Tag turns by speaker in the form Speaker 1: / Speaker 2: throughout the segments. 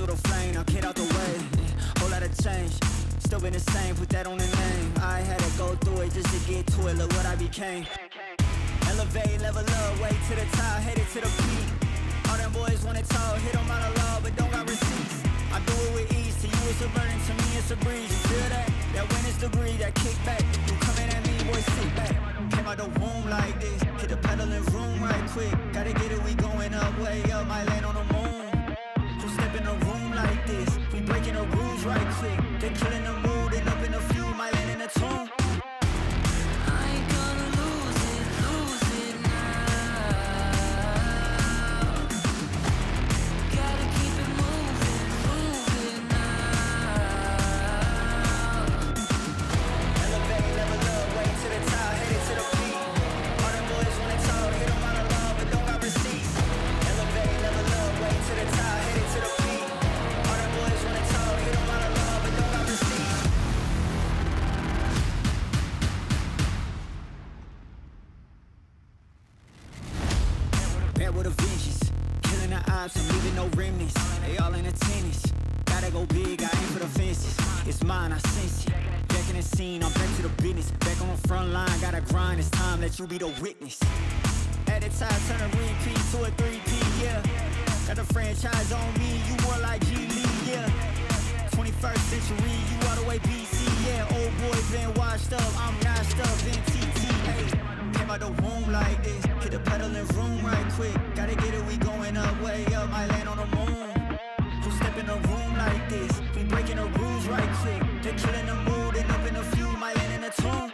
Speaker 1: little flame, now get out the way. Whole lot of change, still been the same, put that on the name. I had to go through it just to get to it, look what I became. Elevate, level up, way to the top, headed to the peak. All them boys wanna talk, hit them out of law, but don't got receipts. I do it with ease, to you it's a burden, to me it's a breeze. You feel that? That when it's degree, that kickback. You coming at me, boy, sit back. Came out the womb like this, hit the pedal and room right quick. Gotta get it, we going up, way up, might land on the moon. Who step in a room like this? We breaking the rules right quick. They killing the mood and up in the few, might land in a tomb. I'm leaving no remnants, they all in attendance. Gotta go big, I aim for the fences. It's mine, I sense it. Back in the scene, I'm back to the business. Back on the front line, gotta grind, it's time, let you be the witness. At the time, turn a repeat to a 3P, yeah. Got the franchise on me, you more like G League, yeah. 21st century, you all the way BC, yeah. Old boy been washed up, I'm washed up in TTA. Came out the womb like this, hit the pedal and room right quick. Gotta get it, we going up, way up, might land on the moon. Who step in a room like this? We breaking the rules right quick. They killing the mood and up in a few, might land in a tomb.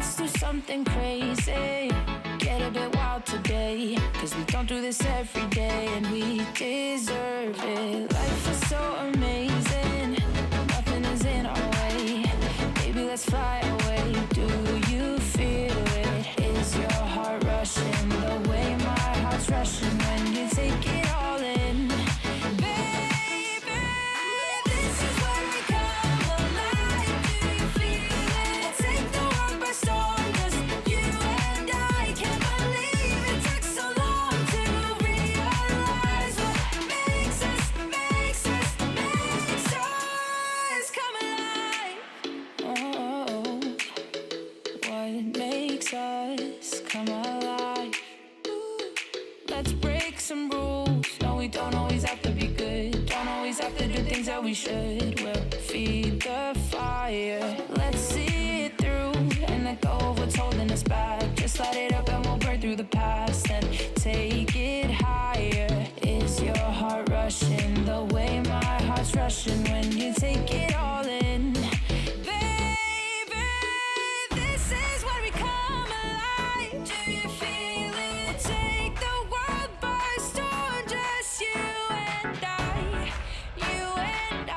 Speaker 2: let's do something crazy. Get a bit wild today, cause we don't do this every day, and we deserve it. Life is so amazing, nothing is in our way. Baby, let's fly away. Do you feel it? Is your heart rushing the way my heart's rushing when you take it all in? Baby, this is when we come alive. Do you feel it? Take the world by storm, just you and I. Can't believe it took so long to realize what makes us come alive. Oh, what makes us come alive? Let's break some rules. No, we don't always have to be good. Don't always have to do things that we should. We'll feed the fire. Let's see it through and let go of what's holding us back. Just light it up and we'll burn through the past and take it higher. Is your heart rushing the way my heart's rushing when you take it all in? Baby, this is when we come alive. Do you feel it? Take the world by storm, just you and I. You and I.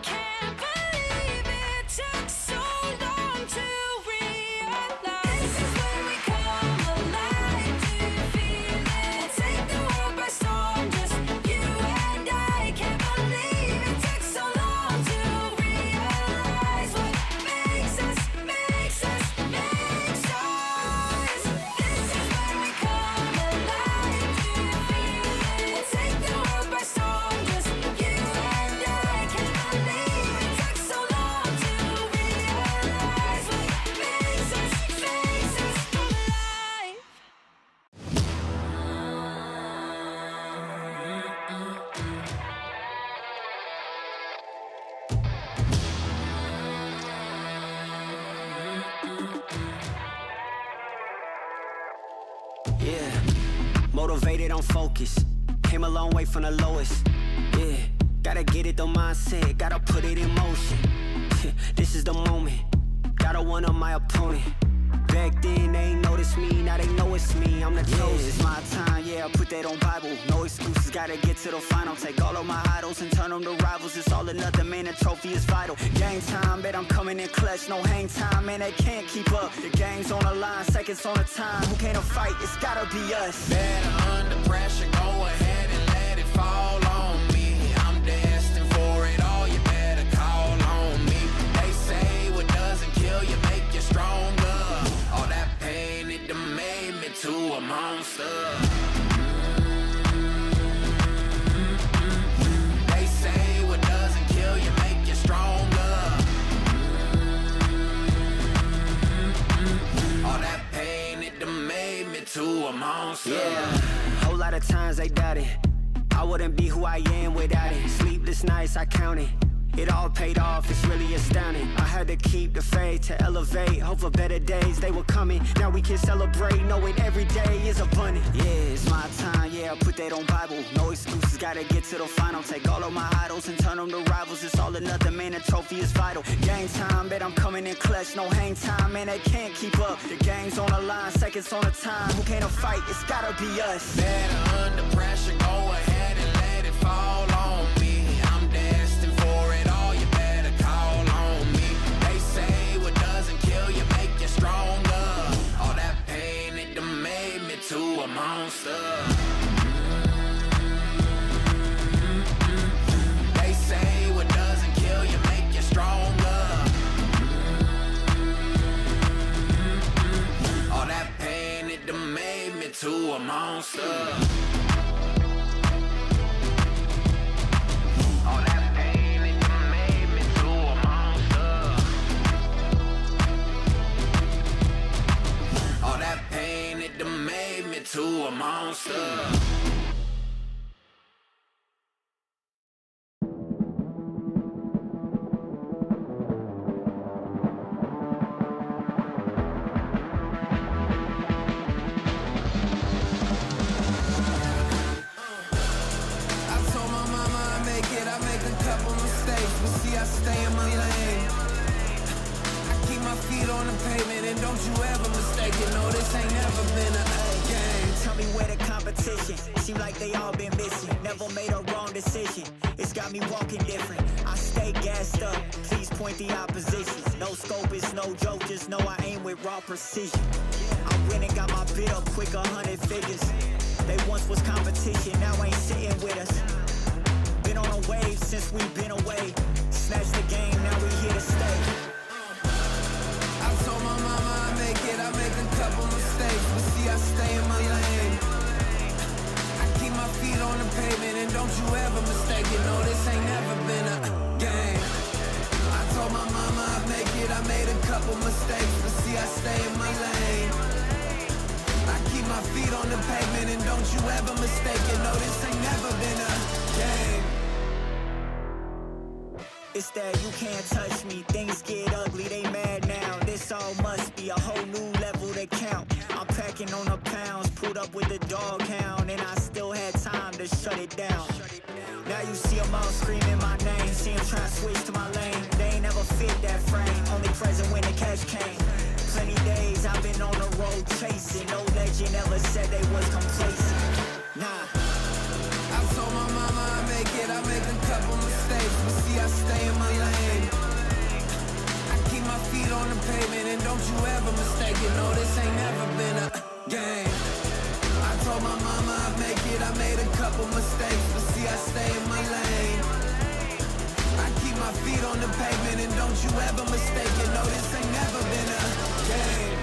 Speaker 2: Can't believe it took so long to realize. This is when we come alive. Do you feel it? Take the world by storm, just you and I. Can't believe it took so long to realize what makes us. This is when we come alive. Do you feel it? Take the world by storm, just you and I. Can't believe it took so long to realize what makes us come alive.
Speaker 1: Yeah, motivated, I'm focused. Came a long way from the lowest. Yeah, gotta get it, the mindset, gotta put it in motion. Yeah, this is the moment, gotta one up my opponent. Back then they ain't noticed me, now they know it's me, I'm the chosen. It's my time, yeah, I put that on Bible. No excuses, gotta get to the final. Take all of my idols and turn them to rivals. It's all or nothing, man, the trophy is vital. Game time, bet I'm coming in clutch. No hang time, man, they can't keep up. The game's on the line, seconds on the time. Who can't fight? It's gotta be us.
Speaker 3: Better under pressure, go ahead and let it fall on me. I'm destined for it all, you better call on me. They say what doesn't kill you make you stronger. All that pain, it done made me to a monster. They say what doesn't kill you make you stronger. All that pain, it done made me to a monster.
Speaker 1: Yeah, whole lot of times they doubt it. I wouldn't be who I am without it. Sleepless nights, I count it. It all paid off, it's really astounding. I had to keep the faith to elevate. Hope for better days, they were coming. Now we can celebrate, knowing every day is abundant. Yeah, it's my time, yeah, I put that on Bible. No excuses, gotta get to the final. Take all of my idols and turn them to rivals. It's all or nothing, man, the trophy is vital. Game time, bet I'm coming in clutch. No hang time, man, they can't keep up. The game's on the line, seconds on the time. Who can't fight? It's gotta be us.
Speaker 3: Better under pressure, go ahead and let it fall on me. I'm destined for it all, you better call on me. They say what doesn't kill you make you stronger. All that pain, it done made me to a monster. They say what doesn't kill you make you stronger. All that pain, it done made me to a monster. All that pain, it done made me to a monster. All that pain, it done made me to a monster. I stay in my lane. I keep my feet on the pavement and
Speaker 1: Seem like they all been missing. Never made a wrong decision. It's got me walking different. I stay gassed up. Please point the opposition. No scope, it's no joke. Just know I aim with raw precision. I went and got my bid up quick, 100 figures. They once was competition, now ain't sitting with us. Been on a wave since we've been away. Snatched the game, now we here to stay.
Speaker 3: I told my mama I make it, I make a couple mistakes, but see I stay in my lane. I keep my feet on the pavement and don't you ever mistake it, no this ain't never been a game. I told my mama I make it, I made a couple mistakes, but see I stay in my lane. I keep my feet on the pavement and don't you ever mistake it, no this ain't never been a game.
Speaker 1: It's that you can't touch me, things get ugly, they mad now. This all must be a whole new level to count. I'm packing on the pounds, pulled up with the dog hound, and I still had time to shut it down. Now you see them all screaming my name, see them trying to switch to my lane. They ain't never fit that frame, only present when the cash came. Plenty days I've been on the road chasing, no legend ever said they was complacent. Nah.
Speaker 3: I told my mama I make it, I make a couple mistakes, but see I stay in my lane. I keep my feet on the pavement and don't you ever mistake it, no this ain't never been a game. I told my mama I make it, I made a couple mistakes, but see I stay in my lane. I keep my feet on the pavement and don't you ever mistake it, no this ain't never been a game.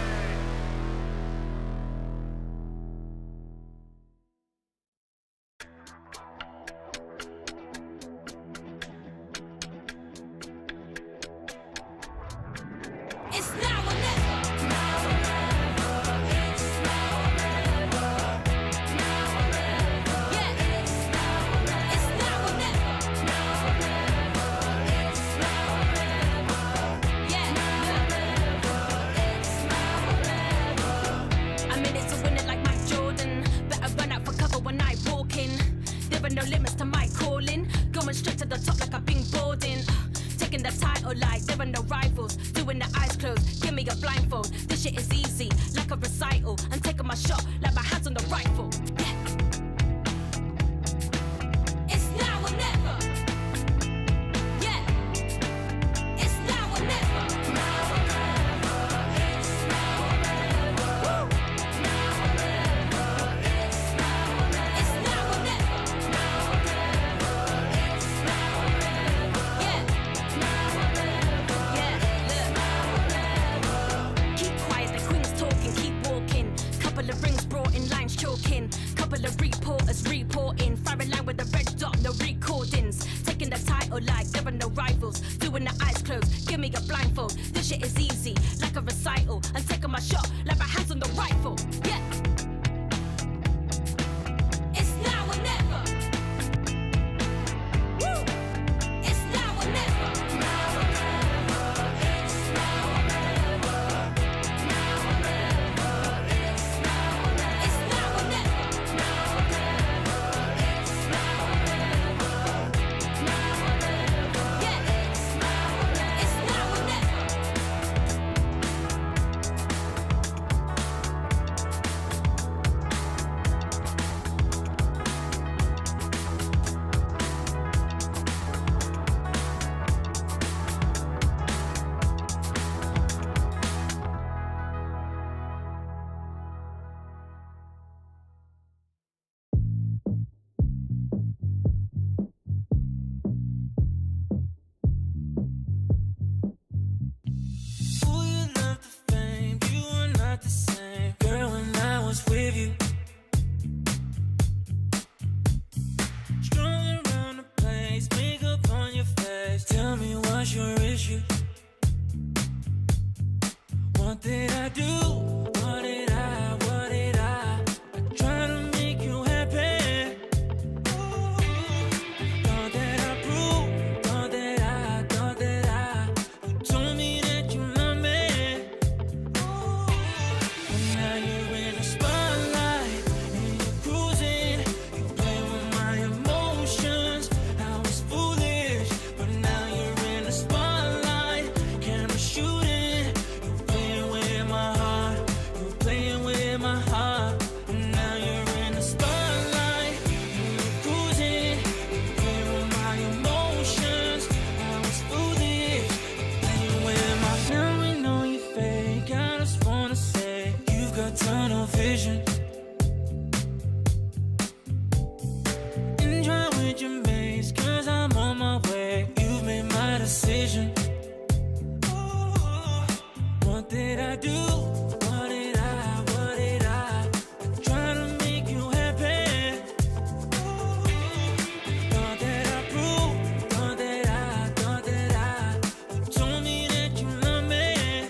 Speaker 2: It's now or never. Yeah. It's now or never. Yeah. I'm in it to win it like Mike Jordan. Better run out for cover when I walk in. There are no limits to my calling. Going straight to the top like I've been boarding. Taking the title like there are no rivals. Doing the eyes closed, give me a blindfold. This shit is easy, like a recital. I'm taking my shot, like my hands on the rifle. Yeah. It's now or never. Yeah. It's now or never. Woo. It's now or never. Yeah. Yeah, look. Keep quiet, the queen's talking, keep walking. Couple of rings brought in, lines choking. Couple of reporters reporting. Firing line with the red dot, no recordings. Taking the title like there are no rivals. Doing the eyes closed, give me a blindfold. This shit is easy, like a recital. I'm taking my shot, like my hands on the rifle. Yeah. It's now or never. Woo. It's now or never. It's now or never. Yeah. It's now or never.
Speaker 4: Ooh, you love the fame, you are not the same. Girl, when I was with you, strung around the place, makeup on your face. Tell me what's your issue? What did I do? What did I try to make you happy? Thought that I proved, thought that you told me that you love me. But now you're in the spotlight and you're cruising. You play with my emotions. I was foolish, but now you're in the spotlight. Camera shooting, you playing with my heart. What did I do? What did I try to make you happy? Thought that I proved, thought that I told me that you love me.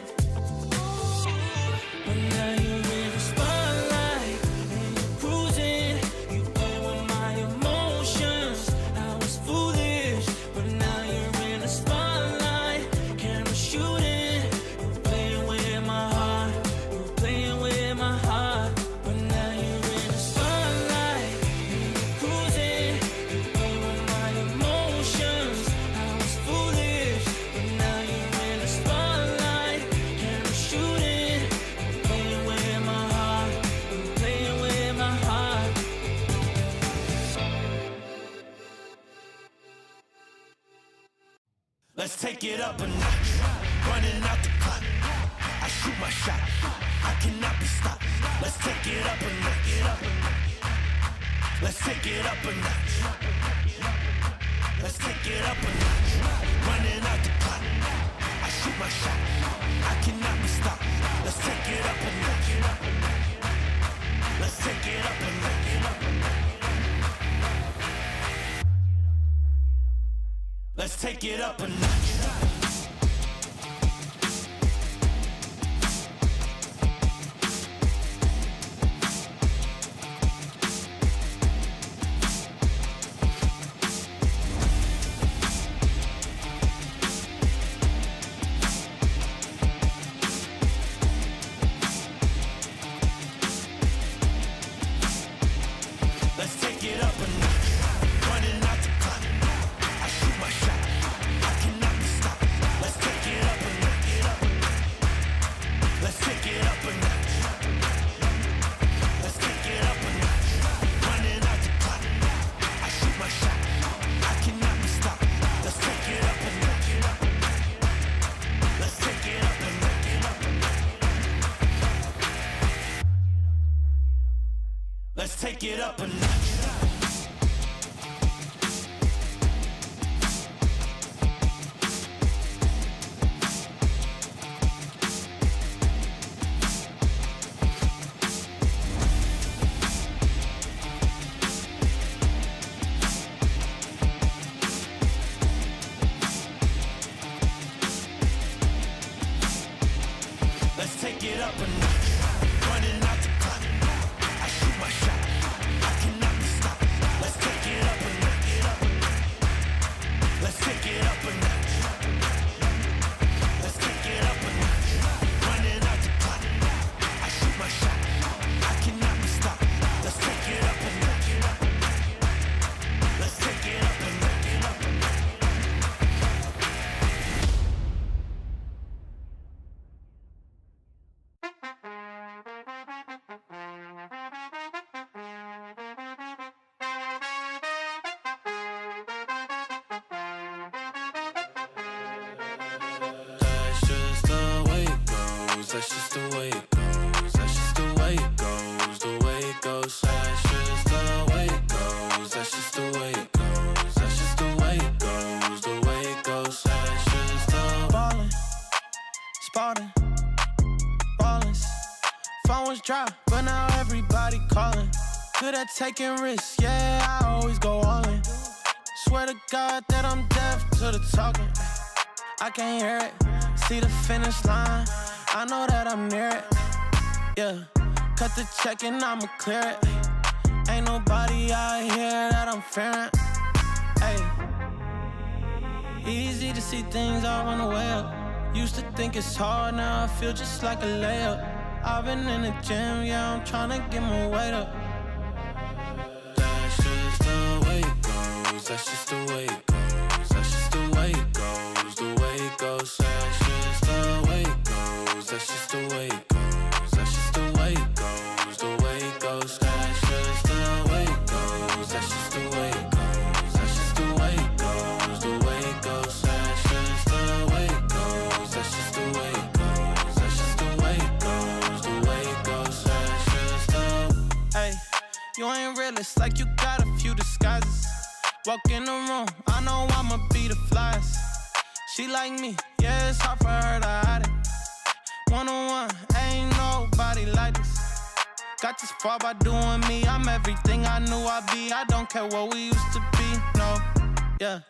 Speaker 4: But now you're in the spotlight and you're cruising. You play with my emotions. I was foolish, but now you're in the spotlight. Camera shooting. You're playing with my heart. You're playing with my heart. But now you're in the spotlight and you're cruising. You play with my emotions. I was foolish, but now you're in the spotlight. Camera shooting. You're playing with my heart. You're playing with my heart.
Speaker 3: Let's take it up a notch. Running out the clock. I shoot my shot. I cannot be stopped. Let's take it up a notch. Let's take it up a notch. Let's take it up a notch. Running out the clock. I shoot my shot. I cannot be stopped. Let's take it up a notch. Let's take it up a notch. Let's take it up a notch. Let's take it up a notch. Running out the clock. I shoot my shot. I cannot be stopped. Let's take it up a notch. Let's take it up a notch. Let's take it up a notch. Running out the clock. I shoot my shot. I cannot be stopped. Let's take it up a notch. Let's take it up a notch. Let's take it up a notch. Let's take it up a notch. Running out the clock. I shoot my shot. I cannot be stopped. Let's take it up a notch. Let's take it up a notch. Let's take it up a notch. Running out the clock. I shoot my shot. I cannot be stopped. Let's take it up a notch. Let's take it up a notch.
Speaker 4: That's just the way it goes. That's just the way it goes. That's just the way it goes. The way it goes. That's just the way it goes. That's just the way it goes. That's just the way it goes. The way it goes. That's just the ballin', spotting, ballin'. Phone was dry, but now everybody calling. Good at taking risks, yeah, I always go all in. Swear to God that I'm deaf to the talking. I can't hear it, see the finish line. I know that I'm near it, yeah. Cut the check and I'ma clear it. Ain't nobody out here that I'm fearing. Ay. Easy to see things all on the way up. Used to think it's hard, now I feel just like a layup. I've been in the gym, yeah, I'm tryna get my weight up. That's just the way it goes. That's just the way it goes. That's just the way it goes. The way it goes. That's just the way it goes. That's just the way it goes. That's just the way it goes. The way it goes. That's just the way it goes. That's just the way it goes. That's just the way it goes. The way it goes. That's just the way it goes. That's just the way it goes. That's just the way it goes. The way it goes. That's just the. Hey, you ain't real. It's like you got a few disguises. Walk in the room, I know I'ma be the flyest. She like me, yeah, it's hard for her to hide it. Got this far by doing me. I'm everything I knew I'd be. I don't care what we used to be, no, yeah.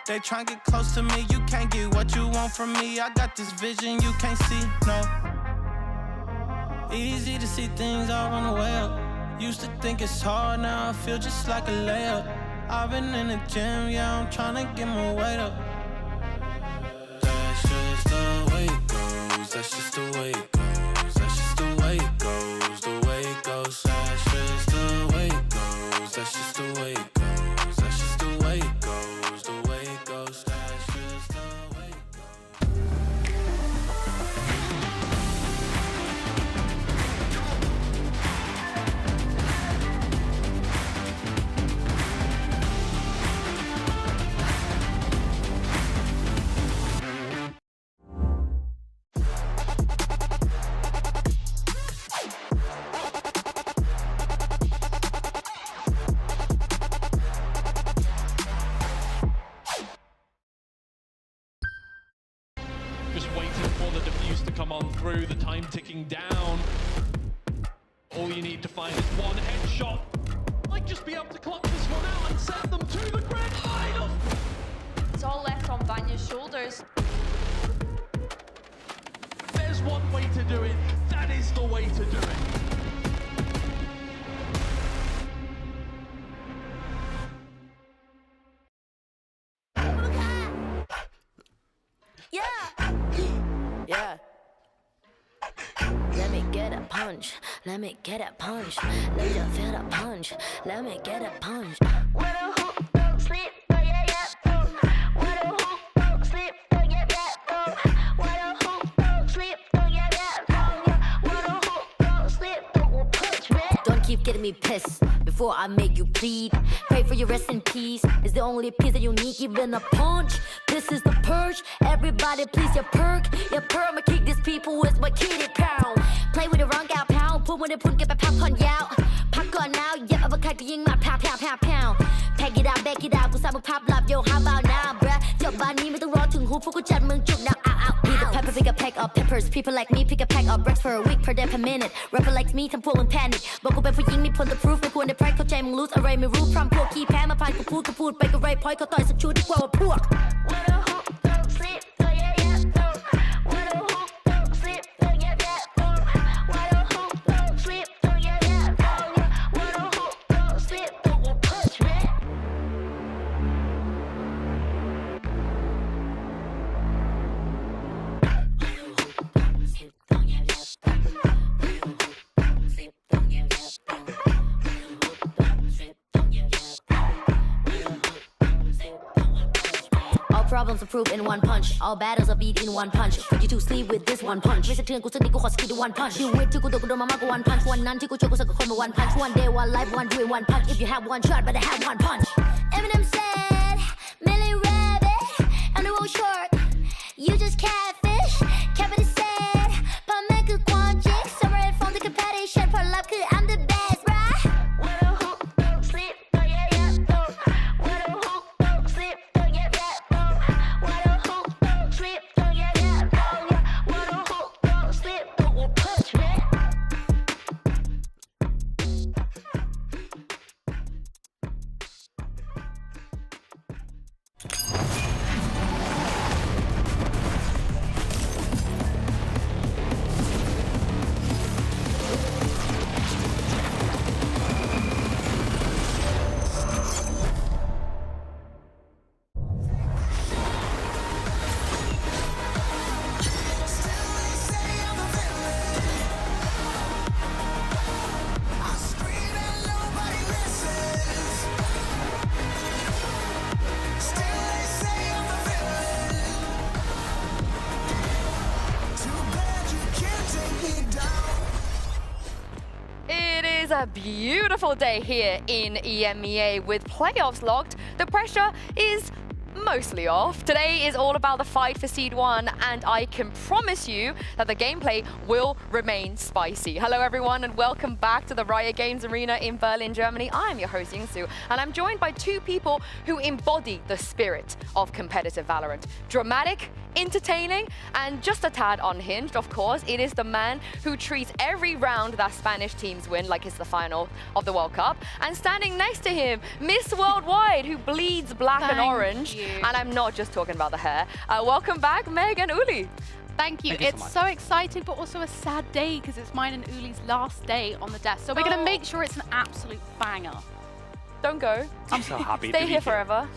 Speaker 4: They tryna get close to me. You can't get what you want from me. I got this vision you can't see, no. Easy to see things all on the way up. Used to think it's hard, now I feel just like a layup. I've been in the gym, yeah, I'm tryna get my weight up. That's just the way it goes. That's just the way it goes. That's just the way it goes. The way it goes. That's just the way it goes. That's just the way it goes. That's just the way it goes. The way it goes. That's just the way it goes.
Speaker 5: Just waiting for the defuse to come on through, the time ticking down. All you need to find is one headshot. Might just be able to clock this one out and send them to the grand final.
Speaker 6: It's all left on Vanya's shoulders.
Speaker 5: There's one way to do it. That is the way to do it.
Speaker 7: Yeah. Let me get a punch. Let me get a punch. Let you feel the punch. Let me get a punch. When a hook don't sleep, yeah, yeah, boom. When a hook don't sleep, yeah, yeah, boom. When a hook don't sleep, yeah, yeah, boom. When a hook don't sleep, don't punch me. Don't keep getting me pissed before I make you bleed. Pray for your rest in peace. It's the only piece that you need, even a punch. This is the purge. Everybody please your perk. Your perma kick these people with my kitty pound. Play with the wrong gal pound. Put when they put get back pop on yao. Pop on now, yeah, I'm a kite being my pound, pound, pound, pound. Pack it out, back it out. กูสร้างมึงภาพลับ yo how about now bruh จบบ้านนี้ไม่ต้องรอถึงหูพวกกูจัดมึงจุก now out out Pick a pepper, pick a pack of peppers. People like me pick a pack of bricks for a week per day per minute. Rapper like me ทำพวกมึง panic บอกกูเป็นผู้หญิงมี pull the proof ไม่ควรได้ price เข้าใจมึง lose อะไรไม่รู้พร้อมพวกขี้แพ้มาพายกูพูดไปก็ไร point เขาต่อยสักชุดดีกว่าว่าพวก When a hook don't sleep, yeah, yeah, boom. When a hook don't sleep, yeah, yeah, boom. When a hook don't sleep, yeah, yeah, boom. When a hook don't sleep, don't punch me. All problems are proved in one punch. All battles are beat in one punch. Put you to sleep with this one punch. ไม่สะเทือนกูสักนิดกูขอสกิล one punch. You wait ที่กูโดนมามากกว่า one punch. วันนั้นที่กูช่วยกูสักคนมา one punch. One day, one life, one dream, one punch. If you have one shot, better have one punch. Eminem said, Millie Rabbit, I'm the world short. You just catfish. Kevin said, พ่อแม่คือความจริง Separate from the competition. ผลลัพธ์คือ I'm the best, bruh. When a hook don't sleep, yeah, yeah, boom. When a hook don't sleep, yeah, yeah, boom. When a hook don't sleep, yeah, yeah, boom. When a hook don't sleep, don't punch me.
Speaker 6: It is a beautiful day here in EMEA with playoffs locked. The pressure is mostly off. Today is all about the fight for Seed 1, and I can promise you that the gameplay will remain spicy. Hello everyone, and welcome back to the Riot Games Arena in Berlin, Germany. I'm your host, Yingsu, and I'm joined by two people who embody the spirit of competitive Valorant. Dramatic, entertaining, and just a tad unhinged, of course. It is the man who treats every round that Spanish teams win like it's the final of the World Cup. And standing next to him, Miss Worldwide, who bleeds black and orange. And I'm not just talking about the hair. Welcome back, Meg and Uli.
Speaker 8: Thank you. It's so exciting, but also a sad day because it's mine and Uli's last day on the desk. So we're going to make sure it's an absolute banger.
Speaker 6: Don't go.
Speaker 9: I'm so happy
Speaker 6: Stay
Speaker 9: to be
Speaker 6: here forever.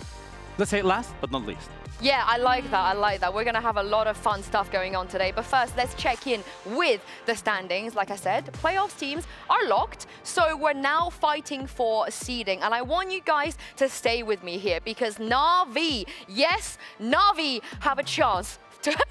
Speaker 9: Let's say last but not least.
Speaker 6: Yeah, I like that. I like that. We're going to have a lot of fun stuff going on today. But first, let's check in with the standings. Like I said, playoffs teams are locked. So we're now fighting for seeding. And I want you guys to stay with me here because Na'Vi, yes, Na'Vi have a chance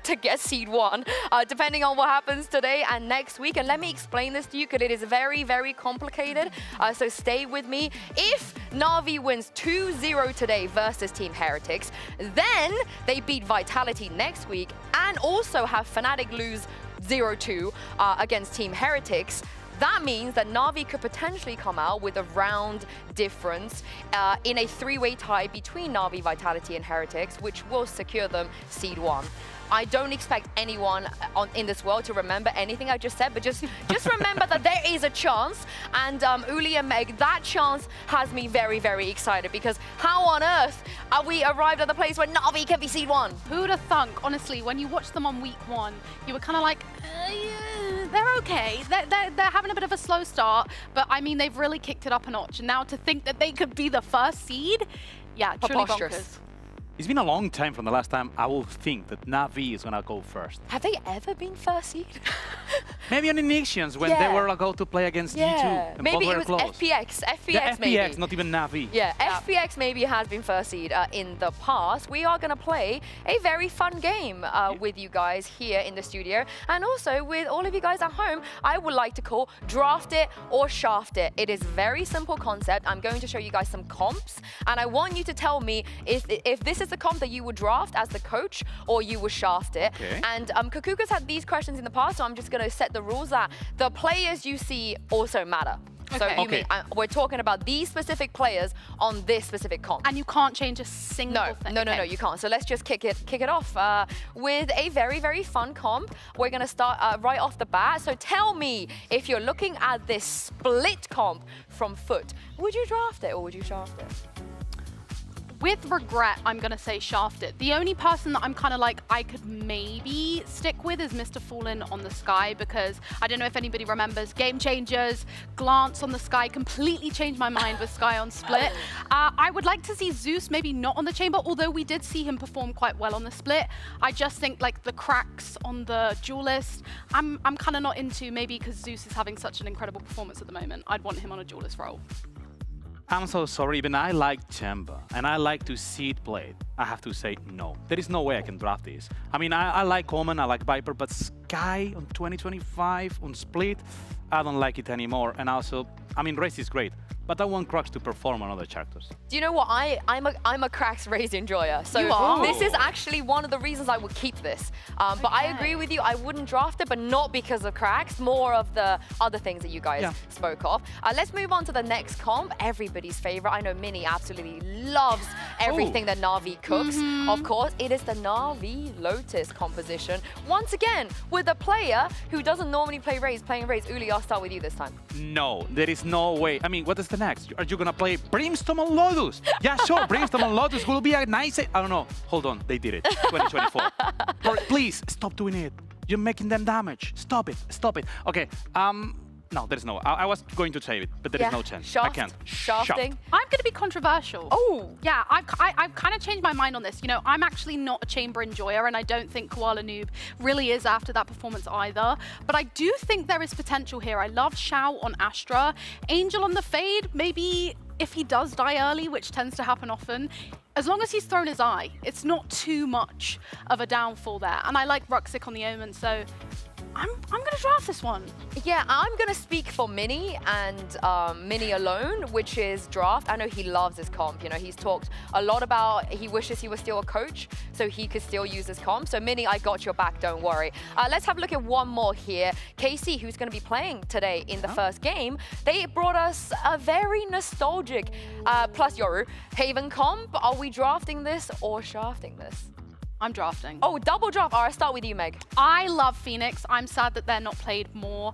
Speaker 6: to get Seed 1, depending on what happens today and next week. And let me explain this to you because it is very, very complicated. So stay with me. If Na'Vi wins 2-0 today versus Team Heretics, then they beat Vitality next week and also have Fnatic lose 0-2 against Team Heretics. That means that Na'Vi could potentially come out with a round difference in a three-way tie between Na'Vi, Vitality, and Heretics, which will secure them Seed 1. I don't expect anyone in this world to remember anything I just said, but just remember that there is a chance. And Uli and Meg, that chance has me very, very excited because how on earth are we arrived at the place where Na'Vi can be Seed 1?
Speaker 8: Who'd have thunk, honestly, when you watched them on week 1, you were kind of like, yeah, they're okay. They're having a bit of a slow start, but I mean, they've really kicked it up a notch. And now to think that they could be the first seed, yeah, truly bonkers.
Speaker 9: It's been a long time from the last time I will think that Na'Vi is going to go first.
Speaker 6: Have they ever been first seed?
Speaker 9: Maybe on Initians when they were about to play against G2. And
Speaker 6: maybe
Speaker 9: both
Speaker 6: it
Speaker 9: were
Speaker 6: was
Speaker 9: close.
Speaker 6: FPX maybe.
Speaker 9: FPX, not even Na'Vi.
Speaker 6: Yeah, FPX maybe has been first seed in the past. We are going to play a very fun game with you guys here in the studio. And also with all of you guys at home, I would like to call Draft It or Shaft It. It is a very simple concept. I'm going to show you guys some comps. And I want you to tell me if this is the comp that you would draft as the coach or you would shaft it.
Speaker 9: Okay.
Speaker 6: And Kakuka's had these questions in the past, so I'm just going to set the rules that the players you see also matter. So you mean, we're talking about these specific players on this specific comp.
Speaker 8: And you can't change a single thing.
Speaker 6: No, you can't. So let's just kick it off with a very, very fun comp. We're going to start right off the bat. So tell me, if you're looking at this split comp from Foot, would you draft it or would you shaft it?
Speaker 8: With regret, I'm going to say shaft it. The only person that I'm kind of like, I could maybe stick with is Mr. Fallen on the Sky because I don't know if anybody remembers Game Changers, Glance on the Sky, completely changed my mind with Sky on Split. I would like to see Zeus maybe not on the Chamber, although we did see him perform quite well on the Split. I just think like the cracks on the Duelist, I'm kind of not into maybe because Zeus is having such an incredible performance at the moment. I'd want him on a Duelist role.
Speaker 9: I'm so sorry, even I like Chamber, and I like to see it played. I have to say no. There is no way I can draft this. I mean, I like Coleman, I like Viper, but Sky on 2025 on Split, I don't like it anymore. And also, I mean, Race is great, but I want Crux to perform on other characters. Do
Speaker 6: you know what? I'm a Crux Raze enjoyer. So this is actually one of the reasons I would keep this. But I agree with you. I wouldn't draft it, but not because of Crux, more of the other things that you guys spoke of. Let's move on to the next comp. Everybody's favorite. I know Minnie absolutely loves everything that Na'Vi cooks. Of course, it is the Na'Vi Lotus composition. Once again, with a player who doesn't normally play Raze, playing Raze. Uli, I'll start with you this time.
Speaker 9: No, there is no way. I mean, what is the next? Are you gonna play Brimstone on Lotus? Yeah, sure, Brimstone on Lotus will be a nice... I don't know. Hold on, they did it. 2024. Please, stop doing it. You're making them damage. Stop it, stop it. Okay, no, there is no... I was going to say it, but there is no chance. I can't.
Speaker 6: Shafting.
Speaker 8: I'm going to be controversial.
Speaker 6: Oh.
Speaker 8: Yeah, I've kind of changed my mind on this. You know, I'm actually not a Chamber enjoyer, and I don't think Koala Noob really is after that performance either. But I do think there is potential here. I love Shao on Astra. Angel on the Fade, maybe if he does die early, which tends to happen often, as long as he's thrown his eye, it's not too much of a downfall there. And I like Ruxic on the Omen, so I'm gonna draft this one.
Speaker 6: Yeah, I'm gonna speak for Mini and Mini alone, which is draft. I know he loves his comp. You know, he's talked a lot about he wishes he was still a coach so he could still use his comp. So Mini, I got your back, don't worry. Let's have a look at one more here. KC, who's gonna be playing today in the first game, they brought us a very nostalgic, plus Yoru, Haven comp. Are we drafting this or shafting this?
Speaker 8: I'm drafting.
Speaker 6: Oh, double draft. All right, start with you, Meg.
Speaker 8: I love Phoenix. I'm sad that they're not played more.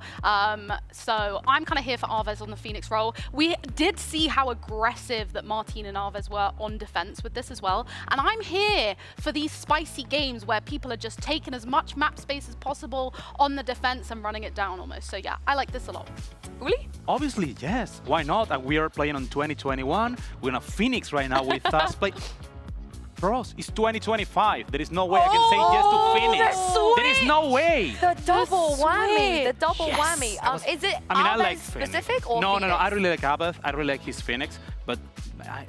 Speaker 8: So I'm kind of here for Arvez on the Phoenix role. We did see how aggressive that Martine and Arvez were on defense with this as well. And I'm here for these spicy games where people are just taking as much map space as possible on the defense and running it down almost. So yeah, I like this a lot.
Speaker 6: Uli?
Speaker 9: Obviously, yes. Why not? And we are playing on 2021. We're on Phoenix right now with us play. Bros, it's 2025. There is no way I can say yes to Phoenix. There is no way.
Speaker 6: The double whammy. The double
Speaker 9: Yes.
Speaker 6: whammy. Is it
Speaker 9: I like
Speaker 6: specific or
Speaker 9: No,
Speaker 6: Phoenix?
Speaker 9: I really like Abeth. I really like his Phoenix, but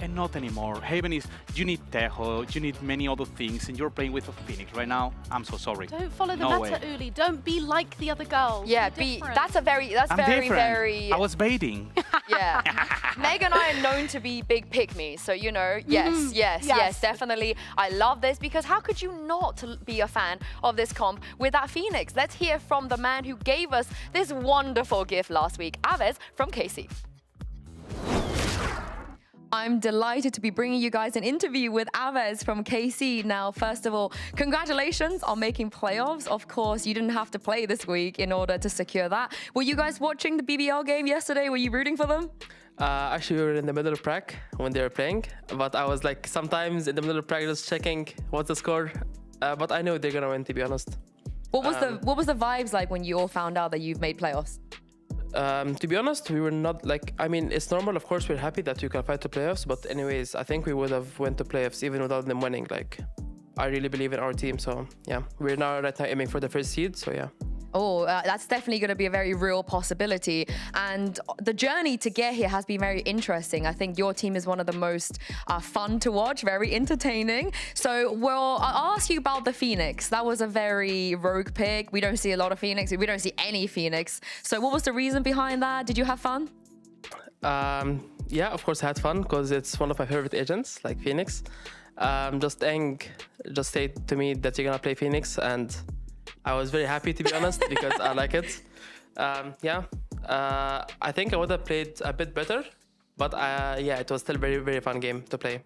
Speaker 9: not anymore. Haven is, you need Tejo, you need many other things, and you're playing with a Phoenix right now. I'm so sorry.
Speaker 8: Don't follow the
Speaker 9: No
Speaker 8: meta,
Speaker 9: way.
Speaker 8: Uli. Don't be like the other girls.
Speaker 6: Yeah,
Speaker 8: Be different.
Speaker 6: that's
Speaker 9: I'm
Speaker 6: very,
Speaker 9: different.
Speaker 6: very.
Speaker 9: I was baiting.
Speaker 6: Yeah. Meg and I are known to be big pick-me, so you know, yes, definitely. I love this because how could you not be a fan of this comp with that Phoenix? Let's hear from the man who gave us this wonderful gift last week, Avez from KC. I'm delighted to be bringing you guys an interview with Avez from KC. Now, first of all, congratulations on making playoffs. Of course, you didn't have to play this week in order to secure that. Were you guys watching the BBL game yesterday? Were you rooting for them?
Speaker 10: Actually, we were in the middle of prac when they were playing, but I was like sometimes in the middle of practice checking what's the score. But I know they're gonna win, to be honest.
Speaker 6: What was the vibes like when you all found out that you've made playoffs?
Speaker 10: To be honest, we were not like, I mean, it's normal, of course, we're happy that you can fight to playoffs, but anyways, I think we would have went to playoffs even without them winning. Like, I really believe in our team, so yeah. We're now right now aiming for the first seed, so yeah.
Speaker 6: Oh, that's definitely going to be a very real possibility. And the journey to get here has been very interesting. I think your team is one of the most fun to watch, very entertaining. So, well, I'll ask you about the Phoenix. That was a very rogue pick. We don't see a lot of Phoenix. We don't see any Phoenix. So what was the reason behind that? Did you have fun?
Speaker 10: Yeah, of course I had fun because it's one of my favorite agents, like Phoenix. Just Eng just said to me that you're gonna play Phoenix, and I was very happy, to be honest, because I like it. I think I would have played a bit better, but yeah, it was still a very, very fun game to play.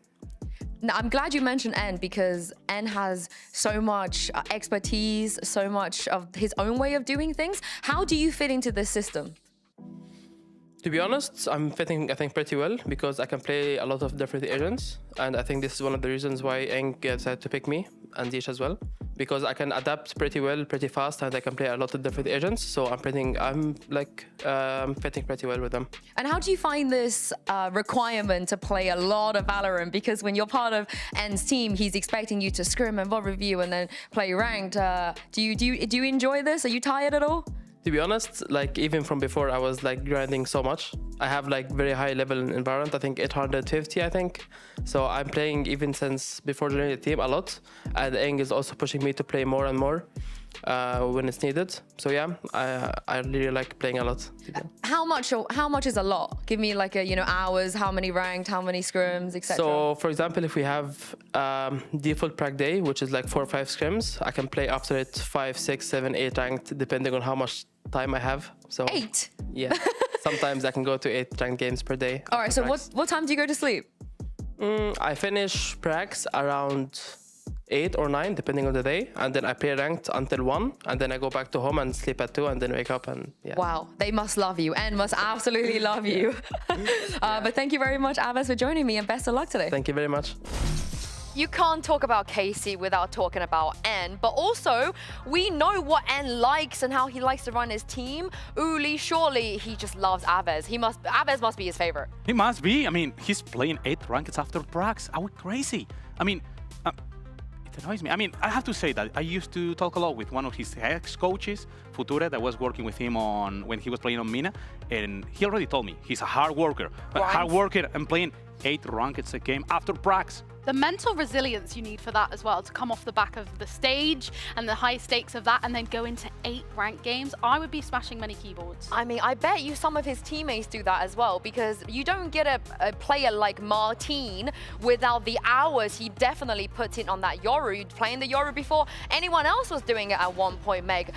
Speaker 6: Now, I'm glad you mentioned N because N has so much expertise, so much of his own way of doing things. How do you fit into this system?
Speaker 10: To be honest, I'm fitting, I think, pretty well because I can play a lot of different agents. And I think this is one of the reasons why Eng decided to pick me and Zish as well. Because I can adapt pretty well, pretty fast, and I can play a lot of different agents. So I'm fitting pretty well with them.
Speaker 6: And how do you find this requirement to play a lot of Valorant? Because when you're part of N's team, he's expecting you to scrim and VOD review and then play ranked. Do you enjoy this? Are you tired at all?
Speaker 10: To be honest, like even from before, I was like grinding so much. I have like very high level in Valorant, I think 850, I think. So I'm playing even since before joining the team a lot. And Eng is also pushing me to play more and more when it's needed. So yeah, I really like playing a lot.
Speaker 6: How much is a lot? Give me like a, hours, how many ranked, how many scrims, etc.
Speaker 10: So for example, if we have default prac day, which is like 4 or 5 scrims, I can play after it 5, 6, 7, 8 ranked, depending on how much time I have. So
Speaker 6: 8?
Speaker 10: Yeah. Sometimes I can go to 8 ranked games per day.
Speaker 6: All right, so what time do you go to sleep?
Speaker 10: I finish pracs around 8 or 9, depending on the day, and then I play ranked until 1, and then I go back to home and sleep at 2, and then wake up and yeah.
Speaker 6: Wow, they must love you and must absolutely love you. But thank you very much, Avez, for joining me, and best of luck today.
Speaker 10: Thank you very much.
Speaker 6: You can't talk about KC without talking about N, but also we know what N likes and how he likes to run his team. Uli, surely he just loves Avez. Avez must be his favorite.
Speaker 9: He must be. I mean, he's playing 8 rankeds after pracs. Are we crazy? I mean, it annoys me. I mean, I have to say that I used to talk a lot with one of his ex-coaches, Future, that was working with him when he was playing on Mina, and he already told me he's a hard worker. But hard worker and playing 8 rankeds a game after Prax.
Speaker 8: The mental resilience you need for that as well, to come off the back of the stage and the high stakes of that and then go into 8 ranked games, I would be smashing many keyboards.
Speaker 6: I mean, I bet you some of his teammates do that as well, because you don't get a player like Martin without the hours he definitely puts in on that Yoru. Playing the Yoru before anyone else was doing it at one point, Meg.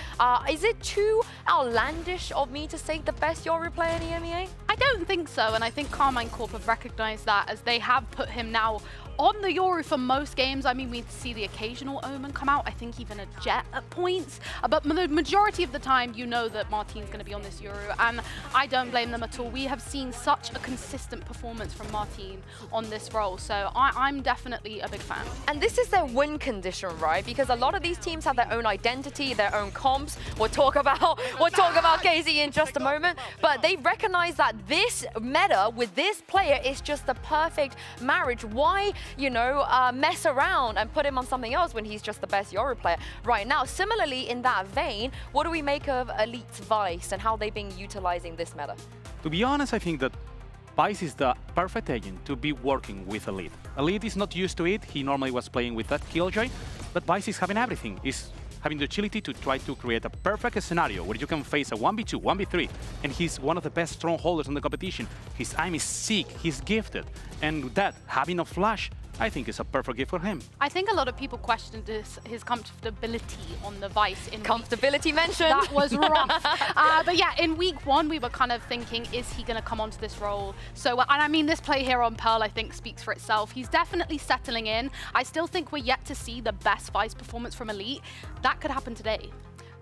Speaker 6: Is it too outlandish of me to say the best Yoru player in EMEA?
Speaker 8: I don't think so, and I think Carmine Corp have recognized that, as they have put him now on the Yoru for most games. I mean, we see the occasional Omen come out, I think even a Jet at points, but the majority of the time you know that Martin's going to be on this Yoru, and I don't blame them at all. We have seen such a consistent performance from Martin on this role, so I'm definitely a big fan.
Speaker 6: And this is their win condition, right? Because a lot of these teams have their own identity, their own comps. We'll talk about KC in just a moment, but they recognize that this meta with this player is just the perfect marriage. Why, you know, mess around and put him on something else when he's just the best Yoru player right now? Similarly, in that vein, what do we make of Elite's Vice and how they've been utilizing this meta?
Speaker 9: To be honest, I think that Vice is the perfect agent to be working with Elite. Elite is not used to it. He normally was playing with that Killjoy, but Vice is having everything. He's having the agility to try to create a perfect scenario where you can face a 1v2, 1v3, and he's one of the best strongholders in the competition. His aim is sick, he's gifted, and with that, having a flash, I think is a perfect gift for him.
Speaker 8: I think a lot of people questioned his comfortability on the Vice.
Speaker 6: Comfortability mentioned.
Speaker 8: That was rough. But yeah, in week 1, we were kind of thinking, is he going to come onto this role? So, and I mean, this play here on Pearl, I think, speaks for itself. He's definitely settling in. I still think we're yet to see the best Vice performance from Elite. That could happen today.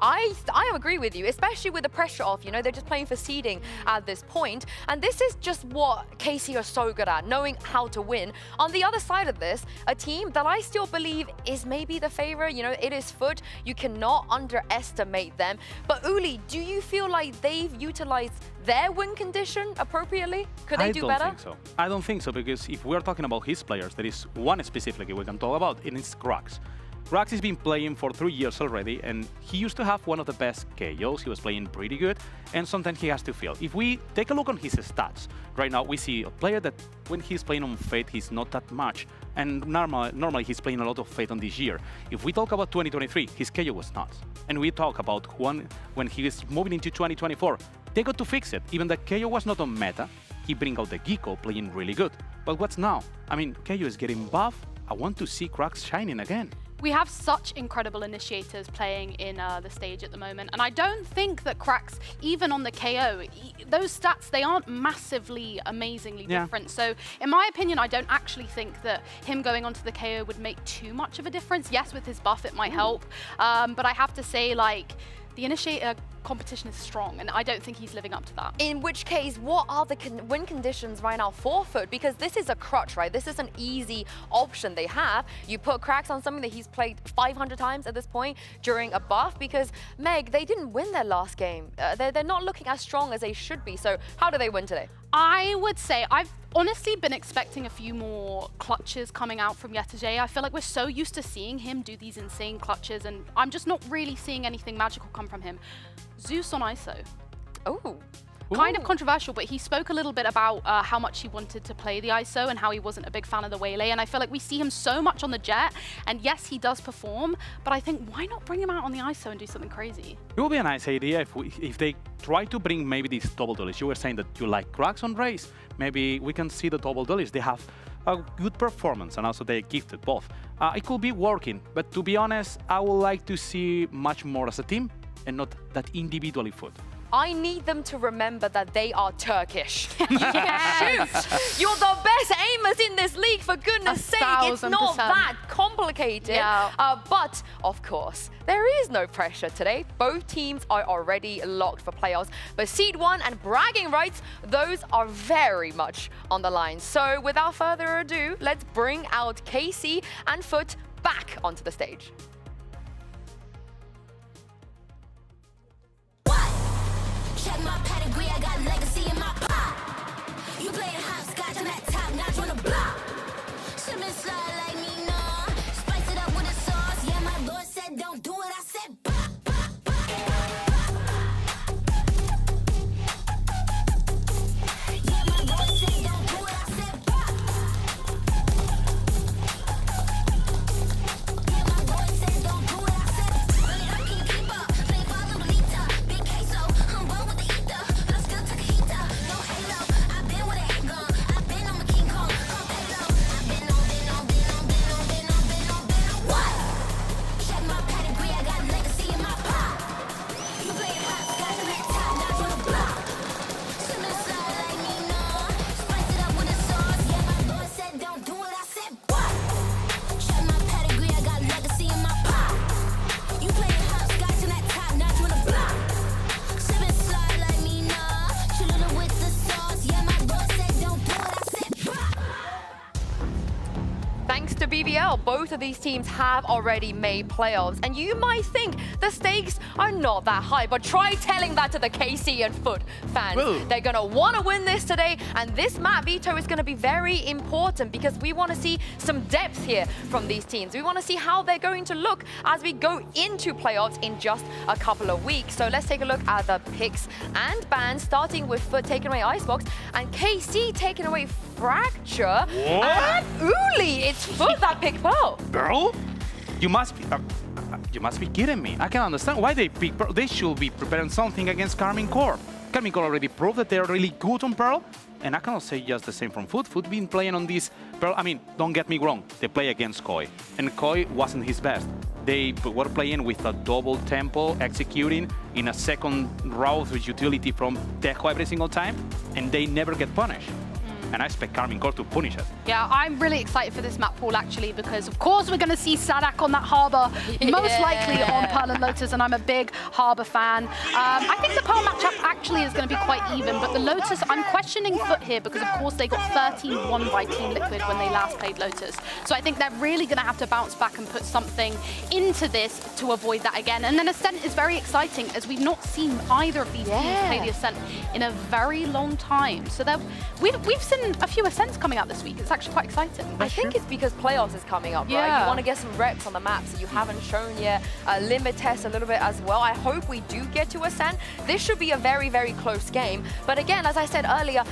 Speaker 6: I agree with you, especially with the pressure off. You know, they're just playing for seeding at this point. And this is just what KC are so good at, knowing how to win. On the other side of this, a team that I still believe is maybe the favorite. You know, it is Foot. You cannot underestimate them. But Uli, do you feel like they've utilized their win condition appropriately? Could they do better?
Speaker 9: I don't think so. I don't think so, because if we're talking about his players, there is one specifically we can talk about, and it's Krax. Krax has been playing for 3 years already, and he used to have one of the best KOs. He was playing pretty good, and sometimes he has to feel. If we take a look on his stats, right now we see a player that when he's playing on Fate, he's not that much, and normally he's playing a lot of Fate on this year. If we talk about 2023, his KO was nuts. And we talk about when he is moving into 2024, they got to fix it. Even the KO was not on meta, he bring out the Gecko playing really good. But what's now? I mean, KO is getting buff. I want to see Krax shining again.
Speaker 8: We have such incredible initiators playing in the stage at the moment, and I don't think that Krax, even on the KO, those stats, they aren't massively, amazingly different. So in my opinion, I don't actually think that him going onto the KO would make too much of a difference. Yes, with his buff, it might help, but I have to say, like, the initiator competition is strong, and I don't think he's living up to that.
Speaker 6: In which case, what are the win conditions right now for Foot? Because this is a crutch, right? This is an easy option they have. You put Krax on something that he's played 500 times at this point during a buff, because, Meg, they didn't win their last game. They're not looking as strong as they should be. So how do they win today?
Speaker 8: I would say I've honestly been expecting a few more clutches coming out from Yetajay. I feel like we're so used to seeing him do these insane clutches, and I'm just not really seeing anything magical come from him. Zeus on ISO.
Speaker 6: Oh.
Speaker 8: Kind of controversial, but he spoke a little bit about how much he wanted to play the ISO and how he wasn't a big fan of the Waylay, and I feel like we see him so much on the Jet, and yes, he does perform, but I think why not bring him out on the ISO and do something crazy?
Speaker 9: It would be a nice idea if they try to bring maybe these double duelists. You were saying that you like Krax on Race. Maybe we can see the double duelists. They have a good performance, and also they're gifted both. It could be working, but to be honest, I would like to see much more as a team and not that individually Foot.
Speaker 6: I need them to remember that they are Turkish. You can shoot. You're the best aimers in this league, for goodness sake. It's not that complicated. Yeah. But, of course, there is no pressure today. Both teams are already locked for playoffs. But Seed 1 and bragging rights, those are very much on the line. So, without further ado, let's bring out KC and Foot back onto the stage.
Speaker 7: Check my pedigree, I got legacy in my pop. You playing hopscotch, I'm at top notch on the block. Shouldn't slide like me, nah. Spice it up with a sauce. Yeah, my Lord said don't do it, I said pop, pop, pop. Yeah, my Lord said don't do it, I said pop.
Speaker 6: now, both of these teams have already made playoffs. And you might think the stakes are not that high, but try telling that to the KC and Foot fans.
Speaker 11: Whoa.
Speaker 6: They're going to want to win this today. And this map, Vito, is going to be very important because we want to see some depth here from these teams. We want to see how they're going to look as we go into playoffs in just a couple of weeks. So let's take a look at the picks and bans, starting with Foot taking away Icebox and KC taking away Fracture.
Speaker 9: What?
Speaker 6: And Uli, it's Foot that picked Pearl.
Speaker 9: Pearl? You must be kidding me. I can understand why they pick Pearl. They should be preparing something against Karmine Corp. Karmine Corp already proved that they're really good on Pearl. And I cannot say just the same from Foot. Foot been playing on this Pearl. I mean, don't get me wrong. They play against Koi. And Koi wasn't his best. They were playing with a double tempo, executing in a second route with utility from Tejo every single time. And they never get punished. And I expect Karmine Corp to punish us.
Speaker 8: Yeah, I'm really excited for this map, Paul, actually, because of course we're going to see Sadak on that Harbor, most likely on Pearl and Lotus, and I'm a big Harbor fan. I think the Pearl matchup actually is going to be quite even, but the Lotus, I'm questioning Foot here because of course they got 13-1 by Team Liquid when they last played Lotus. So I think they're really going to have to bounce back and put something into this to avoid that again. And then Ascent is very exciting as we've not seen either of these teams play the Ascent in a very long time. So we've seen a few Ascents coming out this week. It's actually quite exciting.
Speaker 6: I think it's because playoffs is coming up, right? You want to get some reps on the maps that you haven't shown yet. Limit test a little bit as well. I hope we do get to Ascent. This should be a very, very close game. But again, as I said earlier,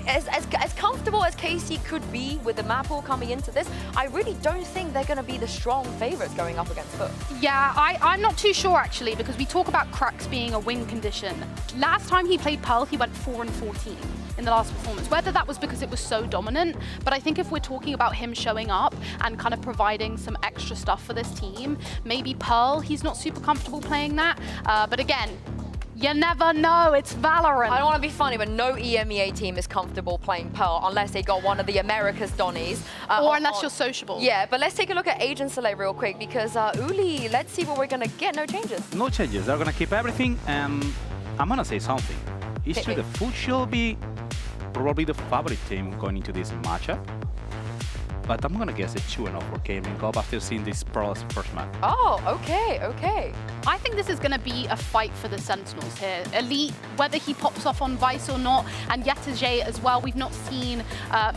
Speaker 6: as comfortable as KC could be with the map pool coming into this, I really don't think they're going to be the strong favorites going up against Foot.
Speaker 8: Yeah, I'm not too sure actually, because we talk about Crux being a win condition. Last time he played Pearl, he went 4-14 in the last performance. Whether that was because it was so dominant, but I think if we're talking about him showing up and kind of providing some extra stuff for this team, maybe Pearl, he's not super comfortable playing that. But again, you never know, it's Valorant.
Speaker 6: I don't want to be funny, but no EMEA team is comfortable playing Pearl unless they got one of the Americas Donnies.
Speaker 8: Or unless you're sociable.
Speaker 6: Yeah, but let's take a look at Agent Soleil real quick because Uli, let's see what we're going to get. No changes.
Speaker 9: No changes. They're going to keep everything. And I'm going to say something. It's true, the Foot should be probably the favorite team going into this matchup. But I'm gonna guess it's 2-0 for Karmine Corp after seeing this Pearl's first match.
Speaker 6: Oh, okay, okay.
Speaker 8: I think this is going to be a fight for the Sentinels here. Elite, whether he pops off on Vice or not, and Yettage as well. We've not seen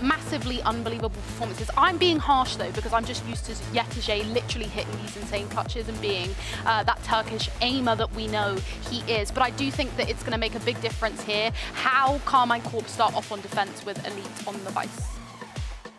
Speaker 8: massively unbelievable performances. I'm being harsh though, because I'm just used to Yettage literally hitting these insane clutches and being that Turkish aimer that we know he is. But I do think that it's going to make a big difference here how Karmine Corp start off on defense with Elite on the Vice.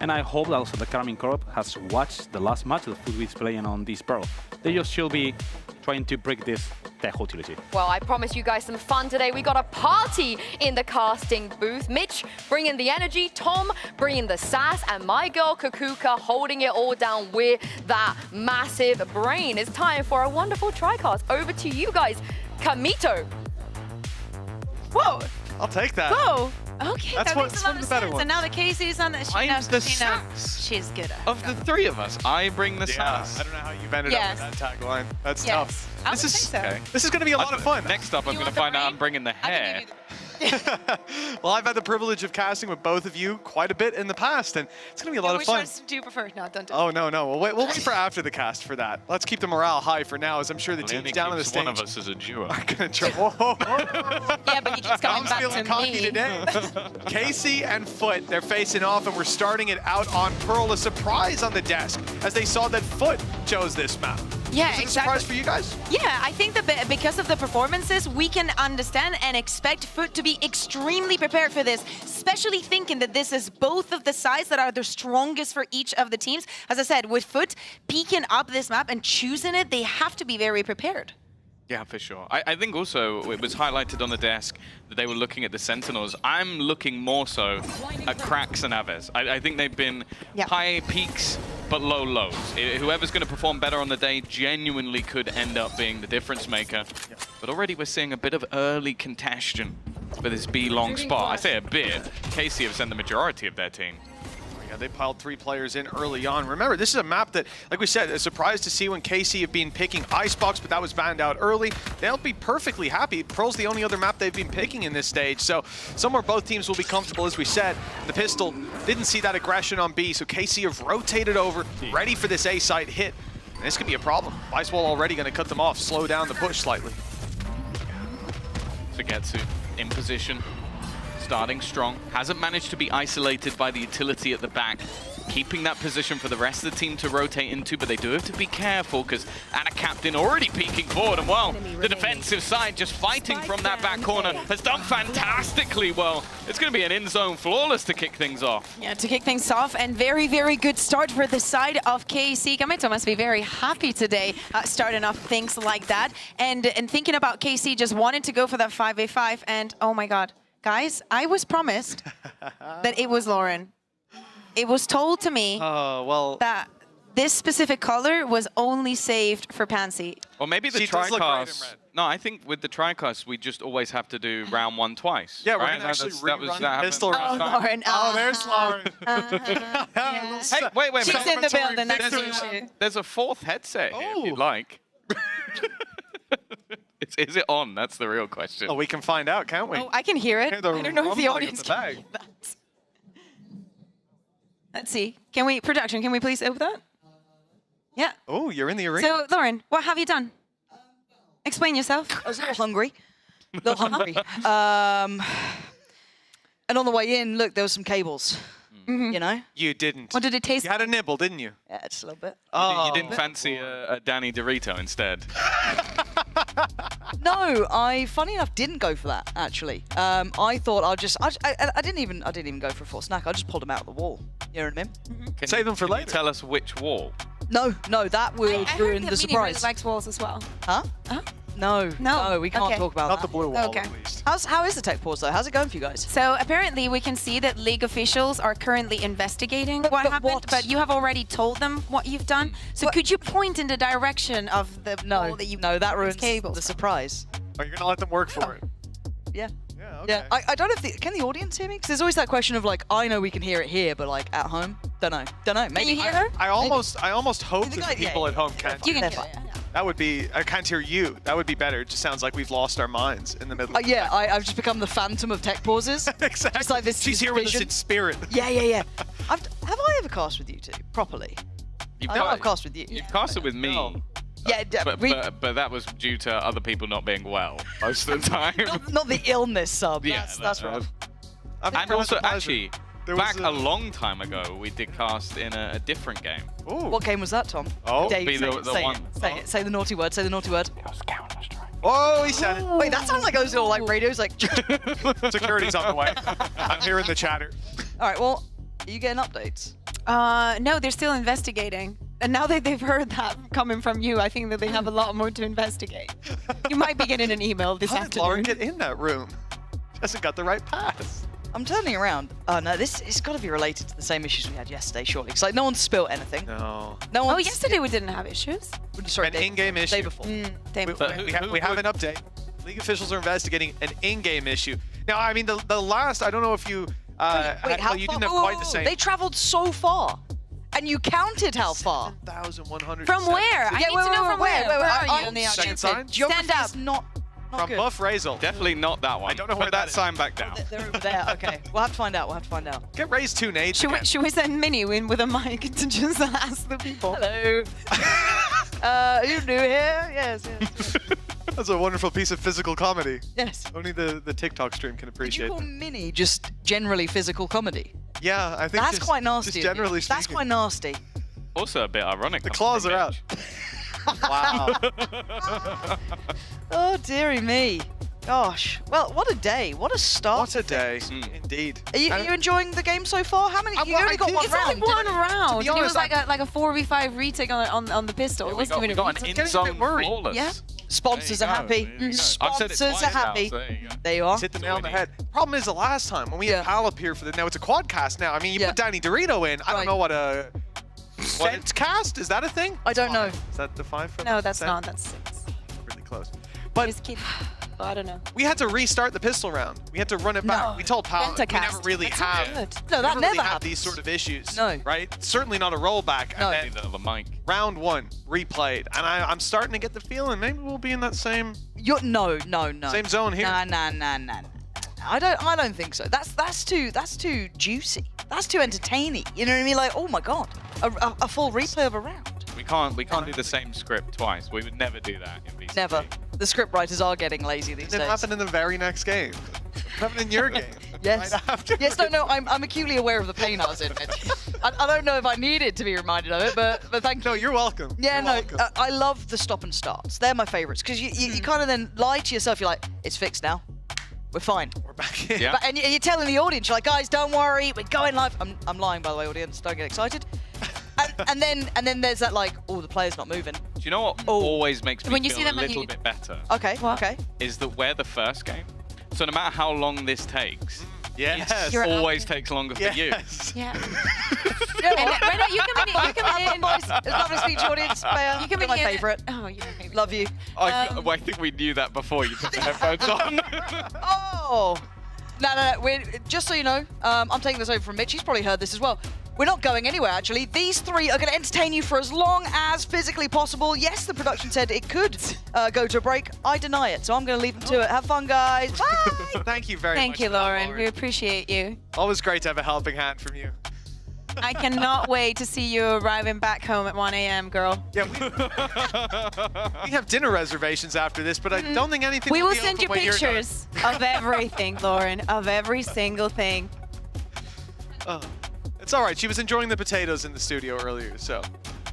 Speaker 9: And I hope also that Karmine Corp has watched the last match that Foot is playing on this Pearl. They just should be trying to break this Tejo utility.
Speaker 6: Well, I promised you guys some fun today. We got a party in the casting booth. Mitch bringing the energy, Tom bringing the sass, and my girl Kakuka holding it all down with that massive brain. It's time for a wonderful TriCast. Over to you guys. Kamito.
Speaker 11: Whoa! I'll take that.
Speaker 12: Whoa! Okay,
Speaker 11: That's
Speaker 12: that
Speaker 11: one
Speaker 12: makes a lot
Speaker 11: of
Speaker 12: of
Speaker 11: the better
Speaker 12: sense.
Speaker 11: ones.
Speaker 12: And now the Casey's on that.
Speaker 11: I'm the sass.
Speaker 12: She's good at
Speaker 11: Of the three of us, I bring the sass. I don't know how you've ended
Speaker 12: Yes.
Speaker 11: up with that tagline. That's
Speaker 12: Yes.
Speaker 11: tough.
Speaker 12: I
Speaker 11: This
Speaker 12: would
Speaker 11: is
Speaker 12: think so.
Speaker 11: okay. This is going to be a lot of fun.
Speaker 13: Next up, I'm going to find out I'm bringing the hair.
Speaker 11: Well, I've had the privilege of casting with both of you quite a bit in the past, and it's going to be a lot of
Speaker 12: Which
Speaker 11: fun.
Speaker 12: ones do you prefer? No, don't do it.
Speaker 11: Oh, no. We'll wait for after the cast for that. Let's keep the morale high for now, as I'm sure the teams down on the stage
Speaker 13: One of us is a duo.
Speaker 11: are going to try. Whoa.
Speaker 12: Yeah, but he keeps coming
Speaker 11: Tom's
Speaker 12: back
Speaker 11: feeling
Speaker 12: to
Speaker 11: cocky
Speaker 12: me.
Speaker 11: today. Casey and Foot, they're facing off, and we're starting it out on Pearl. A surprise on the desk, as they saw that Foot chose this map.
Speaker 12: Yeah,
Speaker 11: Was it a
Speaker 12: exactly.
Speaker 11: surprise for you guys?
Speaker 12: Yeah, I think that because of the performances, we can understand and expect Foot to be extremely prepared for this, especially thinking that this is both of the sides that are the strongest for each of the teams. As I said, with Foot peeking up this map and choosing it, they have to be very prepared.
Speaker 13: Yeah, for sure. I think also it was highlighted on the desk that they were looking at the Sentinels. I'm looking more so at Cracks and Aves. I think they've been high peaks but low lows. Whoever's going to perform better on the day genuinely could end up being the difference maker. But already we're seeing a bit of early congestion for this B long spot. I say a bit. KC have sent the majority of their team.
Speaker 11: Yeah, they piled 3 players in early on. Remember, this is a map that, like we said, a surprise to see when KC have been picking Icebox, but that was banned out early. They'll be perfectly happy. Pearl's the only other map they've been picking in this stage, so somewhere both teams will be comfortable, as we said. The pistol didn't see that aggression on B, so KC have rotated over, ready for this A site hit. And this could be a problem. Icewall already going to cut them off, slow down the push slightly.
Speaker 13: Sugetsu in position, starting strong. Hasn't managed to be isolated by the utility at the back. Keeping that position for the rest of the team to rotate into, but they do have to be careful because Anna Captain already peeking forward, and well, the defensive side just fighting from that back corner has done fantastically well. It's going to be an in-zone flawless to kick things off.
Speaker 12: Yeah, to kick things off, and very, very good start for the side of KC. Kameto must be very happy today starting off things like that. And thinking about KC just wanted to go for that 5v5, and oh my god. Guys, I was promised that it was Lauren. It was told to me that this specific color was only saved for Pansy.
Speaker 13: Or maybe the Tricast. No, I think with the Tricast, we just always have to do round 1 twice.
Speaker 11: Yeah, we're
Speaker 13: right?
Speaker 11: going to actually rerun pistol round.
Speaker 12: Lauren.
Speaker 11: Oh, there's Lauren.
Speaker 13: Hey, wait a minute.
Speaker 12: She's in the building. That's the issue.
Speaker 13: There's a 4th headset here, if you'd like. Is it on? That's the real question.
Speaker 11: Oh, we can find out, can't we?
Speaker 12: Oh, I can hear it. I don't know if the audience can hear that. Let's see. Can we, production, can we please open that? Yeah.
Speaker 11: Oh, you're in the arena.
Speaker 12: So, Lauren, what have you done? Explain yourself.
Speaker 14: I was a little hungry. And on the way in, look, there was some cables. You know?
Speaker 11: You didn't.
Speaker 12: What did it taste
Speaker 11: You had a nibble, didn't you?
Speaker 14: Yeah, just a little bit.
Speaker 11: Oh.
Speaker 13: You didn't fancy a Danny Dorito instead?
Speaker 14: No, I, funny enough, didn't go for that, actually. I thought I didn't even go for a full snack. I just pulled them out of the wall. You know what I mean?
Speaker 11: Save them for later.
Speaker 13: Tell us which wall.
Speaker 14: No, that will ruin the surprise.
Speaker 12: Really likes walls as well.
Speaker 14: Huh? No, we can't talk about
Speaker 11: Not
Speaker 14: that.
Speaker 11: the blue wall,
Speaker 12: Okay.
Speaker 11: at least.
Speaker 14: How is the tech pause, though? How's it going for you guys?
Speaker 12: So apparently we can see that League officials are currently investigating what happened,
Speaker 14: what?
Speaker 12: but you have already told them what you've done. So could you point in the direction of the wall that you
Speaker 14: that ruins
Speaker 12: cables
Speaker 14: the surprise.
Speaker 11: Oh, you're going to let them work for it?
Speaker 14: Yeah.
Speaker 11: Yeah, okay.
Speaker 14: Yeah, I don't know if can the audience hear me? Because there's always that question of like, I know we can hear it here, but like at home, don't know. Maybe.
Speaker 12: Can you hear her?
Speaker 11: I almost hope
Speaker 14: The
Speaker 11: that
Speaker 14: guy-
Speaker 11: people at home can.
Speaker 12: You can
Speaker 14: They're
Speaker 12: hear
Speaker 14: fine.
Speaker 12: it.
Speaker 11: That would be, I can't hear you. That would be better. It just sounds like we've lost our minds in the middle.
Speaker 14: Yeah, I've just become the phantom of tech pauses.
Speaker 11: Exactly.
Speaker 14: Just like this.
Speaker 11: She's
Speaker 14: this
Speaker 11: here with us
Speaker 14: vision.
Speaker 11: in spirit.
Speaker 14: Yeah. Have I ever cast with you two properly? I know I've cast with you.
Speaker 13: You've casted with me.
Speaker 11: No.
Speaker 14: Yeah,
Speaker 13: But that was due to other people not being well most of the time.
Speaker 14: not the illness sub.
Speaker 13: Yeah,
Speaker 14: that's right.
Speaker 13: And also, actually,
Speaker 11: There was
Speaker 13: back a long time ago, we did cast in a different game.
Speaker 11: Ooh.
Speaker 14: What game was that, Tom?
Speaker 11: Oh,
Speaker 14: Dave,
Speaker 13: be
Speaker 14: say
Speaker 13: the
Speaker 14: it, say
Speaker 13: one.
Speaker 14: it, say it. Say the naughty word. Say the naughty word.
Speaker 11: Oh, he said it.
Speaker 14: Wait, that sounds like those little like radios. Like.
Speaker 11: Security's on the way. I'm hearing the chatter.
Speaker 14: All right. Well, are you getting updates?
Speaker 12: No, they're still investigating. And now that they've heard that coming from you, I think that they have a lot more to investigate. You might be getting an email this
Speaker 11: How did Lauren
Speaker 12: afternoon.
Speaker 11: get in that room? She hasn't got the right pass.
Speaker 14: I'm turning around. Oh no, it's got to be related to the same issues we had yesterday, surely. Because like no one spilled anything.
Speaker 11: No.
Speaker 14: No
Speaker 12: Oh,
Speaker 14: one.
Speaker 12: yesterday we didn't have issues.
Speaker 14: Sorry,
Speaker 11: An
Speaker 14: day-
Speaker 11: in-game issue.
Speaker 14: Day before.
Speaker 12: Day
Speaker 11: We,
Speaker 12: before.
Speaker 11: we have an update. League officials are investigating an in-game issue. Now, I mean, the last, I don't know if you,
Speaker 14: Wait, how
Speaker 11: you
Speaker 14: far?
Speaker 11: didn't have
Speaker 14: Whoa,
Speaker 11: quite
Speaker 14: whoa,
Speaker 11: the
Speaker 14: whoa.
Speaker 11: same.
Speaker 14: They traveled so far, and you counted how far.
Speaker 11: 7,100.
Speaker 12: From where? I need to know from where. Where are you on the
Speaker 11: Second
Speaker 12: audience?
Speaker 11: sign?
Speaker 14: Geography
Speaker 12: Stand up.
Speaker 14: is not
Speaker 11: From
Speaker 14: good.
Speaker 11: Buff Razel.
Speaker 13: Definitely not that one.
Speaker 11: I don't know
Speaker 13: Put
Speaker 11: where
Speaker 13: that
Speaker 11: that is.
Speaker 13: sign back down.
Speaker 14: They're over there. Okay, we'll have to find out.
Speaker 11: Get raised 2 nades again.
Speaker 12: Should we send Minnie in with a mic to just ask the people?
Speaker 14: Hello. You new here? Yes.
Speaker 11: That's a wonderful piece of physical comedy.
Speaker 14: Yes.
Speaker 11: Only the TikTok stream can
Speaker 14: Did
Speaker 11: appreciate
Speaker 14: you call
Speaker 11: that.
Speaker 14: Minnie just generally physical comedy?
Speaker 11: Yeah, I think
Speaker 14: That's
Speaker 11: just,
Speaker 14: quite nasty.
Speaker 11: Just
Speaker 14: of you.
Speaker 11: generally speaking.
Speaker 14: That's quite nasty.
Speaker 13: Also a bit ironic.
Speaker 11: The
Speaker 13: coming
Speaker 11: claws
Speaker 13: from
Speaker 11: are out.
Speaker 13: Mitch.
Speaker 11: Wow.
Speaker 14: Oh dearie me. Gosh. Well, what a day. What a start.
Speaker 11: What a day.
Speaker 13: Mm.
Speaker 11: Indeed.
Speaker 14: Are you enjoying the game so far? How many? You only got one
Speaker 12: It's
Speaker 14: round.
Speaker 12: only one round.
Speaker 11: be
Speaker 12: And it
Speaker 11: honest,
Speaker 12: was like a 4v5 retake on the pistol. It
Speaker 13: We
Speaker 12: wasn't
Speaker 13: got,
Speaker 12: even
Speaker 13: we
Speaker 12: a
Speaker 13: got an
Speaker 12: retake.
Speaker 13: in-zone flawless.
Speaker 12: Yeah.
Speaker 14: Sponsors
Speaker 13: There
Speaker 14: are
Speaker 13: you
Speaker 14: happy.
Speaker 13: go, there you go. I've said it
Speaker 14: Sponsors
Speaker 13: twice
Speaker 14: are
Speaker 13: now,
Speaker 14: happy.
Speaker 13: so there you go.
Speaker 14: There you are.
Speaker 11: Hit the
Speaker 13: So
Speaker 11: nail on
Speaker 13: we
Speaker 11: the
Speaker 13: need-
Speaker 11: head. Problem is the last time when we had Pal up here for the, now it's a quad cast now. I mean, you
Speaker 14: Yeah.
Speaker 11: put Danny Dorito in. I don't
Speaker 14: Right.
Speaker 11: know what a Ascent cast? Is that a thing?
Speaker 14: I don't know.
Speaker 11: Is that the 5 for
Speaker 12: No, that's
Speaker 11: Ascent?
Speaker 12: not. That's 6.
Speaker 11: Really close. But
Speaker 12: Just kidding. so I don't know.
Speaker 11: We had to restart the pistol round. We had to run it back.
Speaker 12: No.
Speaker 11: We told Pal we
Speaker 12: Pentacast.
Speaker 11: never really
Speaker 12: That's
Speaker 11: have.
Speaker 12: good.
Speaker 14: No, that
Speaker 11: never
Speaker 14: never
Speaker 11: really have
Speaker 14: happens.
Speaker 11: these sort of issues.
Speaker 14: No.
Speaker 11: Right? Certainly not a rollback.
Speaker 14: No.
Speaker 11: And then
Speaker 13: The mic.
Speaker 11: round 1 replayed, and I'm starting to get the feeling maybe we'll be in that same
Speaker 14: No.
Speaker 11: same zone here.
Speaker 14: Nah. I don't think so. That's too juicy. That's too entertaining. You know what I mean? Like, oh my god, a full replay of a round.
Speaker 13: We can't do the same script twice. We would never do that in VCT.
Speaker 14: Never. The script writers are getting lazy these
Speaker 11: It
Speaker 14: days.
Speaker 11: happened in the very next game. It happened in your game.
Speaker 14: Yes.
Speaker 11: Right after.
Speaker 14: Yes. No. I'm acutely aware of the pain I was in. I don't know if I needed to be reminded of it, but thank you.
Speaker 11: No, you're welcome.
Speaker 14: Yeah,
Speaker 11: You're welcome.
Speaker 14: I love the stop and starts. They're my favorites because you kind of then lie to yourself. You're like, it's fixed now. We're fine.
Speaker 11: We're back in.
Speaker 13: Yeah.
Speaker 14: But, and you're telling the audience, you're like, guys, don't worry, we're going live. I'm lying, by the way, audience. Don't get excited. and then there's that like, oh, the player's not moving.
Speaker 13: Do you know what always makes me
Speaker 12: When you
Speaker 13: feel
Speaker 12: see
Speaker 13: a
Speaker 12: them and
Speaker 13: little
Speaker 12: you-
Speaker 13: bit better?
Speaker 14: Okay. Okay.
Speaker 13: Is that we're the first game. So no matter how long this takes,
Speaker 11: Yes.
Speaker 13: it always takes longer for you.
Speaker 11: Yes.
Speaker 12: Yeah.
Speaker 14: Yeah,
Speaker 12: And Renault, you come in. You come in.
Speaker 14: boys. It's lovely to speak to you, audience. Mayor,
Speaker 12: You come
Speaker 14: you're
Speaker 12: in
Speaker 14: my
Speaker 12: here.
Speaker 14: favourite.
Speaker 12: Oh, you're my favorite.
Speaker 14: Love you.
Speaker 13: I think we knew that before you put the headphones on.
Speaker 14: Oh. No. Just so you know, I'm taking this over from Mitch. He's probably heard this as well. We're not going anywhere, actually. These three are going to entertain you for as long as physically possible. Yes, the production said it could go to a break. I deny it, so I'm going to leave them to it. Have fun, guys. Bye.
Speaker 11: Thank you very
Speaker 12: Thank
Speaker 11: much.
Speaker 12: you,
Speaker 11: for that,
Speaker 12: Lauren. We appreciate you.
Speaker 11: Always great to have a helping hand from you.
Speaker 12: I cannot wait to see you arriving back home at 1 a.m., girl.
Speaker 11: Yeah, we have dinner reservations after this, but I don't think anything
Speaker 12: We
Speaker 11: will
Speaker 12: will
Speaker 11: be
Speaker 12: send you
Speaker 11: open when you're done.
Speaker 12: pictures of everything, Lauren, of every single thing.
Speaker 11: It's all right. She was enjoying the potatoes in the studio earlier, so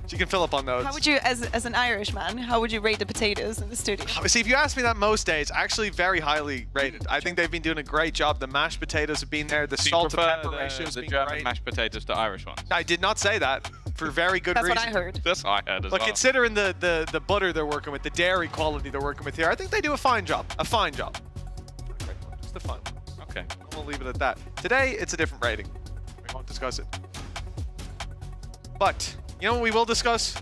Speaker 11: she can fill up on those.
Speaker 12: How would you, as an Irishman, how would you rate the potatoes in the studio?
Speaker 11: See, if you ask me that most days, actually very highly rated. I think they've been doing a great job. The mashed potatoes have been there. The
Speaker 13: Do you
Speaker 11: salt and
Speaker 13: prefer
Speaker 11: pepper ratio has
Speaker 13: the
Speaker 11: been
Speaker 13: German
Speaker 11: great.
Speaker 13: mashed potatoes to Irish ones?
Speaker 11: I did not say that for very good
Speaker 12: That's
Speaker 11: reason.
Speaker 12: what I heard.
Speaker 13: That's what I heard as
Speaker 11: But
Speaker 13: well.
Speaker 11: considering the butter they're working with, the dairy quality they're working with here, I think they do a fine job. A fine job. Just a fine one.
Speaker 13: Okay.
Speaker 11: We'll leave it at that. Today, it's a different rating. We won't discuss it. But, you know what we will discuss?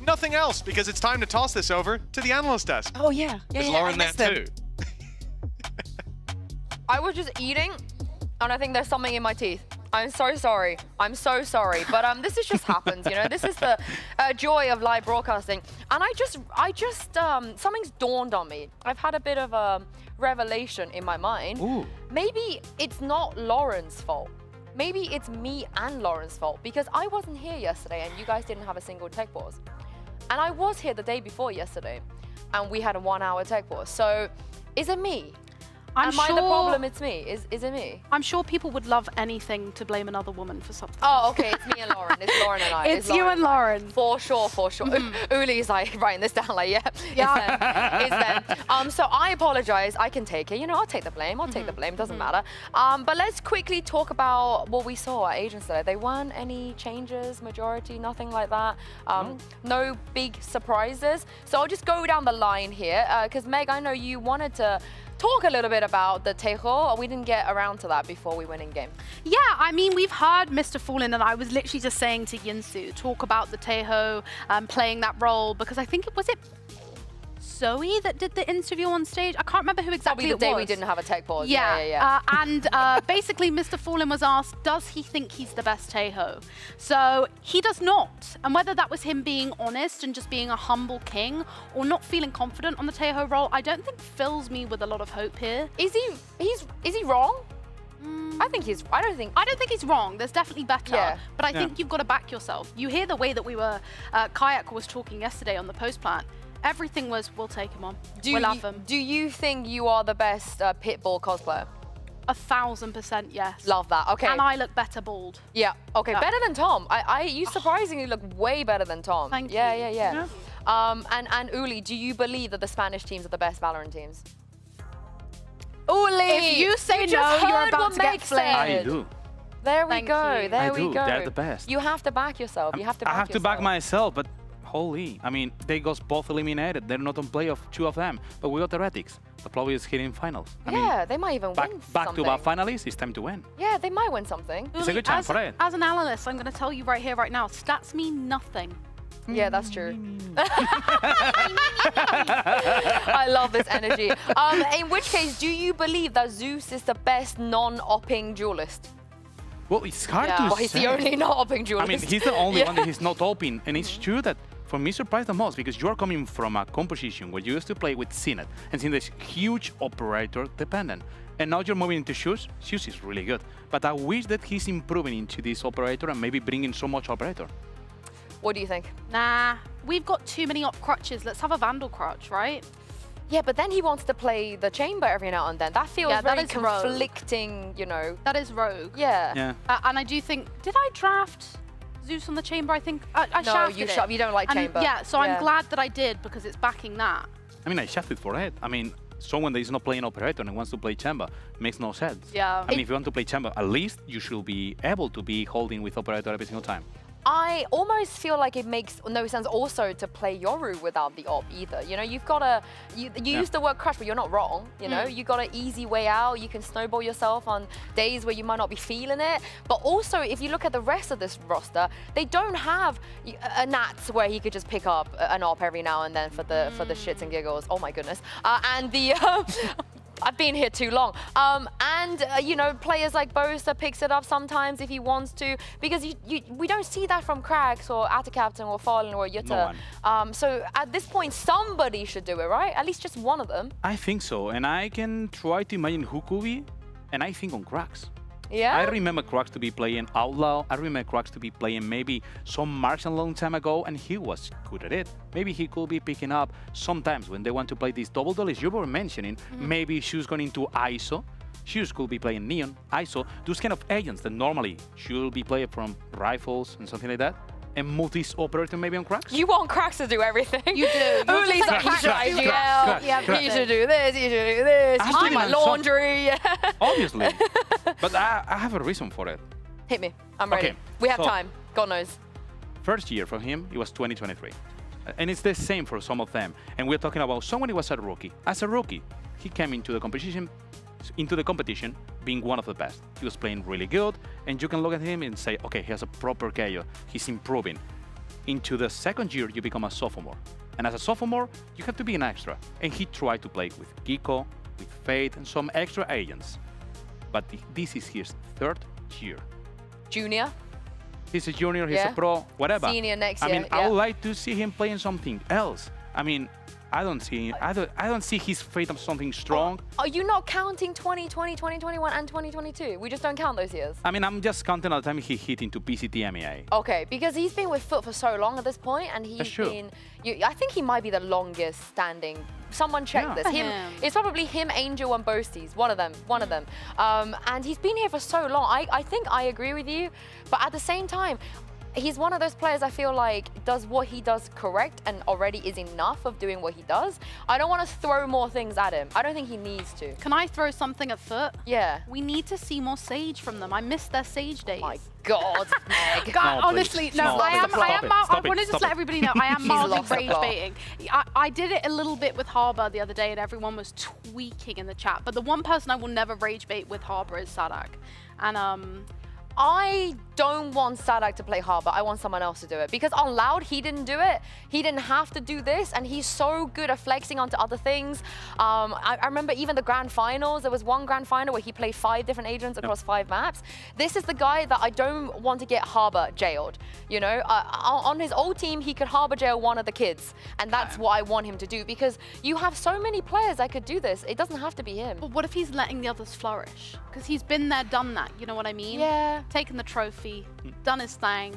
Speaker 11: Nothing else, because it's time to toss this over to the analyst desk.
Speaker 12: Oh, yeah.
Speaker 13: Is Lauren there too?
Speaker 6: I was just eating, and I think there's something in my teeth. I'm so sorry. I'm so sorry. But this is just happens, you know. This is the joy of live broadcasting. And I just something's dawned on me. I've had a bit of a revelation in my mind.
Speaker 9: Ooh.
Speaker 6: Maybe it's not Lauren's fault. Maybe it's me and Lauren's fault, because I wasn't here yesterday and you guys didn't have a single tech pause. And I was here the day before yesterday and we had a 1 hour tech pause. So is it me? Am I the problem? It's me. Is it me?
Speaker 8: I'm sure people would love anything to blame another woman for something.
Speaker 6: Oh, okay. It's me and Lauren. It's Lauren and I.
Speaker 8: It's you and Lauren.
Speaker 6: For sure, for sure. Uli's like writing this down like, yeah. It's them. So I apologize. I can take it. You know, I'll take the blame. I'll take the blame. Doesn't matter. But let's quickly talk about what we saw at Agents today. There weren't any changes, majority, nothing like that. No big surprises. So I'll just go down the line here. Because Meg, I know you wanted to talk a little bit about the Tejo. We didn't get around to that before we went in game.
Speaker 8: Yeah, I mean, we've heard Mr. Fallen, and I was literally just saying to Yinsu, talk about the Tejo playing that role, because I think was it Zoe that did the interview on stage? I can't remember who exactly it was.
Speaker 6: Probably the day we didn't have a tech pause.
Speaker 8: Yeah. And basically, Mr. Fallen was asked, does he think he's the best Tejo? So he does not. And whether that was him being honest and just being a humble king, or not feeling confident on the Tejo role, I don't think fills me with a lot of hope here.
Speaker 6: Is he wrong? I think he's. I don't think
Speaker 8: he's wrong. There's definitely better.
Speaker 6: Yeah.
Speaker 8: But I think you've got to back yourself. You hear the way that we were. Kayak was talking yesterday on the post plant. Everything was, we'll take him on. We'll have him.
Speaker 6: Do you think you are the best Pitbull cosplayer?
Speaker 8: 1000% yes.
Speaker 6: Love that. Okay.
Speaker 8: And I look better bald.
Speaker 6: Yeah. Okay.
Speaker 8: Yeah.
Speaker 6: Better than Tom. You surprisingly look way better than Tom.
Speaker 8: Thank you.
Speaker 6: Yeah. And Uli, do you believe that the Spanish teams are the best Valorant teams? Uli,
Speaker 8: If you say no,
Speaker 6: just
Speaker 8: you're
Speaker 6: heard
Speaker 8: about
Speaker 6: what
Speaker 8: to get
Speaker 6: Meg
Speaker 8: flamed.
Speaker 6: said.
Speaker 9: I do.
Speaker 6: There we
Speaker 8: Thank
Speaker 6: go.
Speaker 8: you.
Speaker 6: There
Speaker 9: I
Speaker 6: we
Speaker 9: do.
Speaker 6: go.
Speaker 9: They're the best.
Speaker 6: You have to back yourself. You have to back
Speaker 9: I have to back
Speaker 6: yourself.
Speaker 9: myself, but holy. I mean, they got both eliminated. They're not on playoff, two of them. But we got Heretics. The probably is hitting finals. I
Speaker 6: Yeah,
Speaker 9: mean,
Speaker 6: they might even win
Speaker 9: back
Speaker 6: something.
Speaker 9: to back finalists, it's time to win.
Speaker 6: Yeah, they might win something.
Speaker 9: It's a good time
Speaker 8: as,
Speaker 9: for it.
Speaker 8: As an analyst, I'm going to tell you right here, right now, stats mean nothing.
Speaker 6: Yeah, that's true. I love this energy. In which case, do you believe that Zeus is the best non-opping duelist?
Speaker 9: Well, it's hard to
Speaker 6: Well,
Speaker 9: say.
Speaker 6: he's the only not-opping duelist.
Speaker 9: I mean, he's the only one that he's not open, and it's true that for me surprised the most because you're coming from a composition where you used to play with Zenith, and Zenith is huge operator dependent. And now you're moving into Shoes. Shoes is really good, but I wish that he's improving into this operator and maybe bringing so much operator.
Speaker 6: What do you think?
Speaker 8: Nah, we've got too many op crutches. Let's have a Vandal crutch, right?
Speaker 6: Yeah, but then he wants to play the chamber every now and then. That feels very conflicting, you know.
Speaker 8: That is rogue.
Speaker 6: Yeah.
Speaker 8: And I do think, did I draft Zeus on the chamber? I think I
Speaker 6: No,
Speaker 8: shafted
Speaker 6: you
Speaker 8: it.
Speaker 6: you don't like
Speaker 8: And
Speaker 6: chamber.
Speaker 8: yeah, so I'm glad that I did because it's backing that.
Speaker 9: I mean, I shafted for it. I mean, someone that is not playing operator and wants to play chamber makes no sense.
Speaker 8: Yeah.
Speaker 9: I mean, if you want to play chamber, at least you should be able to be holding with operator every single time.
Speaker 6: I almost feel like it makes no sense also to play Yoru without the op either. You know, you've got to, you use the word crush, but you're not wrong. You know, you got an easy way out. You can snowball yourself on days where you might not be feeling it. But also, if you look at the rest of this roster, they don't have a Nats where he could just pick up an op every now and then for the shits and giggles. Oh my goodness. And the I've been here too long. You know, players like Bosa picks it up sometimes if he wants to, because we don't see that from Krax or Atacaptain or Fallen or Yutta.
Speaker 9: No one.
Speaker 6: So at this point, somebody should do it, right? At least just one of them.
Speaker 9: I think so, and I can try to imagine who could be, and I think on Krax.
Speaker 6: Yeah?
Speaker 9: I remember Krax to be playing Outlaw. I remember Krax to be playing maybe some Martian a long time ago, and he was good at it. Maybe he could be picking up sometimes when they want to play these double duelists you were mentioning. Maybe she's going into ISO. She could be playing Neon, ISO, those kind of agents that normally should be played from rifles and something like that. And move this operator maybe on Krax?
Speaker 6: You want Krax to do everything.
Speaker 8: You do.
Speaker 6: Uli's like, you should IGL, you should do this, you should do this, you should do my laundry.
Speaker 9: Obviously. But I have a reason for it.
Speaker 6: Hit me, I'm ready.
Speaker 9: Okay,
Speaker 6: We have
Speaker 9: so-
Speaker 6: time, God knows.
Speaker 9: First year for him, it was 2023. And it's the same for some of them. And we're talking about someone who was a rookie. As a rookie, he came into the competition being one of the best. He was playing really good, and you can look at him and say, okay, he has a proper KO. He's improving. Into the second year, you become a sophomore. And as a sophomore, you have to be an extra. And he tried to play with Giko, with Fate, and some extra agents. But this is his third year.
Speaker 6: Junior?
Speaker 9: He's a junior, he's a pro, whatever.
Speaker 6: Senior next
Speaker 9: I
Speaker 6: year,
Speaker 9: mean, I would like to see him playing something else. I mean, I don't see his fate of something strong.
Speaker 6: Are you not counting 2020, 2021, and 2022? We just don't count those years.
Speaker 9: I mean, I'm just counting all the time he hit into VCT EMEA.
Speaker 6: Okay, because he's been with Foot for so long at this point, and he's been. I think he might be the longest standing. Someone check this. It's probably him, Angel, and Boasties. One of them. And he's been here for so long. I think I agree with you, but at the same time, he's one of those players I feel like does what he does correct and already is enough of doing what he does. I don't want to throw more things at him. I don't think he needs to.
Speaker 8: Can I throw something at Foot?
Speaker 6: Yeah.
Speaker 8: We need to see more Sage from them. I missed their Sage days.
Speaker 6: My God, Meg.
Speaker 8: God, honestly, no, I wanted to just let everybody know I am mildly
Speaker 6: lost the
Speaker 8: rage
Speaker 6: plot.
Speaker 8: baiting. I did it a little bit with Harbour the other day and everyone was tweaking in the chat. But the one person I will never rage bait with Harbour is Sadak. And
Speaker 6: I don't want Sadak to play Harbour. I want someone else to do it. Because on Loud, he didn't do it. He didn't have to do this. And he's so good at flexing onto other things. I remember even the grand finals. There was one grand final where he played 5 different agents across 5 maps. This is the guy that I don't want to get Harbour jailed. You know, on his old team, he could Harbour jail one of the kids. And that's what I want him to do. Because you have so many players that could do this. It doesn't have to be him.
Speaker 8: But what if he's letting the others flourish? Because he's been there, done that. You know what I mean?
Speaker 6: Yeah.
Speaker 8: Taken the trophy, done his thing.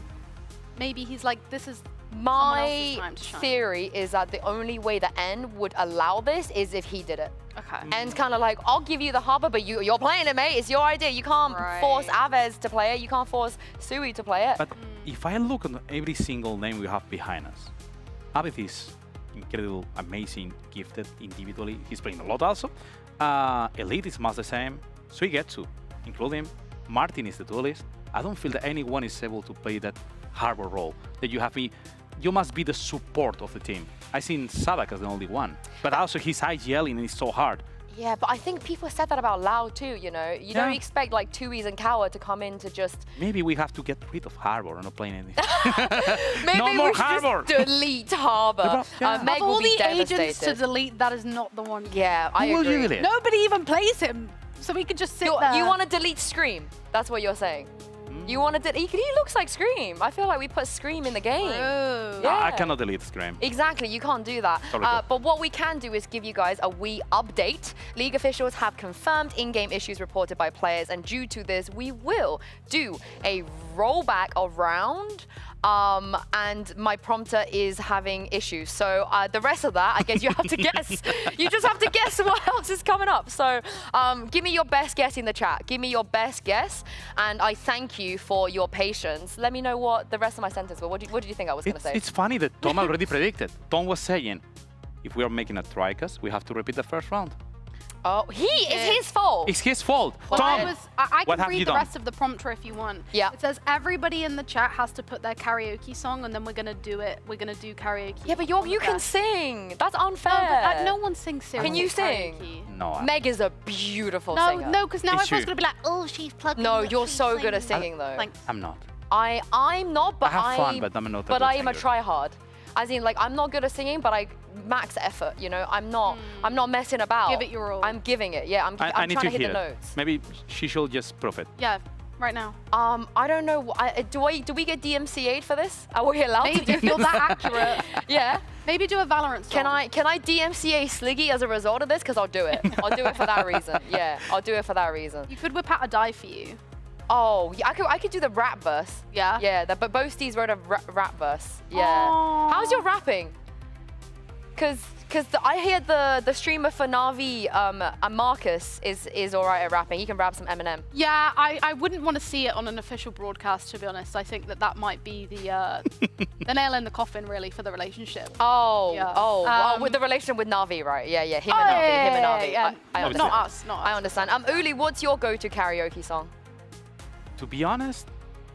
Speaker 8: Maybe he's like, this is
Speaker 6: my theory is that the only way the N would allow this is if he did it.
Speaker 8: Okay.
Speaker 6: And kind of like, I'll give you the Harbour, but you're playing it, mate. It's your idea. You can't force Aves to play it. You can't force Sui to play it.
Speaker 9: But if I look at every single name we have behind us, Aves is incredible, amazing, gifted individually. He's playing a lot also. Elite is much the same. Suigetsu, including him. Martin is the duelist. I don't feel that anyone is able to play that Harbour role. That you must be the support of the team. I seen Sadak as the only one, but also his IGL and it's so hard.
Speaker 6: Yeah, but I think people said that about Lao too, you know? You don't expect like Tui's and Kawa to come in to just...
Speaker 9: Maybe we have to get rid of Harbor and not playing anything.
Speaker 6: Maybe
Speaker 9: no more
Speaker 6: we should
Speaker 9: Harbor.
Speaker 6: just delete Harbor. Meg
Speaker 8: of
Speaker 6: will
Speaker 8: all
Speaker 6: be
Speaker 8: the agents to
Speaker 6: devastated.
Speaker 8: delete, that is not the one.
Speaker 6: Yeah, I
Speaker 9: Who will
Speaker 6: agree.
Speaker 9: you delete?
Speaker 8: Nobody even plays him, so we could just sit there.
Speaker 6: You want to delete Scream? That's what you're saying. You want to delete... He looks like Scream. I feel like we put Scream in the game.
Speaker 8: Oh.
Speaker 6: Yeah.
Speaker 9: I cannot delete Scream.
Speaker 6: Exactly, you can't do that. But what we can do is give you guys a wee update. League officials have confirmed in-game issues reported by players, and due to this, we will do a rollback around. And my prompter is having issues. So the rest of that, I guess you have to guess. You just have to guess what else is coming up. So give me your best guess in the chat. Give me your best guess. And I thank you for your patience. Let me know what the rest of my sentence was. What did you think I was going to say?
Speaker 9: It's funny that Tom already predicted. Tom was saying, if we are making a tricast, we have to repeat the first round.
Speaker 6: Oh, it's his fault.
Speaker 9: It's his fault.
Speaker 8: Well,
Speaker 9: Tom,
Speaker 8: I
Speaker 9: what
Speaker 8: can
Speaker 9: have you
Speaker 8: read the
Speaker 9: done?
Speaker 8: rest of the prompter if you want.
Speaker 6: Yeah.
Speaker 8: It says everybody in the chat has to put their karaoke song, and then we're gonna do it. We're gonna do karaoke.
Speaker 6: Yeah, but you can sing. That's unfair.
Speaker 8: No, but, no one sings seriously.
Speaker 6: Can you sing?
Speaker 8: Karaoke.
Speaker 9: No.
Speaker 6: Meg is a beautiful singer.
Speaker 8: No, because now
Speaker 9: It's
Speaker 8: everyone's
Speaker 9: true.
Speaker 8: gonna be like, oh, she's plugging.
Speaker 6: No,
Speaker 8: it,
Speaker 6: you're
Speaker 8: she's
Speaker 6: so good at
Speaker 8: singing."
Speaker 6: singing though.
Speaker 8: Thanks.
Speaker 9: I'm not.
Speaker 6: I'm not, but
Speaker 9: I have fun, but I'm not a
Speaker 6: But
Speaker 9: good
Speaker 6: I am a
Speaker 9: singer.
Speaker 6: try-hard. As in, like, I'm not good at singing, but I max effort. You know, I'm not messing about.
Speaker 8: Give it your all.
Speaker 6: I'm giving it. Yeah, I'm
Speaker 9: I need
Speaker 6: trying to
Speaker 9: to
Speaker 6: hit
Speaker 9: hear
Speaker 6: the
Speaker 9: it.
Speaker 6: notes.
Speaker 9: Maybe she should just prove it.
Speaker 8: Yeah, right now.
Speaker 6: I don't know. Do we get DMCA'd for this? Are we allowed to
Speaker 8: Maybe
Speaker 6: do
Speaker 8: if you're
Speaker 6: this?
Speaker 8: that accurate.
Speaker 6: Yeah.
Speaker 8: Maybe do a Valorant song.
Speaker 6: Can I DMCA Sliggy as a result of this? Because I'll do it. I'll do it for that reason. Yeah, I'll do it for that reason.
Speaker 8: You could whip out a die for you.
Speaker 6: Oh, yeah, I could do the rap verse.
Speaker 8: Yeah?
Speaker 6: Yeah, but Boasties wrote a rap verse. Yeah.
Speaker 8: Aww.
Speaker 6: How's your rapping? Because I hear the streamer for Navi, Marcus, is all right at rapping. He can rap some Eminem.
Speaker 8: Yeah, I wouldn't want to see it on an official broadcast, to be honest. I think that might be the nail in the coffin, really, for the relationship.
Speaker 6: Oh,
Speaker 8: Yeah.
Speaker 6: well, with the relationship with Navi, right? Yeah, him and Navi.
Speaker 8: Yeah.
Speaker 6: I
Speaker 8: Not
Speaker 6: understand.
Speaker 8: us, not us.
Speaker 6: I understand. Uli, what's your go-to karaoke song?
Speaker 9: To be honest,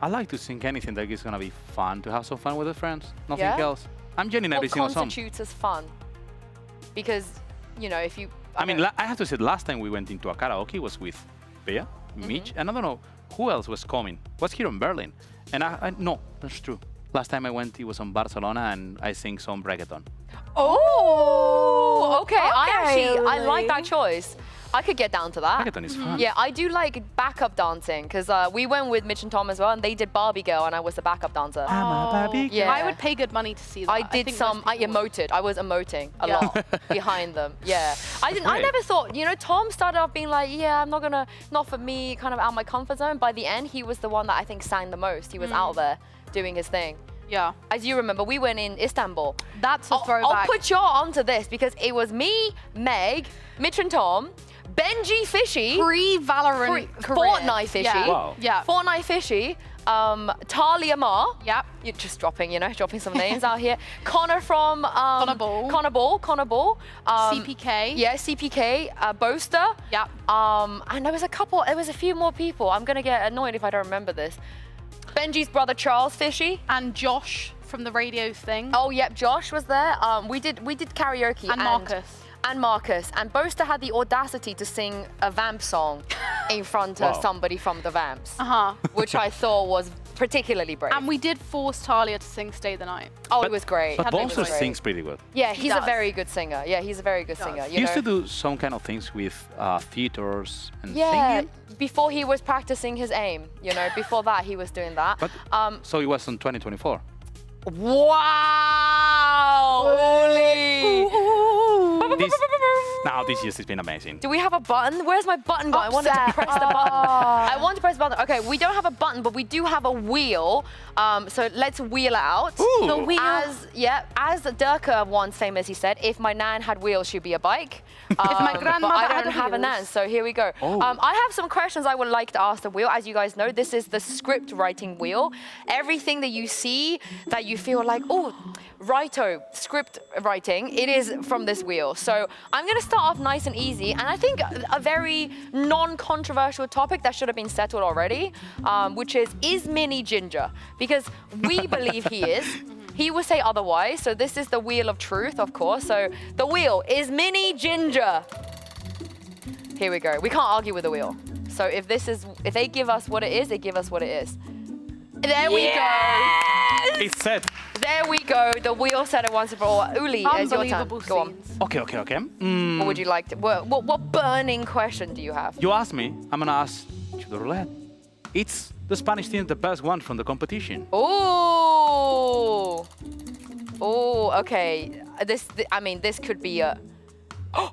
Speaker 9: I like to sing anything that is gonna be fun, to have some fun with the friends. Nothing
Speaker 6: Yeah?
Speaker 9: else. I'm joining every
Speaker 6: What
Speaker 9: single song.
Speaker 6: constitutes as fun? Because, you know, if you...
Speaker 9: I mean, I have to say, last time we went into a karaoke was with Bea, Mitch, and I don't know who else was coming. Was here in Berlin. And no, that's true. Last time I went, it was in Barcelona, and I sing some reggaeton.
Speaker 6: Oh, okay. I like
Speaker 8: Uli.
Speaker 6: that choice. I could get down to that.
Speaker 9: Reggaeton is fun.
Speaker 6: Yeah, I do like backup dancing because we went with Mitch and Tom as well, and they did Barbie Girl, and I was the backup dancer.
Speaker 9: I'm a Barbie
Speaker 6: Yeah.
Speaker 8: I would pay good money to see that.
Speaker 6: I did
Speaker 8: think
Speaker 6: some.
Speaker 8: most
Speaker 6: I
Speaker 8: people would.
Speaker 6: emoted. I was emoting a
Speaker 8: Yeah.
Speaker 6: lot behind them. Yeah, I didn't. I
Speaker 9: Great.
Speaker 6: never thought. You know, Tom started off being like, "Yeah, I'm not gonna, not for me," kind of out of my comfort zone. By the end, he was the one that I think sang the most. He was out there doing his thing.
Speaker 8: Yeah.
Speaker 6: As you remember, we went in Istanbul.
Speaker 8: That's a
Speaker 6: I'll
Speaker 8: throwback.
Speaker 6: put you onto this because it was me, Meg, Mitch and Tom, Benji Fishy,
Speaker 8: Pre-Valorant career.
Speaker 6: Fortnite Fishy,
Speaker 8: Yeah.
Speaker 9: Wow.
Speaker 8: Yeah.
Speaker 6: Fortnite Fishy, Talia Ma.
Speaker 8: Yep.
Speaker 6: You're just dropping, you know, dropping some names out here. Connor from
Speaker 8: Connor Ball.
Speaker 6: Connor Ball.
Speaker 8: CPK.
Speaker 6: Yeah, CPK. Boaster.
Speaker 8: Yep.
Speaker 6: And there was a few more people. I'm gonna get annoyed if I don't remember this. Benji's brother Charles Fishy.
Speaker 8: And Josh from the radio thing.
Speaker 6: Oh, yep, Josh was there. We did karaoke.
Speaker 8: And Marcus.
Speaker 6: And Marcus. And Boaster had the audacity to sing a Vamp song in front of
Speaker 9: Wow.
Speaker 6: somebody from the Vamps,
Speaker 8: Uh-huh.
Speaker 6: which I thought was particularly brave.
Speaker 8: And we did force Talia to sing Stay the Night.
Speaker 6: Oh, it was great.
Speaker 9: But
Speaker 6: It was
Speaker 9: Bolster
Speaker 6: great.
Speaker 9: sings pretty good.
Speaker 6: Yeah, he's a
Speaker 8: does.
Speaker 6: very good singer. Yeah, he's a very good singer.
Speaker 9: He
Speaker 6: You
Speaker 9: used
Speaker 6: know?
Speaker 9: to do some kind of things with theaters and
Speaker 6: Yeah,
Speaker 9: singing.
Speaker 6: before he was practicing his aim, you know, before that he was doing that.
Speaker 9: But so it was in 2024.
Speaker 6: Wow! Uli!
Speaker 9: This year has been amazing.
Speaker 6: Do we have a button? Where's my button going? I wanted to
Speaker 8: Upset.
Speaker 6: press the button. I want to press the button. Okay, we don't have a button, but we do have a wheel. So let's wheel it out.
Speaker 9: Ooh.
Speaker 8: The wheel.
Speaker 6: As Durka once famously said, if my nan had wheels, she'd be a bike.
Speaker 8: If my
Speaker 6: But
Speaker 8: grandmother
Speaker 6: I
Speaker 8: had
Speaker 6: don't have a
Speaker 8: wheels.
Speaker 6: nan, so here we go.
Speaker 9: Oh.
Speaker 6: I have some questions I would like to ask the wheel. As you guys know, this is the script writing wheel. Everything that you see that you feel like, oh, righto, script writing, it is from this wheel. So I'm going to start off nice and easy. And I think a very non-controversial topic that should have been settled already, which is Mini Ginger? Because we believe he is. He will say otherwise. So this is the wheel of truth, of course. So the wheel is Mini Ginger. Here we go. We can't argue with the wheel. So if they give us what it is, they give us what it is. There we go.
Speaker 9: It's set.
Speaker 6: There we go. The wheel said it once and for all. Uli, it's your turn. Go on.
Speaker 9: Okay.
Speaker 6: What would you like to? What burning question do you have?
Speaker 9: You asked me. I'm gonna ask you the roulette. It's the Spanish team, the best one from the competition.
Speaker 6: Oh. Oh. Okay. I mean, this could be a. Oh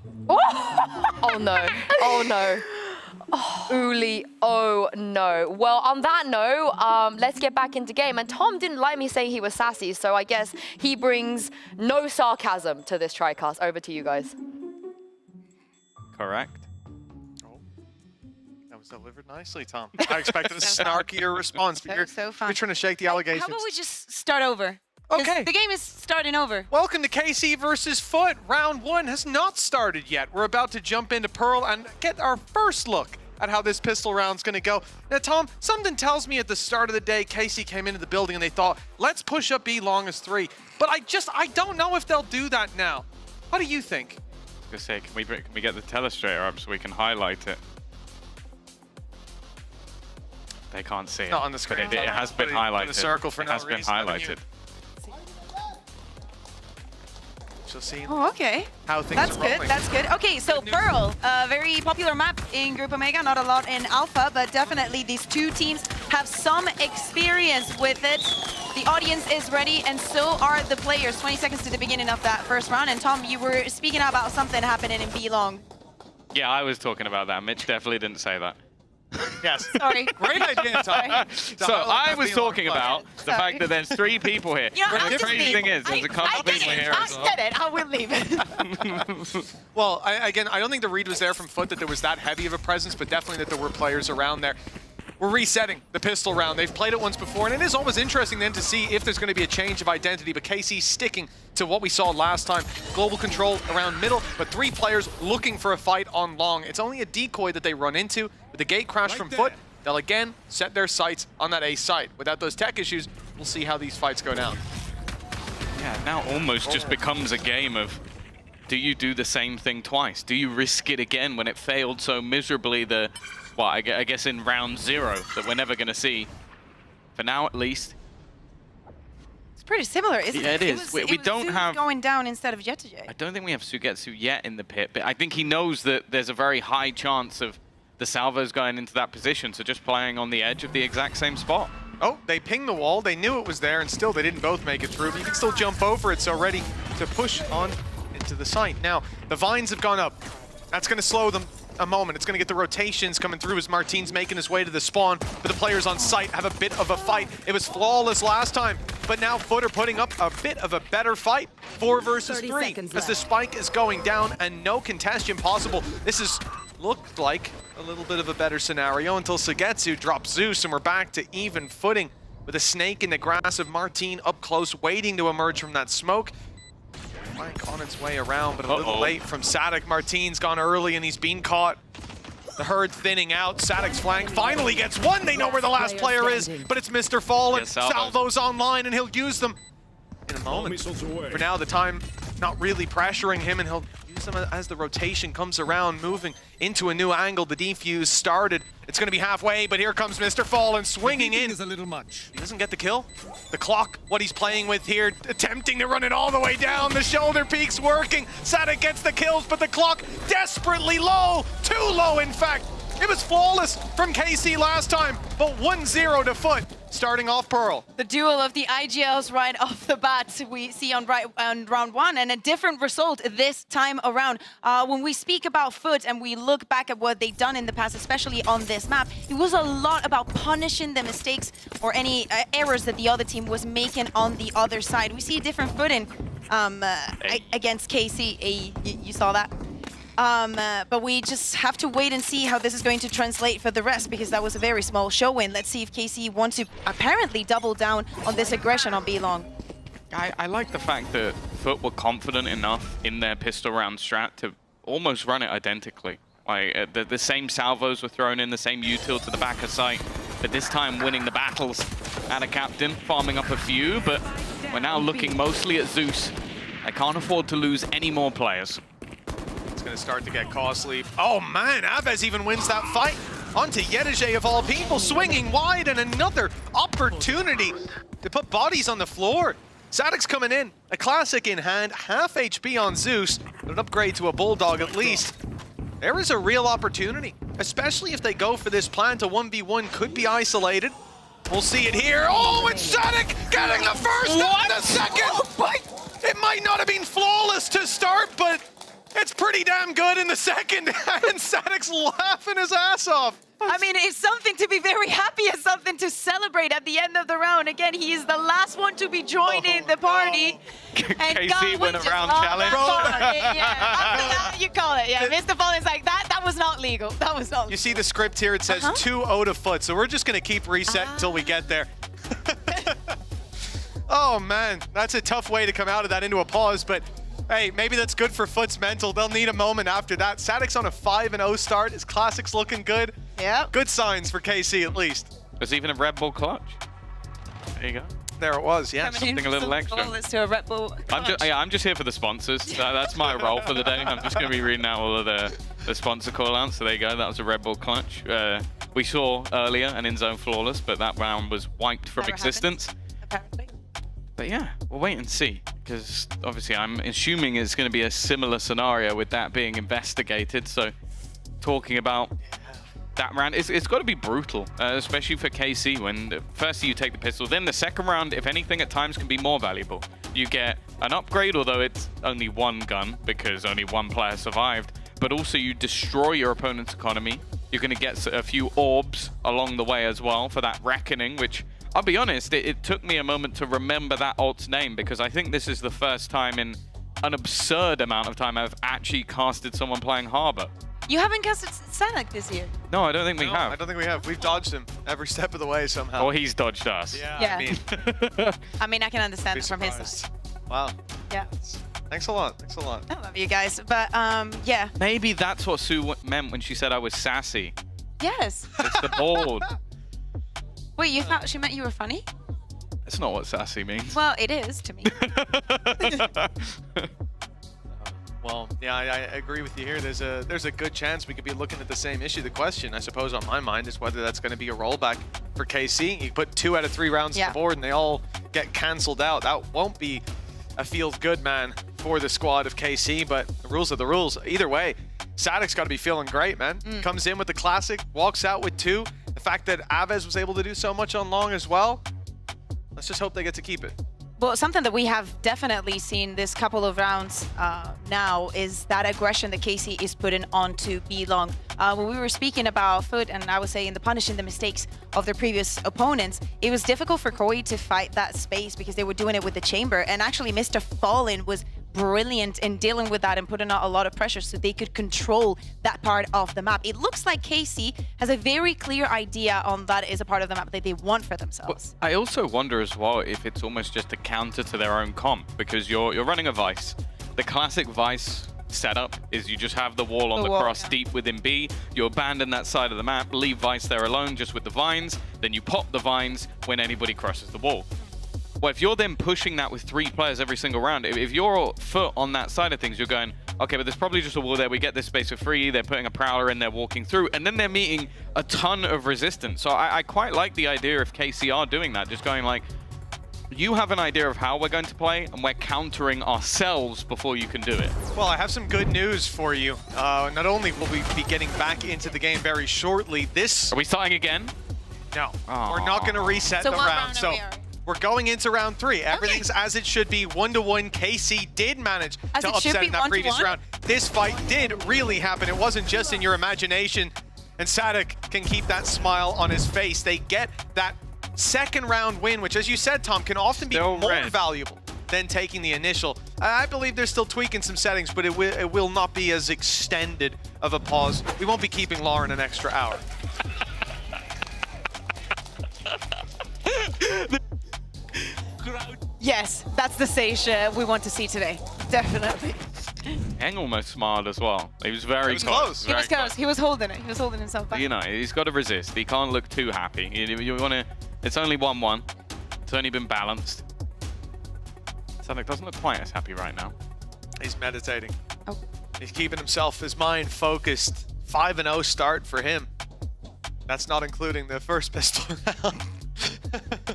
Speaker 6: no. Oh no. Uli, oh no. Well, on that note, let's get back into game. And Tom didn't like me saying he was sassy, so I guess he brings no sarcasm to this TriCast. Over to you guys.
Speaker 13: Correct.
Speaker 11: Oh, that was delivered nicely, Tom. I expected a snarkier response, but you're trying to shake the allegations.
Speaker 12: How about we just start over?
Speaker 11: Okay.
Speaker 12: The game is starting over.
Speaker 11: Welcome to KC versus Foot. Round 1 has not started yet. We're about to jump into Pearl and get our first look at how this pistol round's going to go. Now, Tom, something tells me at the start of the day, KC came into the building and they thought, let's push up B long as 3. But I don't know if they'll do that now. What do you think?
Speaker 13: I was gonna say, can we get the telestrator up so we can highlight it? They can't see it.
Speaker 11: Not on the screen.
Speaker 13: But it has been highlighted.
Speaker 11: In the circle for no
Speaker 13: it has been
Speaker 11: reason.
Speaker 13: highlighted.
Speaker 11: She'll see
Speaker 12: Oh, okay.
Speaker 11: how things
Speaker 12: That's
Speaker 11: are
Speaker 12: good.
Speaker 11: rolling.
Speaker 12: That's good. Okay, so Pearl, a very popular map in Group Omega, not a lot in Alpha, but definitely these two teams have some experience with it. The audience is ready, and so are the players. 20 seconds to the beginning of that first round. And Tom, you were speaking about something happening in B long.
Speaker 13: Yeah, I was talking about that. Mitch definitely didn't say that.
Speaker 11: Yes.
Speaker 12: Sorry.
Speaker 11: Great idea, Tom.
Speaker 13: So I was talking about the fact that there's 3 people here.
Speaker 12: You know,
Speaker 13: And
Speaker 12: I'll
Speaker 13: the
Speaker 12: just
Speaker 13: crazy
Speaker 12: leave.
Speaker 13: thing is, there's a couple of people here
Speaker 12: I
Speaker 13: as well.
Speaker 12: said it. I will leave it.
Speaker 11: Well, again, I don't think the read was there from Foot that there was that heavy of a presence, but definitely that there were players around there. We're resetting the pistol round. They've played it once before, and it is always interesting then to see if there's going to be a change of identity, but KC sticking to what we saw last time. Global control around middle, but 3 players looking for a fight on long. It's only a decoy that they run into. With the gate crash from Foot, they'll again set their sights on that A site. Without those tech issues, we'll see how these fights go down.
Speaker 13: Yeah, now almost just becomes a game of, do you do the same thing twice? Do you risk it again when it failed so miserably well, I guess in round 0 that we're never going to see, for now at least.
Speaker 12: It's pretty similar, isn't
Speaker 13: Yeah,
Speaker 12: it?
Speaker 13: it is. We don't
Speaker 12: Zeus
Speaker 13: have...
Speaker 12: going down instead of Jet to Jet.
Speaker 13: I don't think we have Sugetsu yet in the pit, but I think he knows that there's a very high chance of the salvos going into that position, so just playing on the edge of the exact same spot.
Speaker 11: Oh, they pinged the wall. They knew it was there, and still they didn't both make it through. But you can still jump over it, so ready to push on into the site. Now, the vines have gone up. That's going to slow them a moment. It's going to get the rotations coming through as Martin's making his way to the spawn. But the players on site have a bit of a fight. It was flawless last time, but now Foot are putting up a bit of a better fight. 4 versus 3 as the spike is going down and no contention possible. This is looked like a little bit of a better scenario until Sugetsu drops Zeus, and we're back to even footing with a snake in the grass of Martin up close, waiting to emerge from that smoke. Flank on its way around, but a little late from Sadek. Martin's gone early and he's been caught. The herd thinning out. Sadek's flank finally gets one. They know where the last player is, but it's Mr. Fallen. Salvo's online, and he'll use them in a moment. For now, the time not really pressuring him, and he'll use them as the rotation comes around, moving into a new angle. The defuse started. It's going to be halfway, but here comes Mr. Fallen swinging in.
Speaker 15: Is a little much.
Speaker 11: He doesn't get the kill. The clock, what he's playing with here, attempting to run it all the way down. The shoulder peak's working. Sadek gets the kills, but the clock desperately low. Too low, in fact. It was flawless from KC last time, but 1-0 to Foot, starting off Pearl.
Speaker 12: The duel of the IGLs right off the bat we see on round 1, and a different result this time around. When we speak about Foot and we look back at what they've done in the past, especially on this map, it was a lot about punishing the mistakes or any errors that the other team was making on the other side. We see a different footing against KC. You saw that? But we just have to wait and see how this is going to translate for the rest, because that was a very small show-in. Let's see if KC wants to apparently double down on this aggression on B-Long.
Speaker 13: I like the fact that Foot were confident enough in their pistol round strat to almost run it identically. Like the same salvos were thrown in, the same util to the back of site, but this time winning the battles at a captain, farming up a few, but we're now looking mostly at Zeus. They can't afford to lose any more players.
Speaker 11: It's going to start to get costly. Oh man, Aves even wins that fight. Onto Yedege of all people, swinging wide, and another opportunity to put bodies on the floor. Sadic's coming in, a classic in hand, half HP on Zeus, but an upgrade to a Bulldog at least. There is a real opportunity, especially if they go for this plan to 1v1, could be isolated. We'll see it here. Oh, it's Sadic getting the first and the second. Oh, it might not have been flawless to start, but it's pretty damn good in the second, and Sadic's laughing his ass off.
Speaker 12: I mean, it's something to be very happy and something to celebrate at the end of the round. Again, he is the last one to be joining the party. And
Speaker 13: KC win a round challenge.
Speaker 12: Yeah, after that, you call it. Yeah, Mr. Fallen's like, that was not legal. That was not legal.
Speaker 11: You see the script here, it says 2-0 to Foot, so we're just going to keep reset until we get there. Oh man, that's a tough way to come out of that into a pause, but hey, maybe that's good for Foot's mental. They'll need a moment after that. Sadic's on a 5-0 start. His classic's looking good.
Speaker 12: Yeah.
Speaker 11: Good signs for KC at least.
Speaker 13: There's even a Red Bull clutch. There you go.
Speaker 11: There it was, yeah.
Speaker 13: Something a little extra.
Speaker 12: To a Red Bull
Speaker 13: I'm just here for the sponsors. That's my role for the day. I'm just going to be reading out all of the sponsor call-outs. So there you go. That was a Red Bull clutch. We saw earlier an in-zone flawless, but that round was wiped from existence.
Speaker 12: Apparently.
Speaker 13: But yeah, we'll wait and see, because obviously I'm assuming it's going to be a similar scenario with that being investigated. So talking about that round, it's got to be brutal, especially for KC when firstly you take the pistol, then the second round, if anything, at times can be more valuable. You get an upgrade, although it's only one gun because only one player survived, but also you destroy your opponent's economy. You're going to get a few orbs along the way as well for that reckoning, which I'll be honest, it took me a moment to remember that alt's name, because I think this is the first time in an absurd amount of time I've actually casted someone playing Harbor.
Speaker 12: You haven't casted Sadic this year?
Speaker 13: No, I don't think we have.
Speaker 11: I don't think we have. We've dodged him every step of the way somehow.
Speaker 13: Or he's dodged us.
Speaker 12: Yeah. I mean, I can understand it from his side.
Speaker 11: Wow.
Speaker 12: Yeah.
Speaker 11: Thanks a lot. Thanks a lot.
Speaker 12: I love you guys, but yeah.
Speaker 13: Maybe that's what Sue meant when she said I was sassy.
Speaker 12: Yes.
Speaker 13: It's the bold.
Speaker 12: Wait, you thought she meant you were funny?
Speaker 13: That's not what sassy means.
Speaker 12: Well, it is to me.
Speaker 11: Well, yeah, I agree with you here. There's a good chance we could be looking at the same issue. The question, I suppose, on my mind is whether that's going to be a rollback for KC. You put 2 out of 3 rounds on the board and they all get cancelled out. That won't be a feels good man for the squad of KC, but the rules are the rules. Either way, Sadic's got to be feeling great, man. Comes in with the classic, walks out with 2. The fact that Aves was able to do so much on long as well, let's just hope they get to keep it.
Speaker 12: Well, something that we have definitely seen this couple of rounds now is that aggression that KC is putting onto B Long. When we were speaking about Foot, and I was saying the punishing the mistakes of their previous opponents, it was difficult for Koi to fight that space because they were doing it with the chamber. And actually, Mr. Fallen was brilliant in dealing with that and putting out a lot of pressure so they could control that part of the map. It looks like KC has a very clear idea on that is a part of the map that they want for themselves.
Speaker 13: Well, I also wonder as well if it's almost just a counter to their own comp, because you're running a Vice. The classic Vice setup is you just have the wall on the cross deep within B, you abandon that side of the map, leave Vice there alone just with the vines, then you pop the vines when anybody crosses the wall. Well, if you're then pushing that with 3 players every single round, if you're Foot on that side of things, you're going, okay, but there's probably just a wall there, we get this space for free, they're putting a Prowler in, they're walking through, and then they're meeting a ton of resistance. So I quite like the idea of KC are doing that, just going like, you have an idea of how we're going to play, and we're countering ourselves before you can do it.
Speaker 11: Well, I have some good news for you. Not only will we be getting back into the game very shortly,
Speaker 13: Are we starting again?
Speaker 11: No, we're not going to reset the round. So we're going into round 3. Everything's as it should be, 1-1. KC did manage to upset in that previous round. This fight did really happen. It wasn't just in your imagination. And Sadic can keep that smile on his face. They get that second round win, which, as you said, Tom, can often be more valuable than taking the initial. I believe they're still tweaking some settings, but it will not be as extended of a pause. We won't be keeping Lauren an extra hour.
Speaker 12: Yes, that's the stage we want to see today. Definitely.
Speaker 13: Heng almost smiled as well. He was very
Speaker 11: close.
Speaker 12: He was close. He was holding it. He was holding himself back.
Speaker 13: You know, he's got to resist. He can't look too happy. You want to. It's only 1-1. It's only been balanced. Sadic doesn't look quite as happy right now.
Speaker 11: He's meditating.
Speaker 12: Oh.
Speaker 11: He's keeping his mind focused. 5-0 start for him. That's not including the first pistol round.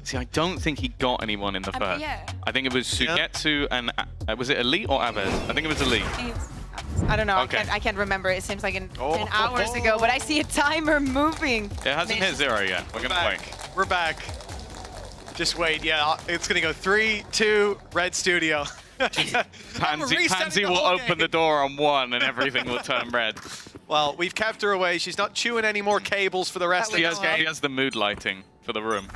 Speaker 13: See, I don't think he got anyone in the first.
Speaker 12: Yeah.
Speaker 13: I think it was Sugetsu and was it Elite or Aves? I think it was Elite.
Speaker 12: I don't know.
Speaker 13: Okay.
Speaker 12: I can't remember. It seems like 10 hours ago, but I see a timer moving.
Speaker 13: It hasn't hit 0 yet. We're gonna wait.
Speaker 11: We're back. Just wait. Yeah, it's gonna go 3, 2, Red Studio.
Speaker 13: Pansy will open the door on 1 and everything will turn red.
Speaker 11: Well, we've kept her away. She's not chewing any more cables for the rest of the game.
Speaker 13: He has the mood lighting for the room.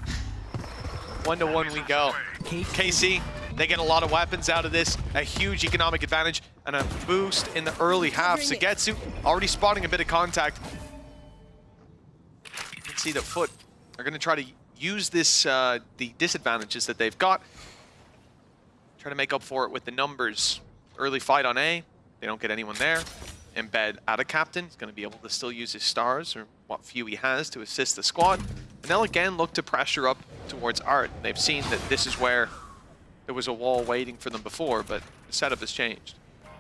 Speaker 11: 1-1 we go. KC, they get a lot of weapons out of this, a huge economic advantage, and a boost in the early half. Sugetsu already spotting a bit of contact. You can see that Foot are going to try to use this, the disadvantages that they've got. Try to make up for it with the numbers. Early fight on A, they don't get anyone there. Embed out of captain, he's going to be able to still use his stars, or what few he has, to assist the squad. And they'll again look to pressure up towards Art. They've seen that this is where there was a wall waiting for them before, but the setup has changed.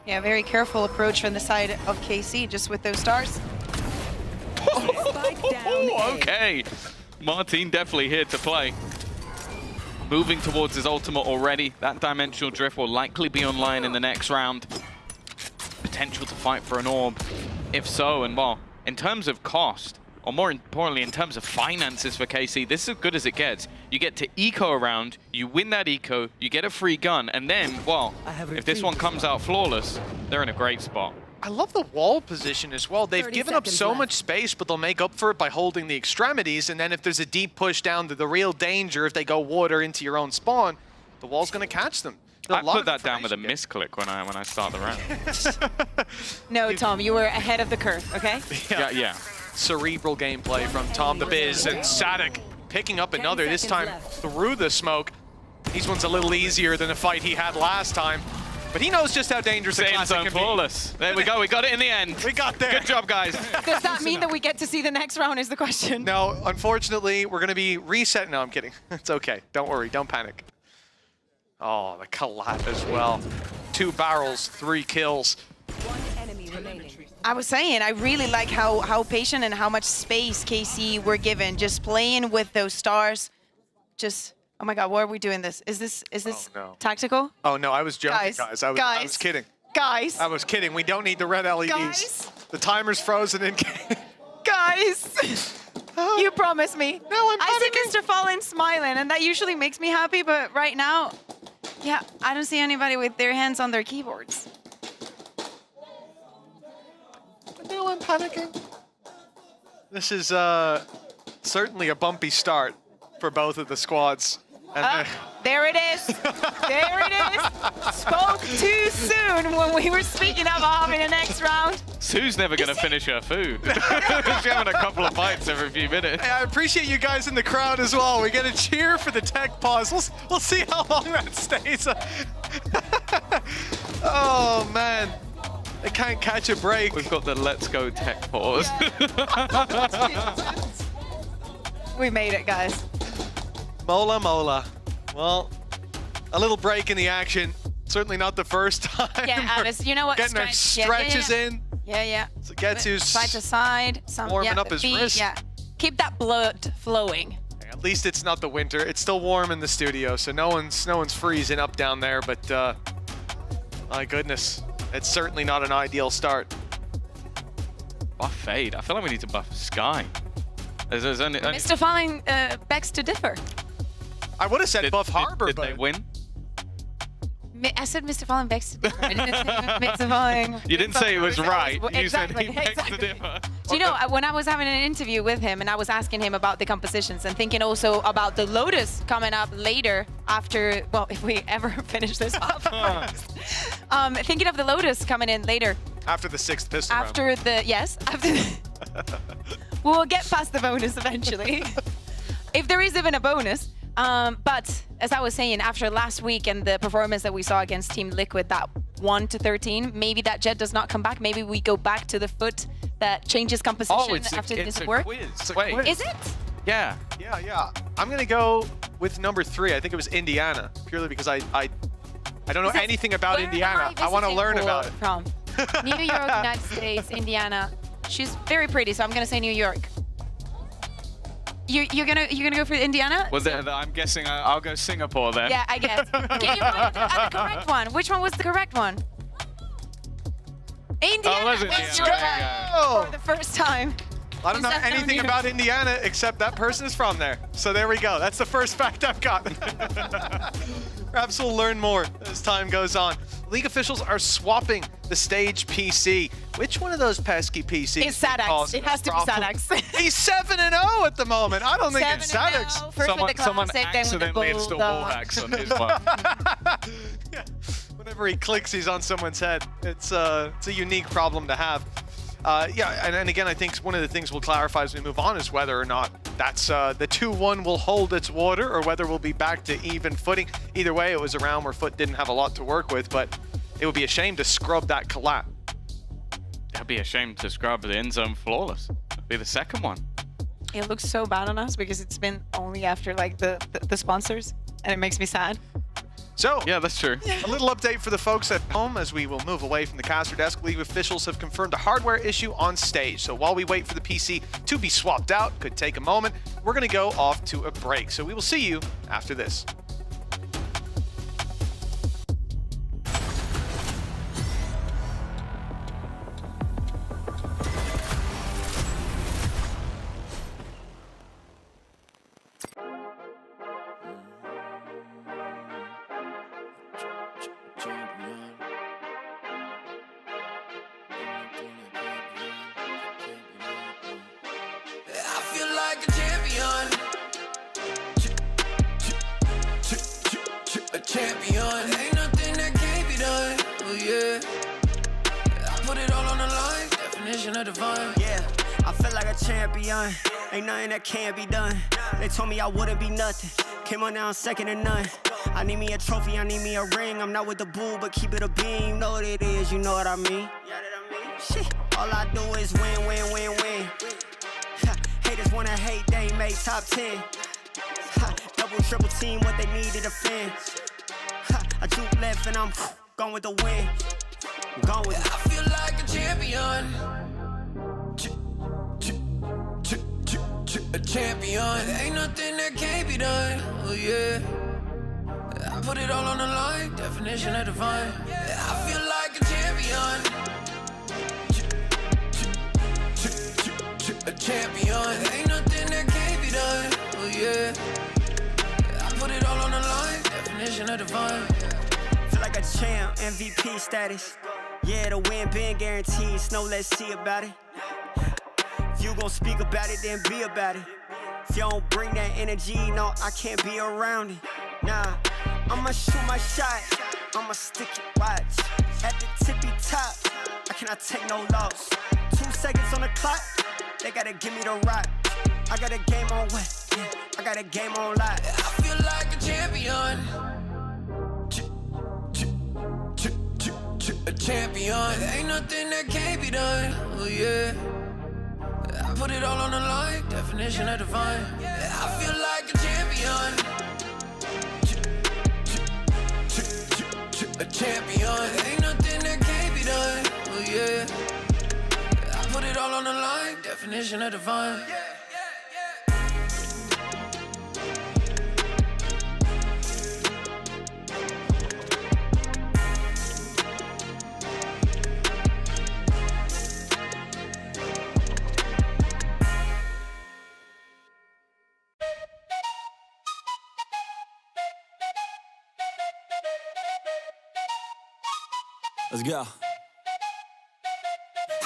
Speaker 12: Yeah, very careful approach from the side of KC, just with those stars.
Speaker 13: Okay, Martin definitely here to play. Moving towards his ultimate already. That dimensional drift will likely be online in the next round. Potential to fight for an orb. If so, and well, in terms of cost, or more importantly, in terms of finances for KC, this is as good as it gets. You get to eco around, you win that eco, you get a free gun, and then, well, if this one comes out flawless, they're in a great spot.
Speaker 11: I love the wall position as well. They've given up so much space, but they'll make up for it by holding the extremities. And then if there's a deep push down to the real danger, if they go water into your own spawn, the wall's going to catch them.
Speaker 13: I put that down with a misclick when I start the round.
Speaker 12: No, Tom, you were ahead of the curve, okay?
Speaker 13: Yeah.
Speaker 11: Cerebral gameplay from Tom the Biz, and Sadek picking up another, this time through the smoke. These ones a little easier than the fight he had last time. But he knows just how dangerous the classic can be.
Speaker 13: Flawless. There we go. We got it in the end.
Speaker 11: We got there.
Speaker 13: Good job, guys.
Speaker 12: Does that mean that we get to see the next round is the question?
Speaker 11: No, unfortunately, we're going to be reset. No, I'm kidding. It's okay. Don't worry. Don't panic. Oh, the collat as well. 2 barrels, 3 kills.
Speaker 12: I was saying, I really like how patient and how much space KC were given. Just playing with those stars. Just... Oh my God, why are we doing this? Is this tactical?
Speaker 11: Oh no, I was joking, guys. I was kidding.
Speaker 12: Guys.
Speaker 11: I was kidding. We don't need the red LEDs.
Speaker 12: Guys.
Speaker 11: The timer's frozen in.
Speaker 12: Guys, you promised me.
Speaker 11: No, I'm panicking.
Speaker 12: I see Mr. Fallen smiling, and that usually makes me happy, but right now, yeah, I don't see anybody with their hands on their keyboards.
Speaker 11: No, I'm panicking. This is certainly a bumpy start for both of the squads. And
Speaker 12: there it is. There it is. Spoke too soon when we were speaking about having a next round.
Speaker 13: Sue's never going to finish her food. She's having a couple of bites every few minutes.
Speaker 11: Hey, I appreciate you guys in the crowd as well. We get a cheer for the tech pause. We'll see how long that stays. Oh, man. They can't catch a break.
Speaker 13: We've got the let's go tech pause.
Speaker 12: We made it, guys.
Speaker 11: Mola. Well, a little break in the action. Certainly not the first time.
Speaker 12: Yeah, Alice, you know what?
Speaker 11: Getting our stretches in.
Speaker 12: Yeah.
Speaker 11: So Getsu's
Speaker 12: side to side.
Speaker 11: warming up his wrist.
Speaker 12: Yeah. Keep that blood flowing.
Speaker 11: At least it's not the winter. It's still warm in the studio, so no one's freezing up down there. But my goodness, it's certainly not an ideal start.
Speaker 13: Buff Fade. I feel like we need to buff Sky. There's only
Speaker 12: Mr. Falling begs to differ.
Speaker 11: I would have said buff Harbor,
Speaker 13: did
Speaker 11: but
Speaker 13: they win?
Speaker 12: I said Mr. Falling begs to differ. I didn't say Mr. Falling.
Speaker 13: You didn't say it was right. You
Speaker 12: Exactly,
Speaker 13: said he begs to differ.
Speaker 12: Do you know, when I was having an interview with him and I was asking him about the compositions and thinking also about the Lotus coming up later after, well, if we ever finish this off. Thinking of the Lotus coming in later.
Speaker 11: After the 6th pistol round.
Speaker 12: After the... We'll get past the bonus eventually. If there is even a bonus. But as I was saying, after last week and the performance that we saw against Team Liquid, that 1-13, maybe that Jet does not come back. Maybe we go back to the Foot that changes composition after this work.
Speaker 11: Quiz.
Speaker 13: Wait.
Speaker 12: Is it?
Speaker 13: Yeah.
Speaker 11: Yeah. I'm going to go with number 3. I think it was Indiana, purely because I don't know anything about Indiana. I want to learn about it.
Speaker 12: From? New York, United States, Indiana. She's very pretty, so I'm gonna say New York. You're gonna go for Indiana?
Speaker 13: Was it? I'm guessing I'll go Singapore then.
Speaker 12: Yeah, I guess. Can you find the correct one? Which one was the correct one? Indiana.
Speaker 13: Oh, was it?
Speaker 12: Let's
Speaker 13: Yeah,
Speaker 12: go. For the first time.
Speaker 11: I don't know anything about Indiana except that person is from there. So there we go. That's the first fact I've got. Perhaps we'll learn more as time goes on. League officials are swapping the stage PC. Which one of those pesky PCs?
Speaker 12: It's Sadax. It has to be Sadax.
Speaker 11: He's 7-0 at the moment. I don't think it's Sadax.
Speaker 13: Someone accidentally installed Wallhacks on his one.
Speaker 11: Yeah. Whenever he clicks, he's on someone's head. It's a unique problem to have. Yeah, and again, I think one of the things we'll clarify as we move on is whether or not that's the 2-1 will hold its water or whether we'll be back to even footing. Either way, it was a round where Foot didn't have a lot to work with, but it would be a shame to scrub that collab.
Speaker 13: That'd be a shame to scrub the end zone flawless. That'd be the second one.
Speaker 12: It looks so bad on us because it's been only after like the sponsors, and it makes me sad.
Speaker 11: So,
Speaker 13: yeah, that's true.
Speaker 11: A little update for the folks at home as we will move away from the caster desk. League officials have confirmed a hardware issue on stage. So while we wait for the PC to be swapped out, could take a moment, we're going to go off to a break. So we will see you after this.
Speaker 3: Champion, ain't nothing that can't be done. Oh yeah, I put it all on the line. Definition of divine.
Speaker 1: Yeah, I feel like a champion. Ain't nothing that can't be done. They told me I wouldn't be nothing. Came on down second to none. I need me a trophy, I need me a ring. I'm not with the bull, but keep it a beam. You know what it is, you know what I mean. Shit, all I do is win, win, win, win. Haters wanna hate, they ain't make top 10. Double, triple team, what they need to defend. I juke left and I'm gone with the win. I'm gone with it.
Speaker 3: I feel like a champion. A champion. Ain't nothing that can't be done. Oh yeah. I put it all on the line. Definition of divine. I feel like a champion. A champion. Ain't nothing that can't be done. Oh yeah. I put it all on the line. Definition of divine.
Speaker 1: Feel like a champ, MVP status. Yeah, the win been guaranteed. So let's see about it. If you gon' speak about it, then be about it. If you don't bring that energy, no, I can't be around it. Nah, I'ma shoot my shot. I'ma stick it, watch. At the tippy top, I cannot take no loss. 2 seconds on the clock, they gotta give me the rock. I got a game on what? Yeah, I got a game on live.
Speaker 3: I feel like a champion. A champion. Ain't nothing that can't be done. Oh yeah. I put it all on the line. Definition of divine. I feel like a champion. A champion. Ain't nothing that can't be done. Oh yeah. I put it all on the line. Definition of divine.
Speaker 15: Let's go.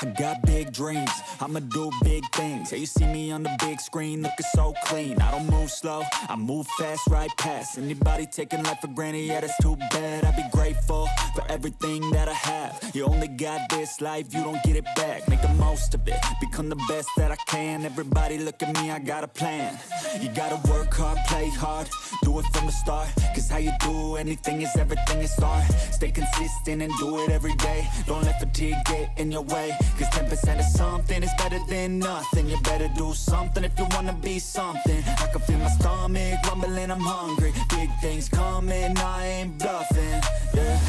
Speaker 15: I got big dreams, I'ma do big things. Yeah, you see me on the big screen looking so clean. I don't move slow, I move fast, right past anybody taking life for granted, yeah, that's too bad. I'd be grateful for everything that I have. You only got this life, you don't get it back. Make the most of it, become the best that I can. Everybody look at me, I got a plan. You gotta work hard, play hard, do it from the start. Cause how you do anything is everything is art. Stay consistent and do it every day. Don't let fatigue get in your way. Cause 10% of something is better than nothing. You better do something if you wanna be something. I can feel my stomach rumbling, I'm hungry. Big things coming, I ain't bluffing, yeah.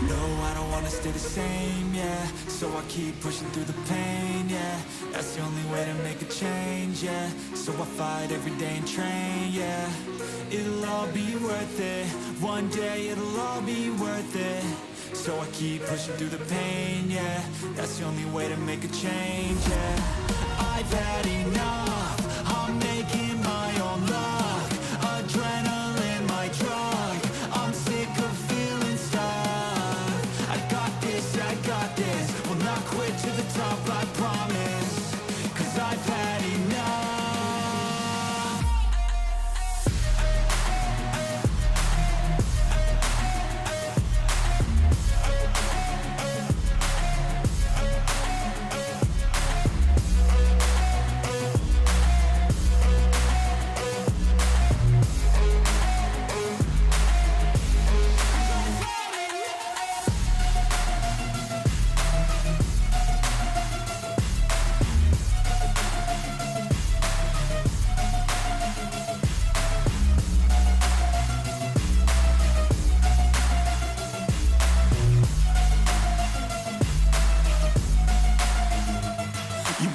Speaker 15: No, I don't wanna stay the same, yeah. So I keep pushing through the pain, yeah. That's the only way to make a change, yeah. So I fight every day and train, yeah. It'll all be worth it. One day it'll all be worth it. So I keep pushing through the pain, yeah. That's the only way to make a change, yeah. I've had enough. I'm making my own luck. Adrenaline, my drug. I'm sick of feeling stuck. I got this. Will not quit to the top, I promise. 'Cause I've had enough.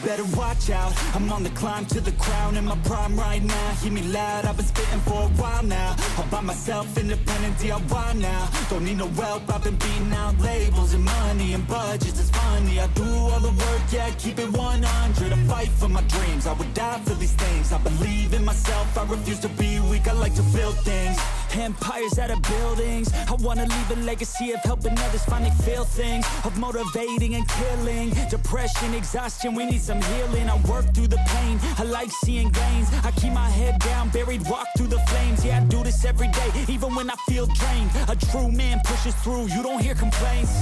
Speaker 15: Better watch out, I'm on the climb to the crown. In my prime right now, hear me loud, I've been spitting for a while now. All by myself, independent DIY now. Don't need no help, I've been beating out labels and money and budgets, it's funny. I do all the work, yeah, keep it 100. I fight for my dreams, I would die for these things. I believe in myself, I refuse to be weak, I like to build things. Empires out of buildings. I wanna leave a legacy of helping others finally feel things, of motivating and killing. Depression, exhaustion, we need some healing. I work through the pain, I like seeing gains. I keep my head down, buried, walk through the flames. Yeah, I do this every day, even when I feel drained. A true man pushes through, you don't hear complaints.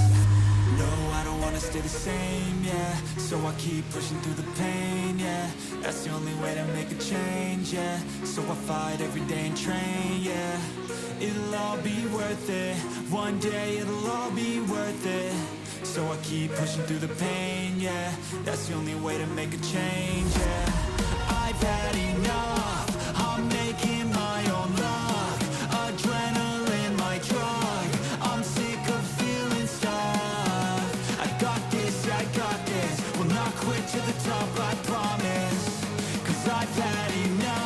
Speaker 15: No, I don't wanna stay the same, yeah. So I keep pushing through the pain, yeah. That's the only way to make a change, yeah. So I fight every day and train, yeah. It'll all be worth it. One day it'll all be worth it. So I keep pushing through the pain, yeah. That's the only way to make a change, yeah. I've had enough. I'm making my own luck. Adrenaline, my drug. I'm sick of feeling stuck. I got this. Will not quit to the top, I promise. 'Cause I've had enough.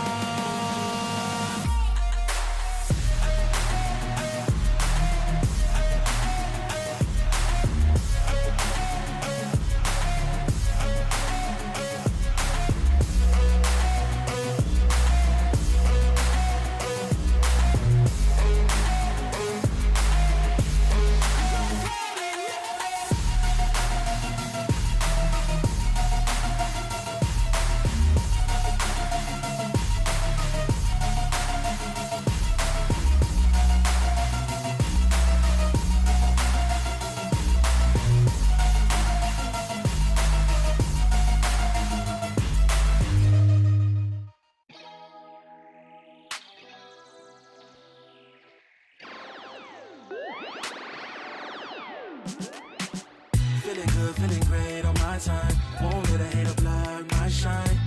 Speaker 4: Feeling good, feeling great on my time. Won't let a hater block my shine.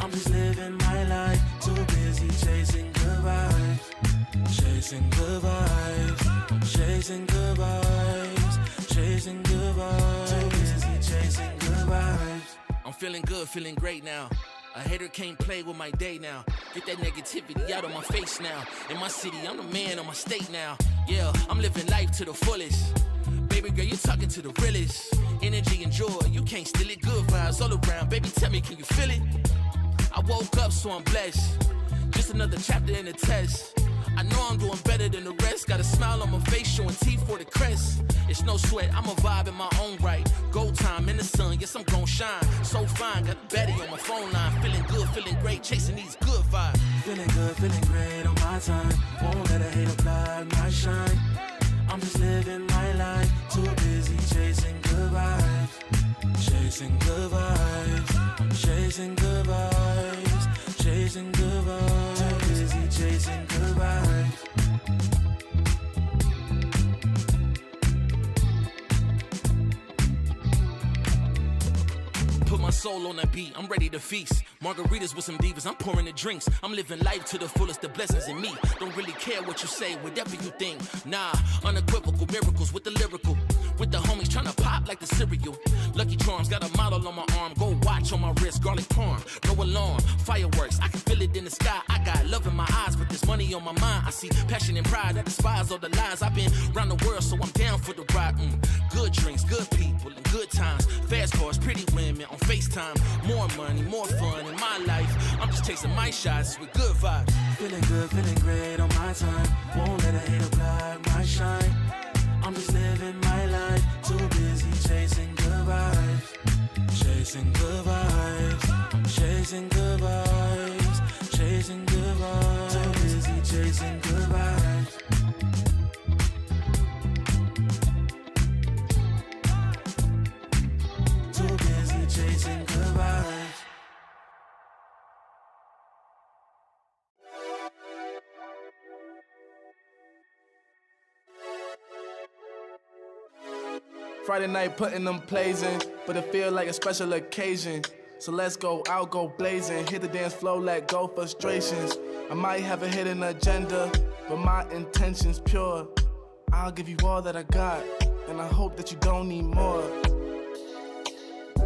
Speaker 4: I'm just living my life. Too busy chasing good vibes. Chasing good vibes. Chasing good vibes. Chasing good vibes. Too busy chasing good vibes.
Speaker 16: I'm feeling good, feeling great now. A hater can't play with my day now. Get that negativity out of my face now. In my city, I'm the man of my state now. Yeah, I'm living life to the fullest. Baby girl, you're talking to the realest. Energy and joy, you can't steal it. Good vibes all around. Baby, tell me, can you feel it? I woke up, so I'm blessed. Just another chapter in the test. I know I'm doing better than the rest. Got a smile on my face, showing teeth for the crest. It's no sweat, I'm a vibe in my own right. Go time in the sun, yes, I'm gon' shine. So fine, got a baddie on my phone line. Feeling good, feeling great, chasing these good vibes.
Speaker 4: Feeling good, feeling great on my time. Won't let a hater block my shine. I'm just living my life. Too busy chasing good vibes. Chasing good vibes. Chasing good vibes. Chasing good vibes. Too busy chasing good vibes.
Speaker 16: Put my soul on the beat, I'm ready to feast. Margaritas with some divas, I'm pouring the drinks. I'm living life to the fullest, the blessings in me. Don't really care what you say, whatever you think. Nah, unequivocal miracles with the lyrical. With the homies trying to pop like the cereal. Lucky Charms got a model on my arm. Go watch on my wrist, garlic parm. No alarm, fireworks, I can feel it in the sky. I got love in my eyes, but there's money on my mind. I see passion and pride, I despise all the lies. I've been around the world, so I'm down for the ride. Good drinks, good people, and good times. Fast cars, pretty women on FaceTime. More money, more fun in my life. I'm just chasing my shots with good vibes.
Speaker 4: Feeling good, feeling great on my time. Won't let a hater block my shine. I'm just living my life. Too busy chasing good vibes. Chasing good vibes. Chasing good vibes. Chasing good vibes. Too busy chasing good vibes. Too busy chasing good vibes.
Speaker 17: Friday night putting them plays in, but it feel like a special occasion. So let's go out, go blazing, hit the dance floor, let go frustrations. I might have a hidden agenda, but my intention's pure. I'll give you all that I got, and I hope that you don't need more.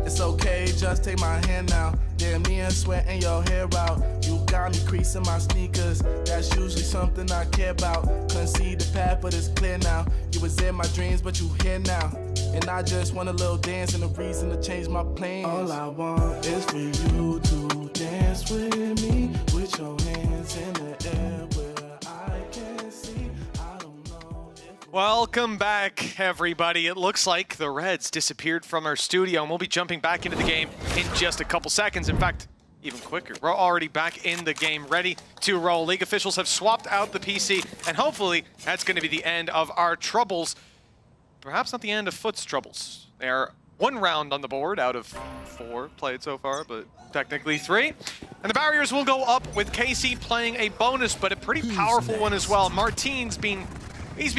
Speaker 17: It's okay, just take my hand now. Damn near sweating your hair out. You got me creasing my sneakers. That's usually something I care about. Couldn't see the path, but it's clear now. You was in my dreams, but you here now. And I just want a little dance and a reason to change my plans. All I want is for you to dance with me, with your hands in the air where I can see. I don't know if...
Speaker 11: Welcome back, everybody. It looks like the Reds disappeared from our studio, and we'll be jumping back into the game in just a couple seconds. In fact, even quicker. We're already back in the game, ready to roll. League officials have swapped out the PC, and hopefully that's going to be the end of our troubles. Perhaps not the end of Foot's troubles. They are 1 round on the board out of 4 played so far, but technically 3. And the barriers will go up with KC playing a bonus, but a pretty powerful one as well. Martin's been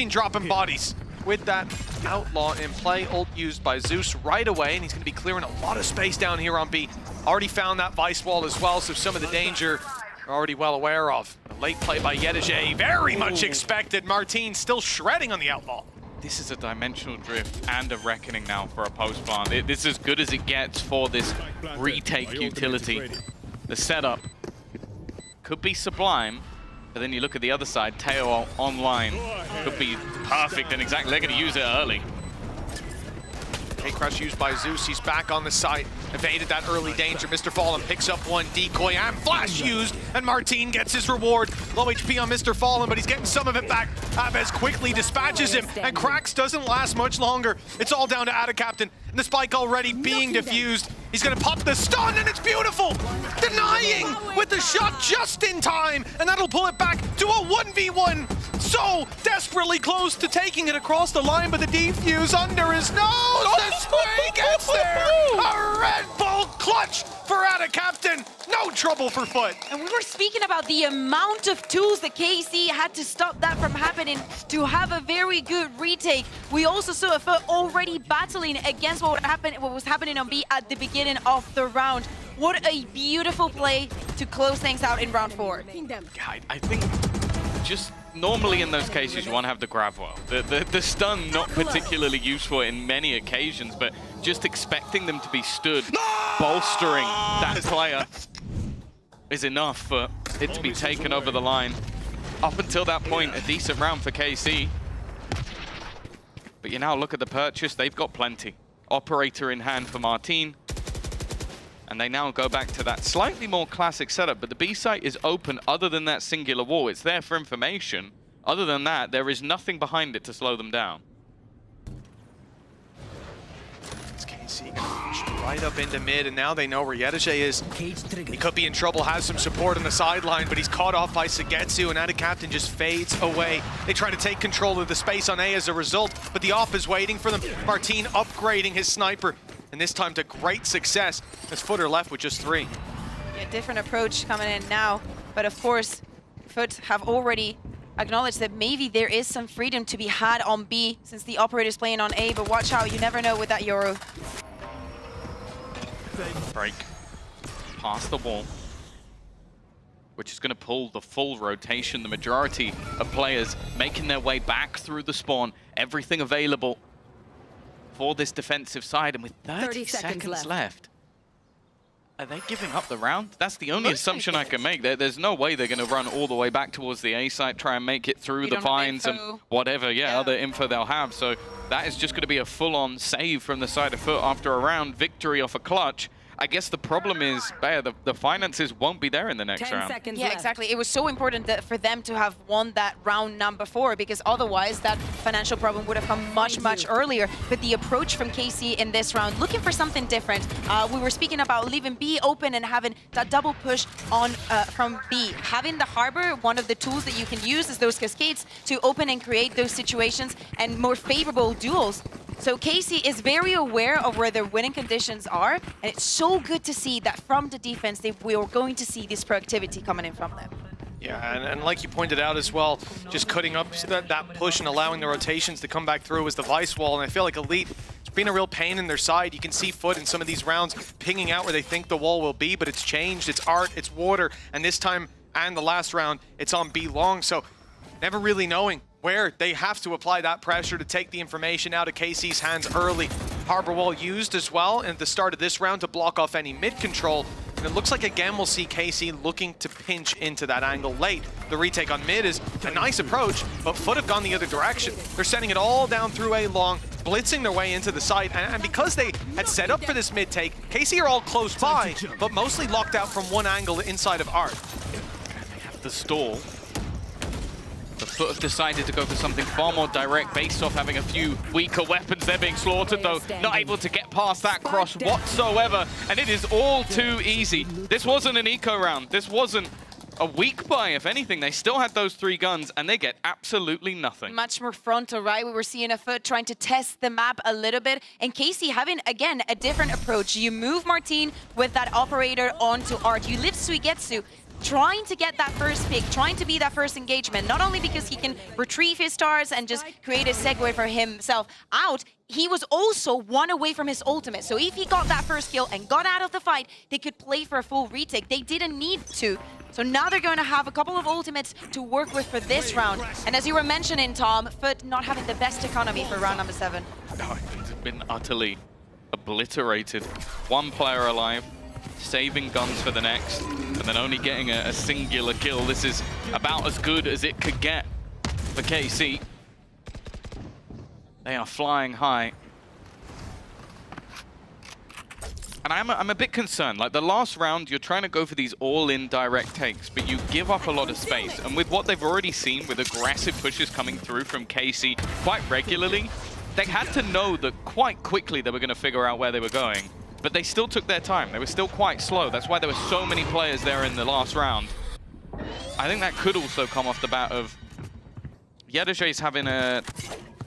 Speaker 11: dropping bodies with that Outlaw in play. Ult used by Zeus right away, and he's going to be clearing a lot of space down here on B. Already found that Vice Wall as well, so some of the danger you're already well aware of. A late play by Yedege, very much expected. Martin still shredding on the Outlaw.
Speaker 13: This is a dimensional drift and a reckoning now for a post plant. This is as good as it gets for this retake utility. The setup could be sublime, but then you look at the other side, Teo online could be perfect and exactly. They're going to use it early.
Speaker 11: K-Crush used by Zeus, he's back on the site. Evaded that early danger. Mr. Fallen picks up one decoy and flash used, and Martin gets his reward. Low HP on Mr. Fallen, but he's getting some of it back. Aves quickly dispatches him, and Krax doesn't last much longer. It's all down to Adacaptain, and the spike already being diffused. He's gonna pop the stun, and it's beautiful! Denying with the shot just in time, and that'll pull it back to a 1v1. So desperately close to taking it across the line, but the defuse under his nose. The spray gets there. A Red Bull clutch for Adacaptain. No trouble for Foot.
Speaker 12: And we were speaking about the amount of tools that KC had to stop that from happening to have a very good retake. We also saw a Foot already battling against what was happening on B at the beginning of the round. What a beautiful play to close things out in round 4.
Speaker 13: I think just normally in those cases you want to have the grab well. The stun not particularly useful in many occasions, but just expecting them to be stood, bolstering that player is enough for it to be taken over the line. Up until that point, a decent round for KC. But you now look at the purchase, they've got plenty. Operator in hand for Martin. And they now go back to that slightly more classic setup, but the B site is open other than that singular wall. It's there for information. Other than that, there is nothing behind it to slow them down.
Speaker 11: It's KC gonna push right up into mid, and now they know where Yedege is. He could be in trouble, has some support on the sideline, but he's caught off by Sagetsu, and Adacaptain just fades away. They try to take control of the space on A as a result, but the op is waiting for them. Martin upgrading his sniper, and this time to great success as Footer left with just 3.
Speaker 12: Yeah, different approach coming in now, but of course, Foot have already acknowledged that maybe there is some freedom to be had on B since the operator's playing on A, but watch out, you never know with that Yoru.
Speaker 13: Break past the wall, which is going to pull the full rotation. The majority of players making their way back through the spawn. Everything available for this defensive side, and with 30 seconds left. Are they giving up the round? That's the only assumption I can make. There's no way they're going to run all the way back towards the A site, try and make it through the vines and whatever, other info they'll have. So that is just going to be a full-on save from the side of Foot after a round, victory off a clutch. I guess the problem is, Bayer, the finances won't be there in the next round.
Speaker 12: Yeah, exactly. It was so important for them to have won that round number 4, because otherwise that financial problem would have come much earlier. But the approach from KC in this round, looking for something different. We were speaking about leaving B open and having that double push on from B. Having the harbor, one of the tools that you can use is those cascades to open and create those situations and more favorable duels. So KC is very aware of where their winning conditions are, and it's so good to see that from the defense we are going to see this proactivity coming in from them.
Speaker 11: Yeah, and like you pointed out as well, just cutting up that push and allowing the rotations to come back through was the Vice wall, and I feel like Elite, it's been a real pain in their side. You can see Foot in some of these rounds pinging out where they think the wall will be, but it's changed. It's Art, it's Water, and this time and the last round, it's on B long, so never really knowing where they have to apply that pressure to take the information out of KC's hands early. Harbor wall used as well at the start of this round to block off any mid control. And it looks like again we'll see KC looking to pinch into that angle late. The retake on mid is a nice approach, but Foot have gone the other direction. They're sending it all down through A long, blitzing their way into the site. And because they had set up for this mid take, KC are all close by, but mostly locked out from one angle inside of Art.
Speaker 13: They have the stall. The Foot have decided to go for something far more direct based off having a few weaker weapons. They're being slaughtered though, not able to get past that cross whatsoever, and it is all too easy. This wasn't an eco round. This wasn't a weak buy. If anything, they still had those 3 guns and they get absolutely nothing.
Speaker 12: Much more frontal, right? We were seeing a Foot trying to test the map a little bit, and KC having, again, a different approach. You move Martin with that operator onto Art. You live Suigetsu, trying to get that first pick, trying to be that first engagement, not only because he can retrieve his stars and just create a segue for himself out, he was also 1 away from his ultimate. So if he got that first kill and got out of the fight, they could play for a full retake. They didn't need to. So now they're going to have a couple of ultimates to work with for this round. And as you were mentioning, Tom, Foot not having the best economy for round number 7.
Speaker 13: No, it's been utterly obliterated. 1 player alive, saving guns for the next, and then only getting a singular kill. This is about as good as it could get for KC. They are flying high. And I'm a bit concerned. Like the last round, you're trying to go for these all-in direct takes, but you give up a lot of space. And with what they've already seen, with aggressive pushes coming through from KC quite regularly, they had to know that quite quickly they were going to figure out where they were going. But they still took their time. They were still quite slow. That's why there were so many players there in the last round. I think that could also come off the bat of Yedajay's having a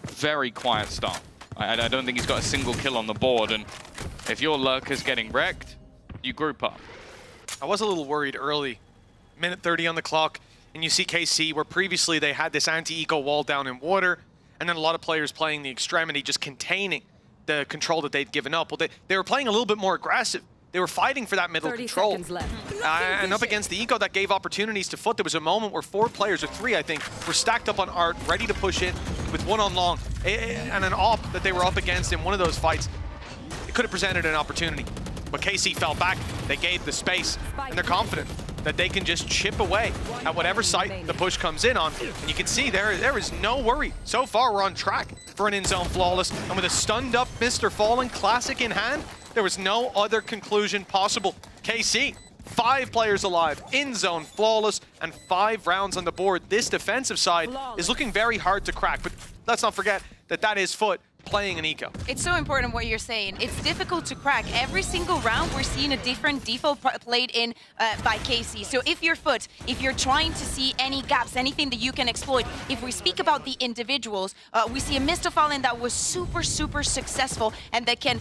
Speaker 13: very quiet start. I don't think he's got a single kill on the board, and if your Lurker's getting wrecked, you group up.
Speaker 11: I was a little worried early. Minute 30 on the clock, and you see KC, where previously they had this anti-eco wall down in Water, and then a lot of players playing the extremity, just containing the control that they'd given up. Well, they were playing a little bit more aggressive. They were fighting for that middle control. And up against the eco, that gave opportunities to Foot. There was a moment where 4 players, or 3 I think, were stacked up on Art, ready to push in with 1 on long. And an op that they were up against in one of those fights, it could have presented an opportunity. But KC fell back, they gave the space, and they're confident that they can just chip away at whatever site the push comes in on. And you can see there is no worry. So far, we're on track for an in-zone flawless. And with a stunned up Mr. Fallen Classic in hand, there was no other conclusion possible. KC, 5 players alive, in-zone flawless, and 5 rounds on the board. This defensive side is looking very hard to crack, but let's not forget that that is Foot playing an eco.
Speaker 12: It's so important what you're saying. It's difficult to crack. Every single round, we're seeing a different default played in by KC. So if you're Foot, if you're trying to see any gaps, anything that you can exploit, if we speak about the individuals, we see a Mr. Fallen that was super successful and that can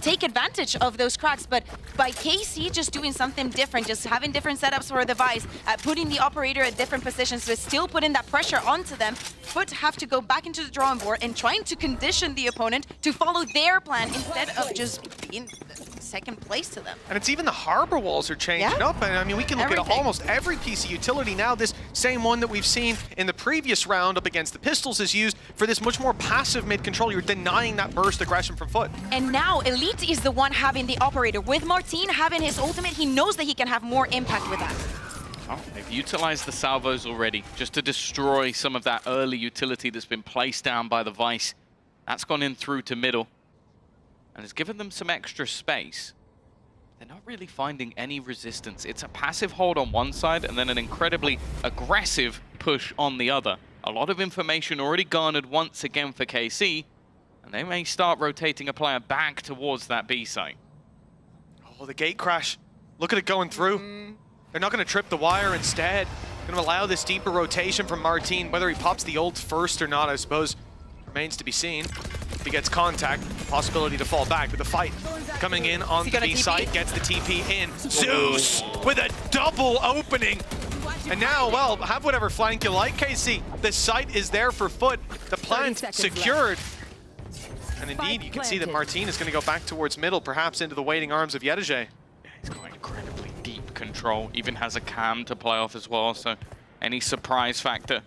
Speaker 12: take advantage of those cracks, but by KC just doing something different, just having different setups for the Vice, putting the operator at different positions, but still putting that pressure onto them, Foot have to go back into the drawing board and trying to condition the opponent to follow their plan instead of just being second place to them.
Speaker 11: And it's even the harbor walls are changing up. And I mean, we can look at almost every piece of utility now. This same one that we've seen in the previous round up against the Pistols is used for this much more passive mid control. You're denying that burst aggression from Foot.
Speaker 12: And now Elite is the one having the operator. With Martin having his ultimate, he knows that he can have more impact with that.
Speaker 13: Oh, they've utilized the salvos already just to destroy some of that early utility that's been placed down by the Vice. That's gone in through to middle and has given them some extra space. They're not really finding any resistance. It's a passive hold on one side and then an incredibly aggressive push on the other. A lot of information already garnered once again for KC, and they may start rotating a player back towards that B site.
Speaker 11: Oh, the gate crash. Look at it going through. They're not going to trip the wire instead. Going to allow this deeper rotation from Martin. Whether he pops the ult first or not, I suppose, remains to be seen. If he gets contact, possibility to fall back. But the fight coming in on the B site, gets the TP in. Zeus with a double opening. And now, well, have whatever flank you like, KC. The site is there for Foot. The plant secured. And indeed, you can see that Martin is going to go back towards middle, perhaps into the waiting arms of Yedege.
Speaker 13: Yeah, he's got incredibly deep control, even has a cam to play off as well, so any surprise factor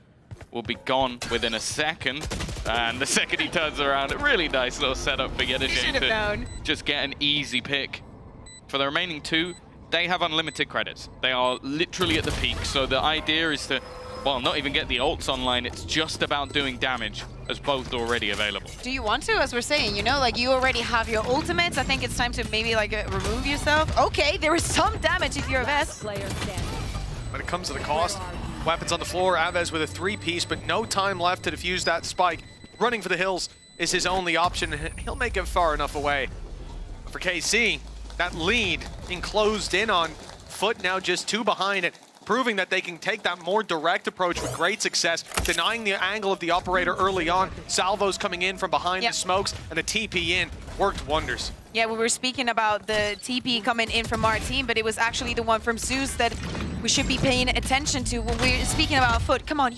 Speaker 13: will be gone within a second. And the second he turns around, a really nice little setup for Yedege to just get an easy pick. For the remaining two, they have unlimited credits. They are literally at the peak, so the idea is to, well, not even get the ults online, it's just about doing damage, as both already available.
Speaker 12: Do you want to, as we're saying, you know, like you already have your ultimates. I think it's time to maybe like remove yourself. Okay, there is some damage if you're Aves.
Speaker 11: When it comes to the cost, weapons on the floor, Aves with a 3-piece, but no time left to defuse that spike. Running for the hills is his only option, and he'll make it far enough away. But for KC, that lead being closed in on. Foot now just 2 behind it, proving that they can take that more direct approach with great success, denying the angle of the operator early on. Salvos coming in from behind the smokes, and the TP in worked wonders.
Speaker 12: Yeah, we were speaking about the TP coming in from our team, but it was actually the one from Zeus that we should be paying attention to when we're speaking about Foot. Come on,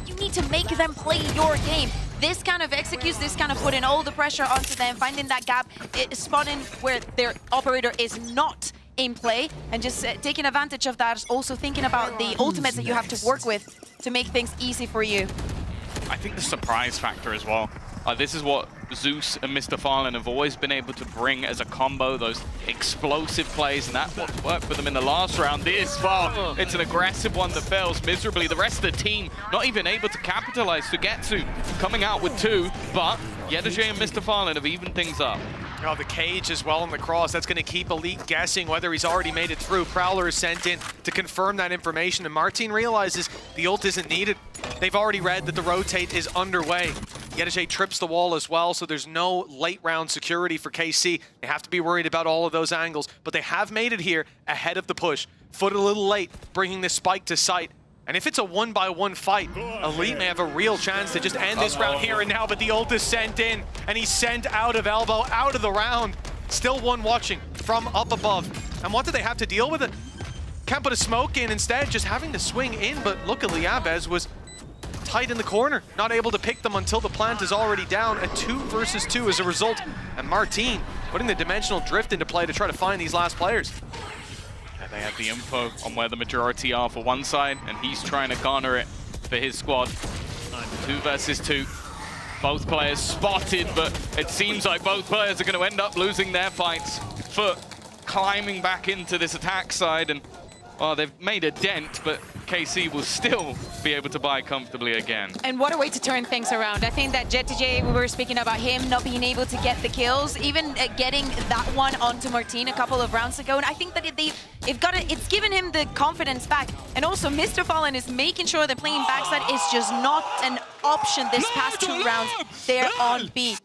Speaker 12: you need to make them play your game. This kind of executes, this kind of putting all the pressure onto them, finding that gap, spotting where their operator is not in play, and just taking advantage of that, also thinking about the ultimates that you have to work with to make things easy for you.
Speaker 13: I think the surprise factor as well. This is what Zeus and Mr. Fallen have always been able to bring as a combo, those explosive plays, and that worked for them in the last round. This, well, it's an aggressive one that fails miserably. The rest of the team not even able to capitalize. Sugetsu coming out with 2, but Yedege and Mr. Fallen have evened things up.
Speaker 11: Oh, the cage as well on the cross. That's going to keep Elite guessing whether he's already made it through. Prowler is sent in to confirm that information, and Martin realizes the ult isn't needed. They've already read that the rotate is underway. Yedege trips the wall as well, so there's no late round security for KC. They have to be worried about all of those angles, but they have made it here ahead of the push. Foot a little late, bringing this spike to sight. And if it's a 1-by-1 fight, Elite may have a real chance to just end this round here and now, but the ult is sent in, and he's sent out of elbow, out of the round. Still one watching from up above. And what do they have to deal with it? Can't put a smoke in, instead just having to swing in, but luckily Aves was tight in the corner, not able to pick them until the plant is already down. A 2 versus 2 as a result, and Martin putting the dimensional drift into play to try to find these last players.
Speaker 13: They have the info on where the majority are for one side, and he's trying to garner it for his squad. 2 versus 2. Both players spotted, but it seems like both players are going to end up losing their fights. Foot climbing back into this attack side, and well, they've made a dent, but KC will still be able to buy comfortably again.
Speaker 12: And what a way to turn things around. I think that Yedege, we were speaking about him not being able to get the kills, even getting that one onto Martin a couple of rounds ago. And I think that it's given him the confidence back. And also, Mr. Fallen is making sure that playing backside is just not an option this past 2 rounds there on B.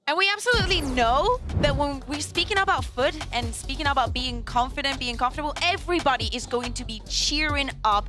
Speaker 12: And we absolutely know that when we're speaking about Foot and speaking about being confident, being comfortable, everybody is going to be cheering up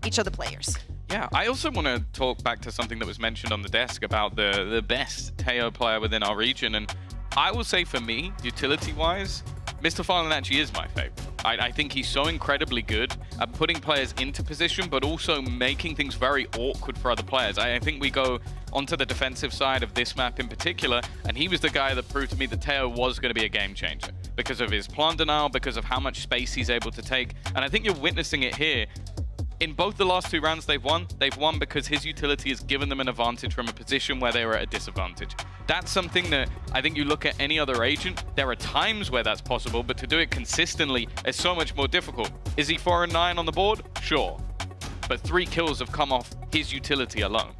Speaker 12: each of the players.
Speaker 13: Yeah, I also want to talk back to something that was mentioned on the desk about the best Teo player within our region. And I will say for me, utility-wise, Mr. Fallen actually is my favorite. I think he's so incredibly good at putting players into position, but also making things very awkward for other players. I think we go onto the defensive side of this map in particular, and he was the guy that proved to me that Teo was going to be a game changer because of his plant denial, because of how much space he's able to take. And I think you're witnessing it here. In both the last 2 rounds they've won because his utility has given them an advantage from a position where they were at a disadvantage. That's something that I think you look at any other agent, there are times where that's possible, but to do it consistently is so much more difficult. Is he 4 and 9 on the board? Sure. But 3 kills have come off his utility alone.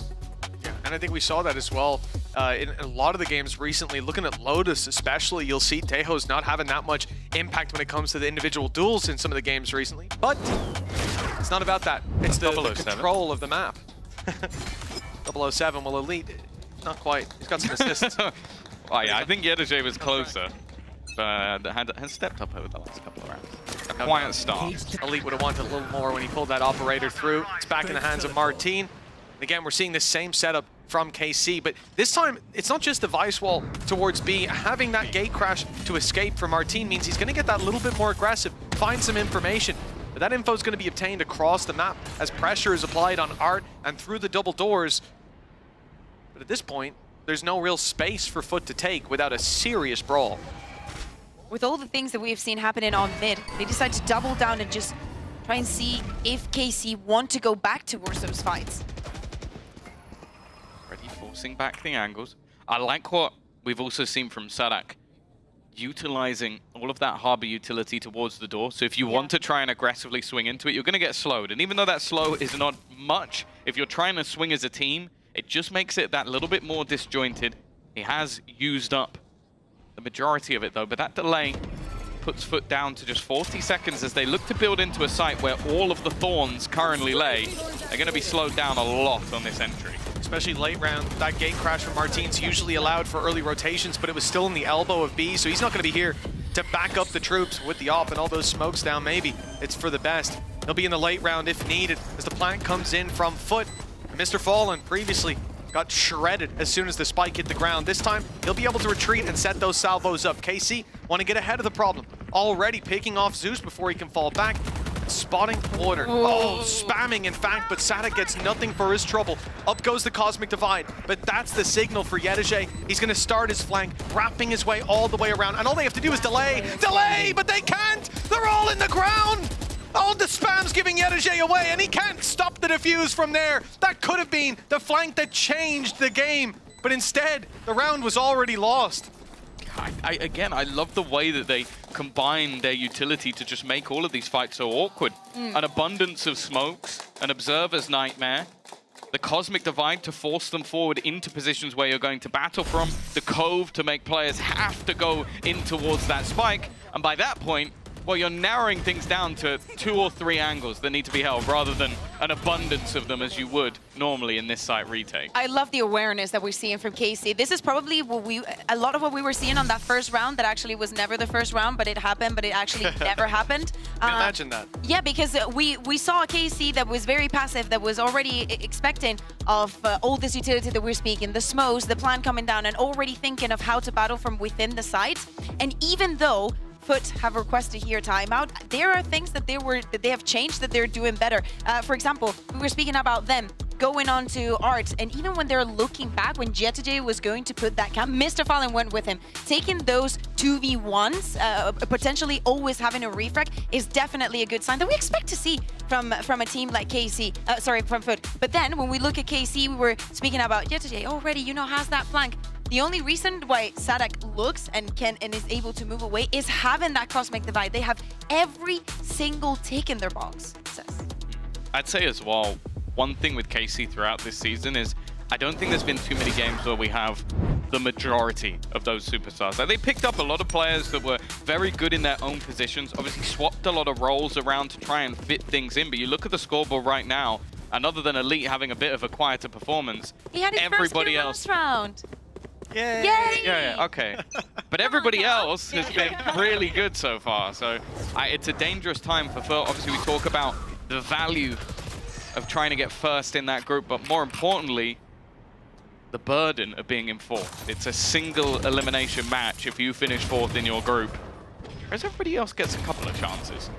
Speaker 11: Yeah, and I think we saw that as well in a lot of the games recently. Looking at Lotus especially, you'll see Tejo's not having that much impact when it comes to the individual duels in some of the games recently. But it's not about that. It's the control of the map. 007, well, Elite, not quite. He's got some assists.
Speaker 13: Well, yeah, I think Yedajay was closer, but has stepped up over the last couple of rounds. A quiet start.
Speaker 11: Elite would have wanted a little more when he pulled that operator through. It's back in the hands of Martin. Again, we're seeing the same setup from KC, but this time it's not just the Vice Wall towards B. Having that gate crash to escape from Martin means he's going to get that little bit more aggressive, find some information. But that info is going to be obtained across the map as pressure is applied on Art and through the double doors. But at this point, there's no real space for Foot to take without a serious brawl.
Speaker 12: With all the things that we've seen happening on mid, they decide to double down and just try and see if KC want to go back towards those fights.
Speaker 13: Already forcing back the angles. I like what we've also seen from Sadak, utilizing all of that harbor utility towards the door. So if you want to try and aggressively swing into it, you're going to get slowed. And even though that slow is not much, if you're trying to swing as a team, it just makes it that little bit more disjointed. He has used up the majority of it though, but that delay puts Foot down to just 40 seconds as they look to build into a site where all of the thorns currently lay. They're going to be slowed down a lot on this entry.
Speaker 11: Especially late round, that gate crash from Martin's usually allowed for early rotations, but it was still in the elbow of B, so he's not going to be here to back up the troops with the op and all those smokes down. Maybe it's for the best. He'll be in the late round if needed as the plant comes in from Foot. Mr. Fallen previously got shredded as soon as the spike hit the ground. This time, he'll be able to retreat and set those salvos up. KC want to get ahead of the problem. Already picking off Zeus before he can fall back. Spotting Order. Oh, spamming in fact, but Sadak gets nothing for his trouble. Up goes the Cosmic Divide, but that's the signal for Yedajay. He's going to start his flank, wrapping his way all the way around, and all they have to do is delay! Delay! But they can't! They're all in the ground! All the spam's giving Yedajay away, and he can't stop the defuse from there. That could have been the flank that changed the game, but instead, the round was already lost.
Speaker 13: Again, I love the way that they combine their utility to just make all of these fights so awkward. An abundance of smokes, an Observer's Nightmare, the Cosmic Divide to force them forward into positions where you're going to battle from, the Cove to make players have to go in towards that spike, and by that point, well, you're narrowing things down to 2 or 3 angles that need to be held rather than an abundance of them as you would normally in this site retake.
Speaker 12: I love the awareness that we're seeing from KC. This is probably what a lot of what we were seeing on that first round that actually was never the first round, but it happened, but it actually never happened.
Speaker 11: Imagine that.
Speaker 12: Yeah, because we saw a KC that was very passive, that was already expecting of all this utility that we're speaking, the smokes, the plan coming down, and already thinking of how to battle from within the site. And even though Foot have requested here timeout, there are things that they have changed that they're doing better. For example, we were speaking about them going on to Art, and even when they're looking back, when Yedajay was going to put that camp, Mr. Fallen went with him. Taking those 2v1s, potentially always having a refrag, is definitely a good sign that we expect to see from a team like KC, from Foot. But then when we look at KC, we were speaking about Yedajay already, has that flank. The only reason why Sadak looks and is able to move away is having that Cosmic Divide. They have every single tick in their box.
Speaker 13: I'd say as well, one thing with KC throughout this season is I don't think there's been too many games where we have the majority of those superstars. Like, they picked up a lot of players that were very good in their own positions, obviously swapped a lot of roles around to try and fit things in, but you look at the scoreboard right now, and other than Elite having a bit of a quieter performance,
Speaker 12: he had his
Speaker 13: everybody
Speaker 12: first
Speaker 13: else
Speaker 12: round.
Speaker 11: Yay!
Speaker 12: Yay!
Speaker 13: Yeah, okay. But everybody else has been really good so far. So it's a dangerous time for Foot. Obviously, we talk about the value of trying to get first in that group, but more importantly, the burden of being in 4th. It's a single elimination match if you finish 4th in your group. Whereas everybody else gets a couple of chances.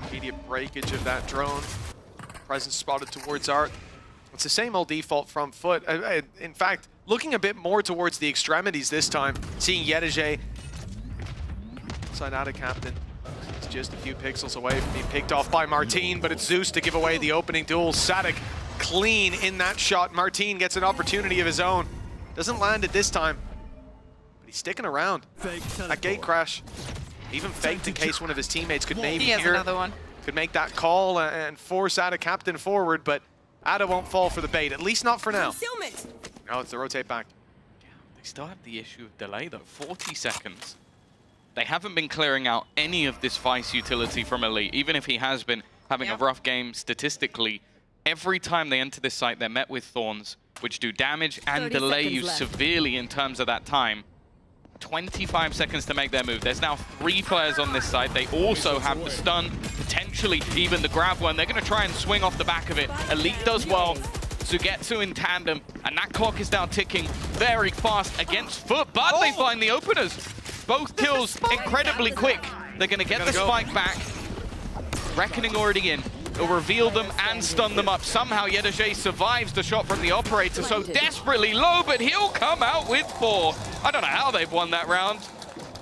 Speaker 11: Immediate breakage of that drone. Presence spotted towards Art. It's the same old default from Foot. In fact, looking a bit more towards the extremities this time. Seeing Yedege inside out of Captain. He's just a few pixels away from being picked off by Martine, but it's Zeus to give away the opening duel. Sadik clean in that shot. Martine gets an opportunity of his own. Doesn't land it this time, but he's sticking around. That gate crash, even faked in case one of his teammates could maybe hear
Speaker 12: another one.
Speaker 11: Could make that call and force Ada Captain forward, but Ada won't fall for the bait, at least not for now. No, it's the rotate back.
Speaker 13: They still have the issue of delay though, 40 seconds. They haven't been clearing out any of this Vice utility from Elite, even if he has been having a rough game statistically. Every time they enter this site, they're met with Thorns, which do damage and delay you severely in terms of that time. 25 seconds to make their move. There's now 3 players on this side. They also have the stun, potentially even the grab one. They're going to try and swing off the back of it. Elite does well. Sugetsu in tandem, and that clock is now ticking very fast against Foot, but they find the openers. Both kills incredibly quick. They're going to get the spike back. Reckoning already in. It'll reveal them and stun them up. Somehow Yedege survives the shot from the operator, so desperately low, but he'll come out with 4. I don't know how they've won that round,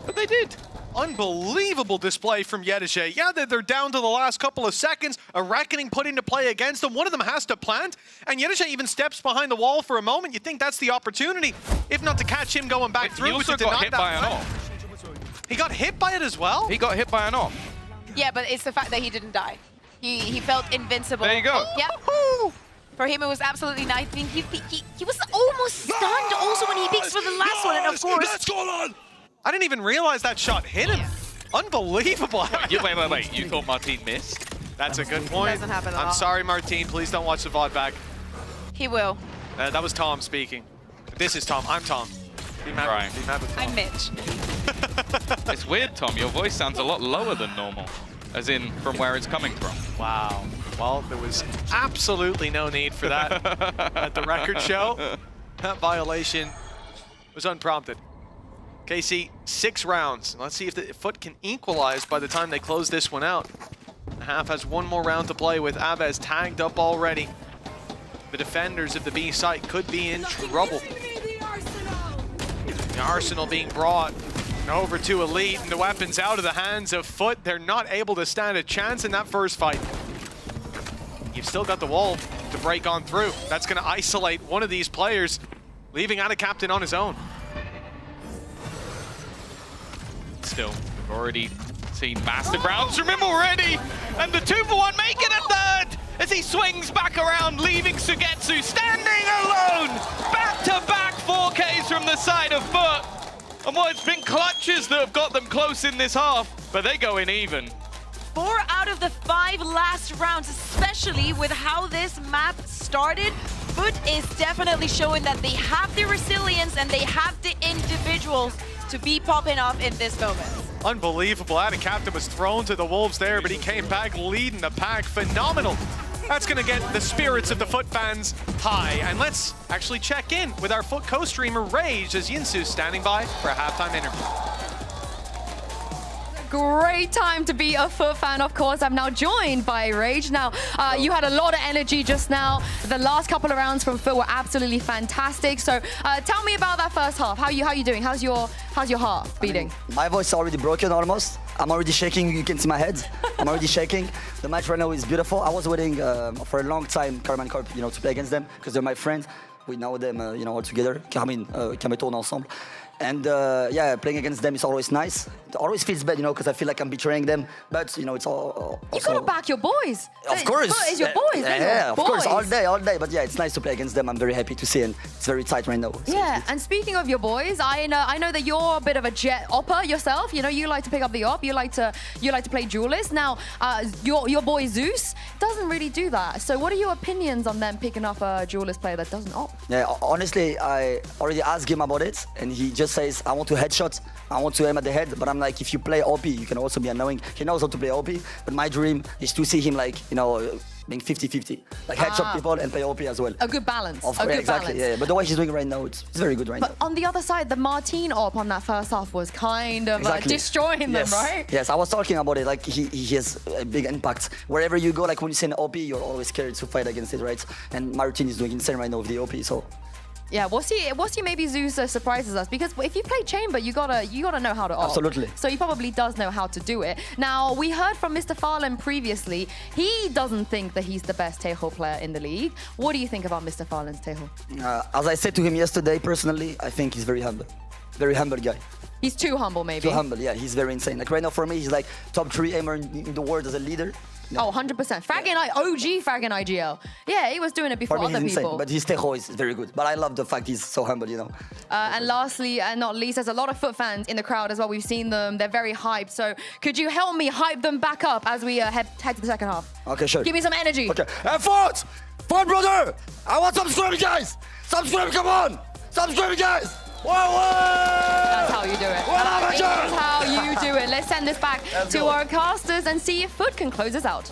Speaker 13: but they did.
Speaker 11: Unbelievable display from Yedege. Yeah, they're down to the last couple of seconds. A Reckoning put into play against them. One of them has to plant, and Yedege even steps behind the wall for a moment. You think that's the opportunity, if not to catch him going back through.
Speaker 13: He also got hit by an off.
Speaker 11: He got hit by it as well?
Speaker 13: He got hit by an off.
Speaker 12: Yeah, but it's the fact that he didn't die. He felt invincible.
Speaker 13: There you go.
Speaker 12: Yep. For him, it was absolutely nice. I mean, he was almost stunned also when he peeks for the last one, and of course...
Speaker 11: What's going on? I didn't even realize that shot hit him. Unbelievable.
Speaker 13: Wait. You thought Martine missed?
Speaker 11: That's a good point.
Speaker 12: Doesn't happen at all.
Speaker 11: I'm sorry, Martine. Please don't watch the VOD back.
Speaker 12: He will.
Speaker 11: That was Tom speaking. This is Tom. I'm Tom. Be mad with Tom.
Speaker 12: I'm Mitch.
Speaker 13: It's weird, Tom. Your voice sounds a lot lower than normal, as in from where it's coming from.
Speaker 11: Wow. Well, there was absolutely no need for that at the record show. That violation was unprompted. KC, 6 rounds. Let's see if the Foot can equalize by the time they close this one out. The half has 1 more round to play with Aves tagged up already. The defenders of the B site could be in trouble. The Arsenal being brought over to Elite, and the weapons out of the hands of Foot. They're not able to stand a chance in that first fight. You've still got the wall to break on through. That's going to isolate one of these players, leaving out a captain on his own.
Speaker 13: Still, we've already seen Master Grounds from him already, and the 2-for-1 make it a third as he swings back around, leaving Sugetsu standing alone. Back-to-back 4Ks from the side of Foot. And well, it's been clutches that have got them close in this half, but they go in even.
Speaker 12: 4 out of the 5 last rounds, especially with how this map started. Foot is definitely showing that they have the resilience and they have the individuals to be popping off in this moment.
Speaker 11: Unbelievable. Ada Captain was thrown to the wolves there, but he came back leading the pack. Phenomenal. That's going to get the spirits of the Foot fans high. And let's actually check in with our Foot co-streamer Rage as Yinsu's standing by for a halftime interview.
Speaker 6: Great time to be a Foot fan, of course. I'm now joined by Rage. Now, you had a lot of energy just now. The last couple of rounds from Foot were absolutely fantastic. So tell me about that first half. How you doing? How's your heart beating?
Speaker 18: My voice is already broken almost. I'm already shaking. You can see my head. I'm already shaking. The match right now is beautiful. I was waiting for a long time, Carmen Corp, to play against them because they're my friends. We know them, all together. Carmen, tourne ensemble. And yeah, playing against them is always nice. It always feels bad, because I feel like I'm betraying them. But it's all.
Speaker 6: You gotta back your boys.
Speaker 18: Of course.
Speaker 6: It's your boys.
Speaker 18: Yeah, of course, all day. But yeah, it's nice to play against them. I'm very happy to see, and it's very tight right now. So
Speaker 6: yeah, and speaking of your boys, I know that you're a bit of a jet opper yourself. You like to pick up the op. You like to play duelist. Now, your boy Zeus doesn't really do that. So what are your opinions on them picking up a duelist player that doesn't op?
Speaker 18: Yeah, honestly, I already asked him about it, and he just says, I want to headshot, I want to aim at the head, but I'm like, if you play OP, you can also be annoying. He knows how to play OP, but my dream is to see him being 50-50. Like headshot people and play OP as well.
Speaker 6: A good balance.
Speaker 18: Of
Speaker 6: a good
Speaker 18: exactly,
Speaker 6: balance.
Speaker 18: yeah. But the way she's doing right now, it's very good right now.
Speaker 6: But on the other side, the Martine op on that first half was kind of destroying them, right?
Speaker 18: Yes, I was talking about it. Like he has a big impact. Wherever you go, like when you see an OP, you're always scared to fight against it, right? And Martine is doing insane right now with the OP, so.
Speaker 6: Yeah, we'll see maybe Zeus surprises us, because if you play Chamber, you gotta know how to op.
Speaker 18: Absolutely.
Speaker 6: So he probably does know how to do it. Now, we heard from Mr. Farland previously, he doesn't think that he's the best Tejo player in the league. What do you think about Mr. Farland's Tejo?
Speaker 18: As I said to him yesterday, personally, I think he's very humble. Very humble guy.
Speaker 6: He's too humble, maybe.
Speaker 18: Too humble, yeah, he's very insane. Like right now for me, he's like top 3 aimer in the world as a leader.
Speaker 6: No. Oh, 100%. OG Frag in IGL. Yeah, he was doing it before
Speaker 18: for me,
Speaker 6: other
Speaker 18: he's
Speaker 6: people.
Speaker 18: Insane, but his Tejo is very good. But I love the fact he's so humble, you know.
Speaker 6: And lastly, and not least, there's a lot of Foot fans in the crowd as well. We've seen them. They're very hyped. So could you help me hype them back up as we head to the second half?
Speaker 18: Okay, sure.
Speaker 6: Give me some energy.
Speaker 18: Okay. And Fort, brother! I want some screaming, guys! Some screaming, come on! Some screaming, guys! Whoa, whoa!
Speaker 6: That's how you do it. That is how you do it. Let's send this back to our casters and see if Foot can close us out.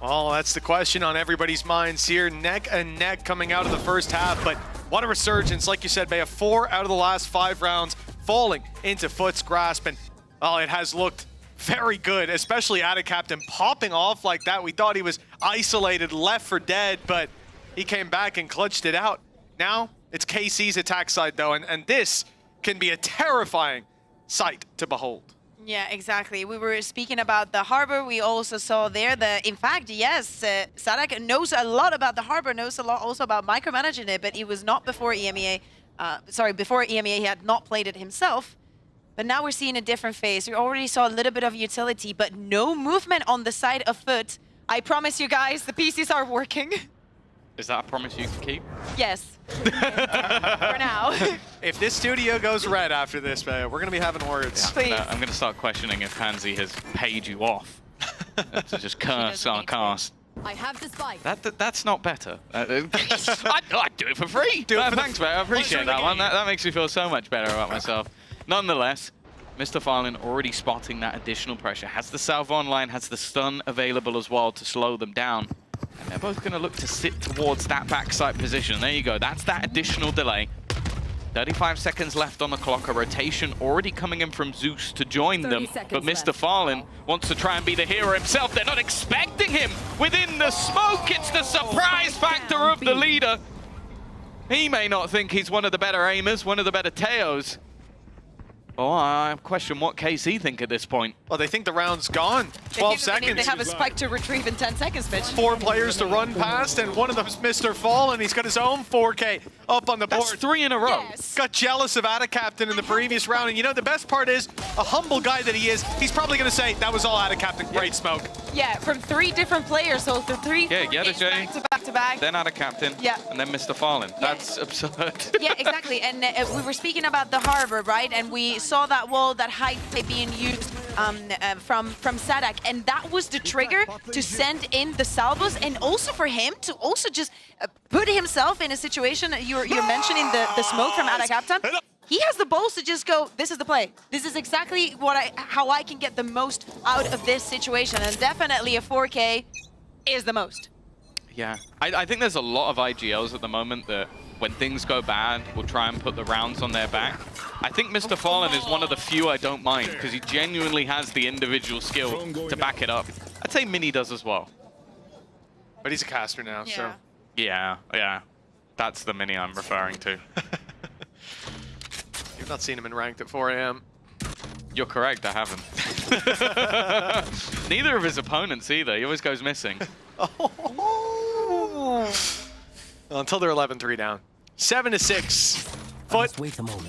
Speaker 11: Well, that's the question on everybody's minds here. Neck and neck coming out of the first half, but what a resurgence. Like you said, Bea, 4 out of the last 5 rounds falling into Foot's grasp, and well, it has looked very good, especially Ada Captain popping off like that. We thought he was isolated, left for dead, but he came back and clutched it out. Now, it's KC's attack side, though, and this can be a terrifying sight to behold.
Speaker 12: Yeah, exactly. We were speaking about the harbor. We also saw there in fact, yes, Sadak knows a lot about the harbor, knows a lot also about micromanaging it, but it was not before EMEA. Before EMEA, he had not played it himself. But now we're seeing a different phase. We already saw a little bit of utility, but no movement on the side of Foot. I promise you guys, the pieces are working.
Speaker 13: Is that a promise you can keep?
Speaker 12: Yes. For now.
Speaker 11: If this studio goes red after this, Bea, we're going to be having words.
Speaker 12: Yeah. Please.
Speaker 13: I'm going to start questioning if Pansy has paid you off to just curse our cast.
Speaker 2: I have the spike.
Speaker 13: That's not better. I'd do it for free. Thanks, Bea. I appreciate that one. That makes me feel so much better about myself. Nonetheless, Mr. Farland already spotting that additional pressure. Has the salve online, has the stun available as well to slow them down. And they're both going to look to sit towards that backside position. There you go. That's that additional delay. 35 seconds left on the clock. A rotation already coming in from Zeus to join them. But Mr. Farland wants to try and be the hero himself. They're not expecting him within the smoke. It's the surprise factor of the leader. He may not think he's one of the better aimers, one of the better Teos. Oh, I question what KC think at this point.
Speaker 11: Well, they think the round's gone. 12 seconds.
Speaker 14: They have a spike to retrieve in 10 seconds, bitch.
Speaker 11: 4 players to run past, and one of them's Mr. Fallen. He's got his own 4K up on the board.
Speaker 13: That's 3 in a row.
Speaker 14: Yes.
Speaker 11: Got jealous of Ada Captain in the previous round, and you know, the best part is, a humble guy that he is, he's probably going to say, that was all Ada Captain, great smoke.
Speaker 12: Yeah, from 3 different players, so the 3
Speaker 13: Yedajay,
Speaker 12: back to back.
Speaker 13: then Ada Captain, and then Mr. Fallen. That's absurd.
Speaker 12: Yeah, exactly. And we were speaking about the harbor, right? And we saw that wall, that height being used from Sadak, and that was the trigger to send in the salvos, and also for him to also just put himself in a situation. You're mentioning the smoke from Ada Captain. He has the balls to just go, this is the play. This is exactly how I can get the most out of this situation, and definitely a 4K is the most.
Speaker 13: Yeah, I think there's a lot of IGLs at the moment that when things go bad, will try and put the rounds on their back. I think Mr. Fallen is one of the few I don't mind, because he genuinely has the individual skill to back it up. I'd say Mini does as well.
Speaker 11: But he's a caster now, so.
Speaker 13: Yeah. That's the Mini I'm referring to.
Speaker 11: You've not seen him in ranked at 4 AM.
Speaker 13: You're correct, I haven't. Neither of his opponents either. He always goes missing.
Speaker 11: Until they're 11-3 down. 7-6. Foot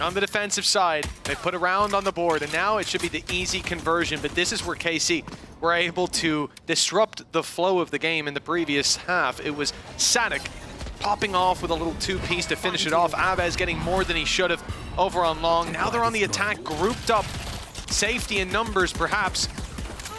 Speaker 11: on the defensive side. They put a round on the board, and now it should be the easy conversion. But this is where KC were able to disrupt the flow of the game in the previous half. It was Sadak popping off with a little 2-piece to finish it off. Aves getting more than he should have over on long. Now they're on the attack, grouped up. Safety in numbers, perhaps.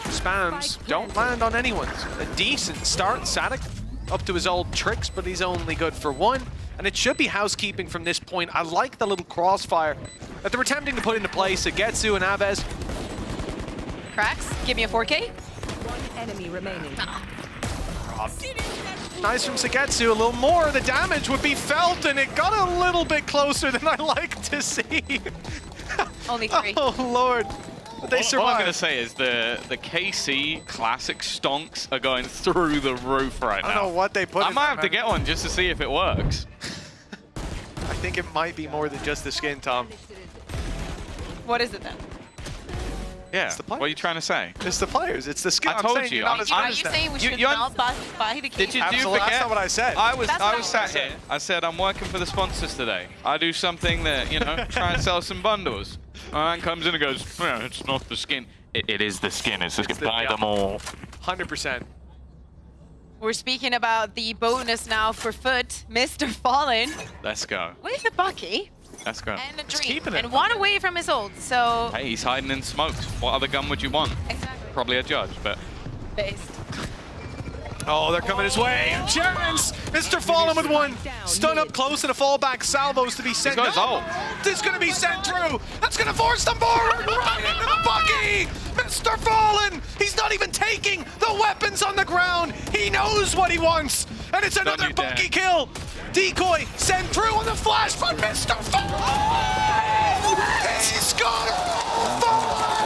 Speaker 11: Spams don't land on anyone. A decent start. Sadak up to his old tricks, but he's only good for 1. And it should be housekeeping from this point. I like the little crossfire that they were attempting to put into place. Getsu and Aves.
Speaker 12: Cracks, give me a 4K.
Speaker 19: Enemy remaining.
Speaker 11: Nice from Sagetsu, a little more. The damage would be felt, and it got a little bit closer than I like to see.
Speaker 12: Only 3.
Speaker 11: Oh, Lord. But they survived.
Speaker 13: All I'm going to say is the KC classic stonks are going through the roof right now.
Speaker 11: I don't know what they put
Speaker 13: I
Speaker 11: in
Speaker 13: might
Speaker 11: that,
Speaker 13: have to
Speaker 11: man.
Speaker 13: get one just to see if it works.
Speaker 11: I think it might be more than just the skin, Tom.
Speaker 12: What is it then?
Speaker 13: Yeah,
Speaker 11: It's the
Speaker 13: what are you trying to say?
Speaker 11: It's the players. It's the skin.
Speaker 13: I told
Speaker 11: saying
Speaker 13: you.
Speaker 11: you're not as good
Speaker 12: Are
Speaker 11: as
Speaker 12: you
Speaker 11: them.
Speaker 12: saying we should
Speaker 13: you
Speaker 12: not buy the key?
Speaker 13: Did you do
Speaker 11: Absolutely,
Speaker 13: forget?
Speaker 11: that's not what I said.
Speaker 13: I was
Speaker 12: That's what I
Speaker 13: sat
Speaker 12: said.
Speaker 13: here. I said I'm working for the sponsors today. I do something that, you know, try and sell some bundles. And comes in and goes, well, it's not the skin. It is the skin. It's the skin. Buy them all.
Speaker 11: 100%.
Speaker 12: We're speaking about the bonus now for Foot, Mr. Fallen,
Speaker 13: Let's go.
Speaker 12: with the Bucky
Speaker 13: Let's go.
Speaker 12: and a dream,
Speaker 11: keeping it.
Speaker 12: and 1 away from his ult. So
Speaker 13: Hey, he's hiding in smokes. What other gun would you want?
Speaker 12: exactly
Speaker 13: Probably a judge, but
Speaker 12: based.
Speaker 11: Oh, they're coming his way. Chance! Mr. Fallen with one. Stun up close and a fallback. Salvos to be sent.
Speaker 13: got his ult.
Speaker 11: This is going to be sent through. That's going to force them forward. Right into the Bucky. Mr. Fallen. He's not even taking the weapons on the ground. He knows what he wants. And it's another
Speaker 13: you dare.
Speaker 11: Bucky kill. Decoy sent through on the flash from Mr. Fallen. He's got it.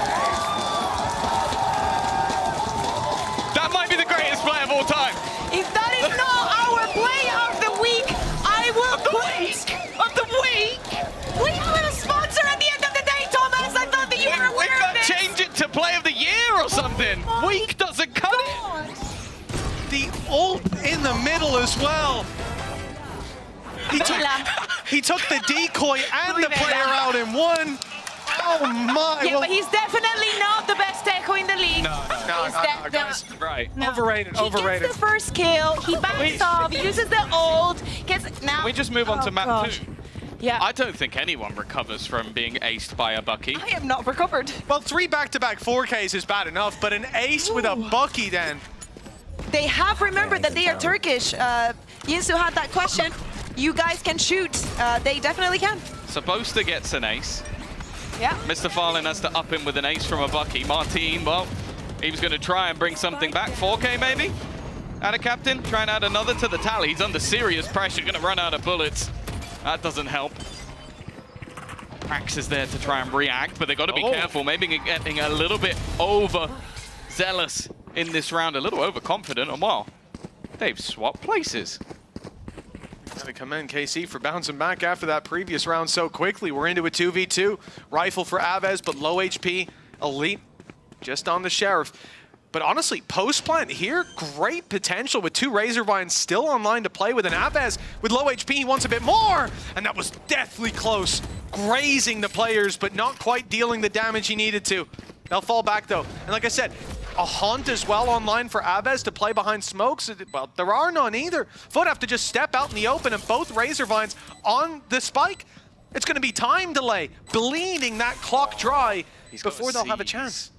Speaker 13: that might be the greatest play of all time.
Speaker 12: If that is not our play of the week, I will quit. Of the week? We have a sponsor at the end of the day, Thomas. I thought that you were
Speaker 13: We've
Speaker 12: aware
Speaker 13: got
Speaker 12: of
Speaker 13: to
Speaker 12: this.
Speaker 13: change it to play of the year or something. Week doesn't cut it.
Speaker 11: The ult in the middle as well. He took the decoy and the player out in one. Oh my.
Speaker 12: Yeah,
Speaker 11: well,
Speaker 12: but he's definitely not the best techo in the league.
Speaker 11: No, guys.
Speaker 13: Right.
Speaker 11: Overrated,
Speaker 12: He
Speaker 11: overrated.
Speaker 12: gets the first kill, he backs off, uses the ult, gets now.
Speaker 13: Can we just move on to map
Speaker 12: gosh.
Speaker 13: 2?
Speaker 12: Yeah.
Speaker 13: I don't think anyone recovers from being aced by a Bucky.
Speaker 12: I am not recovered.
Speaker 11: Well, 3 back-to-back 4Ks is bad enough, but an ace with a Bucky then.
Speaker 12: They have remembered that they are Turkish. Yinsu had that question. You guys can shoot. They definitely can.
Speaker 13: Supposed to get an ace.
Speaker 12: Yeah.
Speaker 13: Mr. Fallen has to up him with an ace from a Bucky. Martin, well, he was going to try and bring something back. 4K maybe? Add a captain, try and add another to the tally. He's under serious pressure, going to run out of bullets. That doesn't help. Prax is there to try and react, but they've got to be careful. Maybe getting a little bit overzealous in this round, a little overconfident. And well, they've swapped places.
Speaker 11: Gotta commend KC for bouncing back after that previous round so quickly. We're into a 2v2. Rifle for Aves, but low HP. Elite just on the Sheriff. But honestly, post-plant here, great potential with 2 Razor Vines still online to play with an Aves. With low HP, he wants a bit more. And that was deathly close. Grazing the players, but not quite dealing the damage he needed to. They'll fall back though. And like I said, a Haunt as well online for Aves to play behind smokes. Well, there are none either. Foot have to just step out in the open and both Razor Vines on the spike. It's going to be time delay, bleeding that clock dry before they'll have a chance.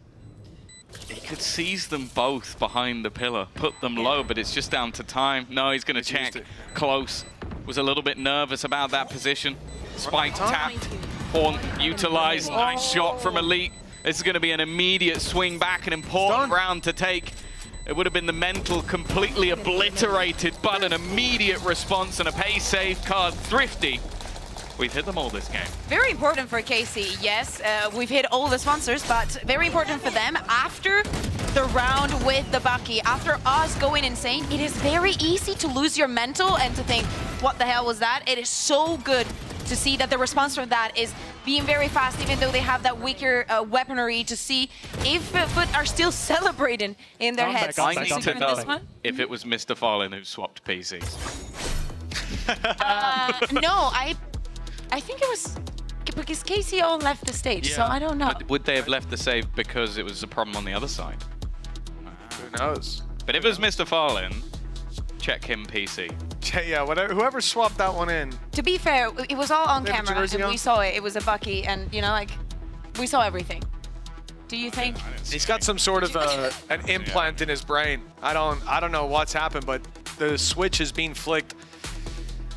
Speaker 13: He could seize them both behind the pillar, put them low, but it's just down to time. No, he's going to check close. Was a little bit nervous about that position. Spike tapped, Haunt utilized, nice shot from Elite. This is going to be an immediate swing back, an important round to take. It would have been the mental completely obliterated, but an immediate response and a pace save card. Thrifty. We've hit them all this game.
Speaker 12: Very important for KC, yes. We've hit all the sponsors, but very important for them. After the round with the Bucky, after us going insane, it is very easy to lose your mental and to think, what the hell was that? It is so good to see that the response from that is being very fast, even though they have that weaker weaponry, to see if Foot are still celebrating in their heads.
Speaker 13: I need to know if it was Mr. Fallen who swapped PCs.
Speaker 12: No, I think it was because KC all left the stage, so I don't know.
Speaker 13: But would they have left the save because it was a problem on the other side?
Speaker 11: Who knows?
Speaker 13: But if it was Mr. Fallen, check him PC.
Speaker 11: Yeah, whatever, whoever swapped that one in.
Speaker 12: To be fair, it was all on
Speaker 11: They have a
Speaker 12: camera,
Speaker 11: jersey
Speaker 12: and
Speaker 11: on?
Speaker 12: we saw it. It was a Bucky, and you know, like, we saw everything. Do you think?
Speaker 11: He's got some sort of an implant in his brain. I don't know what's happened, but the switch has been flicked.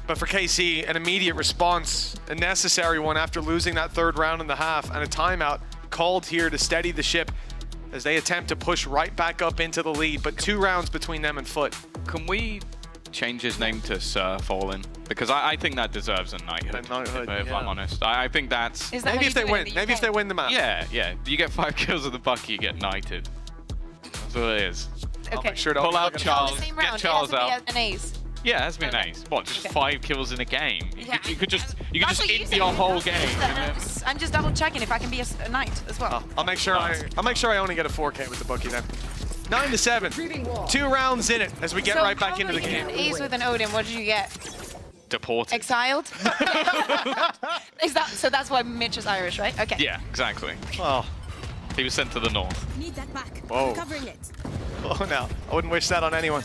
Speaker 11: But for KC, an immediate response, a necessary one after losing that 3rd round and a half, and a timeout called here to steady the ship. as they attempt to push right back up into the lead, but 2 rounds between them and Foot.
Speaker 13: Can we change his name to Sir Fallen? Because I think that deserves a knighthood, if I'm honest. I think that's...
Speaker 11: Maybe if they win. Maybe if they win the map.
Speaker 13: Yeah, yeah. You get 5 kills with the Bucky, you get knighted. That's what it is.
Speaker 12: Okay.
Speaker 11: Sure to
Speaker 13: pull out Charles,
Speaker 12: Same
Speaker 13: get
Speaker 12: round.
Speaker 13: Charles
Speaker 12: it has to
Speaker 13: out.
Speaker 12: be an ace.
Speaker 13: Yeah, it has to be an ace. What, just 5 kills in a game? You could just
Speaker 12: That's what you
Speaker 13: end
Speaker 12: said.
Speaker 13: your whole game.
Speaker 12: I'm just double checking if I can be a knight as well.
Speaker 11: I'll make sure I only get a 4K with the bookie then. 9-7. 2 rounds in it as we get right back into the game.
Speaker 12: Ace with an Odin, what did you get?
Speaker 13: Deported.
Speaker 12: Exiled? So that's why Mitch is Irish, right? Okay.
Speaker 13: Yeah, exactly.
Speaker 11: Oh.
Speaker 13: He was sent to the north.
Speaker 19: Need that back.
Speaker 11: Whoa.
Speaker 19: Covering it.
Speaker 11: Oh no, I wouldn't wish that on anyone.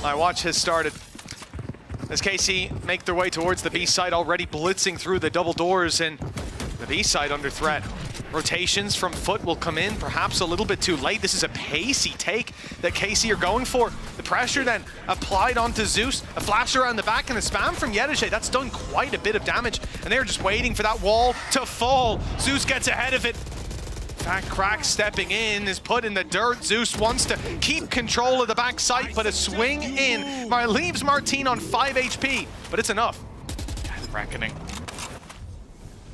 Speaker 11: My watch has started. As KC make their way towards the B side, already blitzing through the double doors, and the B side under threat. Rotations from Foot will come in, perhaps a little bit too late. This is a pacey take that KC are going for. The pressure then applied onto Zeus, a flash around the back and a spam from Yedege. That's done quite a bit of damage, and they're just waiting for that wall to fall. Zeus gets ahead of it. In fact, Crack stepping in is put in the dirt. Zeus wants to keep control of the back site, but a swing in leaves Martine on 5 HP, but it's enough.
Speaker 13: Reckoning.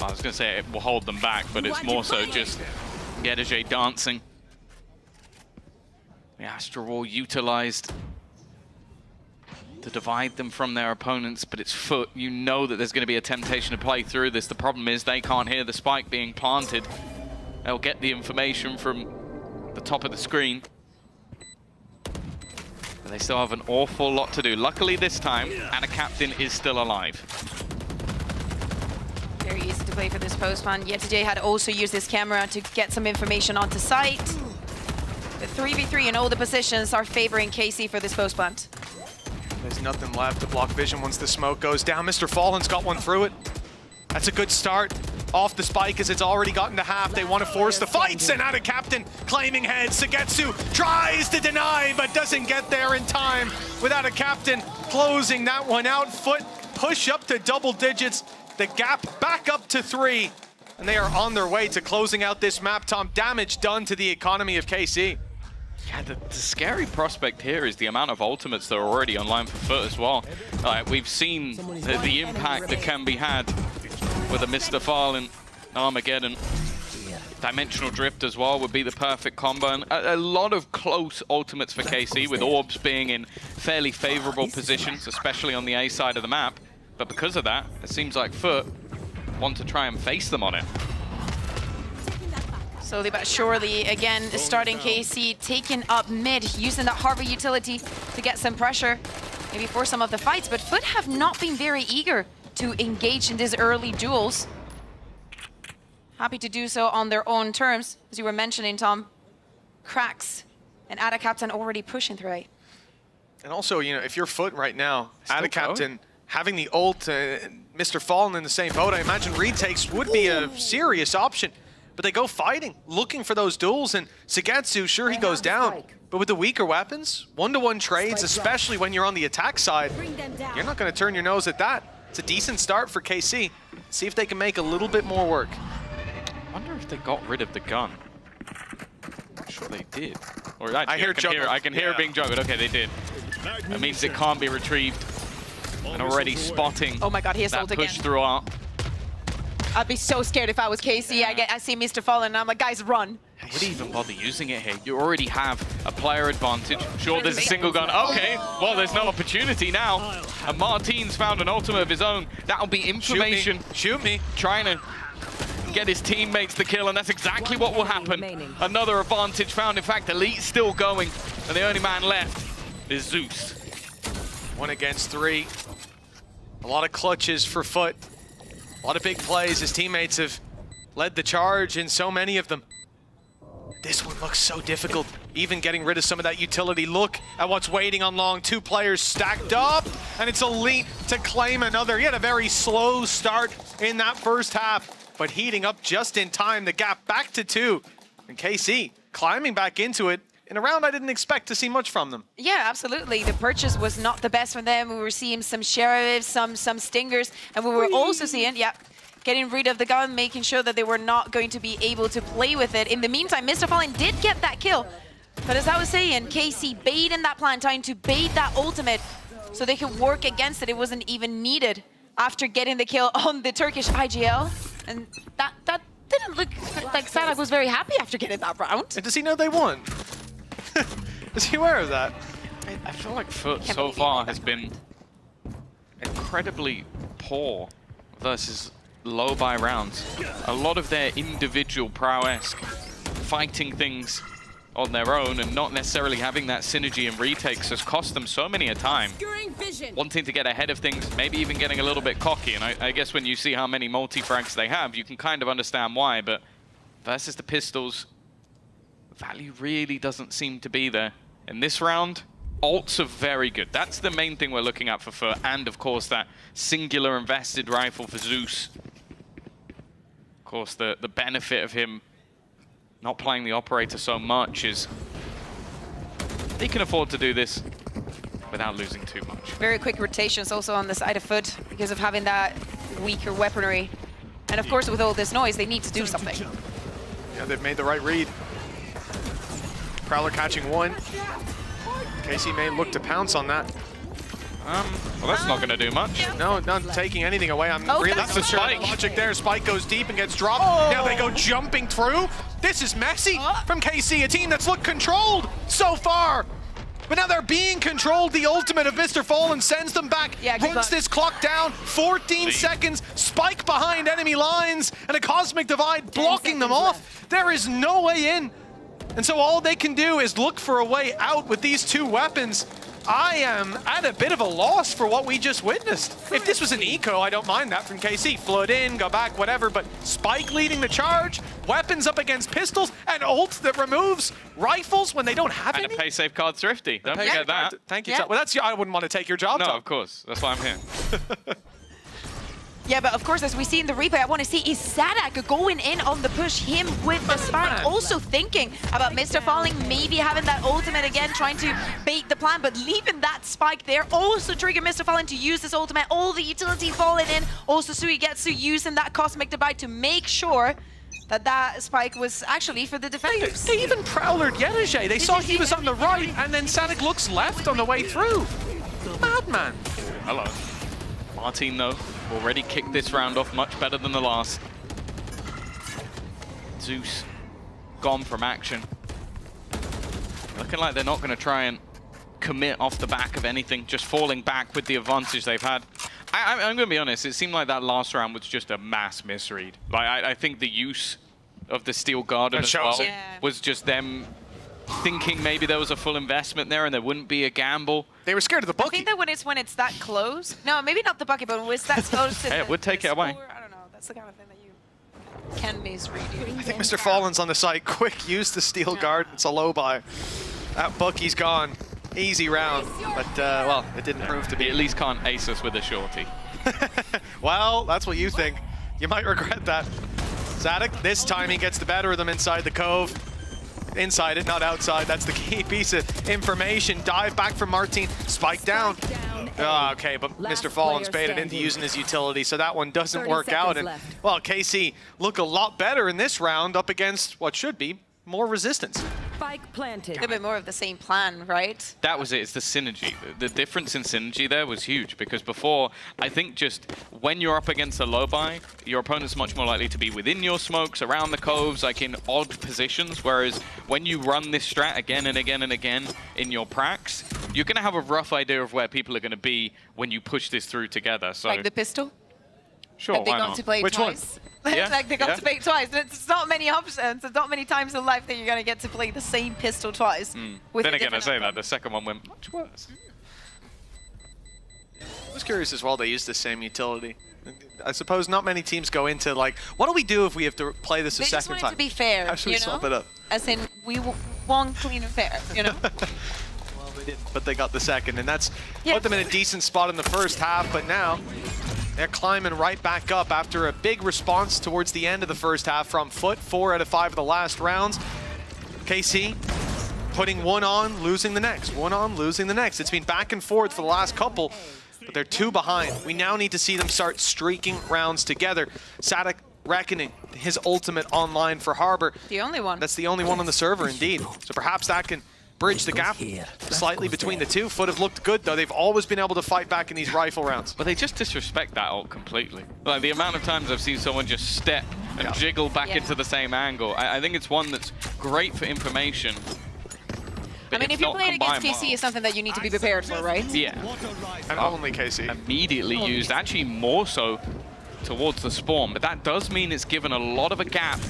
Speaker 13: I was going to say it will hold them back, but it's more so just Yedege dancing. The Astral Wall utilized to divide them from their opponents, but it's Foot. You know that there's going to be a temptation to play through this. The problem is they can't hear the spike being planted. They'll get the information from the top of the screen. But they still have an awful lot to do. Luckily this time, Anna Captain is still alive.
Speaker 12: Very easy to play for this post man. Yetijay had also used this camera to get some information onto site. The 3v3 in all the positions are favoring KC for this post plant.
Speaker 11: There's nothing left to block vision once the smoke goes down. Mr. Fallen's got one through it. That's a good start. Off the spike as it's already gotten to half. They want to force the fights, and out of Captain claiming head. Sagetsu tries to deny, but doesn't get there in time. Without a Captain closing that one out. Foot push up to double digits. The gap back up to 3. And they are on their way to closing out this map, Tom. Damage done to the economy of KC.
Speaker 13: Yeah, the scary prospect here is the amount of ultimates that are already online for Foot as well. We've seen the impact that can be had with a Mr. Fallen, Armageddon. Dimensional Drift as well would be the perfect combo. And a lot of close ultimates for KC, with Orbs being in fairly favorable positions, especially on the A side of the map. But because of that, it seems like Foot want to try and face them on it.
Speaker 12: Slowly but surely, again, starting KC, taking up mid, using that Harbor utility to get some pressure, maybe for some of the fights. But Foot have not been very eager to engage in these early duels. Happy to do so on their own terms. As you were mentioning, Tom, Cracks and Ada Captain already pushing through it.
Speaker 11: And also, you know, if you're Foot right now, Ada Captain having the ult, Mr. Fallen in the same boat, I imagine retakes would be a serious option. But they go fighting, looking for those duels, and Sagetsu, sure, he goes down. But with the weaker weapons, one-to-one trades, especially when you're on the attack side, you're not going to turn your nose at that. It's a decent start for KC. See if they can make a little bit more work.
Speaker 13: I wonder if they got rid of the gun. I'm sure they did. Or actually, I can hear it being juggled. Okay, they did. That means it can't be retrieved. And already spotting
Speaker 12: oh my God, he has
Speaker 13: that
Speaker 12: ult
Speaker 13: push
Speaker 12: again.
Speaker 13: through art.
Speaker 12: I'd be so scared if I was KC. I see Mr. Fallen and I'm like, guys, run.
Speaker 13: Would he even bother using it here? You already have a player advantage. Sure, there's a single gun. Okay, well, there's no opportunity now. And Martine's found an ultimate of his own. That'll be information.
Speaker 11: Shoot me.
Speaker 13: Trying to get his teammates the kill, and that's exactly what will happen. Another advantage found. In fact, Elite's still going, and the only man left is Zeus.
Speaker 11: 1 against 3. A lot of clutches for Foot. A lot of big plays. His teammates have led the charge in so many of them. This one looks so difficult, even getting rid of some of that utility. Look at what's waiting on long. 2 players stacked up, and it's Elite to claim another. He had a very slow start in that first half, but heating up just in time. The gap back to 2, and KC climbing back into it in a round I didn't expect to see much from them.
Speaker 12: Yeah, absolutely. The purchase was not the best for them. We were seeing some sheriffs, some stingers, and we were also seeing, getting rid of the gun, making sure that they were not going to be able to play with it. In the meantime, Mr. Fallen did get that kill. But as I was saying, KC baiting that plan, trying to bait that ultimate so they could work against it. It wasn't even needed after getting the kill on the Turkish IGL. And that didn't look like Sadak was very happy after getting that round.
Speaker 11: And does he know they won? Is he aware of that?
Speaker 13: I feel like Foot so far has been incredibly poor versus low buy rounds. A lot of their individual prowess, fighting things on their own and not necessarily having that synergy and retakes has cost them so many a time. Wanting to get ahead of things, maybe even getting a little bit cocky. And I guess when you see how many multi-frags they have, you can kind of understand why. But versus the pistols, value really doesn't seem to be there. In this round, ults are very good. That's the main thing we're looking at for Foot. And of course, that singular invested rifle for Zeus. Of course, the benefit of him not playing the operator so much is he can afford to do this without losing too much.
Speaker 12: Very quick rotations also on the side of Foot because of having that weaker weaponry. And of course, with all this noise, they need to do something.
Speaker 11: Yeah, they've made the right read. Prowler catching one. KC may look to pounce on that.
Speaker 13: Well, that's not going to do much.
Speaker 11: No, not taking anything away. I'm
Speaker 12: Oh,
Speaker 11: really
Speaker 12: that's
Speaker 11: not
Speaker 12: a
Speaker 11: sure
Speaker 13: spike.
Speaker 11: the logic there. Spike goes deep and gets dropped.
Speaker 12: Oh.
Speaker 11: Now they go jumping through. This is messy from KC, a team that's looked controlled so far. But now they're being controlled. The ultimate of Mr. Fallen sends them back, runs this clock down, 14 seconds, Spike behind enemy lines, and a Cosmic Divide blocking them off. There is no way in. And so all they can do is look for a way out with these two weapons. I am at a bit of a loss for what we just witnessed. If this was an eco, I don't mind that from KC. Flood in, go back, whatever, but Spike leading the charge, weapons up against pistols, and ult that removes rifles when they don't have any.
Speaker 13: And a pay safe card Thrifty. Don't forget that.
Speaker 11: Thank you. Well, that's I wouldn't want to take your job.
Speaker 13: No,
Speaker 11: Tom.
Speaker 13: of course. That's why I'm here.
Speaker 12: Yeah, but of course, as we see in the replay, I want to see is Sadak going in on the push, him with the spike. Also thinking about Mr. Falling maybe having that ultimate again, trying to bait the plan, but leaving that spike there. Also trigger Mr. Falling to use this ultimate. All the utility falling in. Also Suigetsu using that Cosmic Divide to make sure that that spike was actually for the defenders.
Speaker 11: They even prowlered Yedige. They saw he was on the right, and then Sadak looks left on the way through. Madman.
Speaker 13: Hello. Martin, though, already kicked this round off much better than the last. Zeus gone from action. Looking like they're not going to try and commit off the back of anything, just falling back with the advantage they've had. I'm going to be honest, it seemed like that last round was just a mass misread. Like, I think the use of the Steel Garden as well was just them thinking maybe there was a full investment there and there wouldn't be a gamble.
Speaker 11: They were scared of the bucket.
Speaker 12: I think that when it's that close, no, maybe not the bucket, but when it's that close to
Speaker 13: hey, it would take it away.
Speaker 12: I don't know, that's the kind of thing that you can misread.
Speaker 11: I think Mr. Fallen's on the site. Quick, use the Steel Guard. It's a low buy. That Bucky's gone. Easy round, but well, it didn't prove to be.
Speaker 13: He at least can't ace us with a shorty.
Speaker 11: Well, that's what you think. You might regret that. Sadak, this time he gets the better of them inside the cove. Inside it, not outside. That's the key piece of information. Dive back from Martin. Spike down. Oh, okay, but Mr. Fallen's baited into using his utility, so that one doesn't work out. And well, KC look a lot better in this round up against what should be more resistance.
Speaker 12: Spike planted. A little bit more of the same plan, right?
Speaker 13: That was it, it's the synergy. The difference in synergy there was huge because before, I think just when you're up against a low buy, your opponent's much more likely to be within your smokes, around the coves, like in odd positions, whereas when you run this strat again and again and again in your pracs, you're going to have a rough idea of where people are going to be when you push this through together. So
Speaker 12: like the pistol?
Speaker 13: Sure,
Speaker 12: like they
Speaker 13: why
Speaker 12: got
Speaker 13: not?
Speaker 12: to play
Speaker 11: Which
Speaker 12: twice.
Speaker 11: one?
Speaker 13: Yeah,
Speaker 12: like they got
Speaker 13: yeah.
Speaker 12: to play it twice. It's not many options. It's not many times in life that you're going to get to play the same pistol twice. With
Speaker 13: Then
Speaker 12: a
Speaker 13: again, I
Speaker 12: different
Speaker 13: say
Speaker 12: outcome.
Speaker 13: that, the second one went much worse.
Speaker 11: I was curious as well, they used the same utility. I suppose not many teams go into like, what do we do if we have to play this a
Speaker 12: They just
Speaker 11: second
Speaker 12: want
Speaker 11: time?
Speaker 12: it to be fair,
Speaker 11: How should we
Speaker 12: you know?
Speaker 11: swap it up?
Speaker 12: As in, we want clean and fair, you know?
Speaker 11: Well, they didn't, but they got the second, and that's put them in a decent spot in the first half, but now they're climbing right back up after a big response towards the end of the first half from Foot. 4 out of 5 of the last rounds. KC putting one on, losing the next. One on, losing the next. It's been back and forth for the last couple. but they're 2 behind. We now need to see them start streaking rounds together. Sadik Reckoning, his ultimate online for Harbor.
Speaker 12: The only one.
Speaker 11: That's the only one on the server, indeed. So perhaps that can bridge the gap slightly between the two. Foot have looked good, though. They've always been able to fight back in these rifle rounds.
Speaker 13: But they just disrespect that ult completely. Like, the amount of times I've seen someone just step and jiggle back into the same angle. I think it's one that's great for information.
Speaker 12: I mean, if you're playing against KC, it's something that you need to be prepared for, right?
Speaker 13: Yeah.
Speaker 11: And only KC.
Speaker 13: Immediately used, actually more so towards the spawn, but that does mean it's given a lot of a gap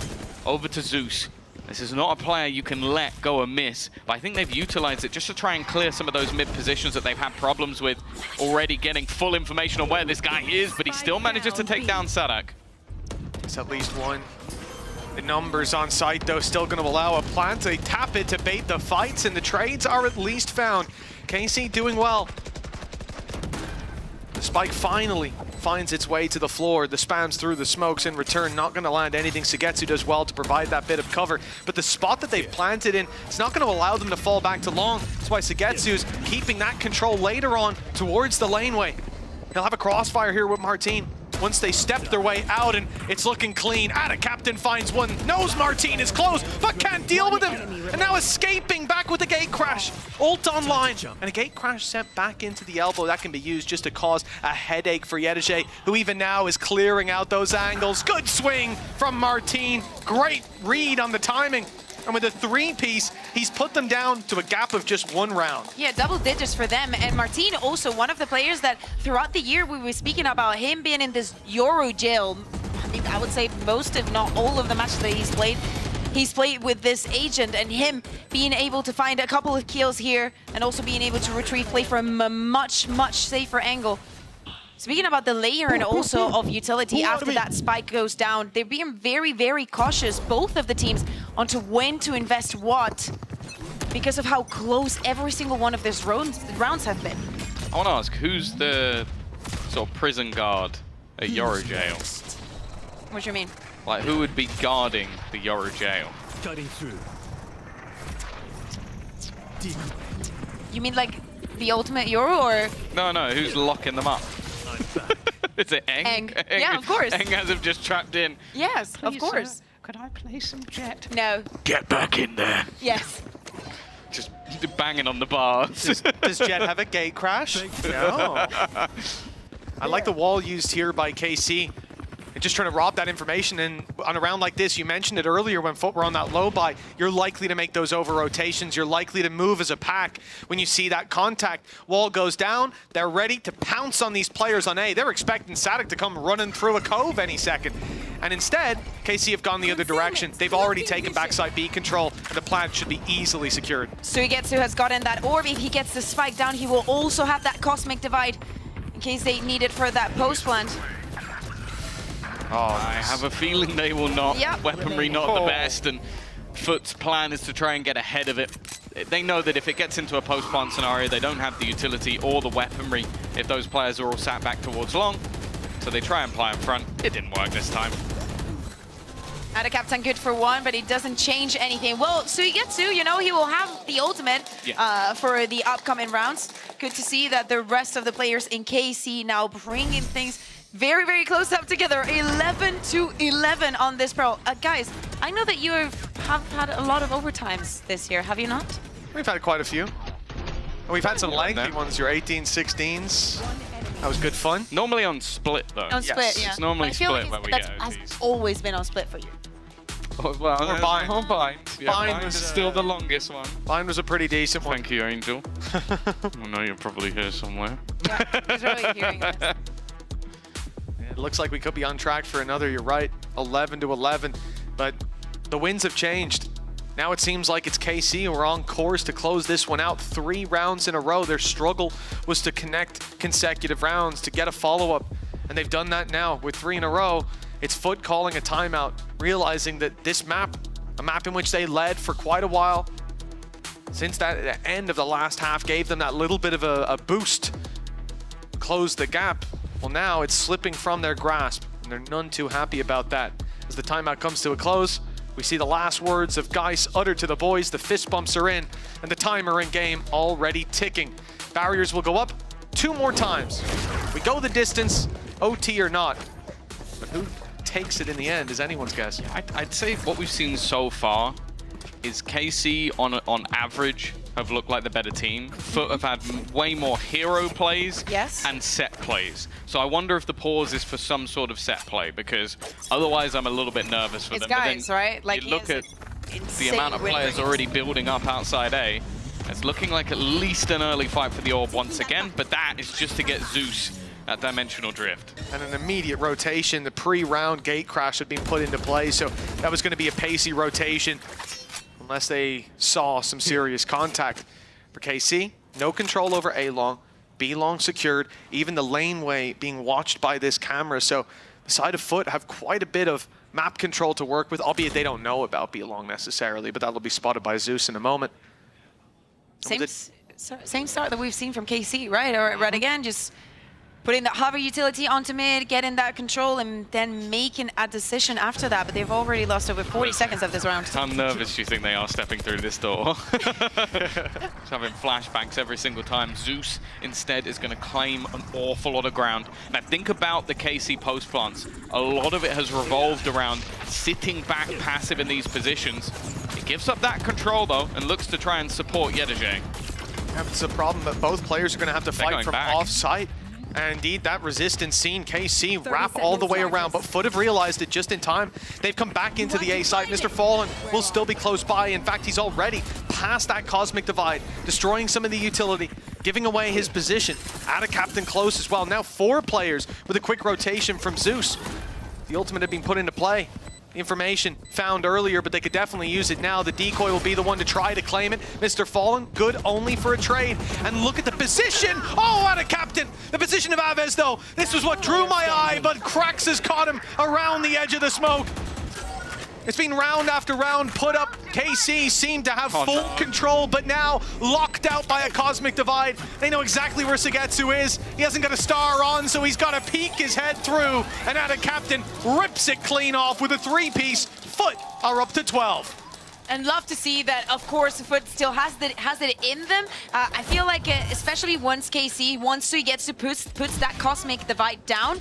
Speaker 13: over to Zeus. This is not a player you can let go amiss, but I think they've utilized it just to try and clear some of those mid positions that they've had problems with, already getting full information on where this guy is, but he still manages to take down Sadak.
Speaker 11: It's at least one. The numbers on site, though, still going to allow a plant. They tap it to bait the fights, and the trades are at least found. KC doing well. The spike finally finds its way to the floor. The spams through the smokes in return. Not going to land anything. Sugetsu does well to provide that bit of cover. But the spot that they've planted in, it's not going to allow them to fall back to long. That's why Sugetsu's keeping that control later on towards the laneway. He'll have a crossfire here with Martine. Once they step their way out, and it's looking clean. Captain finds one, knows Martine is close, but can't deal with him. And now escaping back with the gate crash. Ult online, and a gate crash sent back into the elbow. That can be used just to cause a headache for Yedege, who even now is clearing out those angles. Good swing from Martine. Great read on the timing. And with a 3-piece, he's put them down to a gap of just 1 round.
Speaker 12: Yeah, double digits for them. And Martine also one of the players that throughout the year we were speaking about him being in this Euro jail. I mean, I would say most, if not all of the matches that he's played with this agent, and him being able to find a couple of kills here and also being able to retrieve play from a much, much safer angle. Speaking about the layer and also of utility after that spike goes down, they're being very, very cautious, both of the teams, onto when to invest what, because of how close every single one of these rounds have been.
Speaker 13: I want to ask, who's the sort of prison guard at Euro jail?
Speaker 12: What do you mean?
Speaker 13: Like, who would be guarding the Euro jail?
Speaker 15: Cutting through.
Speaker 12: You mean like the ultimate Euro, or?
Speaker 13: No, who's locking them up? Is it Eng?
Speaker 12: Eng. Yeah, of course.
Speaker 13: Eng has them just trapped in.
Speaker 12: Yes, of course.
Speaker 19: Could I play some Jet?
Speaker 12: No.
Speaker 13: Get back in there.
Speaker 12: Yes.
Speaker 13: Just banging on the bars.
Speaker 11: Does Jet have a gate crash? No. I like the wall used here by KC. And just trying to rob that information, and on a round like this, you mentioned it earlier when Foot were on that low buy, you're likely to make those over rotations, you're likely to move as a pack. When you see that contact, wall goes down, they're ready to pounce on these players on A. They're expecting Sadik to come running through a cove any second. And instead, KC have gone the other direction. They've already taken backside B control, and the plant should be easily secured.
Speaker 12: Suigetsu has gotten that orb. If he gets the spike down, he will also have that cosmic divide in case they need it for that post plant.
Speaker 13: Oh, I have a feeling they will not.
Speaker 12: Yep.
Speaker 13: Weaponry not the best, and Foot's plan is to try and get ahead of it. They know that if it gets into a post-plant scenario, they don't have the utility or the weaponry if those players are all sat back towards long. So they try and play in front. It didn't work this time.
Speaker 12: Captain good for 1, but it doesn't change anything. Well, Suigetsu, you know, he will have the ultimate for the upcoming rounds. Good to see that the rest of the players in KC now bringing things very, very close up together. 11-11 on this pro. Guys, I know that you have had a lot of overtimes this year, have you not?
Speaker 11: We've had quite a few. And we've had some lengthy ones, your 18-16s. That was good fun.
Speaker 13: Normally on split, though.
Speaker 12: On split, yeah.
Speaker 13: It's normally split where we get
Speaker 12: has always been on split for you.
Speaker 13: Oh, well,
Speaker 11: or bind.
Speaker 13: Bind. Yeah,
Speaker 11: Bind
Speaker 13: was
Speaker 11: was
Speaker 13: still the longest one.
Speaker 11: Bind was a pretty decent one.
Speaker 13: Thank you, Angel. I know you're probably here somewhere.
Speaker 12: Yeah, he's really hearing this.
Speaker 11: It looks like we could be on track for another, you're right, 11-11, but the winds have changed. Now it seems like it's KC who are on course to close this one out. 3 rounds in a row. Their struggle was to connect consecutive rounds, to get a follow-up, and they've done that now with 3 in a row. It's Foot calling a timeout, realizing that this map, a map in which they led for quite a while, since that end of the last half gave them that little bit of a boost, closed the gap. Well, now it's slipping from their grasp, and they're none too happy about that. As the timeout comes to a close, we see the last words of Geis uttered to the boys. The fist bumps are in, and the timer in game already ticking. Barriers will go up 2 more times. We go the distance, OT or not. But who takes it in the end is anyone's guess.
Speaker 13: I'd say what we've seen so far is KC on average have looked like the better team. Foot have had way more hero plays and set plays. So I wonder if the pause is for some sort of set play, because otherwise I'm a little bit nervous for
Speaker 12: It's
Speaker 13: them.
Speaker 12: guys, right? Like,
Speaker 13: you look at the amount of players already building up outside A. It's looking like at least an early fight for the orb once again, but that is just to get Zeus that dimensional drift.
Speaker 11: And an immediate rotation. The pre-round gate crash had been put into play, so that was going to be a pacey rotation unless they saw some serious contact. For KC, no control over A long, B long secured, even the laneway being watched by this camera. So the side of Foot have quite a bit of map control to work with, albeit they don't know about B long necessarily, but that'll be spotted by Zeus in a moment.
Speaker 12: Same start that we've seen from KC, right? Or right again, just putting that hover utility onto mid, getting that control, and then making a decision after that. But they've already lost over 40 seconds of this round.
Speaker 13: How nervous do you think they are stepping through this door? Just having flashbacks every single time. Zeus instead is going to claim an awful lot of ground. Now think about the KC post plants. A lot of it has revolved around sitting back passive in these positions. It gives up that control though and looks to try and support Yedajay.
Speaker 11: It's a problem that both players are going to have to fight from off-site. And indeed, that resistance seen KC wrap all the way around, but Foot have realized it just in time. They've come back into the A site. Mr. Fallen will still be close by. In fact, he's already past that Cosmic Divide, destroying some of the utility, giving away his position. Out of Captain close as well. Now 4 players with a quick rotation from Zeus. The ultimate had been put into play. Information found earlier, but they could definitely use it now. The decoy will be the one to try to claim it. Mr. Fallen, good only for a trade. And look at the position. Oh, out of Captain. The position of Aves, though. This was what drew my eye, but Krax has caught him around the edge of the smoke. It's been round after round put up. KC seemed to have full control, but now locked out by a Cosmic Divide. They know exactly where Sagetsu is. He hasn't got a star on, so he's got to peek his head through. And out of Captain rips it clean off with a 3-piece. Foot are up to 12.
Speaker 12: And love to see that, of course, Foot still has it in them. I feel like, especially once KC, once he gets to puts that Cosmic Divide down,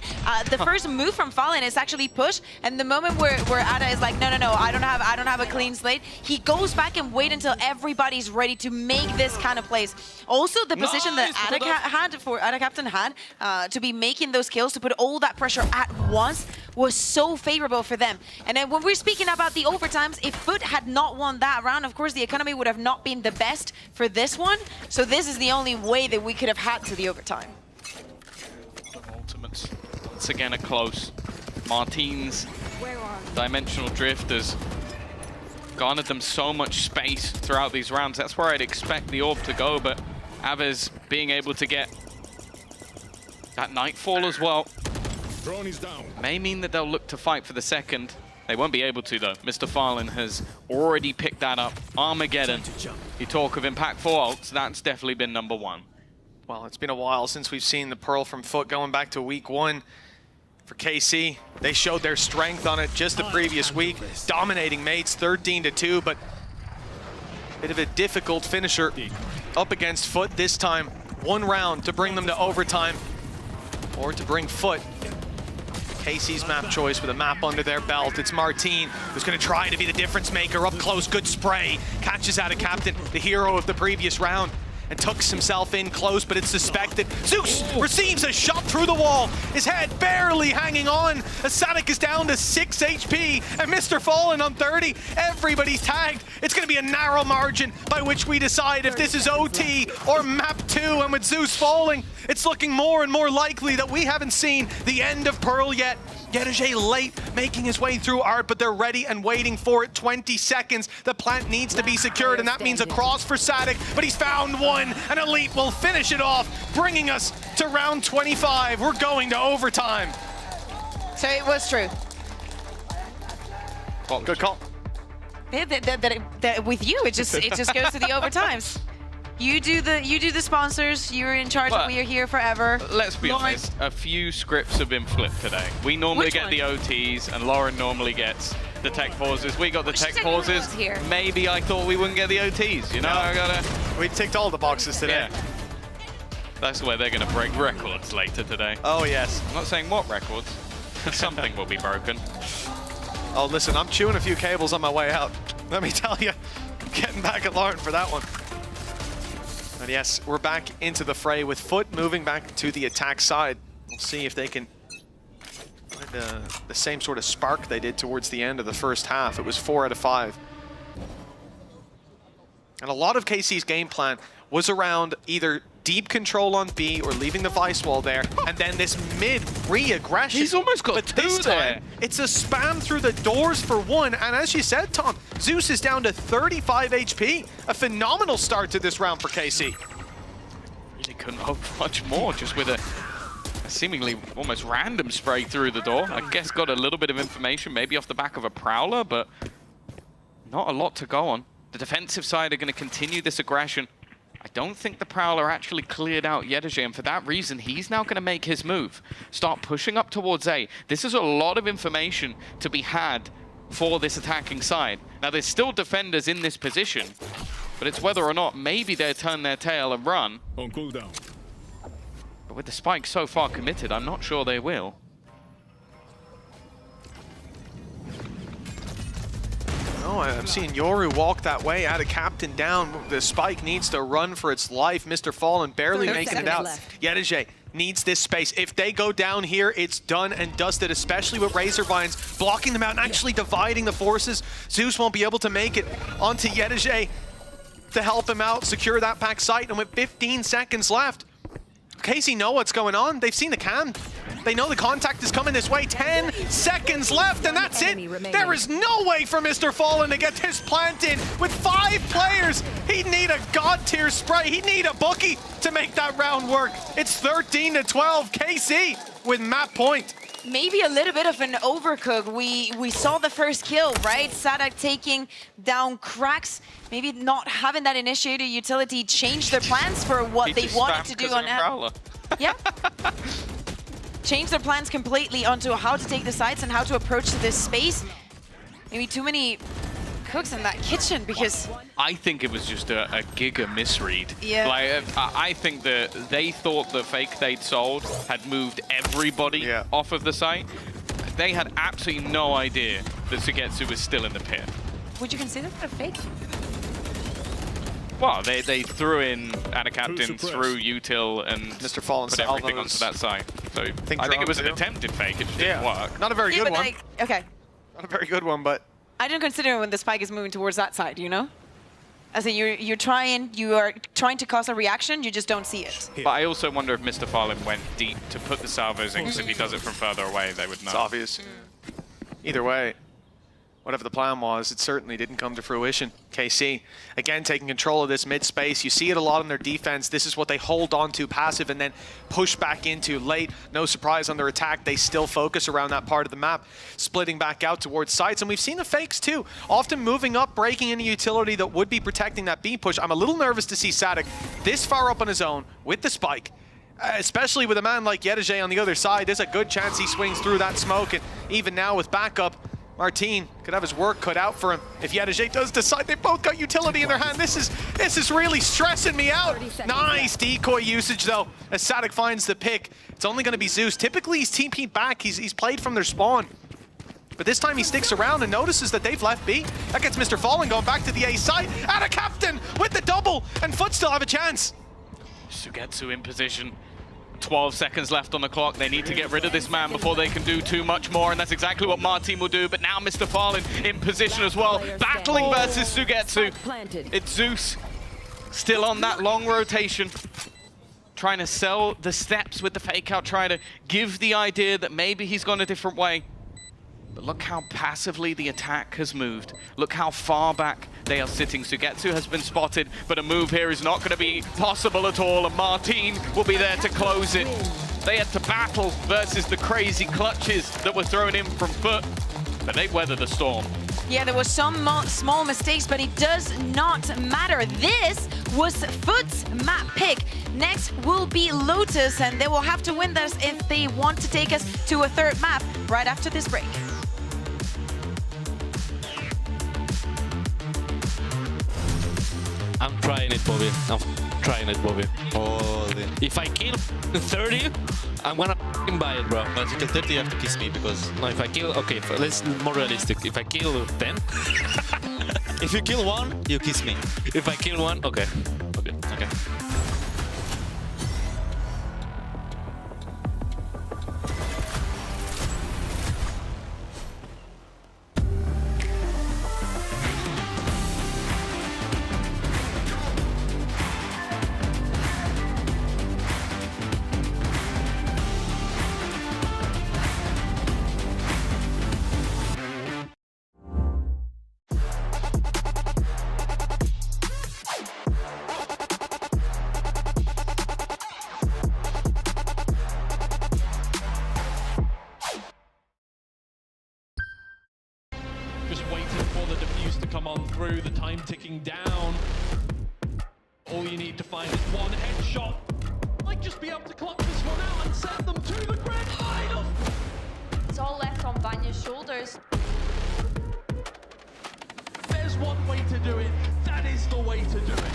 Speaker 12: the first move from Fallen is actually push. And the moment where Ada is like, no, I don't have a clean slate, he goes back and wait until everybody's ready to make this kind of plays. Also, the position that Ada Captain had to be making those kills, to put all that pressure at once, was so favorable for them. And then when we're speaking about the overtimes, if Foot had not won that round, of course the economy would have not been the best for this one. So this is the only way that we could have had to the overtime.
Speaker 13: Ultimates once again are close. Martine's dimensional drift has garnered them so much space throughout these rounds. That's where I'd expect the orb to go, but Aves being able to get that Nightfall as well may mean that they'll look to fight for the second. They won't be able to, though. Mr. Fallen has already picked that up. Armageddon. You talk of impactful ults, that's definitely been number 1.
Speaker 11: Well, it's been a while since we've seen the Pearl from Foot, going back to week 1. For KC, they showed their strength on it just the previous week, dominating mates 13-2, but a bit of a difficult finisher up against Foot this time. 1 round to bring them to overtime, or to bring Foot KC's map choice with a map under their belt. It's Martine who's going to try to be the difference maker. Up close, good spray. Catches out of Captain, the hero of the previous round, and tucks himself in close, but it's suspected. Zeus receives a shot through the wall. His head barely hanging on. Ascent is down to 6 HP, and Mr. Fallen on 30. Everybody's tagged. It's going to be a narrow margin by which we decide if this is OT or map 2, and with Zeus falling, it's looking more and more likely that we haven't seen the end of Pearl yet. Yedajay late, making his way through Art, but they're ready and waiting for it. 20 seconds. The plant needs to be secured, and that means a cross for Sadik, but he's found one, and Elite will finish it off, bringing us to round 25. We're going to overtime.
Speaker 12: So it was true.
Speaker 11: Good call.
Speaker 12: With you, it just goes to the overtimes. You do the sponsors. You're in charge.
Speaker 13: But
Speaker 12: we are here forever.
Speaker 13: Let's be honest. A few scripts have been flipped today. We normally get the OTs, and Lauren normally gets the tech pauses. We got the tech pauses. Maybe I thought we wouldn't get the OTs. You know,
Speaker 11: we ticked all the boxes today.
Speaker 13: Yeah. That's where they're going to break records later today.
Speaker 11: Oh, yes.
Speaker 13: I'm not saying what records. Something will be broken.
Speaker 11: Oh, listen, I'm chewing a few cables on my way out. Let me tell you, I'm getting back at Lauren for that one. And yes, we're back into the fray with Foot moving back to the attack side. We'll see if they can find the same sort of spark they did towards the end of the first half. It was 4 out of 5. And a lot of KC's game plan was around either deep control on B or leaving the Vice wall there, and then this mid re-aggression.
Speaker 13: He's almost got
Speaker 11: but
Speaker 13: two
Speaker 11: this
Speaker 13: there.
Speaker 11: time, it's a spam through the doors for one, and as you said, Tom, Zeus is down to 35 HP. A phenomenal start to this round for KC.
Speaker 13: Really couldn't hope for much more, just with a seemingly almost random spray through the door. I guess got a little bit of information, maybe off the back of a Prowler, but not a lot to go on. The defensive side are going to continue this aggression. I don't think the Prowler actually cleared out Yedege, and for that reason, he's now going to make his move. Start pushing up towards A. This is a lot of information to be had for this attacking side. Now, there's still defenders in this position, but it's whether or not maybe they turn their tail and run.
Speaker 20: On cooldown.
Speaker 13: But with the spike so far committed, I'm not sure they will.
Speaker 11: Oh, I'm seeing Yoru walk that way, add a captain down. The spike needs to run for its life. Mr. Fallen barely making it out. Yedege needs this space. If they go down here, it's done and dusted, especially with Razorvines blocking them out and actually dividing the forces. Zeus won't be able to make it onto Yedege to help him out, secure that back site, and with 15 seconds left, KC know what's going on. They've seen the cam. They know the contact is coming this way. 10 seconds left, and that's it. There is no way for Mr. Fallen to get this plant in. With 5 players, he'd need a god-tier spray. He'd need a bookie to make that round work. It's 13-12, KC with map point.
Speaker 12: Maybe a little bit of an overcook. We saw the first kill, right? Sadak taking down Cracks. Maybe not having that initiator utility change their plans for what they wanted to do on that. Yeah. Change their plans completely onto how to take the sites and how to approach this space. Maybe too many cooks in that kitchen because...
Speaker 13: I think it was just a giga misread.
Speaker 12: Yeah.
Speaker 13: Like, I think that they thought the fake they'd sold had moved everybody off of the site. They had absolutely no idea that Sugetsu was still in the pit.
Speaker 12: Would you consider that a fake?
Speaker 13: Well, they threw in Anna Captain, threw Util, and
Speaker 11: Mr. Fallen
Speaker 13: put everything onto that site. So I think it was an attempted fake. It just didn't work.
Speaker 11: Not a very good one.
Speaker 12: Like, okay.
Speaker 11: Not a very good one, but...
Speaker 12: I didn't consider when the spike is moving towards that side, you know? As in, you are trying to cause a reaction, you just don't see it.
Speaker 13: But I also wonder if Mr. Fallen went deep to put the salvos in, because if he does it from further away, they would know.
Speaker 11: It's obvious. Either way, whatever the plan was, it certainly didn't come to fruition. KC, again, taking control of this mid-space. You see it a lot in their defense. This is what they hold on to passive and then push back into late. No surprise on their attack. They still focus around that part of the map, splitting back out towards sites. And we've seen the fakes too, often moving up, breaking any utility that would be protecting that B push. I'm a little nervous to see Sadak this far up on his own with the spike. Especially with a man like Yedege on the other side. There's a good chance he swings through that smoke. And even now with backup, Martin could have his work cut out for him. If Yedege does decide, they both got utility in their hand. This is really stressing me out. Nice decoy usage though, as Sadak finds the pick. It's only going to be Zeus. Typically he's TP'd back. He's played from their spawn. But this time he sticks around and notices that they've left B. That gets Mr. Fallen going back to the A side. And a captain with the double, and Foot still have a chance.
Speaker 13: Sugetsu in position. 12 seconds left on the clock. They need to get rid of this man before they can do too much more, and that's exactly what Martin will do. But now Mr. Fallen in position as well, battling versus Sugetsu. It's Zeus still on that long rotation, trying to sell the steps with the fake out, trying to give the idea that maybe he's gone a different way. But look how passively the attack has moved. Look how far back they are sitting. Sugetsu has been spotted, but a move here is not going to be possible at all, and Martin will be there to close it. They had to battle versus the crazy clutches that were thrown in from Foot, but they weathered the storm.
Speaker 12: Yeah, there was some small mistakes, but it does not matter. This was Foot's map pick. Next will be Lotus, and they will have to win this if they want to take us to a third map right after this break.
Speaker 21: I'm trying it, Bobby. I'm
Speaker 20: trying it, Bobby. If I kill 30, I'm gonna buy it, bro.
Speaker 21: But if you kill 30, you have to kiss me because...
Speaker 20: No, if I kill... Okay, let's more realistic. If I kill 10...
Speaker 21: If you kill 1, you kiss me.
Speaker 20: If I kill 1, okay. Okay.
Speaker 21: Okay.
Speaker 5: Just waiting for the defuse to come on through, the time ticking down. All you need to find is one headshot. Might just be able to clock this one out and send them to the grand final.
Speaker 22: It's all left on Vanya's shoulders.
Speaker 5: There's one way to do it. That is the way to do it.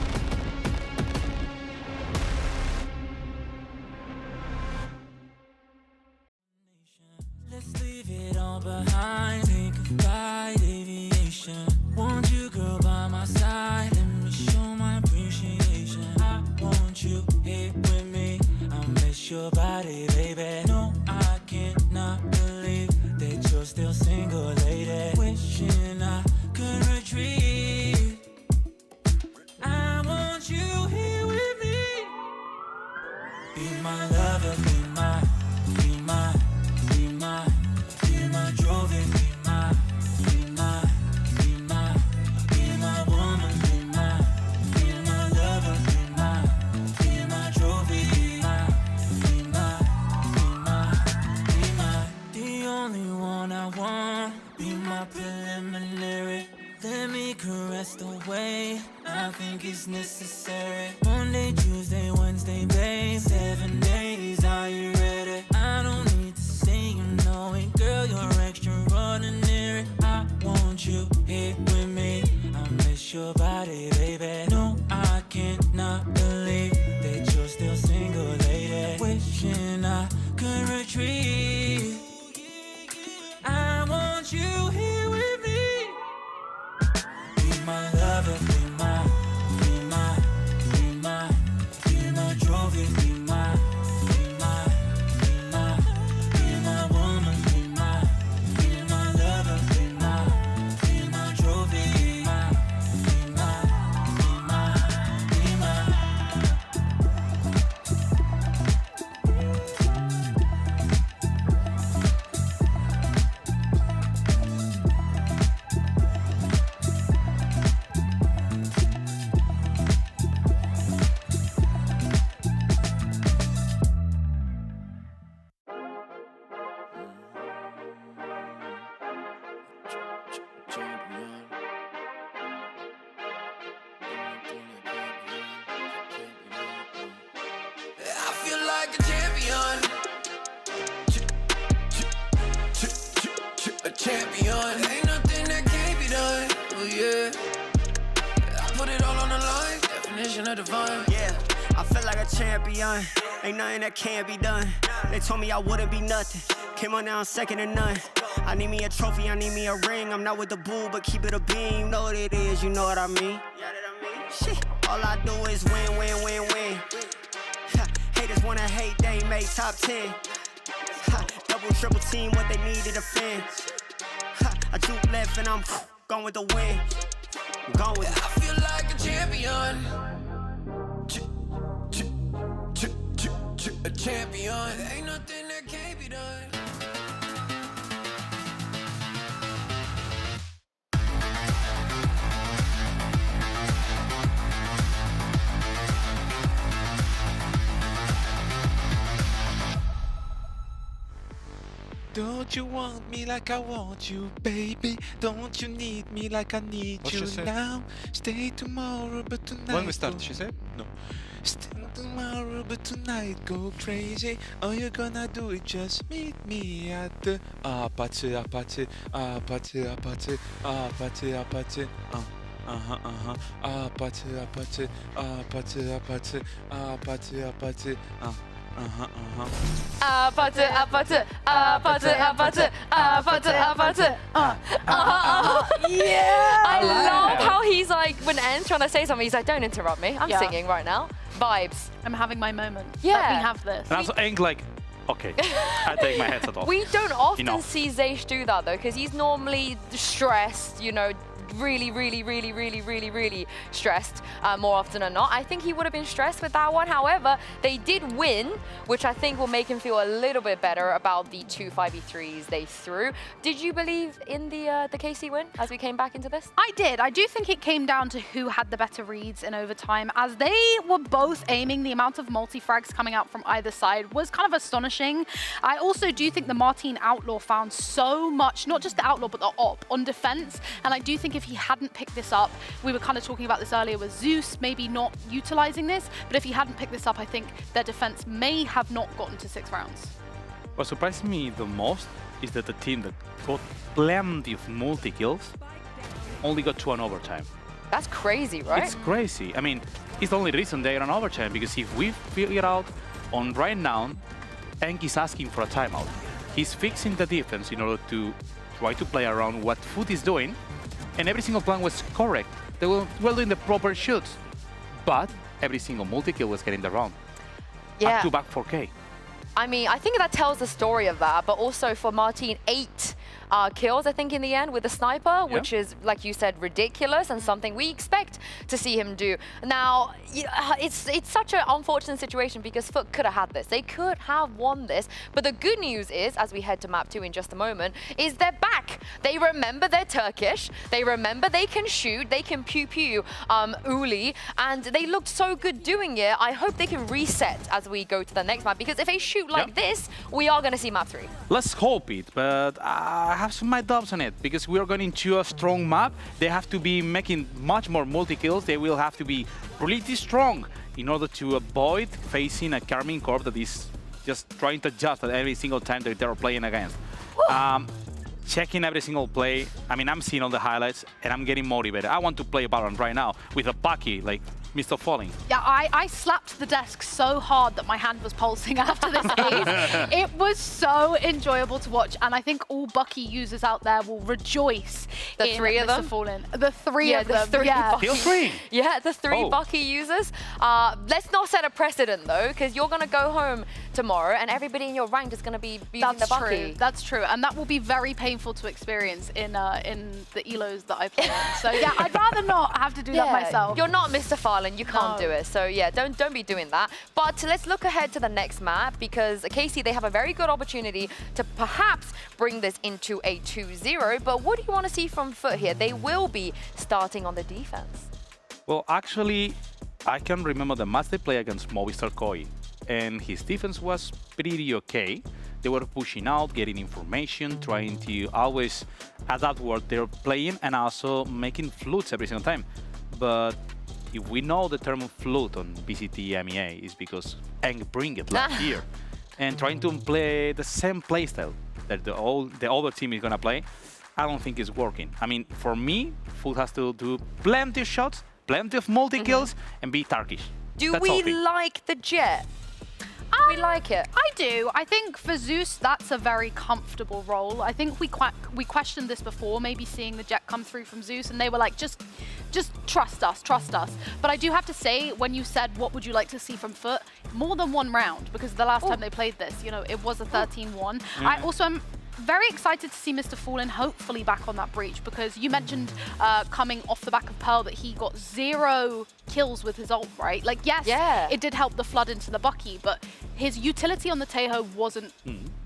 Speaker 23: Let's leave it all behind. Take a flight, aviation. Want you, girl, by my side. Let me show my appreciation. I want you here with me. I miss your body, baby. No, I cannot believe that you're still single, lady. Wishing I could retreat. I want you here with me. Be my lover, be my Jovi, be my woman, be my lover, be my Jovi, be my, the only one I want, be my preliminary. Let me caress the way I think it's necessary. Monday, Tuesday, Wednesday, babe, 7 days, are you ready? I don't need to say you know it, girl, you're extraordinary. I want you here with me. I miss your body, baby. No, I cannot believe that you're still single, lady. Wishing I could retreat. I want you here with me. Be my lover, be my Jovi, be my woman, be my lover, be my Jovi, be my.
Speaker 3: I feel like a champion. A champion. Ain't nothing that can't be done. Oh yeah. I put it all on the line. Definition of divine.
Speaker 1: Yeah, I feel like a champion. Ain't nothing that can't be done. They told me I wouldn't be nothing. Came on now, second to none. I need me a trophy, I need me a ring. I'm not with the bull, but keep it a beam. You know what it is, you know what I mean. Shit, all I do is win, win, win, win. Haters wanna hate, they ain't make top 10. Double, triple team, what they need to defend. I juke left and I'm gone with the win. I'm gone with it.
Speaker 3: I feel like a champion. A champion. Ain't nothing that can't be done.
Speaker 4: Don't you want me like I want you, baby? Don't you need me like I need
Speaker 11: What
Speaker 4: you
Speaker 11: she say?
Speaker 4: now? Stay tomorrow, but tonight.
Speaker 11: When we start, she said?
Speaker 4: No. Stay tomorrow, but tonight go crazy. All you're gonna do is just meet me at the Apache.
Speaker 6: Yeah! I love how he's like, when En's trying to say something, he's like, don't interrupt me. I'm singing right now. Vibes.
Speaker 7: I'm having my moment.
Speaker 6: Yeah.
Speaker 7: Let me have this.
Speaker 9: And also Eng like, okay, I take my headset off.
Speaker 6: We don't often
Speaker 9: Enough.
Speaker 6: see Zeish do that though, because he's normally stressed, you know, really stressed more often than not. I think he would have been stressed with that one. However, they did win, which I think will make him feel a little bit better about the 2 5v3s they threw. Did you believe in the KC win as we came back into this?
Speaker 7: I did. I do think it came down to who had the better reads in overtime, as they were both aiming. The amount of multi-frags coming out from either side was kind of astonishing. I also do think the Martin Outlaw found so much, not just the Outlaw, but the Op on defense. And I do think if he hadn't picked this up, we were kind of talking about this earlier with Zeus maybe not utilizing this, but if he hadn't picked this up, I think their defense may have not gotten to 6 rounds.
Speaker 9: What surprised me the most is that the team that got plenty of multi-kills only got 2 on overtime.
Speaker 6: That's crazy, right?
Speaker 9: It's crazy. I mean, it's the only reason they're on overtime, because if we figure out on right now, Enk is asking for a timeout. He's fixing the defense in order to try to play around what Foot is doing, and every single plan was correct. They were doing the proper shoots, but every single multi-kill was getting the round.
Speaker 6: Yeah.
Speaker 9: Up to back 4K.
Speaker 6: I mean, I think that tells the story of that, but also for Martin, 8 kills, I think, in the end with the sniper, which is, like you said, ridiculous and something we expect to see him do. Now, it's such an unfortunate situation because Foot could have had this. They could have won this, but the good news is, as we head to map 2 in just a moment, is they're back. They remember they're Turkish. They remember they can shoot. They can pew-pew Uli, and they looked so good doing it. I hope they can reset as we go to the next map, because if they shoot like this, we are going to see map 3.
Speaker 9: Let's hope it, but I have my doubts on it, because we are going into a strong map. They have to be making much more multi-kills. They will have to be pretty strong in order to avoid facing a Carmine Corp that is just trying to adjust at every single time that they're playing against. Checking every single play. I mean, I'm seeing all the highlights and I'm getting motivated. I want to play VALORANT right now with a Bucky, like Mr. Falling.
Speaker 7: Yeah, I slapped the desk so hard that my hand was pulsing after this game. It was so enjoyable to watch, and I think all Bucky users out there will rejoice
Speaker 6: The
Speaker 7: in
Speaker 6: 3 of
Speaker 7: Mr.
Speaker 6: them?
Speaker 7: Fallen. The 3 of them,
Speaker 9: Feel free.
Speaker 6: Yeah, the 3 Bucky users. Let's not set a precedent, though, because you're going to go home tomorrow and everybody in your rank is going to be using the Bucky.
Speaker 7: True. That's true, and that will be very painful to experience in the elos that I play in. So yeah, I'd rather not have to do that myself.
Speaker 6: You're not Mr. Farland, you can't do it. So yeah, don't be doing that. But let's look ahead to the next map, because KC, they have a very good opportunity to perhaps bring this into a 2-0. But what do you want to see from Foot here? They will be starting on the defense.
Speaker 9: Well, actually, I can remember the match they played against Movistar Koi, and his defense was pretty okay. They were pushing out, getting information, trying to always adapt what they're playing, and also making flutes every single time. But if we know the term flute on VCT EMEA is because Eng bring it last year, and trying to play the same playstyle that the other team is gonna play, I don't think it's working. I mean, for me, Foot has to do plenty of shots, plenty of multi-kills, and be Turkish.
Speaker 6: Do we like the Jet? We like it.
Speaker 7: I do. I think for Zeus, that's a very comfortable role. I think we questioned this before, maybe seeing the Jet come through from Zeus, and they were like, just trust us, trust us. But I do have to say, when you said, what would you like to see from Foot? More than 1 round, because the last time they played this, you know, it was a 13-1. I also am very excited to see Mr. Fallen hopefully back on that breach, because you mentioned coming off the back of Pearl that he got 0 kills with his ult, right? Like, yes, it did help the flood into the Bucky, but his utility on the Taeho wasn't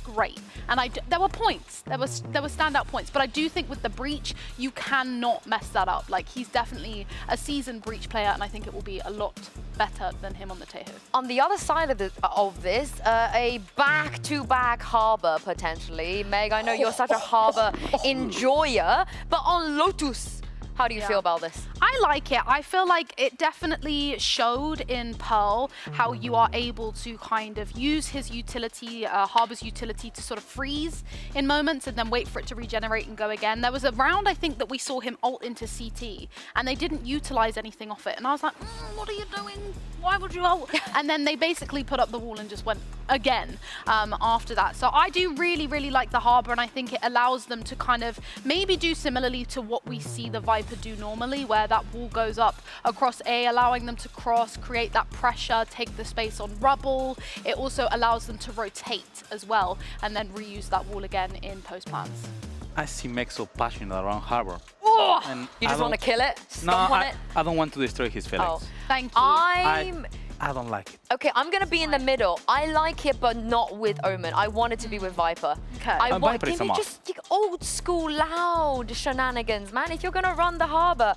Speaker 7: great. And there were points, there were standout points, but I do think with the breach, you cannot mess that up. Like, he's definitely a seasoned breach player, and I think it will be a lot better than him on the Taeho.
Speaker 6: On the other side of this, a back-to-back Harbor potentially. Meg, I know you're such a Harbor enjoyer, but on Lotus, How do you feel about this?
Speaker 7: I like it. I feel like it definitely showed in Pearl how you are able to kind of use his utility, Harbor's utility, to sort of freeze in moments and then wait for it to regenerate and go again. There was a round, I think, that we saw him ult into CT and they didn't utilize anything off it. And I was like, what are you doing? Why would you ult? And then they basically put up the wall and just went again after that. So I do really, really like the Harbor, and I think it allows them to kind of maybe do similarly to what we see the Viper do normally, where that wall goes up across A, allowing them to cross, create that pressure, take the space on rubble. It also allows them to rotate as well, and then reuse that wall again in post plants.
Speaker 9: I see Meg so passionate around Harbor.
Speaker 6: Oh,
Speaker 9: and
Speaker 6: you just want to kill it?
Speaker 9: No, I don't want to destroy his feelings.
Speaker 6: Oh,
Speaker 7: thank you.
Speaker 9: I don't like it.
Speaker 6: Okay, I'm going to be in the middle. I like it, but not with Omen. I want it to be with Viper.
Speaker 7: Okay.
Speaker 6: I want,
Speaker 9: Viper is
Speaker 6: give me just old school, loud shenanigans, man. If you're going to run the Harbor,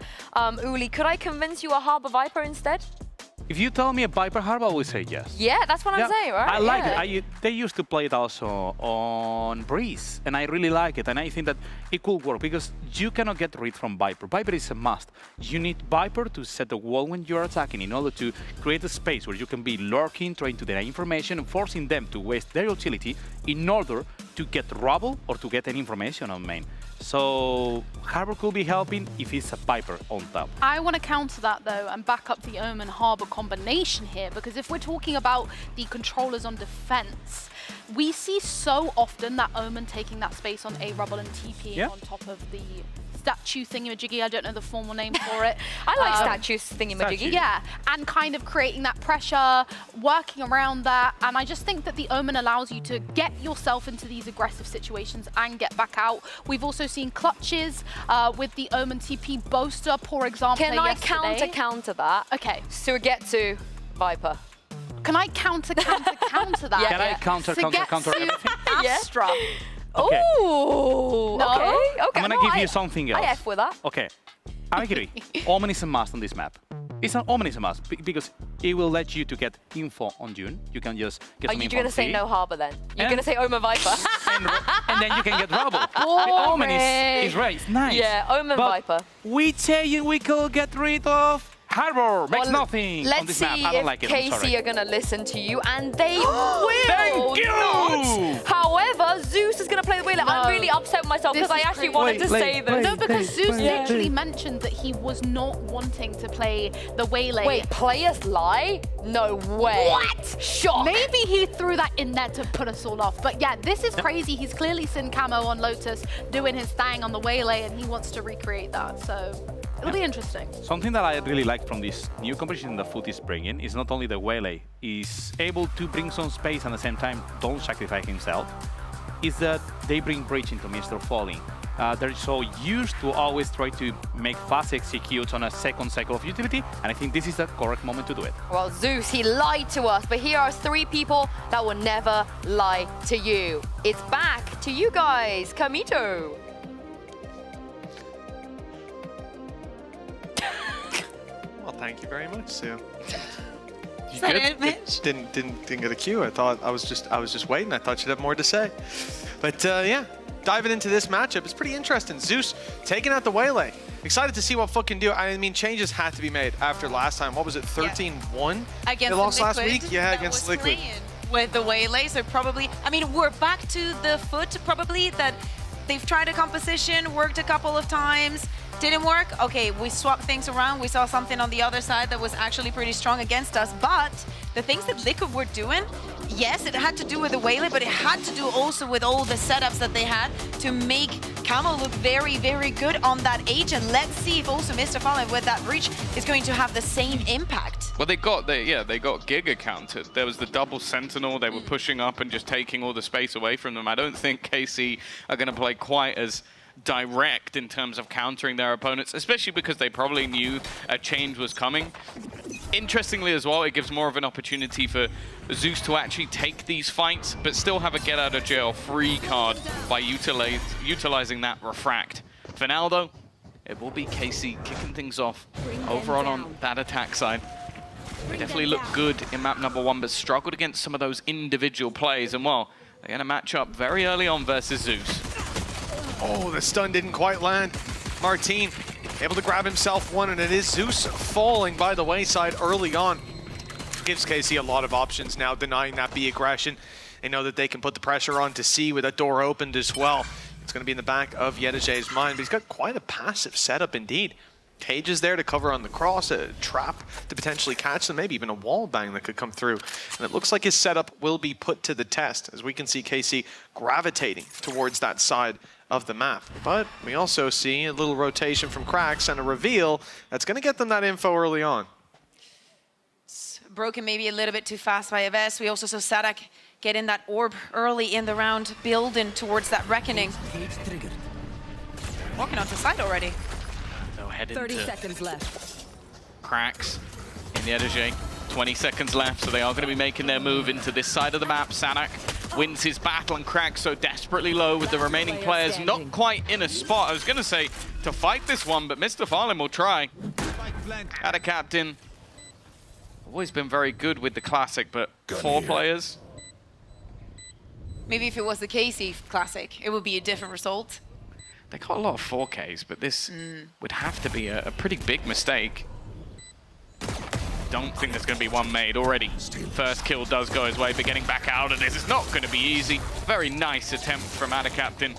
Speaker 6: Uli, could I convince you a Harbor Viper instead?
Speaker 9: If you tell me a Viper Harbor, I will say yes.
Speaker 6: Yeah, that's what I'm saying, right?
Speaker 9: I like it. They used to play it also on Breeze, and I really like it. And I think that it could work because you cannot get rid from Viper. Viper is a must. You need Viper to set the wall when you're attacking in order to create a space where you can be lurking, trying to deny information, and forcing them to waste their utility in order to get rubble or to get any information on main. So Harbor could be helping if it's a Viper on top.
Speaker 7: I want to counter that though and back up the Omen Harbor combination here, because if we're talking about the controllers on defense, we see so often that Omen taking that space on A rubble and TPing on top of the statue thingamajiggy. I don't know the formal name for it.
Speaker 6: I like statues thingamajiggy.
Speaker 7: Yeah, and kind of creating that pressure, working around that. And I just think that the Omen allows you to get yourself into these aggressive situations and get back out. We've also seen clutches with the Omen TP Boaster, for example.
Speaker 6: Can I counter that?
Speaker 7: Okay.
Speaker 6: So we get to Viper.
Speaker 7: Can I counter that?
Speaker 9: Can I counter everything?
Speaker 7: Astra.
Speaker 9: Okay.
Speaker 6: Ooh,
Speaker 7: No.
Speaker 6: okay.
Speaker 9: I'm gonna give you something else.
Speaker 6: I F with that.
Speaker 9: Okay, I agree. Omen is a must on this map. Omen is a must because it will let you to get info on June. You can just get some info.
Speaker 6: Are you going to say no Harbor then? You're going to say Omen Viper?
Speaker 9: and then you can get rubble. The Omen is right. It's nice.
Speaker 6: Yeah, Omen Viper.
Speaker 9: We tell you we could get rid of Harbor. Makes nothing on
Speaker 6: Let's
Speaker 9: this
Speaker 6: see
Speaker 9: map. I don't like it. I'm sorry.
Speaker 6: KC are going to listen to you, and they will
Speaker 9: Thank you!
Speaker 6: not. However, Zeus is going to play the wheeler.
Speaker 7: No.
Speaker 6: I'm really upset with myself because I actually wanted to say this.
Speaker 7: No, because Zeus literally mentioned that he was not wanting to play the Waylay.
Speaker 6: Wait, players lie? No way. What? Shock.
Speaker 7: Maybe he threw that in there to put us all off. But yeah, this is crazy. He's clearly seen Camo on Lotus doing his thing on the Waylay, and he wants to recreate that. So it'll be interesting.
Speaker 9: Something that I really like from this new competition that Foot is bringing is not only the Waylay, is able to bring some space and at the same time don't sacrifice himself, is that they bring Breach into Mr. Falling. They're so used to always try to make fast executes on a second cycle of utility, and I think this is the correct moment to do it.
Speaker 6: Well, Zeus, he lied to us, but here are 3 people that will never lie to you. It's back to you guys, Kamito.
Speaker 11: Well, thank you very much, Sue.
Speaker 12: Is that it, Mitch?
Speaker 11: Didn't get a cue. I thought I was just waiting. I thought you'd have more to say. But yeah, diving into this matchup, it's pretty interesting. Zeus taking out the Waylay. Excited to see what Foot can do. I mean, changes had to be made after last time. What was it, 13-1?
Speaker 12: Against
Speaker 11: they lost
Speaker 12: the
Speaker 11: last
Speaker 12: Liquid.
Speaker 11: week? Yeah,
Speaker 12: That
Speaker 11: against
Speaker 12: was
Speaker 11: Liquid.
Speaker 12: playing with the Waylay, so probably, I mean, we're back to the Foot, probably, that they've tried a composition, worked a couple of times, didn't work. Okay, we swapped things around. We saw something on the other side that was actually pretty strong against us, but the things that Liquid were doing, yes, it had to do with the Waylay, but it had to do also with all the setups that they had to make Camo look very, very good on that H. And let's see if also Mr. Fallen with that Breach is going to have the same impact.
Speaker 13: Well, they got Giga countered. There was the double Sentinel. They were pushing up and just taking all the space away from them. I don't think KC are going to play quite as direct in terms of countering their opponents, especially because they probably knew a change was coming. Interestingly as well, it gives more of an opportunity for Zeus to actually take these fights, but still have a get-out-of-jail-free card by utilizing that Refract. For now, though, it will be KC kicking things off over on that attack side. They definitely look good in map number 1, but struggled against some of those individual plays. And, well, they're going to match up very early on versus Zeus.
Speaker 11: Oh, the stun didn't quite land. Martine able to grab himself one, and it is Zeus falling by the wayside early on. Gives KC a lot of options now, denying that B aggression. They know that they can put the pressure on to C with that door opened as well. It's going to be in the back of Yedijay's mind, but he's got quite a passive setup indeed. Cage is there to cover on the cross, a trap to potentially catch them, maybe even a wall bang that could come through. And it looks like his setup will be put to the test, as we can see KC gravitating towards that side of the map. But we also see a little rotation from Krax and a reveal that's going to get them that info early on.
Speaker 12: It's broken maybe a little bit too fast by Aves. We also saw Sadak get in that orb early in the round, building towards that reckoning. Walking onto side already.
Speaker 13: They'll head
Speaker 8: 30
Speaker 13: into
Speaker 8: seconds left.
Speaker 13: Cracks in the Yedijay. 20 seconds left, so they are going to be making their move into this side of the map. Sadak wins his battle, and Cracks so desperately low with the remaining players not quite in a spot. I was going to say to fight this one, but Mr. Farlin will try. At a captain. Always been very good with the Classic, but 4 players.
Speaker 12: Maybe if it was the KC Classic, it would be a different result.
Speaker 13: They got a lot of 4Ks, but this would have to be a pretty big mistake. Don't think there's going to be one made already. First kill does go his way, but getting back out of this is not going to be easy. Very nice attempt from Ada Captain.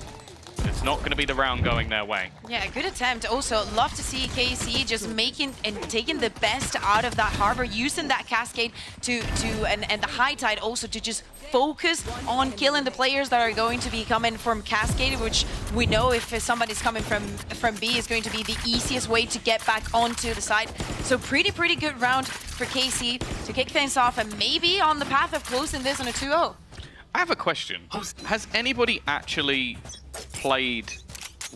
Speaker 13: It's not going to be the round going their way.
Speaker 12: Yeah, good attempt. Also, love to see KC just making and taking the best out of that harbor, using that cascade and the high tide also to just focus on killing the players that are going to be coming from cascade, which we know if somebody's coming from B is going to be the easiest way to get back onto the side. So pretty good round for KC to kick things off and maybe on the path of closing this on a 2-0.
Speaker 13: I have a question. Has anybody actually played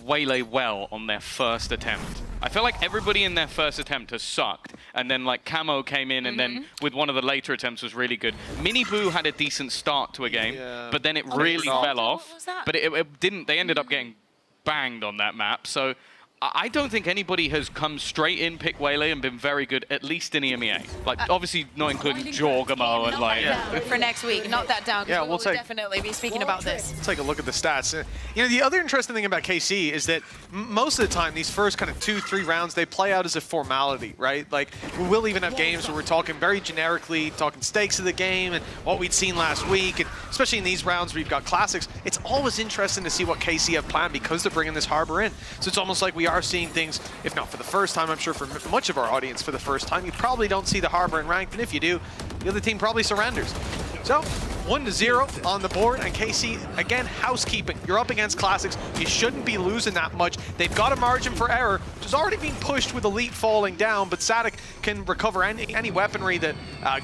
Speaker 13: Waylay well on their first attempt? I feel like everybody in their first attempt has sucked, and then like Camo came in and then with one of the later attempts was really good. Miniboo had a decent start to a game, but then it really fell off. But it didn't, they ended up getting banged on that map. So I don't think anybody has come straight in, pick Waylay, and been very good, at least in EMEA. Like, obviously not including Jorgamo and like...
Speaker 12: For next week, not that down, because we'll
Speaker 11: take,
Speaker 12: definitely be speaking about this.
Speaker 11: Let's take a look at the stats. You know, the other interesting thing about KC is that most of the time, these first kind of 2-3 rounds, they play out as a formality, right? Like, we will even have games where we're talking very generically, talking stakes of the game and what we'd seen last week, and especially in these rounds where you've got classics, it's always interesting to see what KC have planned because they're bringing this harbor in. So it's almost like we are seeing things, if not for the first time, I'm sure for much of our audience for the first time. You probably don't see the harbor in ranked, and if you do, the other team probably surrenders. So 1-0 on the board, and KC, again, housekeeping. You're up against classics. You shouldn't be losing that much. They've got a margin for error, which is already being pushed with Elite falling down, but Sadak can recover any weaponry that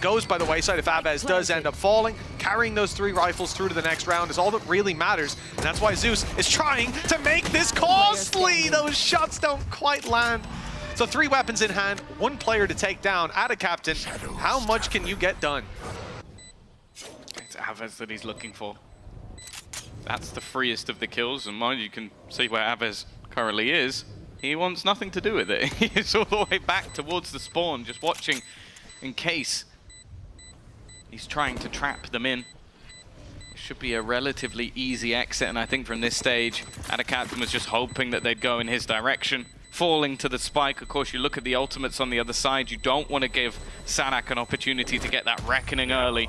Speaker 11: goes by the wayside if Aves does end up falling. Carrying those 3 rifles through to the next round is all that really matters, and that's why Zeus is trying to make this costly. Those shots don't quite land. So 3 weapons in hand, 1 player to take down. Ada Captain, how much can you get done?
Speaker 13: It's Aves that he's looking for. That's the freest of the kills, and mind you can see where Aves currently is. He wants nothing to do with it. He's all the way back towards the spawn, just watching in case he's trying to trap them in. It should be a relatively easy exit, and I think from this stage, Ada Captain was just hoping that they'd go in his direction. Falling to the spike, of course, you look at the ultimates on the other side. You don't want to give Sadak an opportunity to get that reckoning early.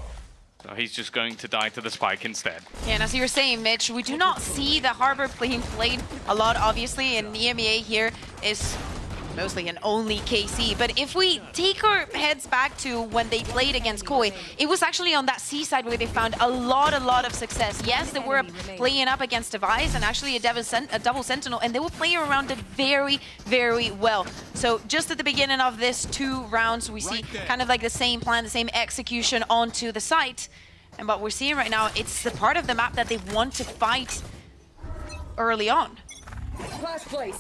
Speaker 13: So he's just going to die to the spike instead.
Speaker 12: Yeah, and as you were saying, Mitch, we do not see the harbor being played a lot, obviously, and the EMEA here is mostly and only KC. But if we take our heads back to when they played against Koi, it was actually on that seaside where they found a lot of success. Yes, they were playing up against Device and actually a double Sentinel, and they were playing around it very well. So just at the beginning of this 2 rounds, we see kind of like the same plan, the same execution onto the site. And what we're seeing right now, it's the part of the map that they want to fight early on.
Speaker 8: Last place.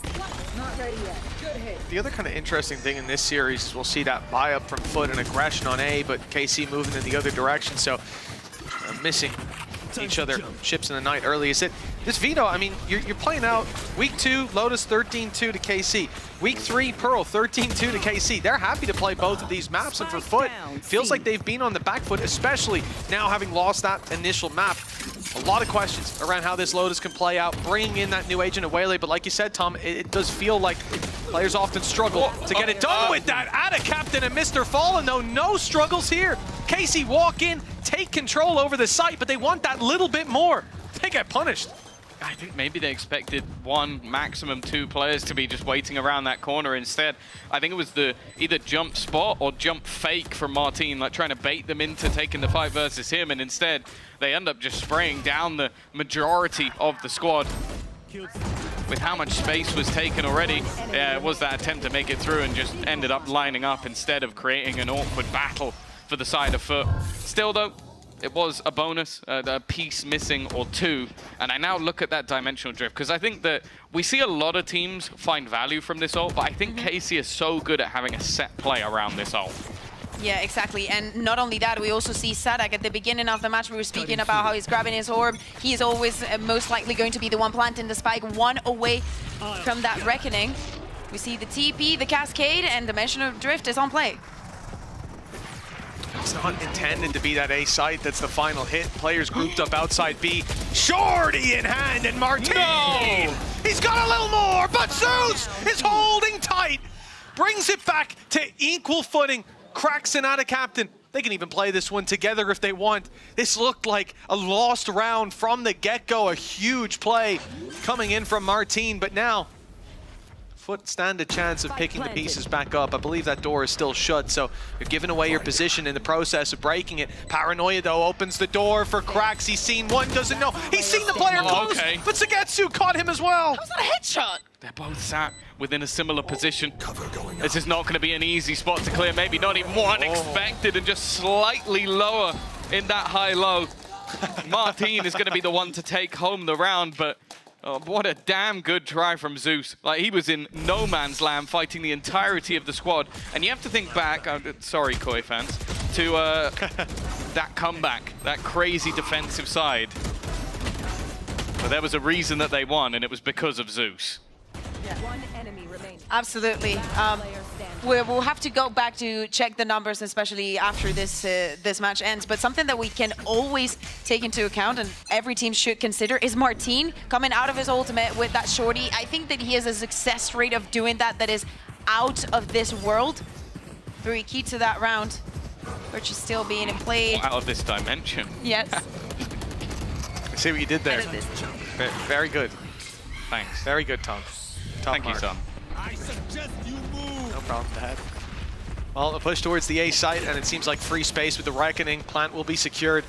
Speaker 8: Not ready yet. Good hit.
Speaker 11: The other kind of interesting thing in this series is we'll see that buy up from Foot and aggression on A, but KC moving in the other direction, so missing each other ships in the night early. Is it this Vito? I mean, you're playing out week 2, Lotus 13-2 to KC. Week 3, Pearl 13-2 to KC. They're happy to play both of these maps, and for Foot, feels like they've been on the back foot, especially now having lost that initial map. A lot of questions around how this Lotus can play out, bringing in that new agent of Waylay, but like you said, Tom, it does feel like Players often struggle to get it done with that. Ada Captain and Mr. Fallen, though, no struggles here. KC walk in, take control over the site, but they want that little bit more. They get punished.
Speaker 13: I think maybe they expected one, maximum two players to be just waiting around that corner instead. I think it was the either jump spot or jump fake from Martin, like trying to bait them into taking the fight versus him, and instead they end up just spraying down the majority of the squad. With how much space was taken already, it was that attempt to make it through and just ended up lining up instead of creating an awkward battle for the side of foot. Still though, it was a bonus, a piece missing or two, and I now look at that dimensional drift because I think that we see a lot of teams find value from this ult, but I think KC is so good at having a set play around this ult.
Speaker 12: Yeah, exactly. And not only that, we also see Sadak at the beginning of the match. We were speaking about how he's grabbing his orb. He is always most likely going to be the one planting the spike, one away from that reckoning. We see the TP, the cascade, and dimensional drift is on play.
Speaker 11: It's not intended to be that A site that's the final hit. Players grouped up outside B. Shorty in hand, and Martin! No! He's got a little more, but Zeus is holding tight. Brings it back to equal footing. Cracks and Ada Captain. They can even play this one together if they want. This looked like a lost round from the get-go. A huge play coming in from Martin, but now Foot stand a chance of picking the pieces back up. I believe that door is still shut, so you're giving away your position in the process of breaking it. Paranoia, though, opens the door for Cracks. He's seen one, doesn't know. He's seen the player close, but Sagetsu caught him as well.
Speaker 12: How's that a headshot?
Speaker 13: They're both sat within a similar position. This is not going to be an easy spot to clear. Maybe not even one expected, and just slightly lower in that high-low. Martin is going to be the one to take home the round, but what a damn good try from Zeus. Like, he was in no man's land fighting the entirety of the squad. And you have to think back, sorry Koi fans, to that comeback, that crazy defensive side. But there was a reason that they won, and it was because of Zeus.
Speaker 12: One enemy remaining. Absolutely. We'll have to go back to check the numbers, especially after this match ends. But something that we can always take into account, and every team should consider, is Martin coming out of his ultimate with that shorty. I think that he has a success rate of doing that is out of this world. Very key to that round, which is still being in play.
Speaker 13: Out of this dimension.
Speaker 12: Yes.
Speaker 11: I see what you did there. Very good.
Speaker 13: Thanks.
Speaker 11: Very good, Tom.
Speaker 13: Thank you, Tom.
Speaker 11: I suggest you move. No problem, Dad. Well, a push towards the A site, and it seems like free space with the Reckoning. Plant will be secured.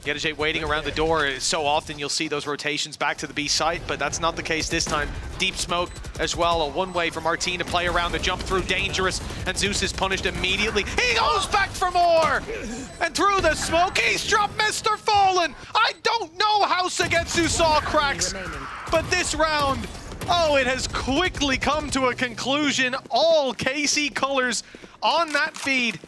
Speaker 11: Yedajay waiting around the door. So often you'll see those rotations back to the B site, but that's not the case this time. Deep smoke as well. A one-way for Martin to play around the jump through. Dangerous, and Zeus is punished immediately. He goes back for more! And through the smoke, he's dropped Mr. Fallen! I don't know how Sagetsu saw Cracks, but this round, oh, it has quickly come to a conclusion. All KC colors on that feed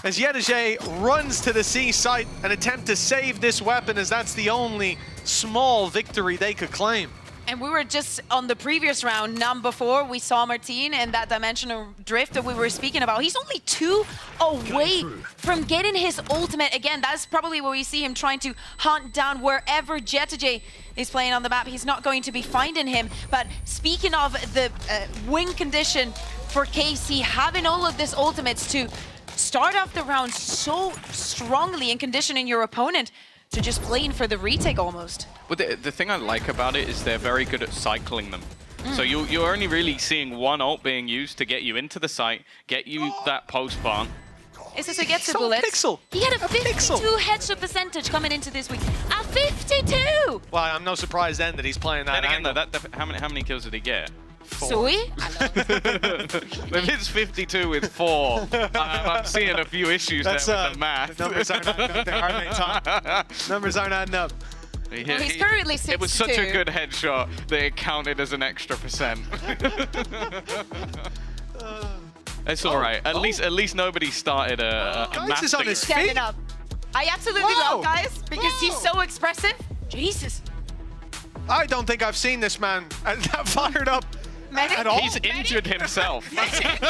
Speaker 11: as Yedajay runs to the C site, an attempt to save this weapon, as that's the only small victory they could claim.
Speaker 12: And we were just on the previous round, number 4, we saw Martin and that dimensional drift that we were speaking about. He's only 2 away from getting his ultimate. Again, that's probably where we see him trying to hunt down wherever Yedajay is playing on the map. He's not going to be finding him. But speaking of the win condition for KC, having all of these ultimates to start off the round so strongly and conditioning your opponent to just playing for the retake almost.
Speaker 13: Well, the thing I like about it is they're very good at cycling them. So you're only really seeing one ult being used to get you into the site, get you that post barn.
Speaker 12: It's a Sagetsu bullet. He had a 52 headshot percentage coming into this week. A 52!
Speaker 11: Well, I'm no surprise then that he's playing that
Speaker 13: angle. How many kills did he get? 4.
Speaker 12: Sui?
Speaker 13: If it's 52 with 4, I'm seeing a few issues there with the math.
Speaker 11: Numbers aren't adding up there, are they, Tom? Numbers aren't adding up.
Speaker 12: Well, he's currently 62.
Speaker 13: It was such a good headshot that it counted as an extra percent. It's all right. At least nobody started a math
Speaker 11: is on his feet.
Speaker 12: Standing up. I absolutely love Guys because he's so expressive. Jesus.
Speaker 11: I don't think I've seen this man that fired up at all.
Speaker 13: He's injured himself.
Speaker 11: He's hitting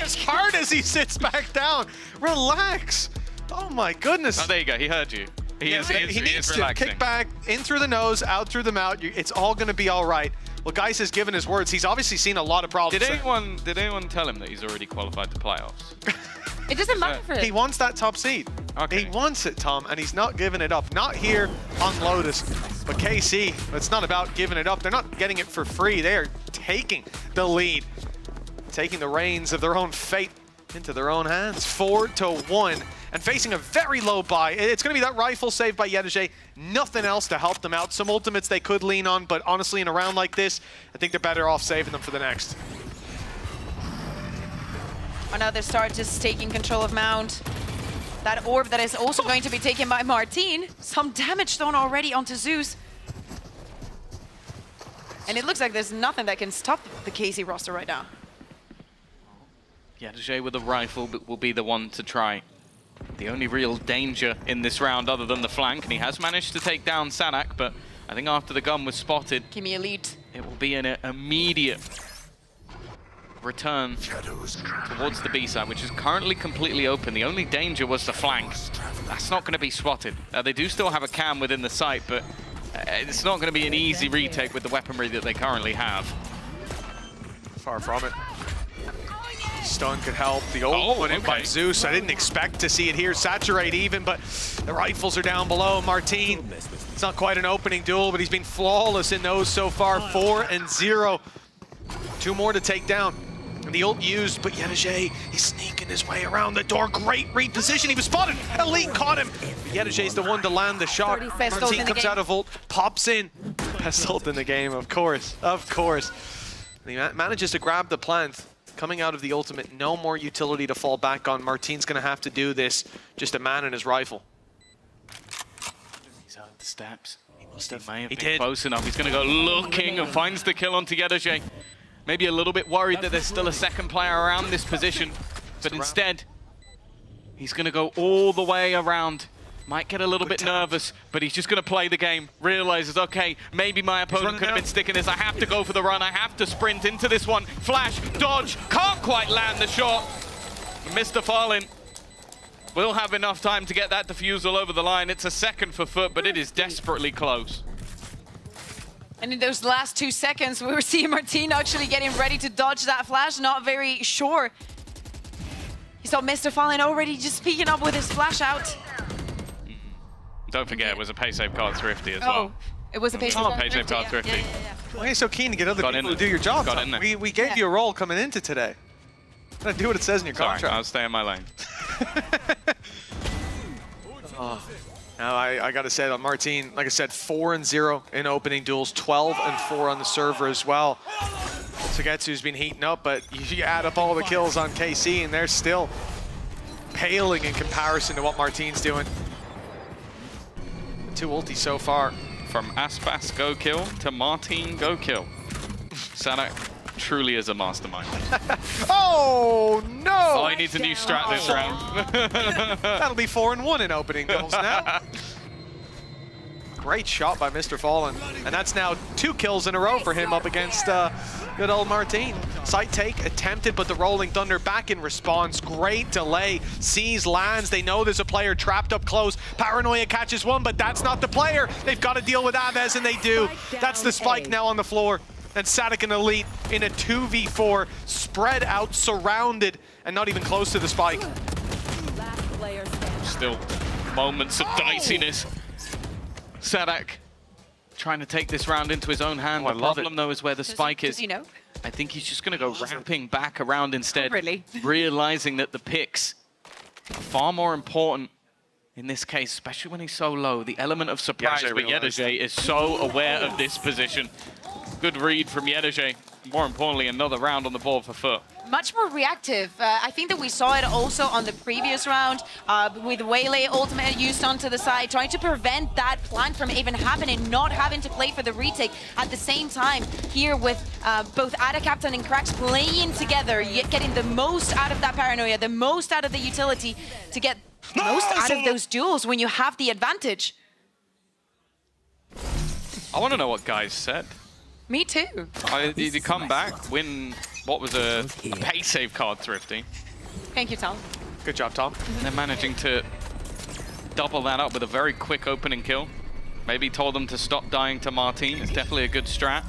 Speaker 11: as hard as he sits back down. Relax. Oh my goodness.
Speaker 13: Oh, there you go. He heard you. He is
Speaker 11: needs to
Speaker 13: relaxing.
Speaker 11: kick back, in through the nose, out through the mouth. It's all going to be all right. Well, Geis has given his words. He's obviously seen a lot of problems.
Speaker 13: Did anyone tell him that he's already qualified to playoffs?
Speaker 12: It doesn't matter for him.
Speaker 11: He wants that top seed.
Speaker 13: Okay.
Speaker 11: He wants it, Tom, and he's not giving it up. Not here on Lotus, but KC, it's not about giving it up. They're not getting it for free. They are taking the lead, taking the reins of their own fate into their own hands. 4-1, and facing a very low buy. It's going to be that rifle saved by Yedege. Nothing else to help them out. Some ultimates they could lean on, but honestly, in a round like this, I think they're better off saving them for the next.
Speaker 12: Another start just taking control of Mount. That orb that is also going to be taken by Martin. Some damage done already onto Zeus. And it looks like there's nothing that can stop the KC roster right now.
Speaker 13: Yedege with a rifle will be the one to try. The only real danger in this round other than the flank, and he has managed to take down Sanak, but I think after the gun was spotted,
Speaker 12: Give me elite.
Speaker 13: It will be an immediate return towards the B side, which is currently completely open. The only danger was the flank. That's not going to be spotted. They do still have a cam within the site, but it's not going to be an easy retake with the weaponry that they currently have.
Speaker 11: Far from it. Stun could help. The old one in by Zeus. I didn't expect to see it here. Saturate even, but the rifles are down below. Martin, it's not quite an opening duel, but he's been flawless in those so far. 4-0. 2 more to take down. And the ult used, but Yedege, he's sneaking his way around the door. Great reposition. He was spotted. Elite caught him. Yedege's the one to land the shot. Martin comes out of ult, pops in. Best ult in the game, of course. Of course. And he manages to grab the plant. Coming out of the ultimate, no more utility to fall back on. Martin's going to have to do this. Just a man and his rifle.
Speaker 13: He's out the steps. He may have been close enough. He's going to go looking and finds the kill onto Yedege. Maybe a little bit worried that there's still a second player around this position, but instead, he's going to go all the way around. Might get a little bit nervous, but he's just going to play the game. Realizes, okay, maybe my opponent could have been sticking this. I have to go for the run. I have to sprint into this one. Flash, dodge, can't quite land the shot. Mr. Farlin will have enough time to get that defusal over the line. It's a second for Foot, but it is desperately close.
Speaker 12: And in those last 2 seconds, we were seeing Martin actually getting ready to dodge that flash. Not very sure. He saw Mr. Fallen already just peeking up with his flash out.
Speaker 13: Don't forget, it was a pay save card thrifty as well.
Speaker 12: It was a pay save
Speaker 13: card thrifty.
Speaker 11: Why are you so keen to get other people to do your job? We gave you a role coming into today. Gotta do what it says in your contract.
Speaker 13: Sorry, I'll stay in my lane.
Speaker 11: Now I gotta say that Martin, like I said, 4-0 in opening duels, 12-4 on the server as well. Sugetsu's been heating up, but you add up all the kills on KC and they're still paling in comparison to what Martin's doing. 2 ultis so far.
Speaker 13: From Aspas go kill to Martin go kill. Sanak truly is a mastermind.
Speaker 11: Oh no!
Speaker 13: Oh, he needs a new strat this round.
Speaker 11: That'll be 4-1 in opening duels now. Great shot by Mr. Fallen. And that's now 2 kills in a row for him up against good old Martin. Site take attempted, but the Rolling Thunder back in response. Great delay. Sees, lands. They know there's a player trapped up close. Paranoia catches one, but that's not the player. They've got to deal with Aves, and they do. That's the spike now on the floor. And Sadik and Elite in a 2v4, spread out, surrounded, and not even close to the spike.
Speaker 13: Still moments of diciness. Sadak trying to take this round into his own hand. The problem, though, is where the spike is.
Speaker 12: You know?
Speaker 13: I think he's just going to go wrapping back around instead. Really? Realizing that the picks are far more important in this case, especially when he's so low. The element of surprise, but Yedege is so aware of this position. Good read from Yedege. More importantly, another round on the board for Foot.
Speaker 12: Much more reactive. I think that we saw it also on the previous round with Waylay ultimate used onto the side, trying to prevent that plan from even happening, not having to play for the retake. At the same time, here with both Ada Captain and Cracks playing together, yet getting the most out of that paranoia, the most out of the utility to get most out of those duels when you have the advantage.
Speaker 13: I want to know what guys said.
Speaker 12: Me too.
Speaker 13: Did you come back, win what was a pay save card thrifty?
Speaker 12: Thank you, Tom.
Speaker 11: Good job, Tom.
Speaker 13: And they're managing to double that up with a very quick opening kill. Maybe told them to stop dying to Martine. It's definitely a good strat.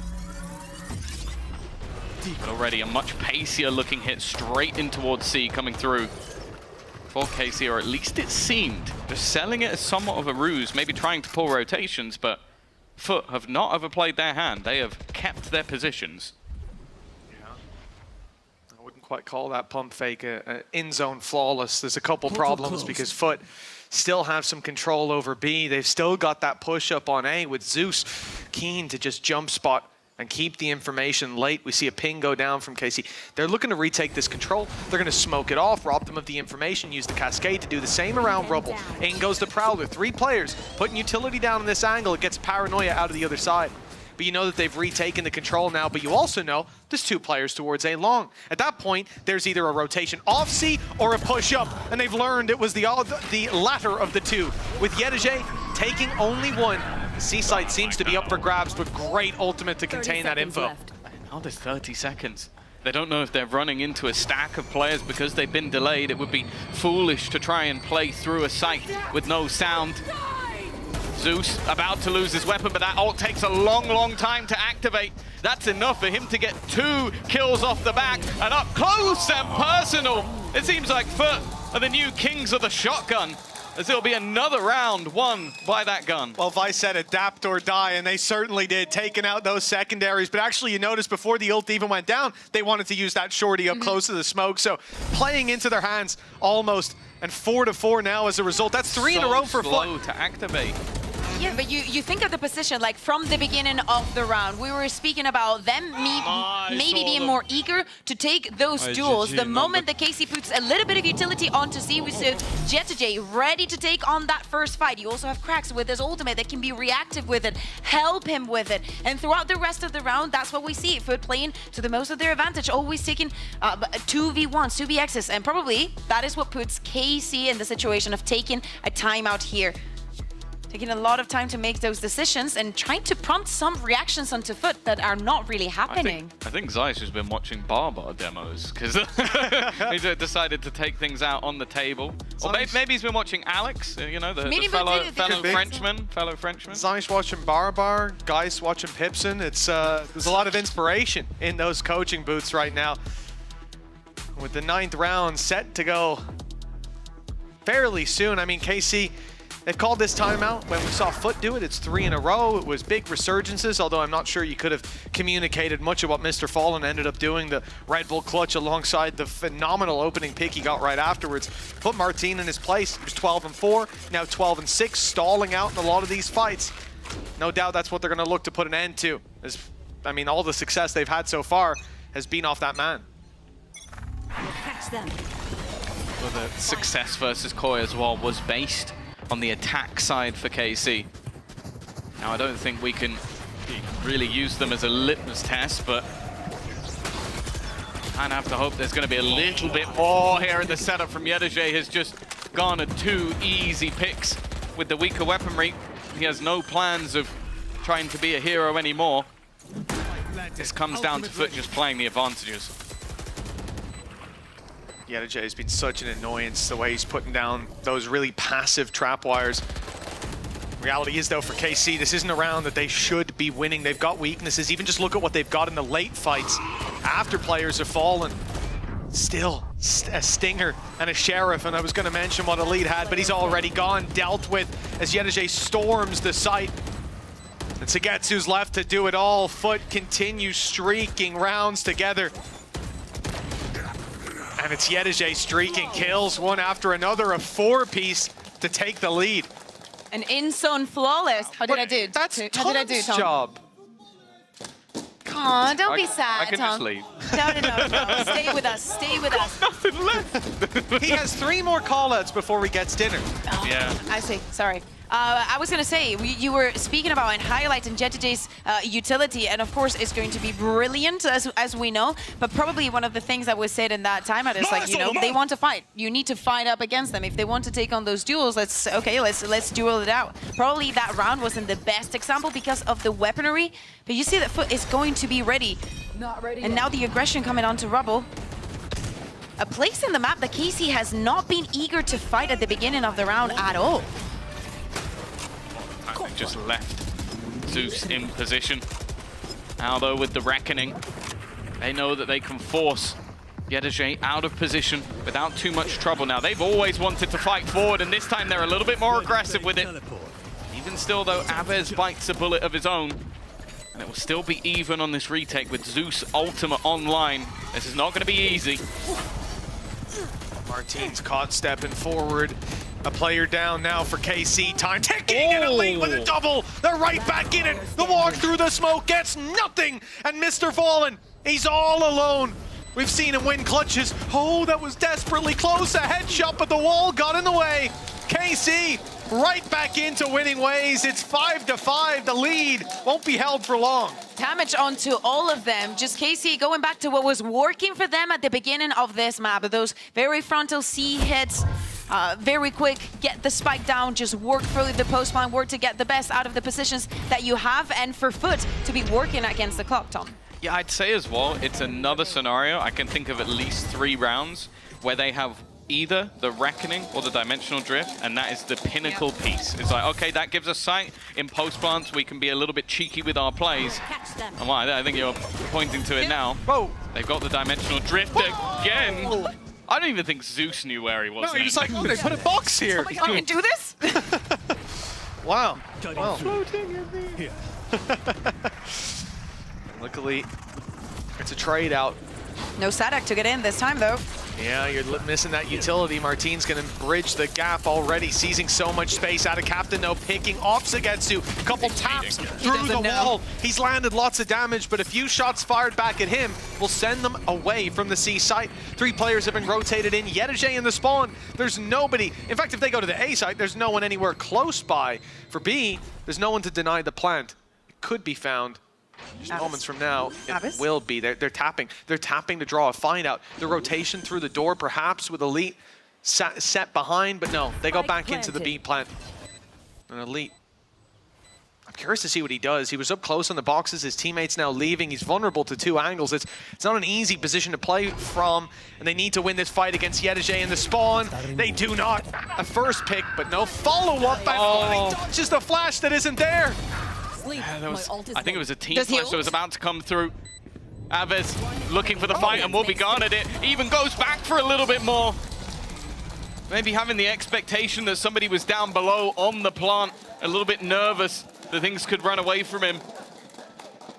Speaker 13: But already a much pacier looking hit straight in towards C coming through for KC, or at least it seemed. Just selling it as somewhat of a ruse, maybe trying to pull rotations, but Foot have not overplayed their hand. They have kept their positions.
Speaker 11: Yeah. I wouldn't quite call that pump fake in-zone flawless. There's a couple problems because Foot still have some control over B. They've still got that push up on A with Zeus keen to just jump spot and keep the information late. We see a ping go down from KC. They're looking to retake this control. They're going to smoke it off, rob them of the information, use the cascade to do the same around Rubble. In goes the Prowler. 3 players putting utility down in this angle. It gets Paranoia out of the other side. But you know that they've retaken the control now, but you also know there's 2 players towards A long. At that point, there's either a rotation off C or a push up, and they've learned it was the latter of the 2. With Yedege taking only 1, C side seems to be up for grabs, but great ultimate to contain that info.
Speaker 13: Now there's 30 seconds. They don't know if they're running into a stack of players because they've been delayed. It would be foolish to try and play through a site with no sound. Zeus about to lose his weapon, but that ult takes a long, long time to activate. That's enough for him to get 2 kills off the back, and up close and personal. It seems like Foot are the new kings of the shotgun, as it'll be another round won by that gun.
Speaker 11: Well, Vice said adapt or die, and they certainly did, taking out those secondaries. But actually, you notice before the ult even went down, they wanted to use that shorty up close to the smoke. So playing into their hands almost, and 4-4 now as a result. That's 3 in a row for
Speaker 13: slow
Speaker 11: Foot.
Speaker 13: to activate.
Speaker 12: Yeah, but you think of the position, like from the beginning of the round, we were speaking about them maybe being more eager to take those duels. The moment the KC puts a little bit of utility onto C, we see Jetij ready to take on that first fight. You also have Cracks with his ultimate that can be reactive with it, help him with it. And throughout the rest of the round, that's what we see. Foot playing to the most of their advantage, always taking 2v1s, 2vx's, and probably that is what puts KC in the situation of taking a timeout here. Taking a lot of time to make those decisions and trying to prompt some reactions onto Foot that are not really happening.
Speaker 13: I think Zeiss has been watching Barbar demos because he decided to take things out on the table. Or maybe he's been watching Alex, you know, the fellow Frenchman.
Speaker 11: Zeiss watching Barbar, Geist watching Pipson. It's there's a lot of inspiration in those coaching booths right now. With the 9th round set to go fairly soon. I mean, KC, they've called this timeout. When we saw Foot do it, it's 3 in a row. It was big resurgences, although I'm not sure you could have communicated much of what Mr. Fallen ended up doing. The Red Bull clutch alongside the phenomenal opening pick he got right afterwards. Put Martine in his place. He was 12-4, now 12-6, stalling out in a lot of these fights. No doubt that's what they're going to look to put an end to. I mean, all the success they've had so far has been off that man.
Speaker 8: Catch them.
Speaker 13: Well, the success versus Koi as well was based on the attack side for KC. Now, I don't think we can really use them as a litmus test, but I have to hope there's going to be a little bit more here in the setup from Yedege. Has just garnered 2 easy picks with the weaker weaponry. He has no plans of trying to be a hero anymore. This comes down to Foot just playing the advantages.
Speaker 11: Yedege has been such an annoyance, the way he's putting down those really passive trap wires. Reality is, though, for KC, this isn't a round that they should be winning. They've got weaknesses. Even just look at what they've got in the late fights after players have fallen. Still, a Stinger and a Sheriff, and I was going to mention what Elite had, but he's already gone, dealt with, as Yedege storms the site. And Sagetsu's left to do it all. Foot continues streaking rounds together. And it's Yedege streaking kills one after another, a 4-piece to take the lead.
Speaker 12: An in-zone flawless. How did I do?
Speaker 11: That's
Speaker 12: How did I do,
Speaker 11: Tom's
Speaker 12: Tom?
Speaker 11: job.
Speaker 12: Come on, don't be sad,
Speaker 13: I can
Speaker 12: Tom.
Speaker 13: just leave.
Speaker 12: No. Stay with us. Stay with us.
Speaker 13: Nothing left.
Speaker 11: He has 3 more call-outs before he gets dinner.
Speaker 12: Oh,
Speaker 13: yeah.
Speaker 12: I see. Sorry. I was going to say, you were speaking about and highlighting Jetije's utility, and of course it's going to be brilliant, as we know, but probably one of the things that was said in that timeout is like, you know, they want to fight. You need to fight up against them. If they want to take on those duels, let's duel it out. Probably that round wasn't the best example because of the weaponry, but you see that Foot is going to be ready.
Speaker 8: Not ready
Speaker 12: And
Speaker 8: yet.
Speaker 12: now the aggression coming onto Rubble. A place in the map that KC has not been eager to fight at the beginning of the round at all.
Speaker 13: they've just left Zeus in position. Now though, with the Reckoning, they know that they can force Yedajay out of position without too much trouble. Now, they've always wanted to fight forward, and this time they're a little bit more aggressive with it. Even still, though, Avez bites a bullet of his own, and it will still be even on this retake with Zeus Ultimate online. This is not going to be easy.
Speaker 11: Martin's caught stepping forward. A player down now for KC. Time ticking, and Elite with a double. They're right back in it. The walk through the smoke gets nothing, and Mr. Fallen, he's all alone. We've seen him win clutches. Oh, that was desperately close. A headshot, but the wall got in the way. KC right back into winning ways. It's 5-5. The lead won't be held for long.
Speaker 12: Damage onto all of them. Just KC going back to what was working for them at the beginning of this map. Those very frontal C hits. Very quick, get the spike down, just work through the post line, work to get the best out of the positions that you have, and for Foot to be working against the clock, Tom.
Speaker 13: Yeah, I'd say as well, it's another scenario. I can think of at least 3 rounds where they have either the Reckoning or the Dimensional Drift, and that is the pinnacle piece. It's like, okay, that gives us sight. In post plants, we can be a little bit cheeky with our plays. And well, I think you're pointing to it now.
Speaker 11: Whoa.
Speaker 13: They've got the Dimensional Drift again.
Speaker 11: Whoa.
Speaker 13: I don't even think Zeus knew where he was.
Speaker 11: No, he was like, oh, they put a box here.
Speaker 12: Oh my God, I can do this?
Speaker 11: Wow. Wow. Luckily, it's a trade out.
Speaker 12: No Sadak to get in this time, though.
Speaker 11: Yeah, you're missing that utility. Martin's going to bridge the gap already, seizing so much space out of Captain, though, picking off Zagetsu. A couple taps through the wall. He's landed lots of damage, but a few shots fired back at him will send them away from the C site. 3 players have been rotated in. Yedajay in the spawn. There's nobody. In fact, if they go to the A site, there's no one anywhere close by. For B, there's no one to deny the plant. It could be found. Just moments from now, it will be. They're tapping. They're tapping to draw a find out. The rotation through the door, perhaps with Elite set behind, but no, they go back into the B plant. And Elite, I'm curious to see what he does. He was up close on the boxes. His teammates now leaving. He's vulnerable to 2 angles. It's not an easy position to play from, and they need to win this fight against Yedajay in the spawn. They do not. A first pick, but no follow-up. Oh. He dodges the flash that isn't there.
Speaker 13: I think it was a team flash that was about to come through. Avez looking for the fight and will be guarded. It even goes back for a little bit more. Maybe having the expectation that somebody was down below on the plant, a little bit nervous that things could run away from him.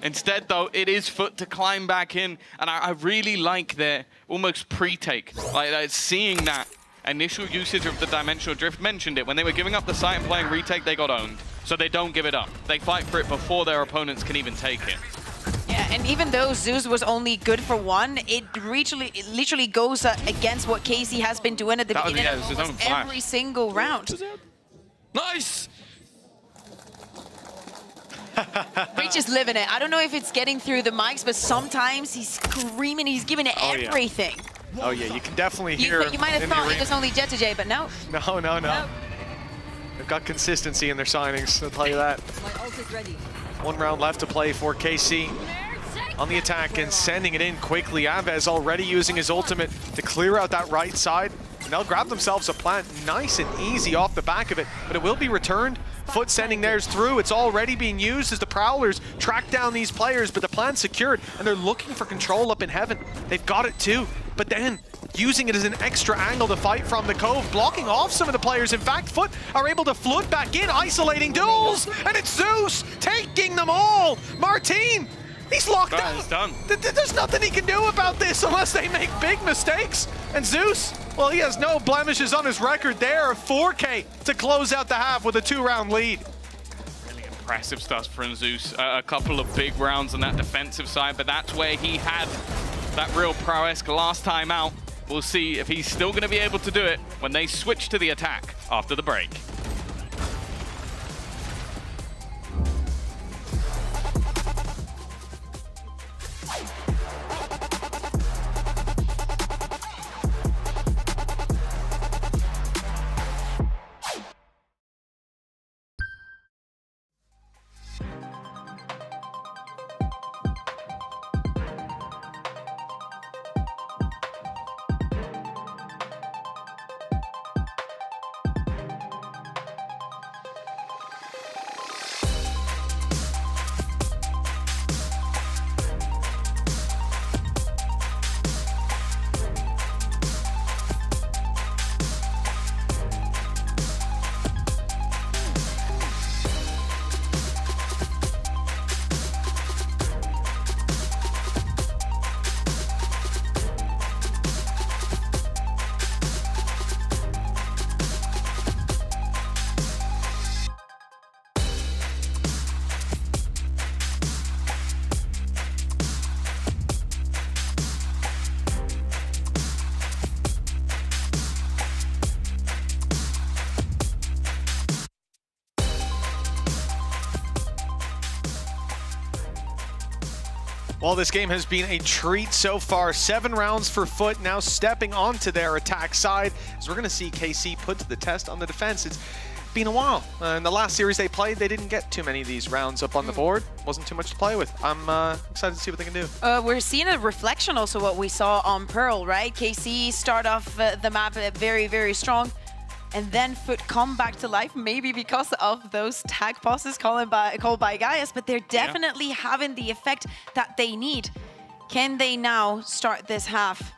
Speaker 13: Instead, though, it is Foot to climb back in, and I really like their almost pre-take, like seeing that initial usage of the Dimensional Drift. Mentioned it, when they were giving up the site and playing retake, they got owned. So they don't give it up. They fight for it before their opponents can even take it.
Speaker 12: Yeah, and even though Zeus was only good for 1, it literally goes against what KC has been doing at the beginning of almost every single round.
Speaker 20: Nice!
Speaker 12: Reach is living it. I don't know if it's getting through the mics, but sometimes he's screaming, he's giving it everything.
Speaker 11: Oh yeah, you can definitely hear him.
Speaker 12: You might have thought it was only Yedajay, but no.
Speaker 11: No. They've got consistency in their signings, I'll tell you that. 1 round left to play for KC. On the attack and sending it in quickly. Avez already using his ultimate to clear out that right side. And they'll grab themselves a plant nice and easy off the back of it, but it will be returned. Foot sending theirs through. It's already being used as the Prowlers track down these players, but the plant's secured, and they're looking for control up in heaven. They've got it too, but then using it as an extra angle to fight from the Cove, blocking off some of the players. In fact, Foot are able to flood back in, isolating duels, and it's Zeus taking them all. Martin, he's locked out.
Speaker 13: It's done.
Speaker 11: There's nothing he can do about this unless they make big mistakes. And Zeus, well, he has no blemishes on his record there. 4K to close out the half with a 2-round lead.
Speaker 13: Really impressive stuff from Zeus. A couple of big rounds on that defensive side, but that's where he had that real prowess last time out. We'll see if he's still going to be able to do it when they switch to the attack after the break.
Speaker 11: Well, this game has been a treat so far. 7 rounds for Foot, now stepping onto their attack side, as we're going to see KC put to the test on the defense. It's been a while. In the last series they played, they didn't get too many of these rounds up on the board. Wasn't too much to play with. I'm excited to see what they can do.
Speaker 12: We're seeing a reflection also what we saw on Pearl, right? KC start off the map very, very strong. And then Foot come back to life, maybe because of those tag passes called by Gaius, but they're definitely having the effect that they need. Can they now start this half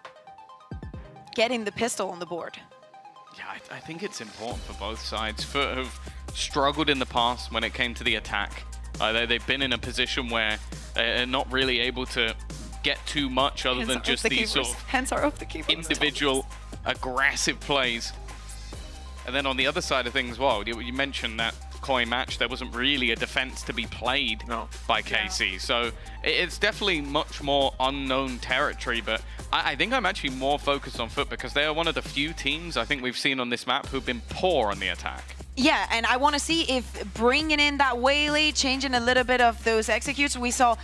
Speaker 12: getting the pistol on the board?
Speaker 13: Yeah, I think it's important for both sides. Foot have struggled in the past when it came to the attack. They've been in a position where they're not really able to get too much other than just these sort of individual aggressive plays. And then on the other side of things, well, you mentioned that coin match. There wasn't really a defense to be played by KC. Yeah. So it's definitely much more unknown territory. But I think I'm actually more focused on Foot because they are one of the few teams I think we've seen on this map who've been poor on the attack.
Speaker 12: Yeah, and I want to see if bringing in that Waylay, changing a little bit of those executes, we saw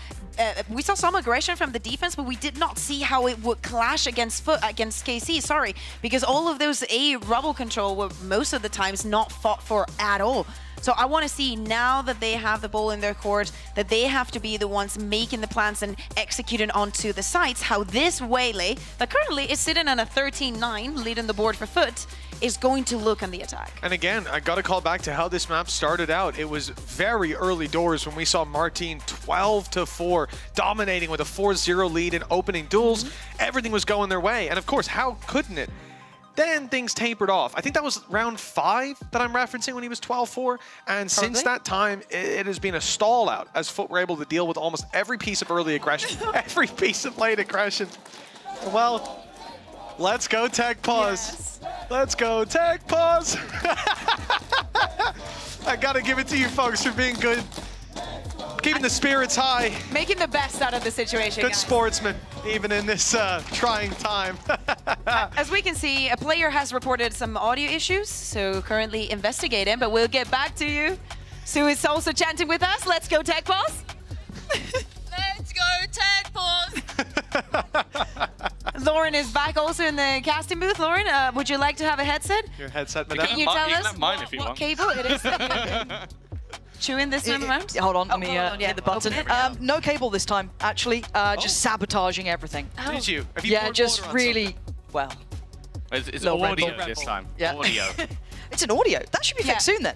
Speaker 12: some aggression from the defense, but we did not see how it would clash against KC, sorry, because all of those A rubble control were most of the times not fought for at all. So I want to see now that they have the ball in their court, that they have to be the ones making the plans and executing onto the sites, how this Waylay, that currently is sitting on a 13-9, leading the board for Foot, is going to look on the attack.
Speaker 11: And again, I got to call back to how this map started out. It was very early doors when we saw Martin 12-4, dominating with a 4-0 lead in opening duels. Everything was going their way. And of course, how couldn't it? Then things tapered off. I think that was round 5 that I'm referencing when he was 12-4. And since that time, it has been a stall out as Foot were able to deal with almost every piece of early aggression, every piece of late aggression. Well, let's go tech pause. Yes. Let's go tech pause. I gotta give it to you folks for being good. Keeping the spirits high.
Speaker 12: Making the best out of the situation,
Speaker 11: Good
Speaker 12: guys.
Speaker 11: sportsman, even in this trying time.
Speaker 12: As we can see, a player has reported some audio issues, so currently investigating, but we'll get back to you. Sue is also chanting with us. Let's go tech pause. Let's go tech pause. Lauren is back also in the casting booth. Lauren, would you like to have a headset?
Speaker 11: Your headset, madame.
Speaker 12: Can you tell us what cable it is? Chewing this one around?
Speaker 14: Hold on, let me hit the button. No cable this time, actually. Just sabotaging everything.
Speaker 11: Did you? Have you
Speaker 14: yeah, just really, well.
Speaker 13: It's audio this time.
Speaker 14: Yeah.
Speaker 13: Audio.
Speaker 14: It's an audio. That should be fixed soon then.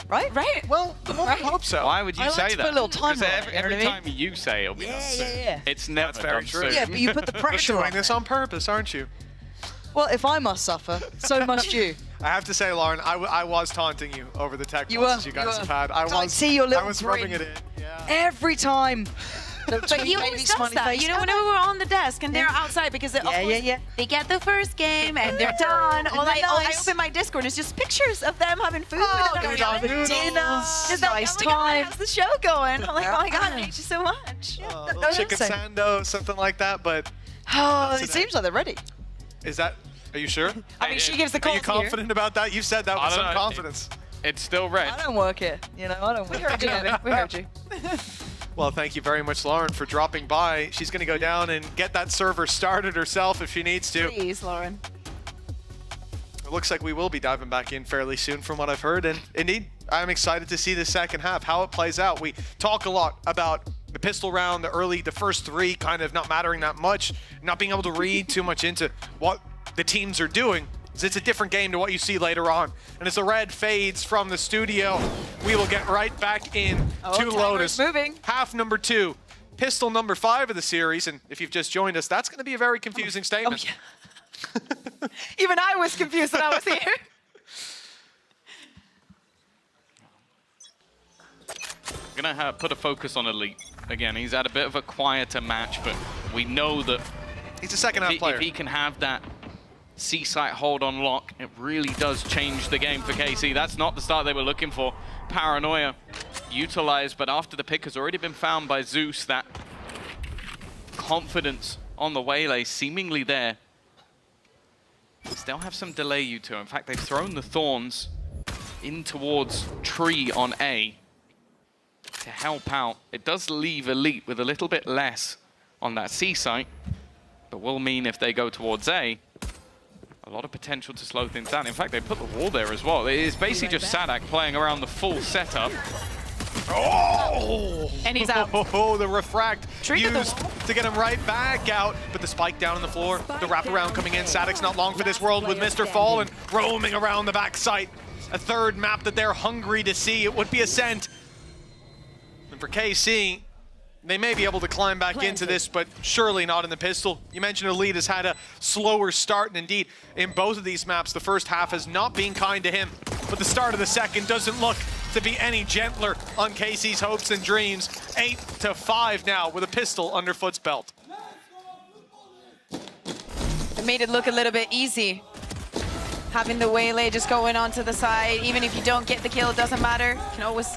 Speaker 14: Right?
Speaker 12: Right.
Speaker 11: Well, I hope so.
Speaker 13: Why would you say
Speaker 14: to
Speaker 13: that?
Speaker 14: put a little timer
Speaker 13: Because
Speaker 14: on it,
Speaker 13: every time you say it'll be done soon. It's never done soon.
Speaker 14: Yeah, but you put the pressure
Speaker 11: You're
Speaker 14: on
Speaker 11: doing this on purpose, aren't you?
Speaker 14: Well, if I must suffer, so must you.
Speaker 11: I have to say, Lauren, I was taunting you over the tech passes you guys have had.
Speaker 14: I see your little
Speaker 11: I was rubbing it in. Yeah.
Speaker 14: Every time.
Speaker 12: But he always does that. You know, whenever we're on the desk and they're outside because they get the first game and they're done. I open my Discord and it's just pictures of them having food.
Speaker 14: Going on with dinner. Nice time.
Speaker 12: How's the show going? I'm like, oh my God, I hate you so much.
Speaker 11: Chicken sando, something like that, but...
Speaker 14: Oh, it seems like they're ready.
Speaker 11: Is that... Are you sure?
Speaker 12: I mean, she gives the call.
Speaker 11: Are you confident about that? You've said that with some confidence.
Speaker 13: It's still red.
Speaker 14: I don't work here. You know, I don't work here.
Speaker 12: We heard you.
Speaker 11: Well, thank you very much, Lauren, for dropping by. She's going to go down and get that server started herself if she needs to.
Speaker 12: Please, Lauren.
Speaker 11: It looks like we will be diving back in fairly soon from what I've heard. And indeed, I'm excited to see the second half, how it plays out. We talk a lot about the pistol round, the first 3 kind of not mattering that much, not being able to read too much into what the teams are doing. It's a different game to what you see later on. And as the red fades from the studio, we will get right back in to Lotus.
Speaker 12: Moving.
Speaker 11: Half number 2, pistol number 5 of the series. And if you've just joined us, that's going to be a very confusing statement.
Speaker 12: Oh, yeah. Even I was confused when I was here.
Speaker 13: Gonna put a focus on Elite. Again, he's had a bit of a quieter match, but we know that
Speaker 11: he's a second half player.
Speaker 13: If he can have that C-site hold on lock, it really does change the game for KC. That's not the start they were looking for. Paranoia utilized, but after the pick has already been found by Zeus, that confidence on the Waylay seemingly there. Still have some delay, you two. In fact, they've thrown the Thorns in towards Tree on A. to help out. It does leave Elite with a little bit less on that C site, but will mean if they go towards A, a lot of potential to slow things down. In fact, they put the wall there as well. It is basically just Sadak playing around the full setup.
Speaker 11: Oh!
Speaker 12: And he's out.
Speaker 11: Oh, the refract used to get him right back out. But the spike down on the floor, the wraparound coming in. Sadak's not long for this world with Mr. Fallen roaming around the back site. A third map that they're hungry to see. It would be Ascent. And for KC, they may be able to climb back into this, but surely not in the pistol. You mentioned Elite has had a slower start, and indeed, in both of these maps, the first half has not been kind to him, but the start of the second doesn't look to be any gentler on KC's hopes and dreams. 8-5 now with a pistol under Foot's belt.
Speaker 12: It made it look a little bit easy. Having the waylay just going onto the side, even if you don't get the kill, it doesn't matter. You can always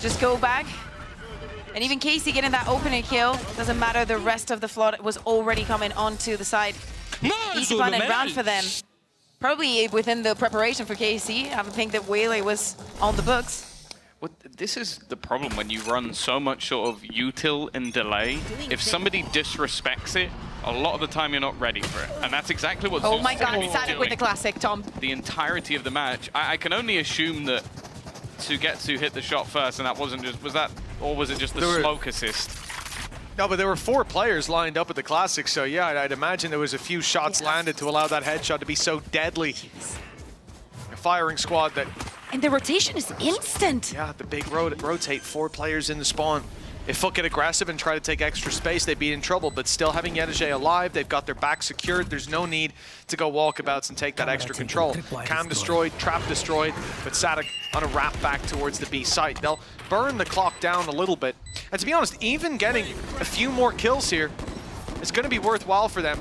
Speaker 12: just go back. And even KC getting that opening kill, doesn't matter, the rest of the flood was already coming onto the side. Easy fun and round for them. Probably within the preparation for KC, I would think that waylay was on the books.
Speaker 13: Well, this is the problem when you run so much sort of util and delay. If somebody disrespects it, a lot of the time you're not ready for it. And that's exactly what
Speaker 12: Oh
Speaker 13: Zeus
Speaker 12: my
Speaker 13: is gonna
Speaker 12: god,
Speaker 13: be
Speaker 12: Sadak
Speaker 13: doing
Speaker 12: with the classic, Tom.
Speaker 13: the entirety of the match. I can only assume that Sugetsu hit the shot first, and that wasn't just, was that, or was it just the smoke assist?
Speaker 11: No, but there were 4 players lined up at the Classic, so yeah, I'd imagine there was a few shots landed to allow that headshot to be so deadly. A firing squad that...
Speaker 12: And the rotation is instant.
Speaker 11: Yeah, the big rotate, 4 players in the spawn. If Foot get aggressive and try to take extra space, they'd be in trouble, but still having Yedajay alive, they've got their back secured, there's no need to go walkabouts and take that extra control. Cam destroyed, trap destroyed, but Sadak on a wrap back towards the B site. They'll burn the clock down a little bit. And to be honest, even getting a few more kills here is going to be worthwhile for them.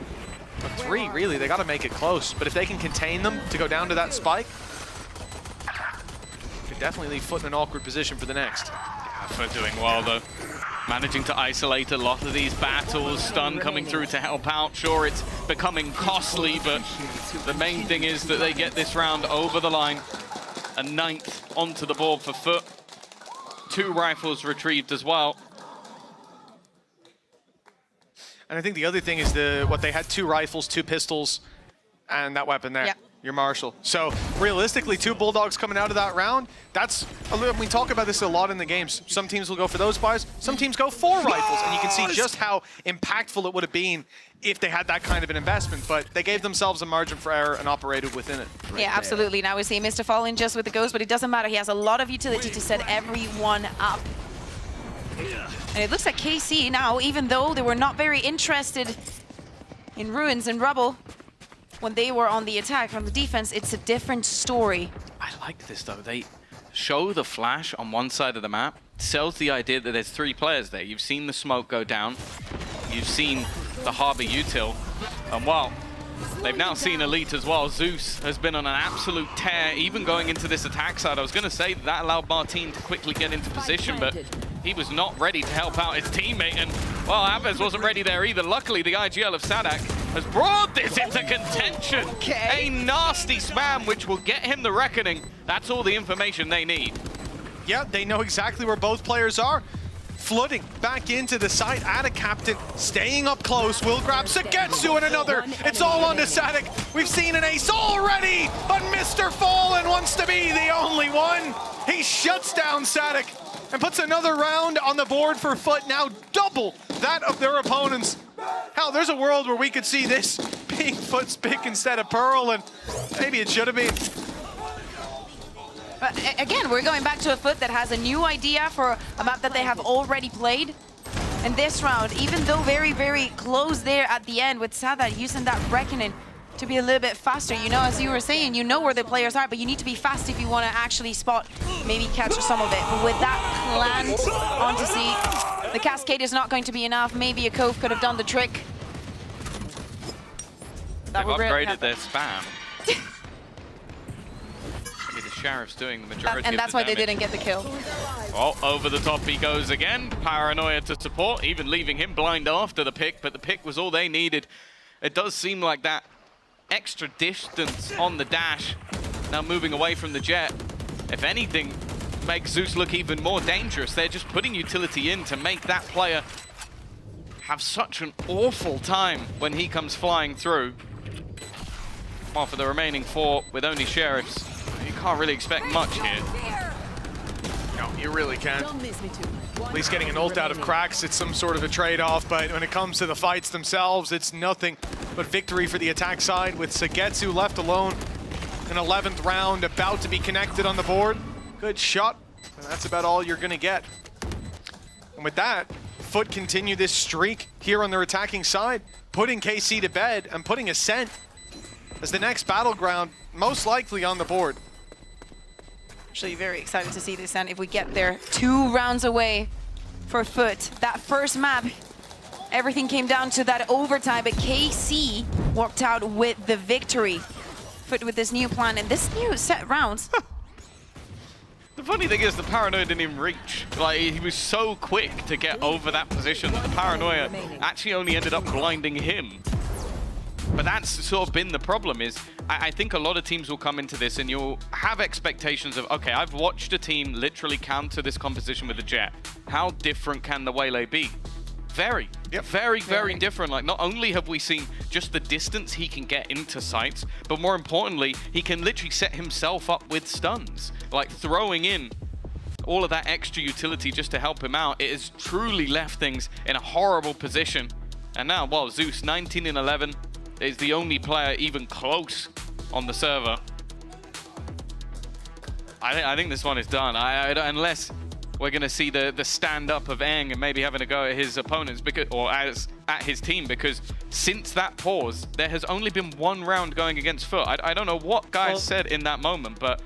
Speaker 11: But 3, really, they got to make it close. But if they can contain them to go down to that spike, could definitely leave Foot in an awkward position for the next.
Speaker 13: Yeah, Foot doing well, though. Managing to isolate a lot of these battles, stun coming through to help out. Sure, it's becoming costly, but the main thing is that they get this round over the line. A 9th onto the board for Foot. 2 rifles retrieved as well.
Speaker 11: And I think the other thing is what they had 2 rifles, 2 pistols, and that weapon there.
Speaker 12: Yeah.
Speaker 11: Your Marshall. So realistically, 2 Bulldogs coming out of that round, that's a little, we talk about this a lot in the games. Some teams will go for those buys, some teams go 4 rifles, and you can see just how impactful it would have been if they had that kind of an investment, but they gave themselves a margin for error and operated within it.
Speaker 12: Yeah, absolutely. Now we see Mr. Fallen just with the ghost, but it doesn't matter. He has a lot of utility to set everyone up. And it looks like KC now, even though they were not very interested in ruins and rubble, when they were on the attack from the defense, it's a different story.
Speaker 13: I like this, though. They show the flash on one side of the map, sells the idea that there's 3 players there. You've seen the smoke go down. You've seen the Harbor util. And, well, they've now seen Elite as well. Zeus has been on an absolute tear, even going into this attack side. I was going to say that allowed Martin to quickly get into position, but he was not ready to help out his teammate. And, well, Aves wasn't ready there either. Luckily, the IGL of Sadak has brought this into contention. A nasty spam, which will get him the reckoning. That's all the information they need.
Speaker 11: Yeah, they know exactly where both players are. Flooding back into the site at a captain, staying up close, will grab Sugetsu and another. It's all on to Sadak. We've seen an ace already, but Mr. Fallen wants to be the only one. He shuts down Sadak and puts another round on the board for Foot, now double that of their opponents. Hell, there's a world where we could see this being Foot's pick instead of Pearl, and maybe it should have been.
Speaker 12: Again, we're going back to a Foot that has a new idea for a map that they have already played. And this round, even though very, very close there at the end with Sadak using that Reckoning to be a little bit faster. You know, as you were saying, you know where the players are, but you need to be fast if you want to actually spot, maybe catch some of it. But with that plant onto C, the Cascade is not going to be enough. Maybe a Cove could have done the trick.
Speaker 13: They've upgraded their spam. Maybe the Sheriff's doing the majority
Speaker 12: and that's
Speaker 13: of the
Speaker 12: why they
Speaker 13: damage.
Speaker 12: didn't get the kill.
Speaker 13: Oh, over the top he goes again. Paranoia to support, even leaving him blind after the pick, but the pick was all they needed. It does seem like that extra distance on the dash, now moving away from the jet. If anything, make Zeus look even more dangerous. They're just putting utility in to make that player have such an awful time when he comes flying through. Well, for the remaining 4 with only Sheriffs, you can't really expect much here.
Speaker 11: No, you really can't. At least getting an ult out of Cracks, it's some sort of a trade-off, but when it comes to the fights themselves, it's nothing but victory for the attack side, with Sagetsu left alone. An 11th round about to be connected on the board. Good shot, and that's about all you're gonna get. And with that, Foot continue this streak here on their attacking side, putting KC to bed and putting Ascent as the next battleground, most likely on the board.
Speaker 12: Actually, very excited to see this, and if we get there 2 rounds away for Foot. That first map, everything came down to that overtime, but KC walked out with the victory. Foot with this new plan and this new set rounds.
Speaker 13: The funny thing is the Paranoia didn't even reach. Like, he was so quick to get over that position that the Paranoia actually only ended up blinding him. But that's sort of been the problem is, I think a lot of teams will come into this and you'll have expectations of, okay, I've watched a team literally counter this composition with a Jet. How different can the Waylay be? Very different. Like, not only have we seen just the distance he can get into sites, but more importantly, he can literally set himself up with stuns. Like, throwing in all of that extra utility just to help him out, it has truly left things in a horrible position. And now, well, Zeus 19 and 11 is the only player even close on the server. I think this one is done. Unless we're going to see the stand-up of Aang and maybe having to go at his opponents, because, or at his team, because since that pause, there has only been 1 round going against Foot. I don't know what guys said in that moment, but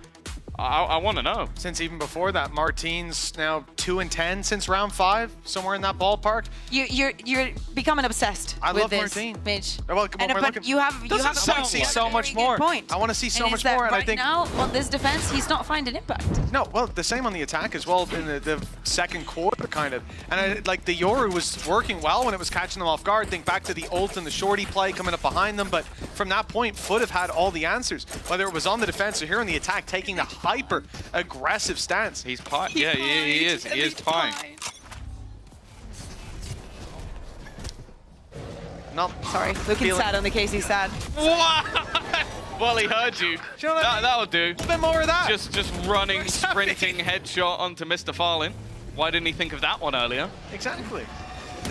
Speaker 13: I want to know.
Speaker 11: Since even before that, Martine's now 2 and 10 since round 5, somewhere in that ballpark.
Speaker 12: You're becoming obsessed.
Speaker 11: I
Speaker 12: with
Speaker 11: love
Speaker 12: this,
Speaker 11: Martine.
Speaker 12: Mitch.
Speaker 11: Well,
Speaker 12: But you have
Speaker 11: to see so much more.
Speaker 12: Point.
Speaker 11: I want to see so much
Speaker 12: more.
Speaker 11: more, and
Speaker 12: right
Speaker 11: I think
Speaker 12: now on this defense, he's not finding impact.
Speaker 11: No, well, the same on the attack as well in the second quarter, kind of. And like the Yoru was working well when it was catching them off guard. Think back to the ult and the shorty play coming up behind them, but from that point, Foot have had all the answers, whether it was on the defense or here on the attack, taking the hyper aggressive stance.
Speaker 13: He's pie. Yeah, he is. He is pie.
Speaker 11: No,
Speaker 12: sorry, looking sad on the KC side.
Speaker 13: Well, he heard you. That'll do.
Speaker 11: A bit more of that.
Speaker 13: Just running, sprinting headshot onto Mr. Farlin. Why didn't he think of that one earlier?
Speaker 11: Exactly.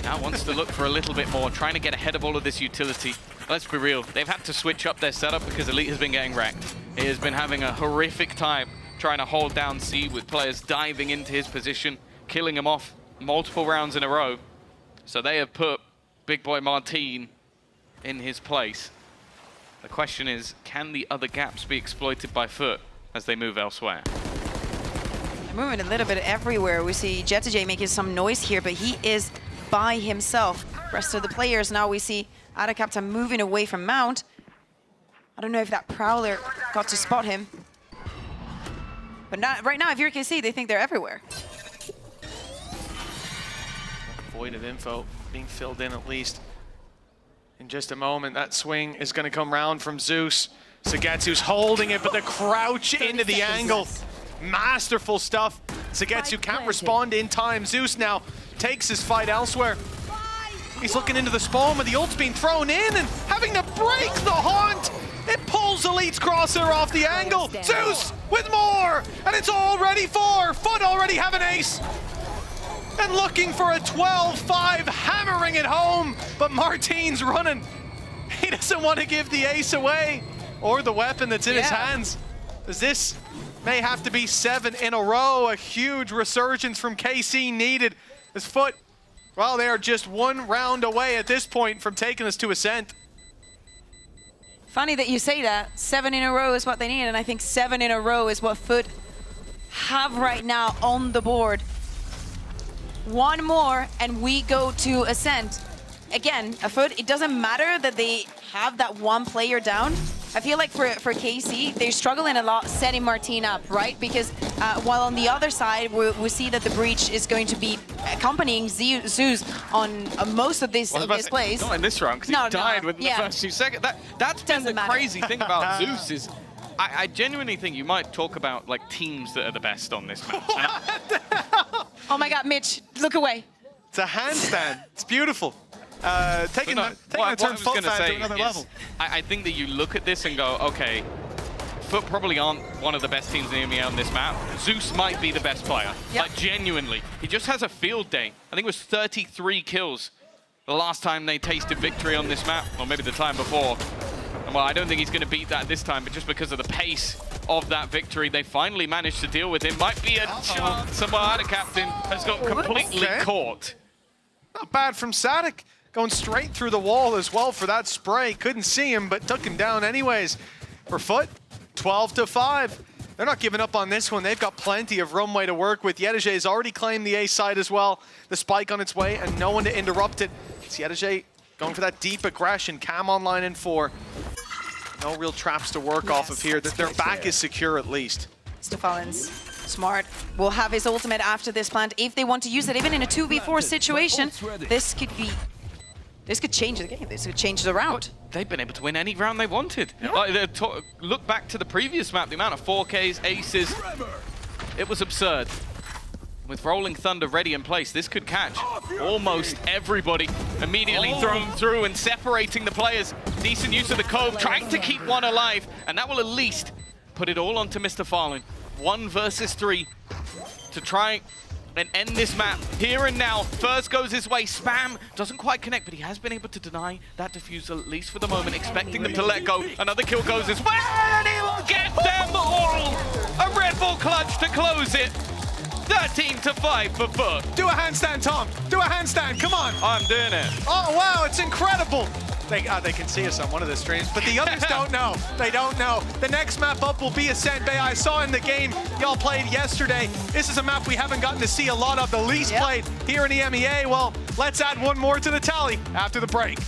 Speaker 13: Now wants to look for a little bit more, trying to get ahead of all of this utility. Let's be real, they've had to switch up their setup because Elite has been getting wrecked. He has been having a horrific time trying to hold down C with players diving into his position, killing him off multiple rounds in a row. So they have put big boy Martine in his place. The question is, can the other gaps be exploited by Foot as they move elsewhere?
Speaker 12: They're moving a little bit everywhere. We see Jet2J making some noise here, but he is by himself. Rest of the players now we see Adacapta moving away from Mount. I don't know if that Prowler got to spot him. But not, right now, if you're KC, they think they're everywhere.
Speaker 11: Void of info being filled in at least. In just a moment, that swing is going to come round from Zeus. Sagetsu's holding it, but the crouch into the angle. Masterful stuff. Sagetsu can't respond in time. Zeus now takes his fight elsewhere. He's looking into the spawn with the ult's being thrown in and having to break the haunt. It pulls Elite's crosshair off the angle. Zeus with more, and it's already 4. Foot already have an ace. And looking for a 12-5, hammering it home, but Martine's running. He doesn't want to give the ace away, or the weapon that's in his hands. As this may have to be 7 in a row. A huge resurgence from KC needed. As Foot, well, they are just 1 round away at this point from taking us to Ascent.
Speaker 12: Funny that you say that. 7 in a row is what they need, and I think 7 in a row is what Foot have right now on the board. 1 more, and we go to Ascent. Again, a Foot, it doesn't matter that they have that 1 player down. I feel like for KC, they're struggling a lot setting Martine up, right? Because while on the other side, we see that the Breach is going to be accompanying Zeus on most of these plays.
Speaker 13: Not in this round, because he died within the first 2 seconds. That's been the crazy thing about Zeus is I genuinely think you might talk about like teams that are the best on this map.
Speaker 12: Oh my God, Mitch, look away.
Speaker 11: It's a handstand. It's beautiful. Taking the term foot fan to another level.
Speaker 13: I think that you look at this and go, okay, Foot probably aren't one of the best teams in the EMEA on this map. Zeus might be the best player.
Speaker 12: Yep.
Speaker 13: Like, genuinely. He just has a field day. I think it was 33 kills the last time they tasted victory on this map, or maybe the time before. And well, I don't think he's going to beat that this time, but just because of the pace of that victory, they finally managed to deal with him. Might be a chance. Samara captain has got completely caught.
Speaker 11: Not bad from Sadik. Going straight through the wall as well for that spray. Couldn't see him, but took him down anyways. For Foot, 12-5. They're not giving up on this one. They've got plenty of runway to work with. Yedege already claimed the A side as well. The spike on its way and no one to interrupt it. It's Yedege going for that deep aggression. Cam online in 4. No real traps to work off of here. Their back is secure at least.
Speaker 12: Stefan's smart. Will have his ultimate after this plant if they want to use it, even in a 2v4 situation. This could change the game. This could change the round.
Speaker 13: They've been able to win any round they wanted.
Speaker 12: Yeah.
Speaker 13: Like, look back to the previous map, the amount of 4Ks, aces. It was absurd. With Rolling Thunder ready in place, this could catch almost everybody. Immediately thrown through and separating the players. Decent use of the cove, trying to keep one alive, and that will at least put it all onto Mr. Farlin. 1 versus 3 to try and end this map here and now. First goes his way. Spam doesn't quite connect, but he has been able to deny that defusal, at least for the moment, expecting them to let go. Another kill goes his way, and he will get them all! A Red Bull clutch to close it. 13-5 for Foot.
Speaker 11: Do a handstand, Tom. Do a handstand. Come on.
Speaker 13: I'm doing it.
Speaker 11: Oh, wow. It's incredible. They can see us on one of the streams, but the others don't know. They don't know. The next map up will be Ascent Bay. I saw in the game y'all played yesterday. This is a map we haven't gotten to see a lot of, the least played here in the EMEA. Well, let's add one more to the tally after the break.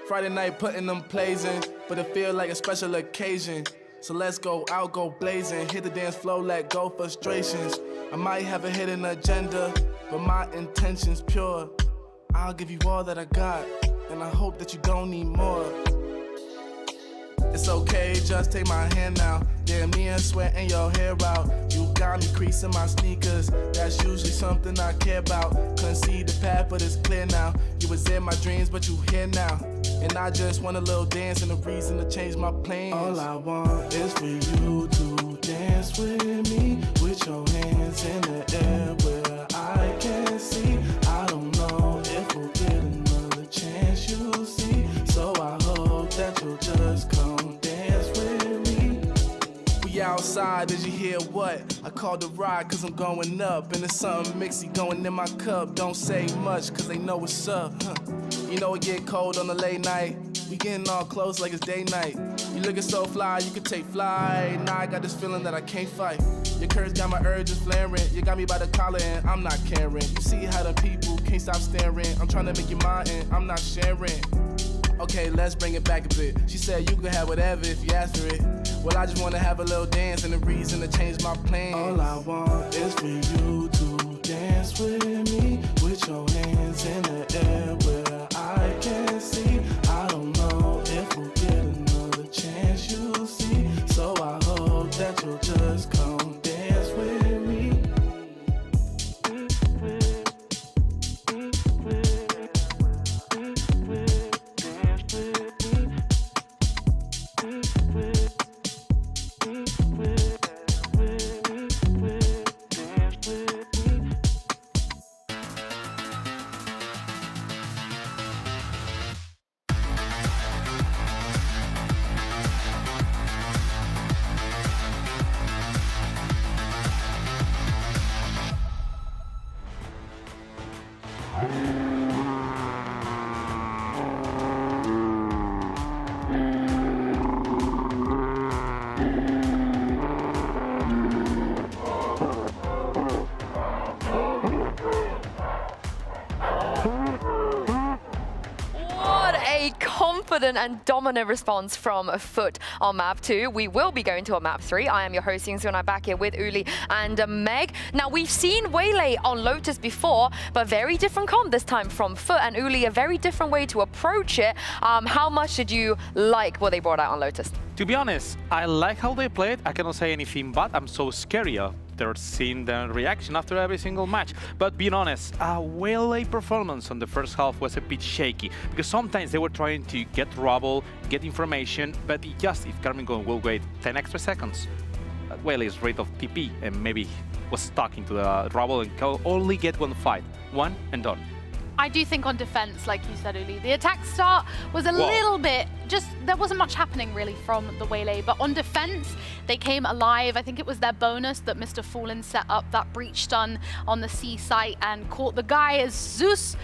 Speaker 10: Friday night putting them plays in, but it feel like a special occasion. So let's go out, go blazing, hit the dance floor, let go frustrations. I might have a hidden agenda, but my intention's pure. I'll give you all that I got, and I hope that you don't need more. It's okay, just take my hand now. Damn, me and sweating your hair out. You got me creasing my sneakers. That's usually something I care about. Couldn't see the path, but it's clear now. You was in my dreams, but you here now. And I just want a little dance and a reason to change my plans. All I want is for you to dance with me, with your hands in the air where I can see. I don't know if we'll get another chance, you'll see. So I hope that you'll just come dance with me. We outside, did you hear what? I called the ride cause I'm going up. And there's something mixy going in my cup. Don't say much cause they know what's up. You know it get cold on the late night. We getting all close like it's day night. You looking so fly, you could take flight. Now I got this feeling that I can't fight. Your curves got my urges flaring. You got me by the collar and I'm not caring. You see how the people can't stop staring. I'm trying to make you mine and I'm not sharing. Okay, let's bring it back a bit. She said you could have whatever if you ask for it. Well, I just want to have a little dance and a reason to change my plans. All I want is for you to dance with me, with your hands in the air where I can see. I don't know if we'll get another chance, you'll see. So I hope that you'll just come dance with me.
Speaker 6: confident and dominant response from Foot on map 2. We will be going to a map 3. I am your host, Yingsu, and I'm back here with Uli and Meg. Now, we've seen Waylay on Lotus before, but very different comp this time from Foot, and Uli, a very different way to approach it. How much did you like what they brought out on Lotus?
Speaker 9: To be honest, I like how they played. I cannot say anything, but I'm so scary of their seeing the reaction after every single match. But being honest, Waylay performance on the first half was a bit shaky, because sometimes they were trying to get rubble, get information, but just if Carmen will wait 10 extra seconds, Waylay's rate of TP and maybe was stuck into the rubble and can only get one fight. One and done.
Speaker 7: I do think on defense, like you said, Uli, the attack start was a little bit, there wasn't much happening really from the Waylay, but on defense, they came alive. I think it was their bonus that Mr. Fallen set up that breach stun on the C site and caught the guy as Zeus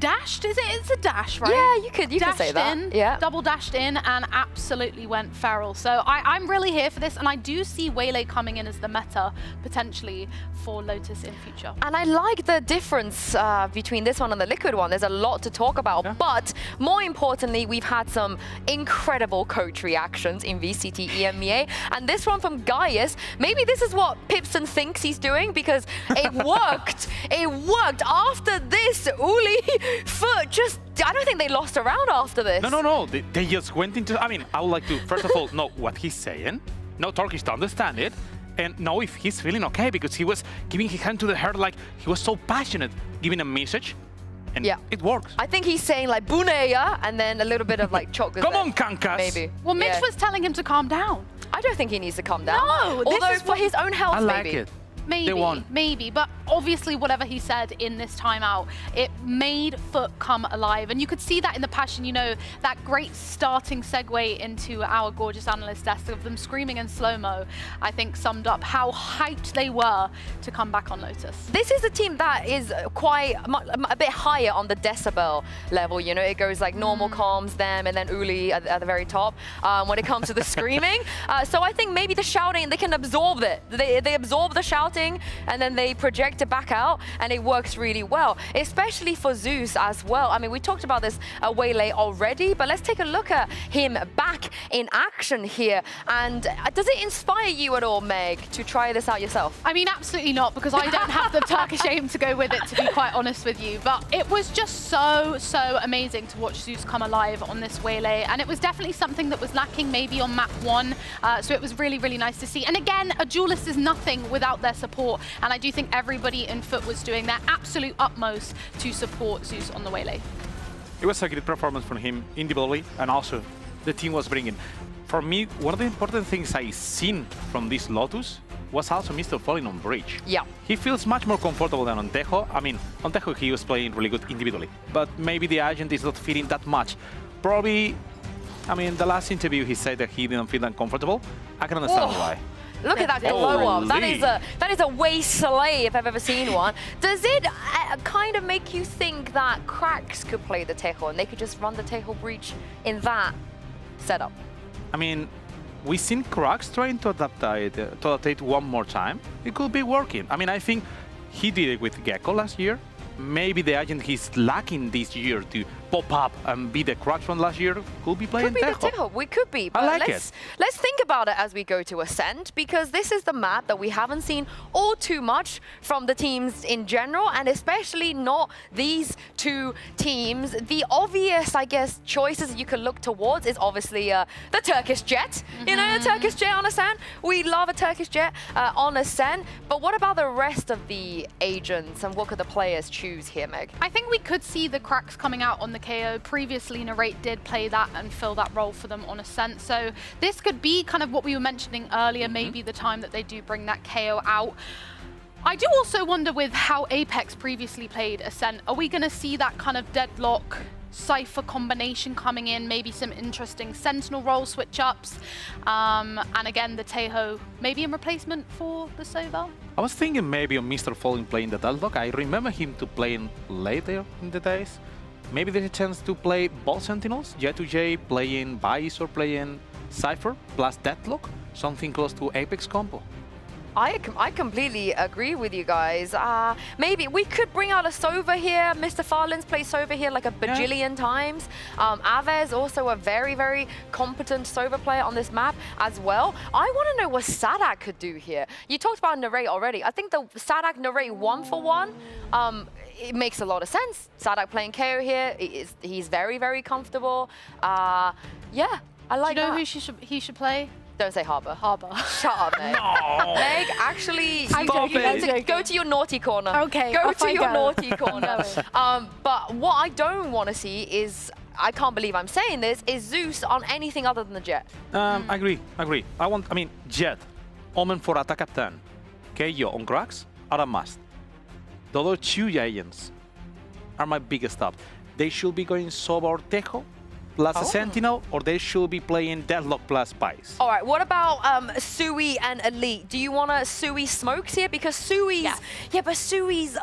Speaker 7: dashed, is it? It's a dash, right?
Speaker 6: Yeah, you could say that.
Speaker 7: In,
Speaker 6: yeah.
Speaker 7: Double dashed in and absolutely went feral. So I'm really here for this, and I do see Waylay coming in as the meta potentially for Lotus in future.
Speaker 6: And I like the difference between this one and the Liquid one. There's a lot to talk about, but more importantly, we've had some incredible coach reactions in VCT EMEA, and this one from Gaius. Maybe this is what Pipson thinks he's doing, because it worked. It worked. After this, Uli, Foot just, I don't think they lost a round after this.
Speaker 9: No. They just went into, I mean, I would like to, first of all, know what he's saying, know Turkish to understand it, and know if he's feeling okay, because he was giving his hand to the heart like he was so passionate, giving a message, and it works.
Speaker 6: I think he's saying like Buneya, and then a little bit of like chocolate.
Speaker 9: Come on, Kankas.
Speaker 6: Maybe.
Speaker 7: Well, Mitch was telling him to calm down.
Speaker 6: I don't think he needs to calm down.
Speaker 7: No,
Speaker 6: although for his own health,
Speaker 9: I like
Speaker 6: maybe.
Speaker 9: it.
Speaker 7: Maybe, but obviously whatever he said in this timeout, it made Foot come alive. And you could see that in the passion, you know, that great starting segue into our gorgeous analyst desk of them screaming in slow-mo, I think summed up how hyped they were to come back on Lotus.
Speaker 6: This is a team that is quite a bit higher on the decibel level, you know, it goes like normal comms, them, and then Uli at the very top when it comes to the screaming. So I think maybe the shouting, they can absorb it. They absorb the shouting, and then they project it back out, and it works really well, especially for Zeus as well. I mean, we talked about this Waylay already, but let's take a look at him back in action here. And does it inspire you at all, Meg, to try this out yourself?
Speaker 7: I mean, absolutely not, because I don't have the Turkish aim to go with it, to be quite honest with you. But it was just so amazing to watch Zeus come alive on this Waylay, and it was definitely something that was lacking maybe on map 1. So it was really nice to see. And again, a duelist is nothing without their support, and I do think everybody in Foot was doing their absolute utmost to support Zeus on the Waylay.
Speaker 9: It was a great performance from him individually, and also the team was bringing. For me, one of the important things I seen from this Lotus was also Mr. Falling on Bridge.
Speaker 6: Yeah.
Speaker 9: He feels much more comfortable than on Tejo. I mean, on Tejo he was playing really good individually, but maybe the agent is not feeling that much. Probably, I mean, the last interview he said that he didn't feel uncomfortable. I can understand why.
Speaker 6: Look at that glow up. That is a way slay if I've ever seen one. Does it kind of make you think that Cracks could play the Tejo and they could just run the Tejo breach in that setup?
Speaker 9: I mean, we've seen Cracks trying to adapt one more time. It could be working. I mean, I think he did it with Gecko last year. Maybe the agent he's lacking this year to pop up and be the Cracks from last year could be playing Tejo.
Speaker 6: We could be, but let's think about it as we go to Ascent, because this is the map that we haven't seen all too much from the teams in general, and especially not these two teams. The obvious, I guess, choices you could look towards is obviously the Turkish Jet. You know, the Turkish Jet on Ascent. We love a Turkish Jet on Ascent, but what about the rest of the agents, and what could the players choose here, Meg?
Speaker 7: I think we could see the Cracks coming out on the KO. Previously, Narrate did play that and fill that role for them on Ascent. So this could be kind of what we were mentioning earlier, maybe the time that they do bring that KO out. I do also wonder with how Apex previously played Ascent, are we going to see that kind of deadlock Cypher combination coming in, maybe some interesting Sentinel role switch-ups, and again, the Tejo, maybe in replacement for the Sova?
Speaker 9: I was thinking maybe on Mr. Falling playing the deadlock. I remember him to playing later in the days. Maybe there's a chance to play both Sentinels, J2J playing Vice or playing Cypher plus Deadlock, something close to Apex combo.
Speaker 6: I completely agree with you guys. Maybe we could bring out a Sova here. Mr. Farlands plays Sova here like a bajillion times. Aves also a very, very competent Sova player on this map as well. I want to know what Sadak could do here. You talked about Narrate already. I think the Sadak Narrate 1-for-1, it makes a lot of sense. Sadak playing KO here, he's very, very comfortable. Yeah, I like that.
Speaker 7: Do you know who he should play?
Speaker 6: Don't say Harbour.
Speaker 7: Harbour.
Speaker 6: Shut up, Meg.
Speaker 9: No.
Speaker 6: Meg, actually, go to your naughty corner.
Speaker 7: Okay,
Speaker 6: go
Speaker 7: off
Speaker 6: to
Speaker 7: I
Speaker 6: your
Speaker 7: go.
Speaker 6: naughty corner. But what I don't want to see is, I can't believe I'm saying this, is Zeus on anything other than the Jet.
Speaker 9: Agree. I mean, Jet, Omen for attack captain, KO on Cracks are a must. The other two giants are my biggest doubt. They should be going Sova or Tejo plus a Sentinel, or they should be playing Deadlock plus Spice.
Speaker 6: All right, what about Sui and Elite? Do you want to Sui smokes here? Because Sui's, but Sui's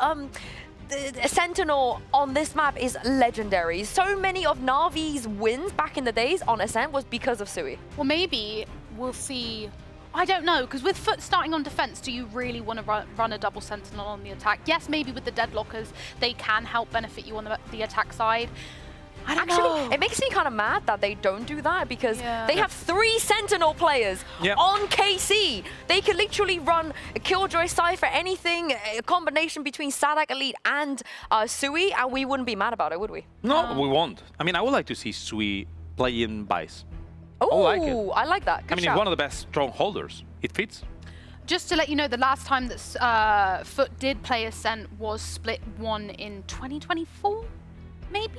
Speaker 6: Sentinel on this map is legendary. So many of Na'Vi's wins back in the days on Ascent was because of Sui.
Speaker 7: Well, maybe we'll see. I don't know, because with Foot starting on defense, do you really want to run a double Sentinel on the attack? Yes, maybe with the Deadlockers, they can help benefit you on the attack side. I don't know.
Speaker 6: It makes me kind of mad that they don't do that, because they have 3 Sentinel players on KC. They could literally run a Killjoy Cypher, anything, a combination between Sadak, Elite, and Sui, and we wouldn't be mad about it, would we?
Speaker 9: No, we won't. I mean, I would like to see Sui playing Vice.
Speaker 6: Oh,
Speaker 9: I
Speaker 6: like that. Good
Speaker 9: he's one of the best strongholders. It fits.
Speaker 7: Just to let you know, the last time that Foot did play Ascent was Split 1 in 2024, maybe?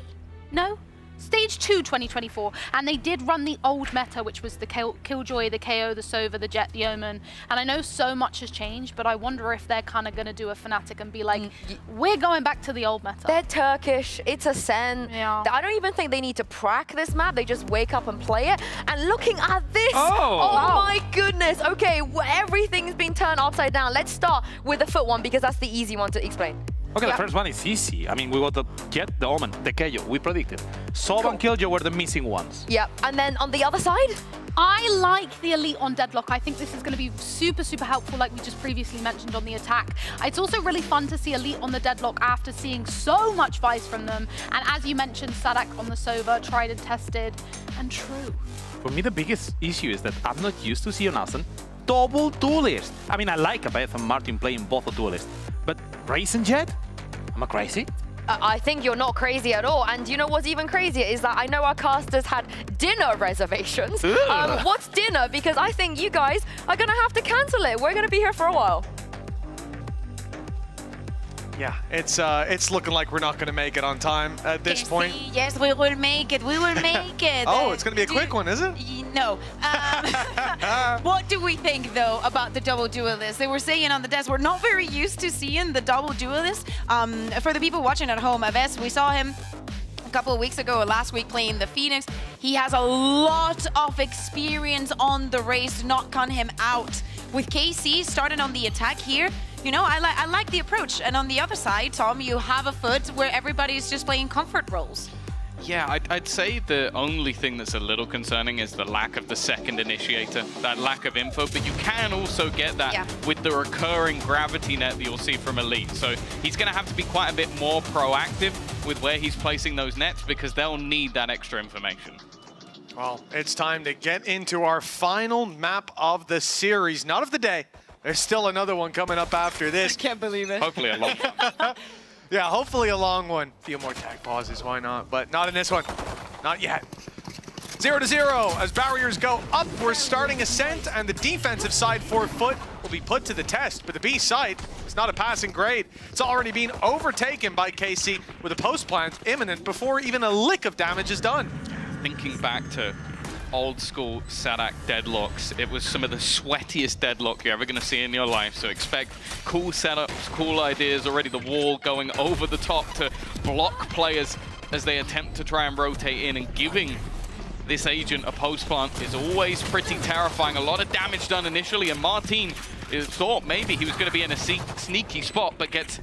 Speaker 7: No? Stage 2 2024, and they did run the old meta, which was the Killjoy, the KO, the Sova, the Jet, the Omen. And I know so much has changed, but I wonder if they're kind of going to do a Fnatic and be like, we're going back to the old meta.
Speaker 6: They're Turkish, it's Ascent.
Speaker 7: Yeah.
Speaker 6: I don't even think they need to prac this map, they just wake up and play it. And looking at this, oh my goodness. Okay, everything's been turned upside down. Let's start with the Foot one, because that's the easy one to explain.
Speaker 9: Okay, the first one is easy. I mean, we got the Jet, the Omen, the KO. We predicted. Sova and Killjoy were the missing ones.
Speaker 6: Yep, and then on the other side?
Speaker 7: I like the Elite on Deadlock. I think this is going to be super, super helpful, like we just previously mentioned on the attack. It's also really fun to see Elite on the Deadlock after seeing so much Vice from them. And as you mentioned, Sadak on the Sova, tried and tested, and true.
Speaker 9: For me, the biggest issue is that I'm not used to seeing Ascent double duelist. I mean, I like Abeth and Martin playing both a duelist, but Raze and Jet? Am I crazy?
Speaker 6: I think you're not crazy at all. And you know what's even crazier is that I know our casters had dinner reservations. What's dinner? Because I think you guys are going to have to cancel it. We're going to be here for a while.
Speaker 11: Yeah, it's looking like we're not going to make it on time at this point.
Speaker 12: Yes, we will make it. We will make it.
Speaker 11: Oh, it's going to be a quick one, is it?
Speaker 12: No. What do we think, though, about the double duelist? They were saying on the desk, we're not very used to seeing the double duelist. For the people watching at home, Aves, we saw him a couple of weeks ago, last week, playing the Phoenix. He has a lot of experience on the race to not gun him out. With KC starting on the attack here, you know, I like the approach. And on the other side, Tom, you have a Foot where everybody's just playing comfort roles.
Speaker 13: Yeah, I'd say the only thing that's a little concerning is the lack of the second initiator, that lack of info, but you can also get that with the recurring gravity net that you'll see from Elite. So he's going to have to be quite a bit more proactive with where he's placing those nets, because they'll need that extra information.
Speaker 11: Well, it's time to get into our final map of the series, not of the day. There's still another one coming up after this.
Speaker 14: I can't believe it.
Speaker 13: Hopefully a long one.
Speaker 11: Yeah, hopefully a long one. A few more tag pauses, why not? But not in this one. Not yet. 0-0 as barriers go up. We're starting Ascent, and the defensive side for Foot will be put to the test. But the B side is not a passing grade. It's already been overtaken by KC with a post plant imminent before even a lick of damage is done.
Speaker 13: Thinking back to old school Sadak deadlocks, it was some of the sweatiest deadlock you're ever going to see in your life. So expect cool setups, cool ideas. Already the wall going over the top to block players as they attempt to try and rotate in, and giving this agent a post plant is always pretty terrifying. A lot of damage done initially, and Martin thought maybe he was going to be in a sneaky spot, but gets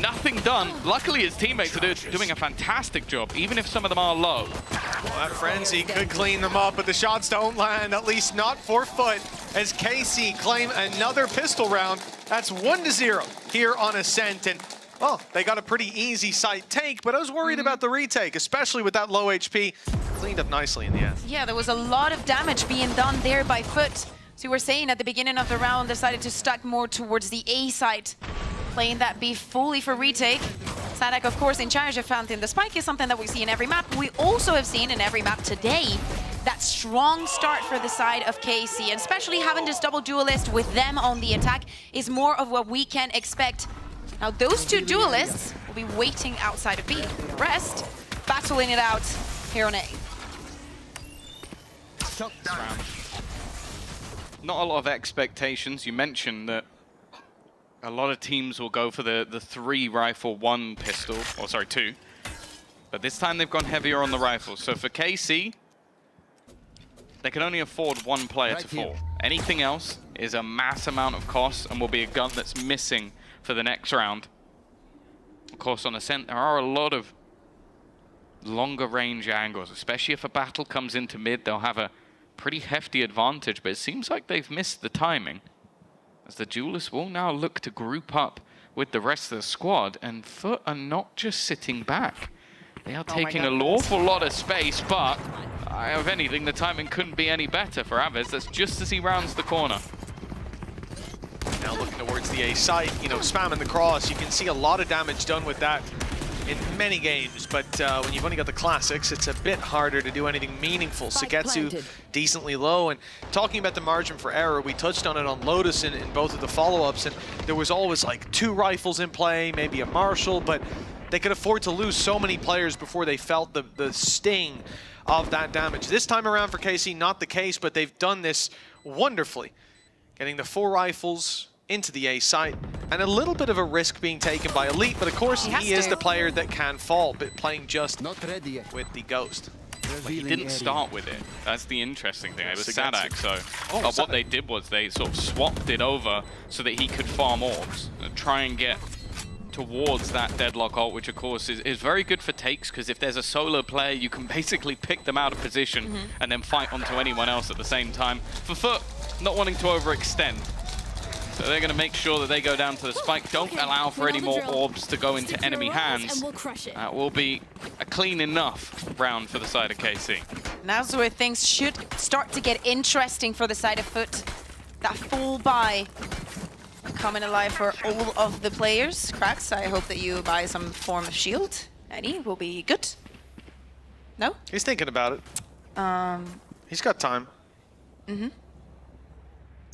Speaker 13: nothing done. Luckily, his teammates are doing a fantastic job, even if some of them are low.
Speaker 11: Well, that frenzy could clean them up, but the shots don't land, at least not for Foot, as KC claim another pistol round. That's 1-0 here on Ascent, and well, they got a pretty easy site take, but I was worried about the retake, especially with that low HP. Cleaned up nicely in the end.
Speaker 12: Yeah, there was a lot of damage being done there by Foot. So you were saying at the beginning of the round, decided to stack more towards the A site, playing that B fully for retake. Sadak, of course, in charge of planting the spike is something that we see in every map. We also have seen in every map today that strong start for the side of KC, and especially having this double duelist with them on the attack is more of what we can expect. Now, those two duelists will be waiting outside of B. The rest, battling it out here on A.
Speaker 13: Not a lot of expectations. You mentioned that a lot of teams will go for the 3 rifle, 1 pistol, or sorry, 2. But this time they've gone heavier on the rifles. So for KC, they can only afford 1 player to fall. Anything else is a mass amount of cost and will be a gun that's missing for the next round. Of course, on Ascent, there are a lot of longer range angles, especially if a battle comes into mid, they'll have a pretty hefty advantage, but it seems like they've missed the timing, as the duelists will now look to group up with the rest of the squad, and Foot are not just sitting back. They are taking an awful lot of space, but if anything, the timing couldn't be any better for Aves. That's just as he rounds the corner.
Speaker 11: Now looking towards the A site, you know, spamming the cross. You can see a lot of damage done with that in many games, but when you've only got the classics, it's a bit harder to do anything meaningful. Sugetsu decently low, and talking about the margin for error, we touched on it on Lotus in both of the follow-ups, and there was always like 2 rifles in play, maybe a Marshall, but they could afford to lose so many players before they felt the sting of that damage. This time around for KC, not the case, but they've done this wonderfully, getting the 4 rifles into the A site, and a little bit of a risk being taken by Elite, but of course he is the player that can fall, but playing just with the Ghost.
Speaker 13: But he didn't start with it. That's the interesting thing. It was Sadak, so what they did was they sort of swapped it over so that he could farm orbs and try and get towards that deadlock ult, which of course is very good for takes, because if there's a solo player, you can basically pick them out of position and then fight onto anyone else at the same time. For Foot, not wanting to overextend, so they're going to make sure that they go down to the spike. Don't allow for any more orbs to go into enemy hands. That will be a clean enough round for the side of KC.
Speaker 12: Now's where things should start to get interesting for the side of Foot. That full buy coming alive for all of the players. Cracks, I hope that you buy some form of shield. Eddie will be good. No?
Speaker 11: He's thinking about it. He's got time.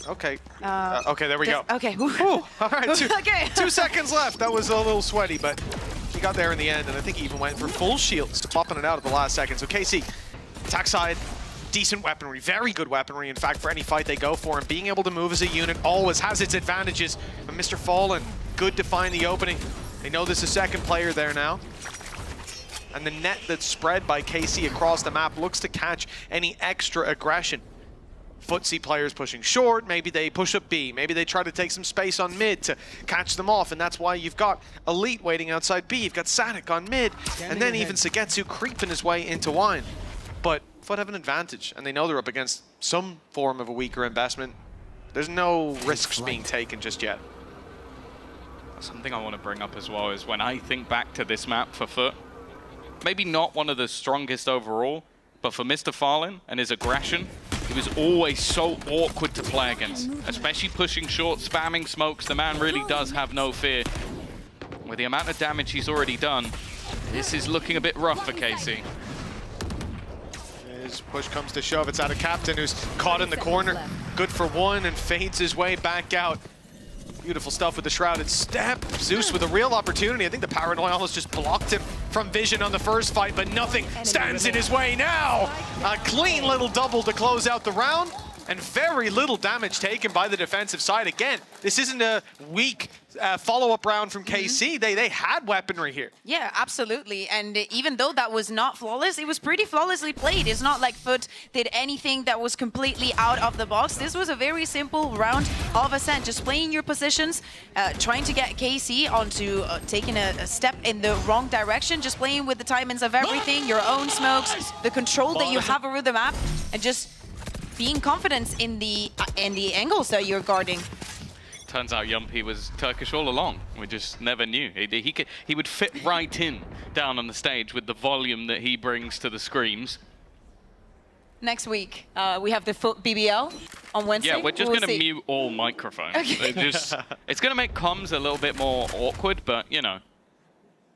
Speaker 11: Okay. Okay, there we go.
Speaker 12: Okay.
Speaker 11: All right,
Speaker 12: Okay.
Speaker 11: 2 seconds left. That was a little sweaty, but he got there in the end, and I think he even went for full shields, popping it out at the last second. So KC, attack side, decent weaponry, very good weaponry, in fact, for any fight they go for, and being able to move as a unit always has its advantages. But Mr. Fallen, good to find the opening. They know there's a second player there now. And the net that's spread by KC across the map looks to catch any extra aggression. Footsie players pushing short, maybe they push up B, maybe they try to take some space on mid to catch them off, and that's why you've got Elite waiting outside B, you've got Sadak on mid, and then even Sugetsu creeping his way into Wine. But Foot have an advantage, and they know they're up against some form of a weaker investment. There's no risks being taken just yet.
Speaker 13: Something I want to bring up as well is when I think back to this map for Foot, maybe not one of the strongest overall, but for Mr. Fallen and his aggression, he was always so awkward to play against, especially pushing short, spamming smokes. The man really does have no fear. With the amount of damage he's already done, this is looking a bit rough for KC.
Speaker 11: His push comes to shove. It's out of Captain, who's caught in the corner. Good for 1 and fades his way back out. Beautiful stuff with the Shrouded Step. Zeus with a real opportunity. I think the Paranoia almost just blocked him from vision on the first fight, but nothing stands in his way now. A clean little double to close out the round. and very little damage taken by the defensive side. Again, this isn't a weak follow-up round from KC. They had weaponry here.
Speaker 12: Yeah, absolutely. And even though that was not flawless, it was pretty flawlessly played. It's not like Foot did anything that was completely out of the box. This was a very simple round of Ascent, just playing your positions, trying to get KC onto taking a step in the wrong direction, just playing with the timings of everything, your own smokes, the control that you have over the map, and just being confident in the angles that you're guarding.
Speaker 13: Turns out Yumpy was Turkish all along. We just never knew. He would fit right in down on the stage with the volume that he brings to the screams.
Speaker 12: Next week, we have the Foot BBL on Wednesday.
Speaker 13: Yeah, we're just going to mute all microphones.
Speaker 12: Okay.
Speaker 13: It's going to make comms a little bit more awkward, but, you know,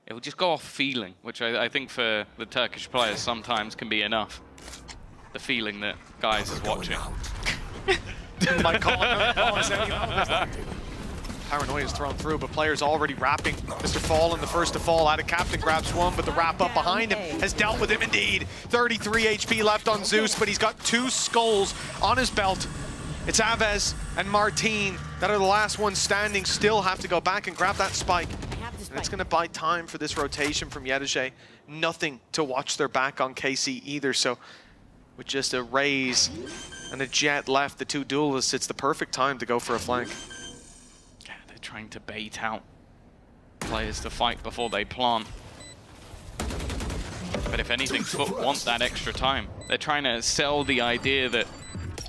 Speaker 13: it will just go off feeling, which I think for the Turkish players sometimes can be enough. The feeling that guys is watching.
Speaker 11: My Paranoia is thrown through, but players already wrapping. Mr. Fallen, the first to fall out of Captain, grabs one, but the wrap up behind him has dealt with him indeed. 33 HP left on Zeus, but he's got 2 skulls on his belt. It's Aves and Martine that are the last ones standing, still have to go back and grab that spike. And it's going to buy time for this rotation from Yedege. Nothing to watch their back on KC either, so with just a raise and a jet left, the 2 duelists, it's the perfect time to go for a flank.
Speaker 13: Yeah, they're trying to bait out players to fight before they plant. But if anything, Foot want that extra time. They're trying to sell the idea that,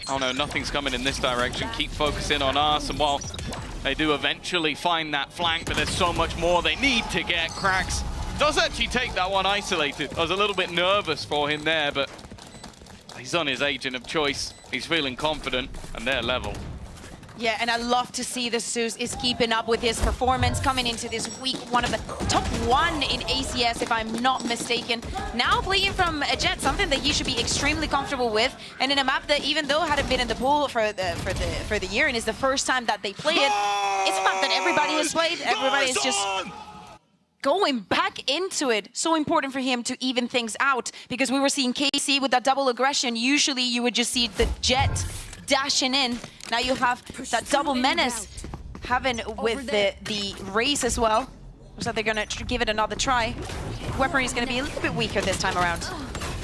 Speaker 13: oh no, nothing's coming in this direction, keep focusing on us, and while they do eventually find that flank, but there's so much more they need to get. Cracks does actually take that one isolated. I was a little bit nervous for him there, but he's on his agent of choice. He's feeling confident, and they're level.
Speaker 12: Yeah, and I love to see the Zeus is keeping up with his performance coming into this week. One of the top 1 in ACS, if I'm not mistaken. Now playing from a jet, something that he should be extremely comfortable with, and in a map that, even though hadn't been in the pool for the year, and is the first time that they play it, it's a map that everybody has played. Everybody is just going back into it. So important for him to even things out, because we were seeing KC with that double aggression. Usually you would just see the jet dashing in. Now you have that double menace having with the race as well. So they're gonna give it another try. Weaponry is gonna be a little bit weaker this time around.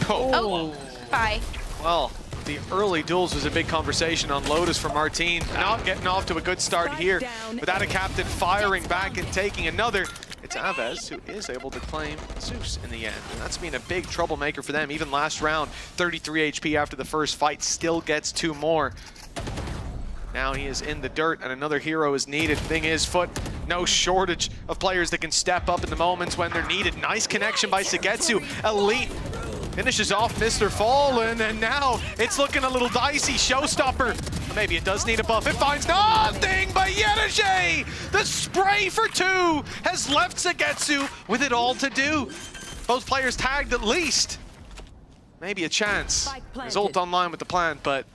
Speaker 12: Oh, bye.
Speaker 11: Well, the early duels was a big conversation on Lotus for Martine. Not getting off to a good start here. Without a captain firing back and taking another. It's Aves who is able to claim Zeus in the end. And that's been a big troublemaker for them. Even last round, 33 HP after the first fight, still gets 2 more. Now he is in the dirt and another hero is needed. Thing is, Foot, no shortage of players that can step up in the moments when they're needed. Nice connection by Sagetsu. Elite finishes off Mr. Fallen, and now it's looking a little dicey. Showstopper. Maybe it does need a buff. It finds nothing but Yedege! The spray for 2 has left Sagetsu with it all to do. Both players tagged at least. Maybe a chance. His ult online with the plan, but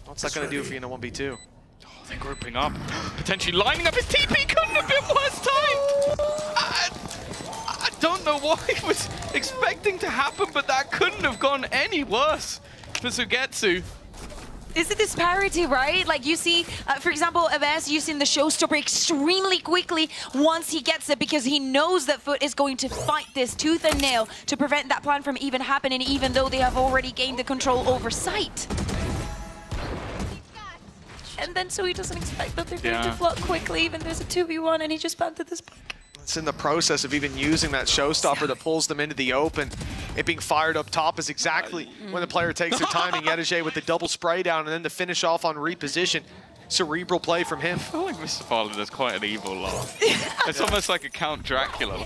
Speaker 11: what's that going to do for you in a 1v2?
Speaker 13: Oh, they're grouping up. Potentially lining up his TP. Couldn't have been worse time. I don't know what he was expecting to happen, but that couldn't have gone any worse for Sugetsu.
Speaker 12: Is it disparity, right? Like you see, for example, Aves using the showstopper extremely quickly once he gets it, because he knows that Foot is going to fight this tooth and nail to prevent that plan from even happening, even though they have already gained the control over sight. And then so he doesn't expect that they're going to float quickly, even there's a 2v1, and he just planted this spike.
Speaker 11: It's in the process of even using that showstopper that pulls them into the open. It being fired up top is exactly when the player takes their timing. Yedege with the double spray down, and then to finish off on reposition. Cerebral play from him.
Speaker 13: I feel like Mr. Fallen is quite an evil laugh. It's almost like a Count Dracula.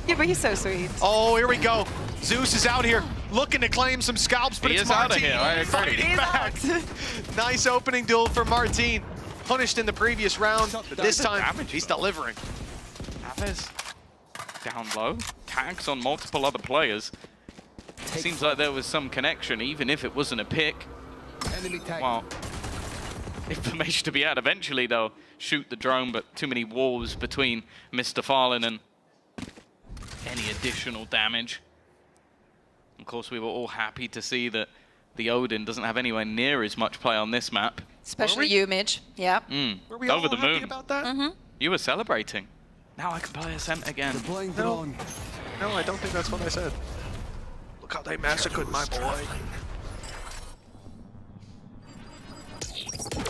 Speaker 12: Yeah, but he's so sweet.
Speaker 11: Oh, here we go. Zeus is out here looking to claim some scalps, but it's Martine.
Speaker 13: He is out of here. I agree.
Speaker 11: Back. Nice opening duel for Martine. Punished in the previous round, but this time he's delivering.
Speaker 13: Aves down low, tags on multiple other players. Seems like there was some connection, even if it wasn't a pick. Well, information to be had eventually, though. Shoot the drone, but too many walls between Mr. Fallen and any additional damage. Of course, we were all happy to see that the Odin doesn't have anywhere near as much play on this map.
Speaker 12: Especially you, Midge. Yeah.
Speaker 11: Were we
Speaker 13: Over
Speaker 11: all
Speaker 13: the
Speaker 11: happy
Speaker 13: moon.
Speaker 11: about that?
Speaker 13: You were celebrating. Now I can play Ascent again.
Speaker 11: No, I don't think that's what I said. Look how they massacred my boy.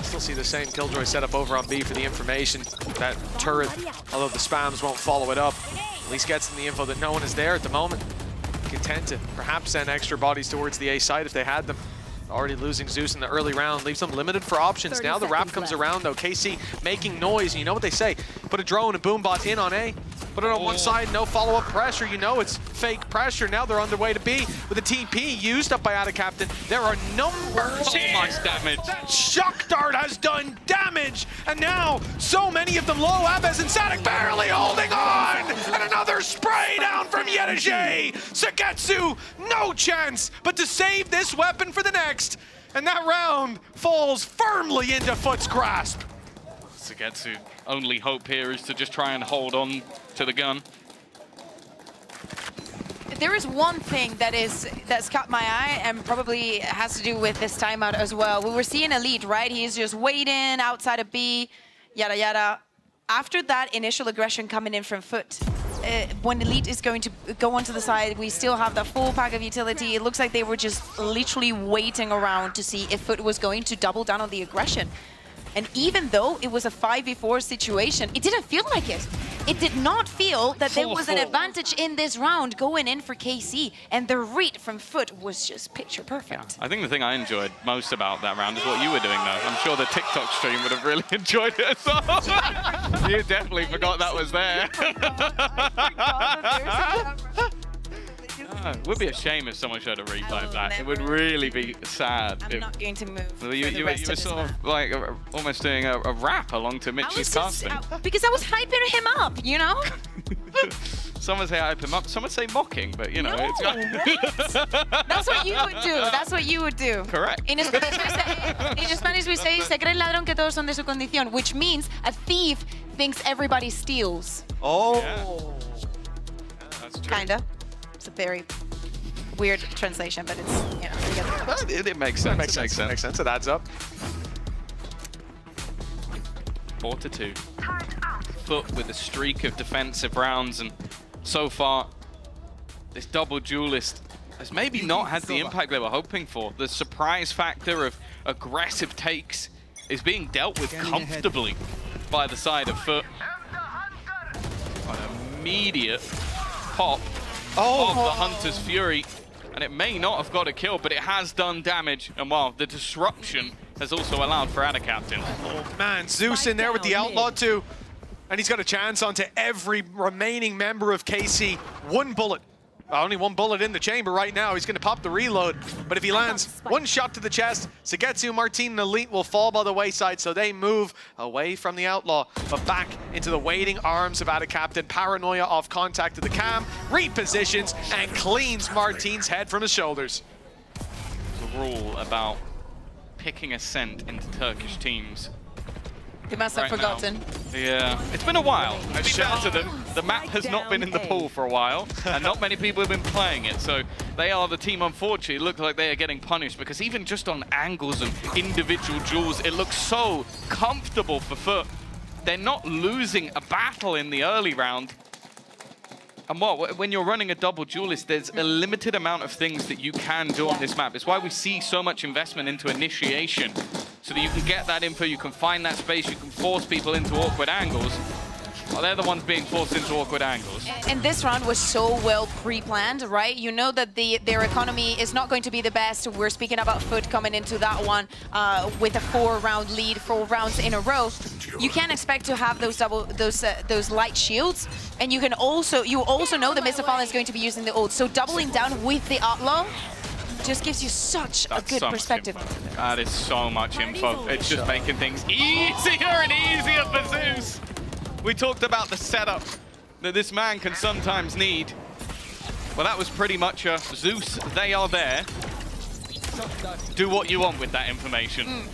Speaker 11: Still see the same Killjoy setup over on B for the information. That turret, although the spams won't follow it up, at least gets them the info that no one is there at the moment. Content to perhaps send extra bodies towards the A side if they had them. Already losing Zeus in the early round leaves them limited for options. Now the wrap comes around though. KC making noise. You know what they say. Put a drone and boombot in on A. Put it on one side, no follow-up pressure. You know it's fake pressure. Now they're underway to B with a TP used up by Captain. There are numbers here.
Speaker 13: Much damage.
Speaker 11: That shock dart has done damage. And now so many of them low. Abez and Sadik barely holding on. And another spray down from Yedajay. Sagetsu, no chance but to save this weapon for the next. And that round falls firmly into Foot's grasp.
Speaker 13: Sagetsu, only hope here is to just try and hold on to the gun.
Speaker 12: There is one thing that's caught my eye and probably has to do with this timeout as well. We were seeing Elite, right? He's just waiting outside of B, yada yada. After that initial aggression coming in from Foot, when Elite is going to go onto the side, we still have the full pack of utility. It looks like they were just literally waiting around to see if Foot was going to double down on the aggression. And even though it was a 5v4 situation, it didn't feel like it. It did not feel that there was an advantage in this round going in for KC. And the read from Foot was just picture perfect.
Speaker 13: I think the thing I enjoyed most about that round is what you were doing though. I'm sure the TikTok stream would have really enjoyed it as well. You definitely forgot that was there. It would be a shame if someone showed a replay of that. It would really be sad.
Speaker 12: I'm not going to move.
Speaker 13: You were sort of like almost doing a rap along to Mitch's casting.
Speaker 12: Because I was hyping him up, you know?
Speaker 13: Some would say hype him up, some would say mocking, but you know.
Speaker 12: No,
Speaker 13: it's
Speaker 12: That's what you would do. That's what you would do.
Speaker 13: Correct.
Speaker 12: In Spanish we say, se cree el ladrón que todos son de su condición, which means a thief thinks everybody steals.
Speaker 11: Oh.
Speaker 13: Yeah, that's true.
Speaker 12: Kinda. It's a very weird translation, but it's, you know, you get the
Speaker 13: It makes sense.
Speaker 11: It makes sense. It adds up.
Speaker 13: 4-2. Foot with a streak of defensive rounds, and so far, this double duelist has maybe not had the impact they were hoping for. The surprise factor of aggressive takes is being dealt with comfortably by the side of Foot. An immediate pop of the Hunter's Fury, and it may not have got a kill, but it has done damage, and well, the disruption has also allowed for Captain.
Speaker 11: Oh man, Zeus in there with the Outlaw too, and he's got a chance onto every remaining member of KC. One bullet. Only one bullet in the chamber right now. He's going to pop the reload. But if he lands one shot to the chest, Sagetsu, Martin, and Elite will fall by the wayside, so they move away from the Outlaw, but back into the waiting arms of Captain. Paranoia off contact to the cam, repositions, and cleans Martin's head from his shoulders.
Speaker 13: The rule about picking Ascent into Turkish teams.
Speaker 12: They must have forgotten.
Speaker 13: Yeah, it's been a while. To be fair to them, the map has not been in the pool for a while, and not many people have been playing it, so they are the team, unfortunately. It looks like they are getting punished, because even just on angles and individual duels, it looks so comfortable for Foot. They're not losing a battle in the early round. And when you're running a double duelist, there's a limited amount of things that you can do on this map. It's why we see so much investment into initiation, so that you can get that info, you can find that space, you can force people into awkward angles. Well, they're the ones being forced into awkward angles.
Speaker 12: And this round was so well pre-planned, right? You know that their economy is not going to be the best. We're speaking about Foot coming into that one with a 4-round lead, 4 rounds in a row. You can't expect to have those light shields, and you also know that Mr. Fallen is going to be using the ult. So doubling down with the Outlaw just gives you such a good perspective.
Speaker 13: That is so much info. It's just making things easier and easier for Zeus. We talked about the setup that this man can sometimes need. Well, that was pretty much a Zeus, they are there. Do what you want with that information.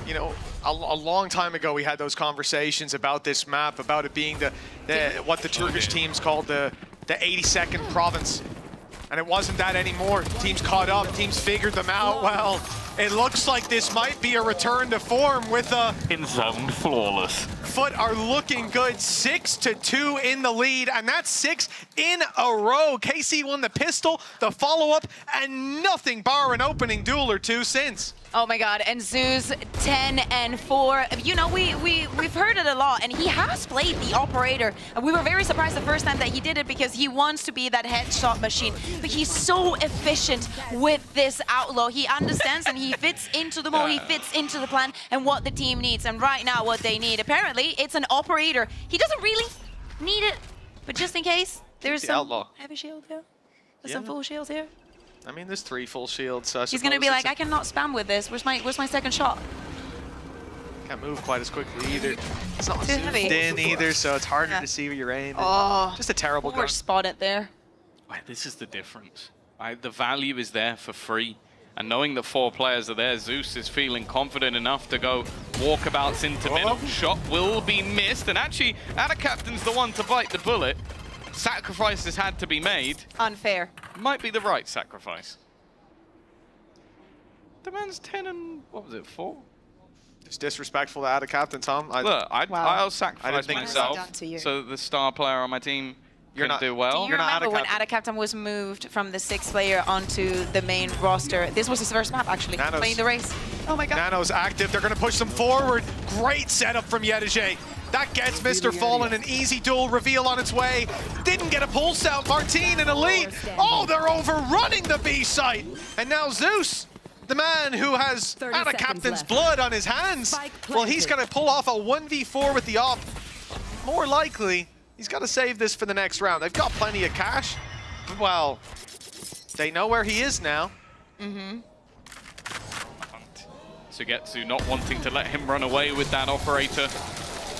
Speaker 11: You know, a long time ago we had those conversations about this map, about it being what the Turkish teams called the 82nd province. And it wasn't that anymore. Teams caught up, teams figured them out well. It looks like this might be a return to form with a...
Speaker 20: In zone, flawless.
Speaker 11: Foot are looking good, 6-2 in the lead, and that's 6 in a row. KC won the pistol, the follow-up, and nothing bar an opening duel or two since.
Speaker 12: Oh my God, and Zeus 10-4. You know, we've heard it a lot, and he has played the operator. And we were very surprised the first time that he did it because he wants to be that headshot machine. But he's so efficient with this outlaw. He understands and he fits into the mode, he fits into the plan and what the team needs. And right now, what they need, apparently, it's an operator. He doesn't really need it, but just in case, there's some
Speaker 11: outlaw.
Speaker 12: Heavy shield here. There's some full shields here.
Speaker 11: I mean, there's 3 full shields. So
Speaker 12: he's gonna be like, I cannot spam with this. Where's my second shot?
Speaker 11: Can't move quite as quickly either. It's not
Speaker 12: Too heavy.
Speaker 11: zoomed in either, so it's harder to see where you're aiming.
Speaker 12: Oh,
Speaker 11: just a terrible gun.
Speaker 12: Spot it there.
Speaker 13: This is the difference. The value is there for free. And knowing that 4 players are there, Zeus is feeling confident enough to go walkabouts into middle. Shot will be missed, and actually, Adacaptain's the one to bite the bullet. Sacrifices had to be made.
Speaker 12: Unfair.
Speaker 13: Might be the right sacrifice. The man's 10 and, what was it, 4?
Speaker 11: It's disrespectful to add a captain, Tom.
Speaker 13: Look, I'll sacrifice
Speaker 11: think
Speaker 13: myself so the star player on my team can do well.
Speaker 12: Do you remember when Adacaptain was moved from the 6th player onto the main roster? This was his first map, actually, playing the race. Oh my God.
Speaker 11: Nano's active. They're going to push them forward. Great setup from Yedije. That gets Mr. Fallen an easy duel reveal on its way. Didn't get a pulse out. Martine and Elite. Oh, they're overrunning the B site. And now Zeus, the man who has Adacaptain's blood on his hands. Well, he's going to pull off a 1v4 with the op. More likely, he's got to save this for the next round. They've got plenty of cash. Well, they know where he is now.
Speaker 13: Sugetsu not wanting to let him run away with that operator.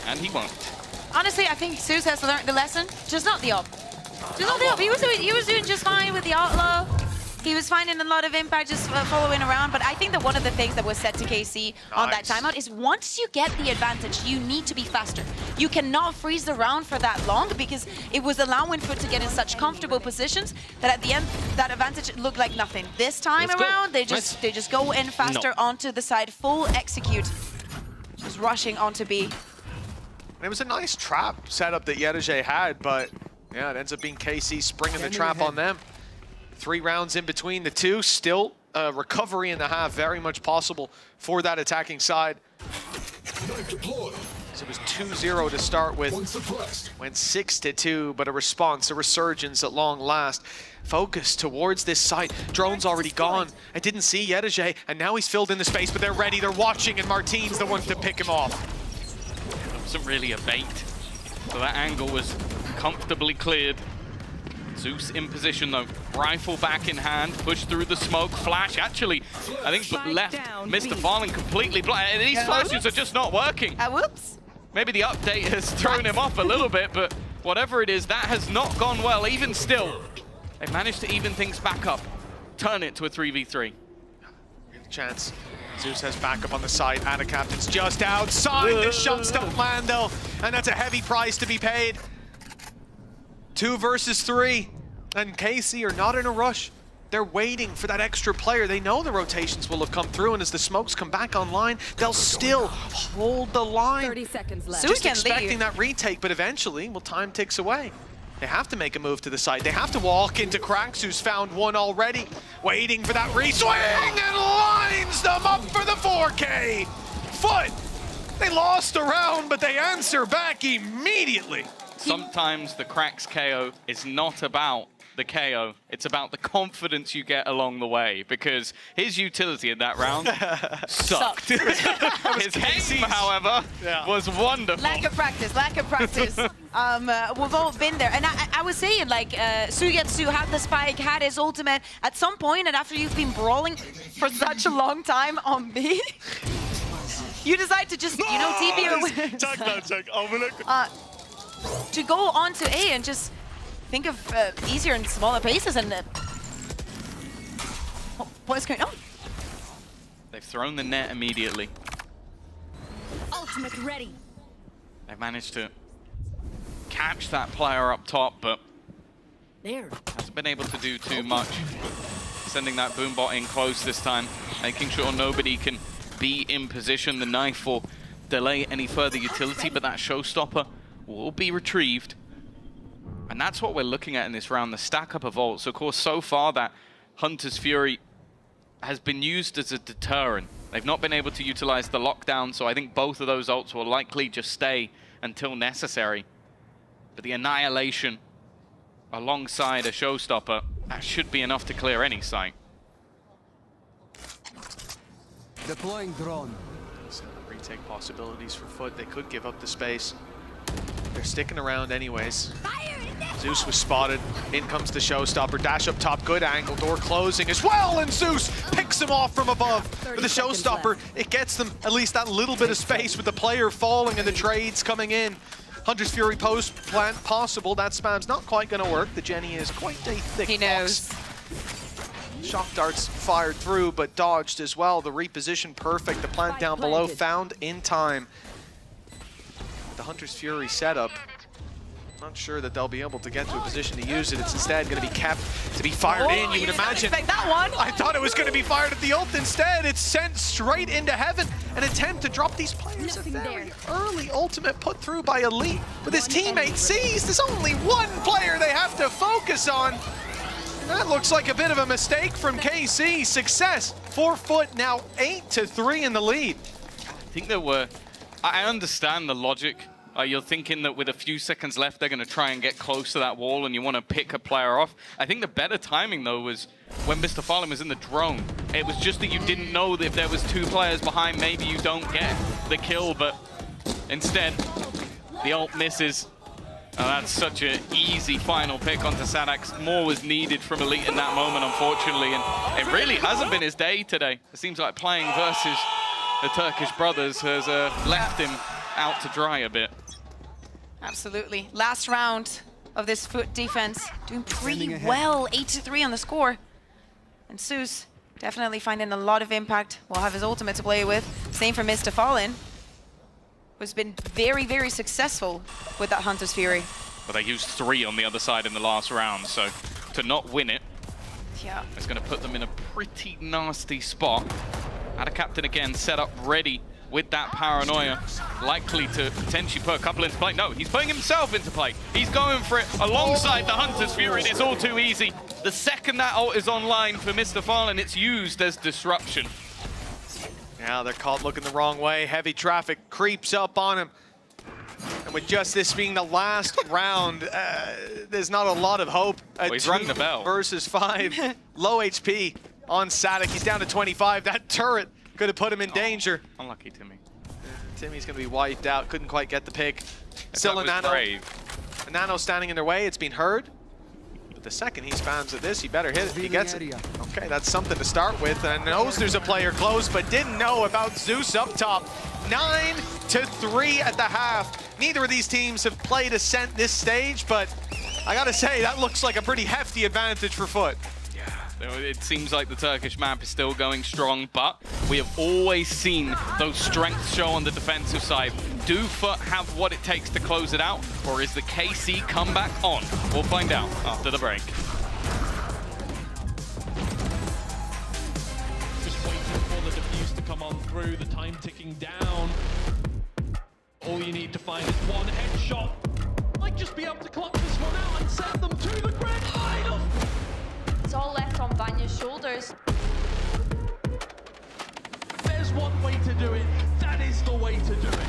Speaker 13: And he won't.
Speaker 12: Honestly, I think Zeus has learned the lesson. Just not the op. Just not the op. He was doing just fine with the outlaw. He was finding a lot of impact just following around. But I think that one of the things that was said to KC on that timeout is once you get the advantage, you need to be faster. You cannot freeze the round for that long because it was allowing Foot to get in such comfortable positions that at the end, that advantage looked like nothing. This time around, they just go in faster onto the side, full execute. Just rushing onto B.
Speaker 11: It was a nice trap setup that Yedije had, but yeah, it ends up being KC springing the trap on them. 3 rounds in between the two, still a recovery in the half, very much possible for that attacking side. So it was 2-0 to start with, went 6-2, but a response, a resurgence at long last. Focus towards this site. Drone's already gone. I didn't see Yedije, and now he's filled in the space, but they're ready, they're watching, and Martine's the one to pick him off.
Speaker 13: Wasn't really a bait, so that angle was comfortably cleared. Zeus in position though, rifle back in hand, push through the smoke, flash. Actually, I think left Mr. Fallen completely blind. These flashes are just not working.
Speaker 12: Whoops.
Speaker 13: Maybe the update has thrown him off a little bit, but whatever it is, that has not gone well. Even still, they managed to even things back up, turn it to a 3v3.
Speaker 11: Good chance. Zeus has backup on the side. Adacaptain's just outside the shot stuff land though, and that's a heavy price to be paid. 2 versus 3, and KC are not in a rush. They're waiting for that extra player. They know the rotations will have come through, and as the smokes come back online, they'll still hold the line.
Speaker 8: 30 seconds left.
Speaker 11: Just expecting that retake, but eventually, well, time ticks away. They have to make a move to the side. They have to walk into Krax, who's found one already. Waiting for that re-swing, and lines them up for the 4K. Foot, they lost a round, but they answer back immediately.
Speaker 13: Sometimes the Krax KO is not about the KO, it's about the confidence you get along the way, because his utility in that round sucked. His aim, however, was wonderful.
Speaker 12: Lack of practice, lack of practice. We've all been there. And I was saying, like, Sugetsu had the spike, had his ultimate. At some point, and after you've been brawling for such a long time on B, you decide to just, you know, TP to go on to A and just think of easier and smaller paces. And what is going on?
Speaker 13: They've thrown the net immediately.
Speaker 8: Ultimate ready.
Speaker 13: They've managed to catch that player up top, but
Speaker 8: There.
Speaker 13: Hasn't been able to do too much. Sending that boombot in close this time, making sure nobody can be in position. The knife will delay any further utility, but that showstopper will be retrieved. And that's what we're looking at in this round, the stack up of ults. Of course, so far that Hunter's Fury has been used as a deterrent. They've not been able to utilize the lockdown, so I think both of those ults will likely just stay until necessary. But the Annihilation alongside a showstopper, that should be enough to clear any site.
Speaker 16: Deploying drone.
Speaker 11: Some retake possibilities for Foot. They could give up the space. They're sticking around anyways. Zeus was spotted. In comes the showstopper. Dash up top. Good angle. Door closing as well. And Zeus picks him off from above. With the showstopper, it gets them at least that little bit of space with the player falling and the trades coming in. Hunter's Fury post plant possible. That spam's not quite going to work. The Jenny is quite a thick
Speaker 12: He knows.
Speaker 11: box. Shock darts fired through, but dodged as well. The reposition perfect. The plant down below found in time. The Hunter's Fury setup. Not sure that they'll be able to get to a position to use it. It's instead going to be kept to be fired in. You would imagine.
Speaker 12: That one.
Speaker 11: I thought it was going to be fired at the ult. Instead, it's sent straight into heaven. An attempt to drop these players. A very early ultimate put through by Elite. But his teammate sees there's only one player they have to focus on. And that looks like a bit of a mistake from KC. Success for Foot, now 8-3 in the lead.
Speaker 13: I think there were... I understand the logic. You're thinking that with a few seconds left, they're going to try and get close to that wall and you want to pick a player off. I think the better timing, though, was when Mr. Fallen was in the drone. It was just that you didn't know that if there was two players behind, maybe you don't get the kill, but instead, the ult misses. And that's such an easy final pick onto Sadax. More was needed from Elite in that moment, unfortunately, and it really hasn't been his day today. It seems like playing versus the Turkish brothers has left him out to dry a bit.
Speaker 12: Absolutely. Last round of this Foot defense. Doing pretty well. 8-3 on the score. And Zeus definitely finding a lot of impact. Will have his ultimate to play with. Same for Mr. Fallen, who's been very, very successful with that Hunter's Fury.
Speaker 13: But they used 3 on the other side in the last round, so to not win it,
Speaker 12: yeah,
Speaker 13: it's going to put them in a pretty nasty spot. Had a captain again set up ready with that paranoia, likely to potentially put a couple into play. No, he's putting himself into play. He's going for it alongside the Hunter's Fury. It's all too easy. The second that ult is online for Mr. Fallen, it's used as disruption.
Speaker 11: Now they're caught looking the wrong way. Heavy traffic creeps up on him. And with just this being the last round, there's not a lot of hope.
Speaker 13: He's rung the bell.
Speaker 11: Versus 5. Low HP on Sadik. He's down to 25. That turret could have put him in danger.
Speaker 13: Unlucky Timmy.
Speaker 11: Timmy's going to be wiped out. Couldn't quite get the pick. Still a Nano. A Nano standing in their way. It's been heard. But the second he spams at this, he better hit it. He gets it. Okay, that's something to start with. And knows there's a player close, but didn't know about Zeus up top. 9-3 at the half. Neither of these teams have played Ascent this stage, but I got to say, that looks like a pretty hefty advantage for Foot.
Speaker 13: It seems like the Turkish map is still going strong, but we have always seen those strengths show on the defensive side. Do Foot have what it takes to close it out, or is the KC comeback on? We'll find out after the break.
Speaker 5: Just waiting for the defuse to come on through, the time ticking down. All you need to find is one headshot. Might just be able to clutch this one out and send them to the grand final.
Speaker 22: It's all left on Vanya's shoulders.
Speaker 5: There's one way to do it. That is the way to do it.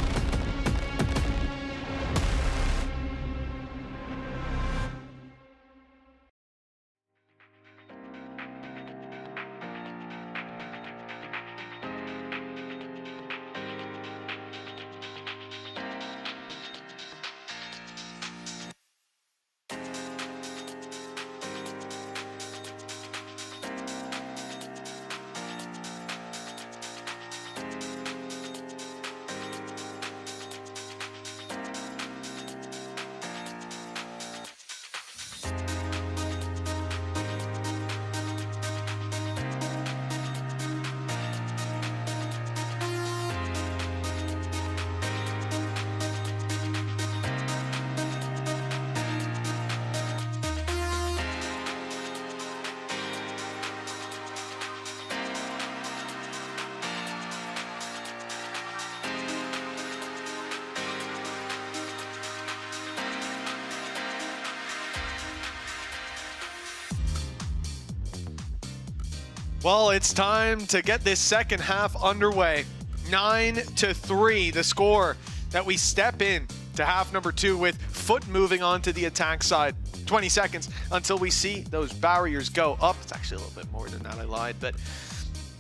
Speaker 11: Well, it's time to get this second half underway. 9-3, the score that we step in to half number 2 with Foot moving on to the attack side. 20 seconds until we see those barriers go up. It's actually a little bit more than that, I lied, but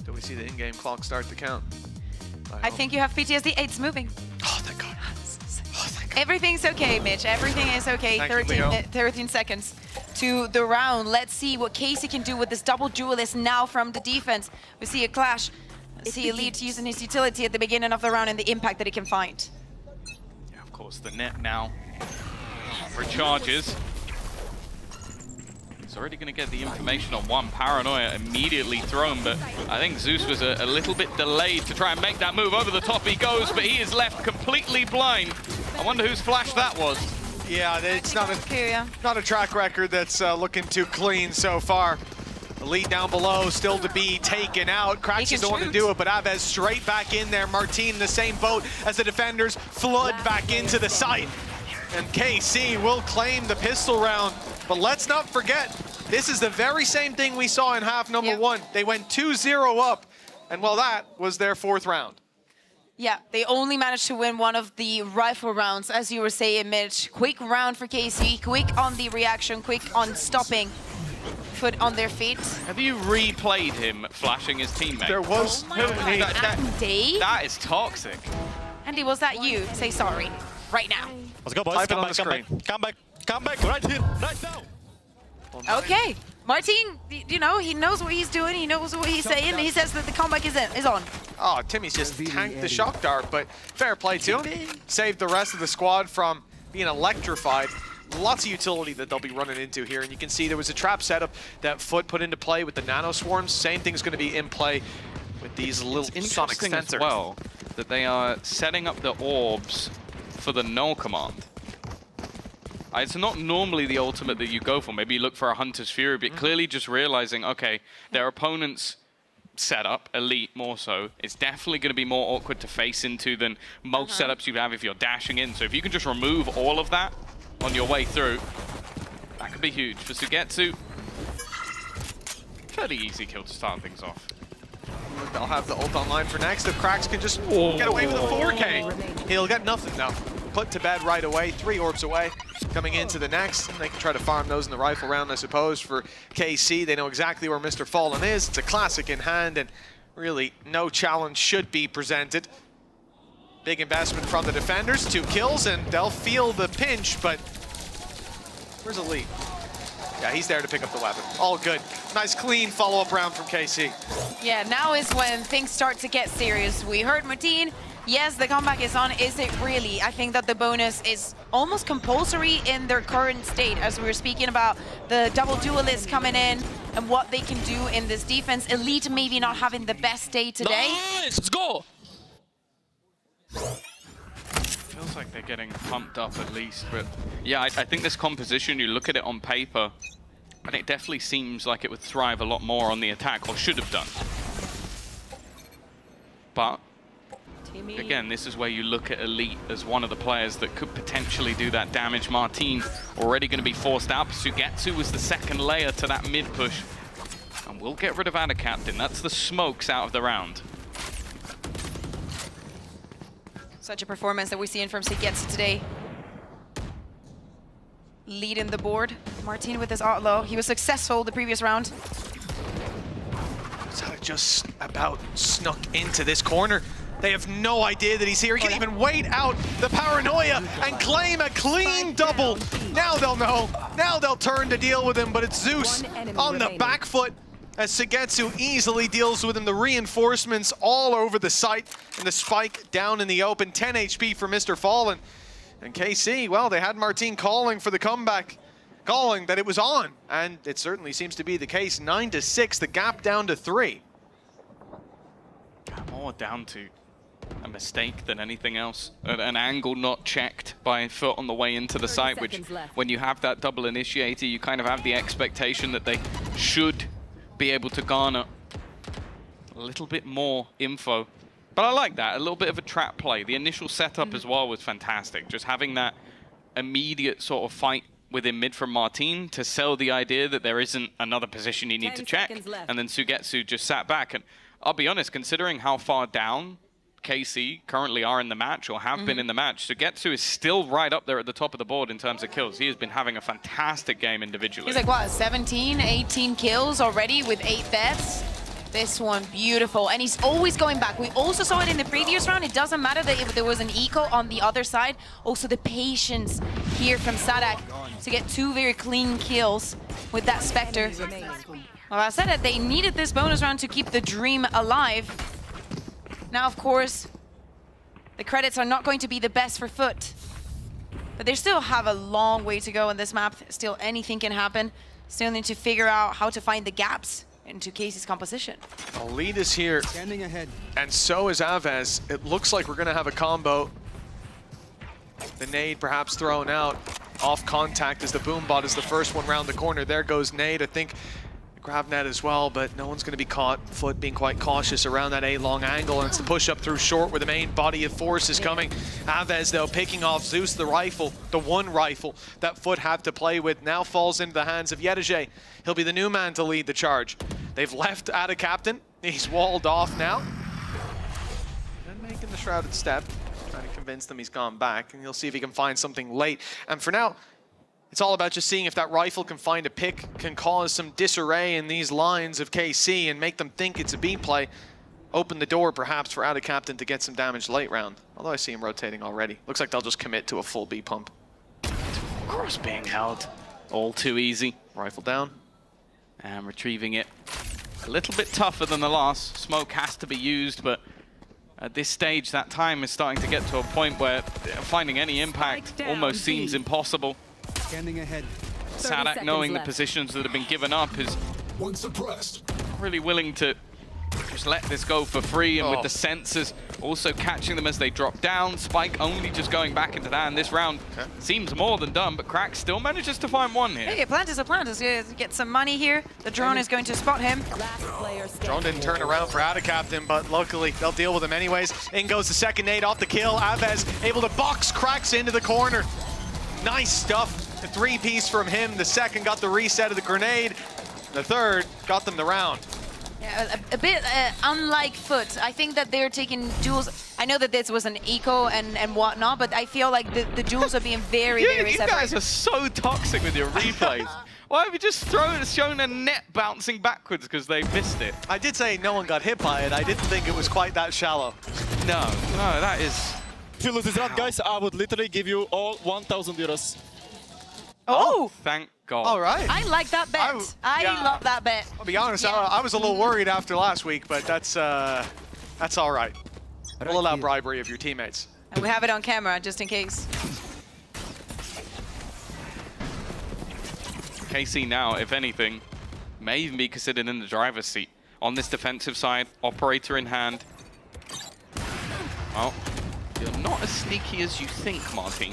Speaker 11: until we see the in-game clock start to count.
Speaker 12: I think you have PTSD. It's moving.
Speaker 11: Oh, thank God.
Speaker 12: Everything's okay, Mitch. Everything is okay. 13 seconds to the round. Let's see what Casey can do with this double duelist now from the defense. We see a clash. See Elite using his utility at the beginning of the round and the impact that he can find.
Speaker 13: Yeah, of course, the net now recharges. He's already going to get the information on one. Paranoia immediately thrown, but I think Zeus was a little bit delayed to try and make that move. Over the top he goes, but he is left completely blind. I wonder whose flash that was.
Speaker 11: Yeah, it's not a track record that's looking too clean so far. Elite down below, still to be taken out. Cracks just don't want to do it, but Aves straight back in there. Martin in the same boat as the defenders flood back into the site. And KC will claim the pistol round. But let's not forget, this is the very same thing we saw in half number 1. They went 2-0 up, and well, that was their 4th round.
Speaker 12: Yeah, they only managed to win one of the rifle rounds, as you were saying, Mitch. Quick round for KC, quick on the reaction, quick on stopping Foot on their feet.
Speaker 13: Have you replayed him flashing his teammate?
Speaker 11: There was
Speaker 12: Andy?
Speaker 13: That is toxic.
Speaker 12: Andy, was that you? Say sorry, right now.
Speaker 21: Let's go, boys. Come back, right here, right now.
Speaker 12: Okay, Martin, you know, he knows what he's doing, he knows what he's saying, he says that the comeback is on.
Speaker 11: Oh, Timmy's just tanked the shock dart, but fair play to him. Saved the rest of the squad from being electrified. Lots of utility that they'll be running into here, and you can see there was a trap setup that Foot put into play with the nano swarms. Same thing's going to be in play with these little sonic sensors.
Speaker 13: As well, that they are setting up the orbs for the null command. It's not normally the ultimate that you go for. Maybe you look for a Hunter's Fury, but clearly just realizing, okay, their opponent's setup, Elite more so, it's definitely going to be more awkward to face into than most setups you have if you're dashing in. So if you can just remove all of that on your way through, that could be huge. For Sugetsu, fairly easy kill to start things off.
Speaker 11: They'll have the ult online for next. If Cracks can just get away with a 4K, he'll get nothing now. Put to bed right away, 3 orbs away. Coming into the next, and they can try to farm those in the rifle round, I suppose, for KC. They know exactly where Mr. Fallen is. It's a classic in hand, and really no challenge should be presented. Big investment from the defenders, 2 kills, and they'll feel the pinch, but where's Elite? Yeah, he's there to pick up the weapon. All good. Nice, clean follow-up round from KC.
Speaker 12: Yeah, now is when things start to get serious. We heard Martin. Yes, the comeback is on. Is it really? I think that the bonus is almost compulsory in their current state, as we were speaking about the double duelists coming in and what they can do in this defense. Elite maybe not having the best day today.
Speaker 20: Nice, let's go!
Speaker 13: Feels like they're getting pumped up at least, but yeah, I think this composition, you look at it on paper, and it definitely seems like it would thrive a lot more on the attack, or should have done. But again, this is where you look at Elite as one of the players that could potentially do that damage. Martin already going to be forced out. Sugetsu was the second layer to that mid push. And we'll get rid of Ada Captain. That's the smokes out of the round.
Speaker 12: Such a performance that we're seeing from Sugetsu today. Leading the board. Martin with his outlaw. He was successful the previous round.
Speaker 11: Sada just about snuck into this corner. They have no idea that he's here. He can even wait out the paranoia and claim a clean double. Now they'll know. Now they'll turn to deal with him, but it's Zeus on the back foot as Sugetsu easily deals with him. The reinforcements all over the site and the spike down in the open. 10 HP for Mr. Fallen. And KC, well, they had Martin calling for the comeback, calling that it was on. And it certainly seems to be the case. 9-6, the gap down to 3.
Speaker 13: More down to a mistake than anything else. An angle not checked by Foot on the way into the site, which when you have that double initiator, you kind of have the expectation that they should be able to garner a little bit more info. But I like that, a little bit of a trap play. The initial setup as well was fantastic. Just having that immediate sort of fight within mid from Martin to sell the idea that there isn't another position you need to check. And then Sugetsu just sat back. And I'll be honest, considering how far down KC currently are in the match or have been in the match, Sugetsu is still right up there at the top of the board in terms of kills. He has been having a fantastic game individually.
Speaker 12: He's like, what, 17, 18 kills already with 8 deaths? This one, beautiful. And he's always going back. We also saw it in the previous round. It doesn't matter that if there was an eco on the other side. Also the patience here from Sadak to get 2 very clean kills with that Spectre. Well, I said that they needed this bonus round to keep the dream alive. Now, of course, the credits are not going to be the best for Foot. But they still have a long way to go in this map. Still anything can happen. Still need to figure out how to find the gaps into Casey's composition.
Speaker 11: A lead is here,
Speaker 16: Standing ahead.
Speaker 11: and so is Aves. It looks like we're going to have a combo. The nade perhaps thrown out. Off contact as the boom bot is the first one round the corner. There goes nade. I think grab net as well, but no one's going to be caught. Foot being quite cautious around that A-long angle, and it's the push up through short where the main body of force is coming. Aves, though, picking off Zeus, the rifle, the one rifle that Foot have to play with, now falls into the hands of Yedege. He'll be the new man to lead the charge. They've left out a captain. He's walled off now. And making the shrouded step, trying to convince them he's gone back, and he'll see if he can find something late. And for now, it's all about just seeing if that rifle can find a pick, can cause some disarray in these lines of KC and make them think it's a B play. Open the door, perhaps, for Out of Captain to get some damage late round. Although I see him rotating already. Looks like they'll just commit to a full B pump.
Speaker 13: Cross being held. All too easy.
Speaker 11: Rifle down.
Speaker 13: And retrieving it. A little bit tougher than the last. Smoke has to be used, but at this stage, that time is starting to get to a point where finding any impact almost seems impossible.
Speaker 16: Standing ahead.
Speaker 13: Sadak, knowing the positions that have been given up, is really willing to just let this go for free, and with the sensors also catching them as they drop down. Spike only just going back into that, and this round seems more than done, but Crack still manages to find one here.
Speaker 12: Hey, Plantis a Plantis, get some money here. The drone is going to spot him.
Speaker 11: Drone didn't turn around for Out of Captain, but luckily they'll deal with him anyways. In goes the second nade off the kill. Aves able to box Cracks into the corner. Nice stuff. The 3-piece from him. The second got the reset of the grenade. The third got them the round.
Speaker 12: Yeah, a bit unlike Foot. I think that they're taking duels. I know that this was an eco and whatnot, but I feel like the duels are being very
Speaker 13: You
Speaker 12: separate.
Speaker 13: guys are so toxic with your replays. Why have you just shown a net bouncing backwards because they missed it?
Speaker 11: I did say no one got hit by it. I didn't think it was quite that shallow.
Speaker 13: No, that is...
Speaker 21: If you lose this round, guys, I would literally give you all 1,000 euros.
Speaker 12: Oh!
Speaker 13: Thank God.
Speaker 11: All right.
Speaker 12: I like that bet. I love that bet.
Speaker 11: I'll be honest, I was a little worried after last week, but that's all right. We'll allow bribery of your teammates.
Speaker 12: And we have it on camera, just in case.
Speaker 13: KC now, if anything, may even be considered in the driver's seat. On this defensive side, operator in hand. Well, you're not as sneaky as you think, Martin.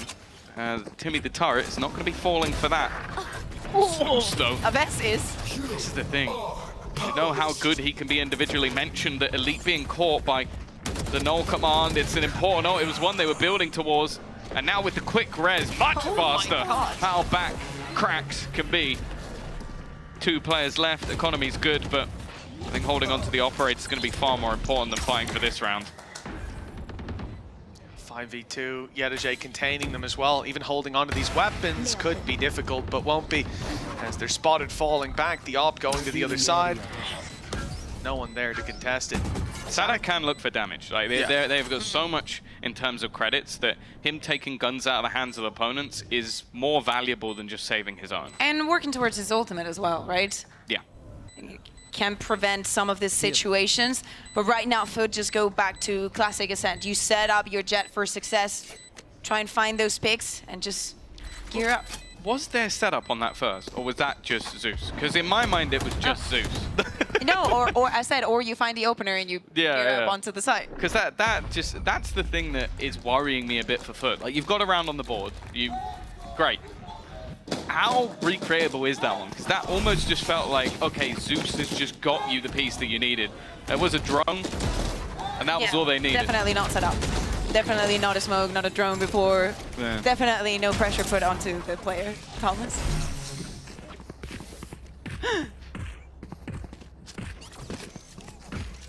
Speaker 13: Timmy the turret is not going to be falling for that. Zeus, though.
Speaker 12: Aves is.
Speaker 13: This is the thing. You know how good he can be individually. Mentioned that Elite being caught by the null command. It's an important... Oh, it was one they were building towards. And now with the quick res, much faster. How back Cracks can be. 2 players left. Economy's good, but I think holding on to the operator is going to be far more important than fighting for this round.
Speaker 11: 5v2, Yedege containing them as well. Even holding onto these weapons could be difficult, but won't be, as they're spotted falling back. The op going to the other side. No one there to contest it.
Speaker 13: Sadak can look for damage. Like they've got so much in terms of credits that him taking guns out of the hands of opponents is more valuable than just saving his own.
Speaker 12: And working towards his ultimate as well, right?
Speaker 13: Yeah.
Speaker 12: Can prevent some of these situations, but right now, Foot, just go back to classic Ascent. You set up your jet for success, try and find those picks, and just gear up.
Speaker 13: Was there setup on that first, or was that just Zeus? Because in my mind, it was just Zeus.
Speaker 12: No, or I said, or you find the opener and you gear up onto the side.
Speaker 13: Because that's the thing that is worrying me a bit for Foot. Like, you've got a round on the board, great. How recreatable is that one? Because that almost just felt like, okay, Zeus has just got you the piece that you needed. There was a drone, and that was all they needed.
Speaker 12: Definitely not set up. Definitely not a smoke, not a drone before.
Speaker 13: Yeah.
Speaker 12: Definitely no pressure put onto the player, Thomas.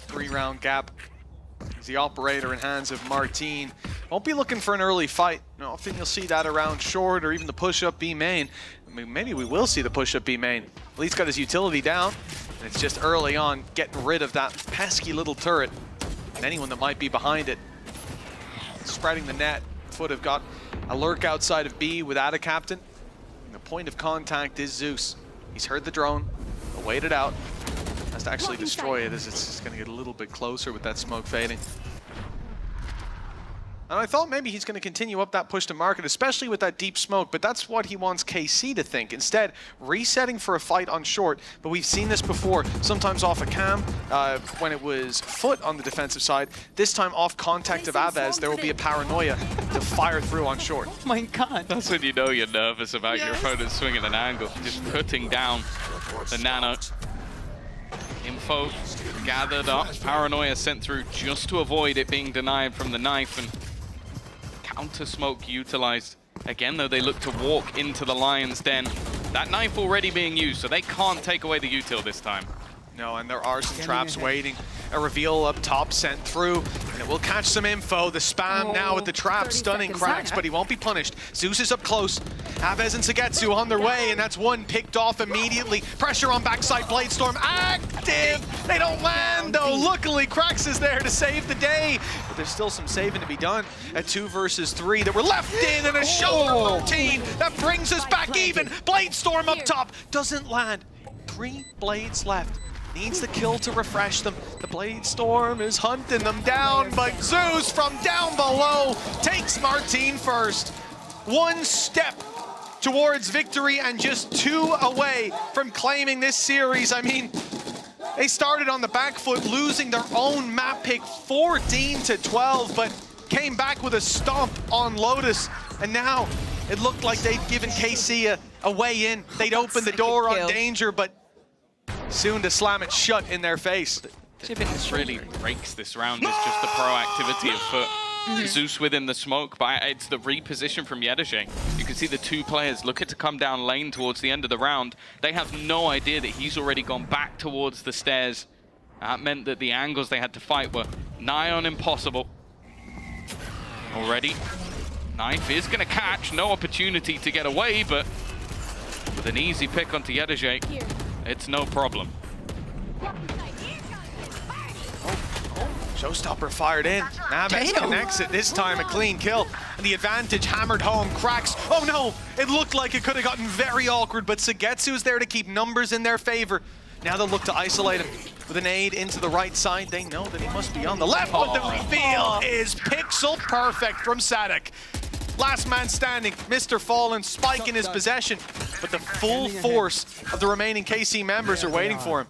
Speaker 11: 3-round gap. He's the operator in hands of Martin. Won't be looking for an early fight. Often you'll see that around short or even the push-up B main. I mean, maybe we will see the push-up B main. At least got his utility down. And it's just early on getting rid of that pesky little turret and anyone that might be behind it. Spreading the net. Foot have got a lurk outside of B without a captain. And the point of contact is Zeus. He's heard the drone, waited out. Has to actually destroy it as it's going to get a little bit closer with that smoke fading. And I thought maybe he's going to continue up that push to market, especially with that deep smoke, but that's what he wants KC to think. Instead, resetting for a fight on short, but we've seen this before, sometimes off a cam, when it was Foot on the defensive side. This time off contact of Aves, there will be a paranoia to fire through on short.
Speaker 12: Oh my god.
Speaker 13: That's when you know you're nervous about your opponent swinging an angle. Just putting down the nano. Info gathered up, paranoia sent through just to avoid it being denied from the knife, and counter smoke utilized. Again, though, they look to walk into the lion's den. That knife already being used, so they can't take away the util this time.
Speaker 11: No, and there are some traps waiting. A reveal up top sent through, and it will catch some info. The spam now with the trap, stunning cracks, but he won't be punished. Zeus is up close. Aves and Sagetsu on their way, and that's one picked off immediately. Pressure on backside, Bladestorm active! They don't land, though. Luckily, Krax is there to save the day, but there's still some saving to be done at 2 versus 3 that were left in, and a shoulder routine that brings us back even. Bladestorm up top, doesn't land. 3 blades left. Needs the kill to refresh them. The Bladestorm is hunting them down, but Zeus from down below takes Martin first. 1 step towards victory and just 2 away from claiming this series. I mean, they started on the back foot, losing their own map pick 14-12, but came back with a stomp on Lotus, and now it looked like they'd given KC a way in. They'd opened the door on Danger, but soon to slam it shut in their face.
Speaker 13: This really breaks this round, is just the proactivity of Foot. Zeus within the smoke, but it's the reposition from Yedajay. You can see the 2 players looking to come down lane towards the end of the round. They have no idea that he's already gone back towards the stairs. That meant that the angles they had to fight were nigh on impossible. Already, knife is going to catch, no opportunity to get away, but with an easy pick onto Yedajay, it's no problem.
Speaker 11: Showstopper fired in. Aves connects it, this time a clean kill. And the advantage hammered home. Cracks. Oh no! It looked like it could have gotten very awkward, but Sagetsu's there to keep numbers in their favor. Now they'll look to isolate him with an aid into the right side. They know that he must be on the left, but the reveal is pixel perfect from Sadek. Last man standing, Mr. Fallen, spike in his possession, but the full force of the remaining KC members are waiting for him.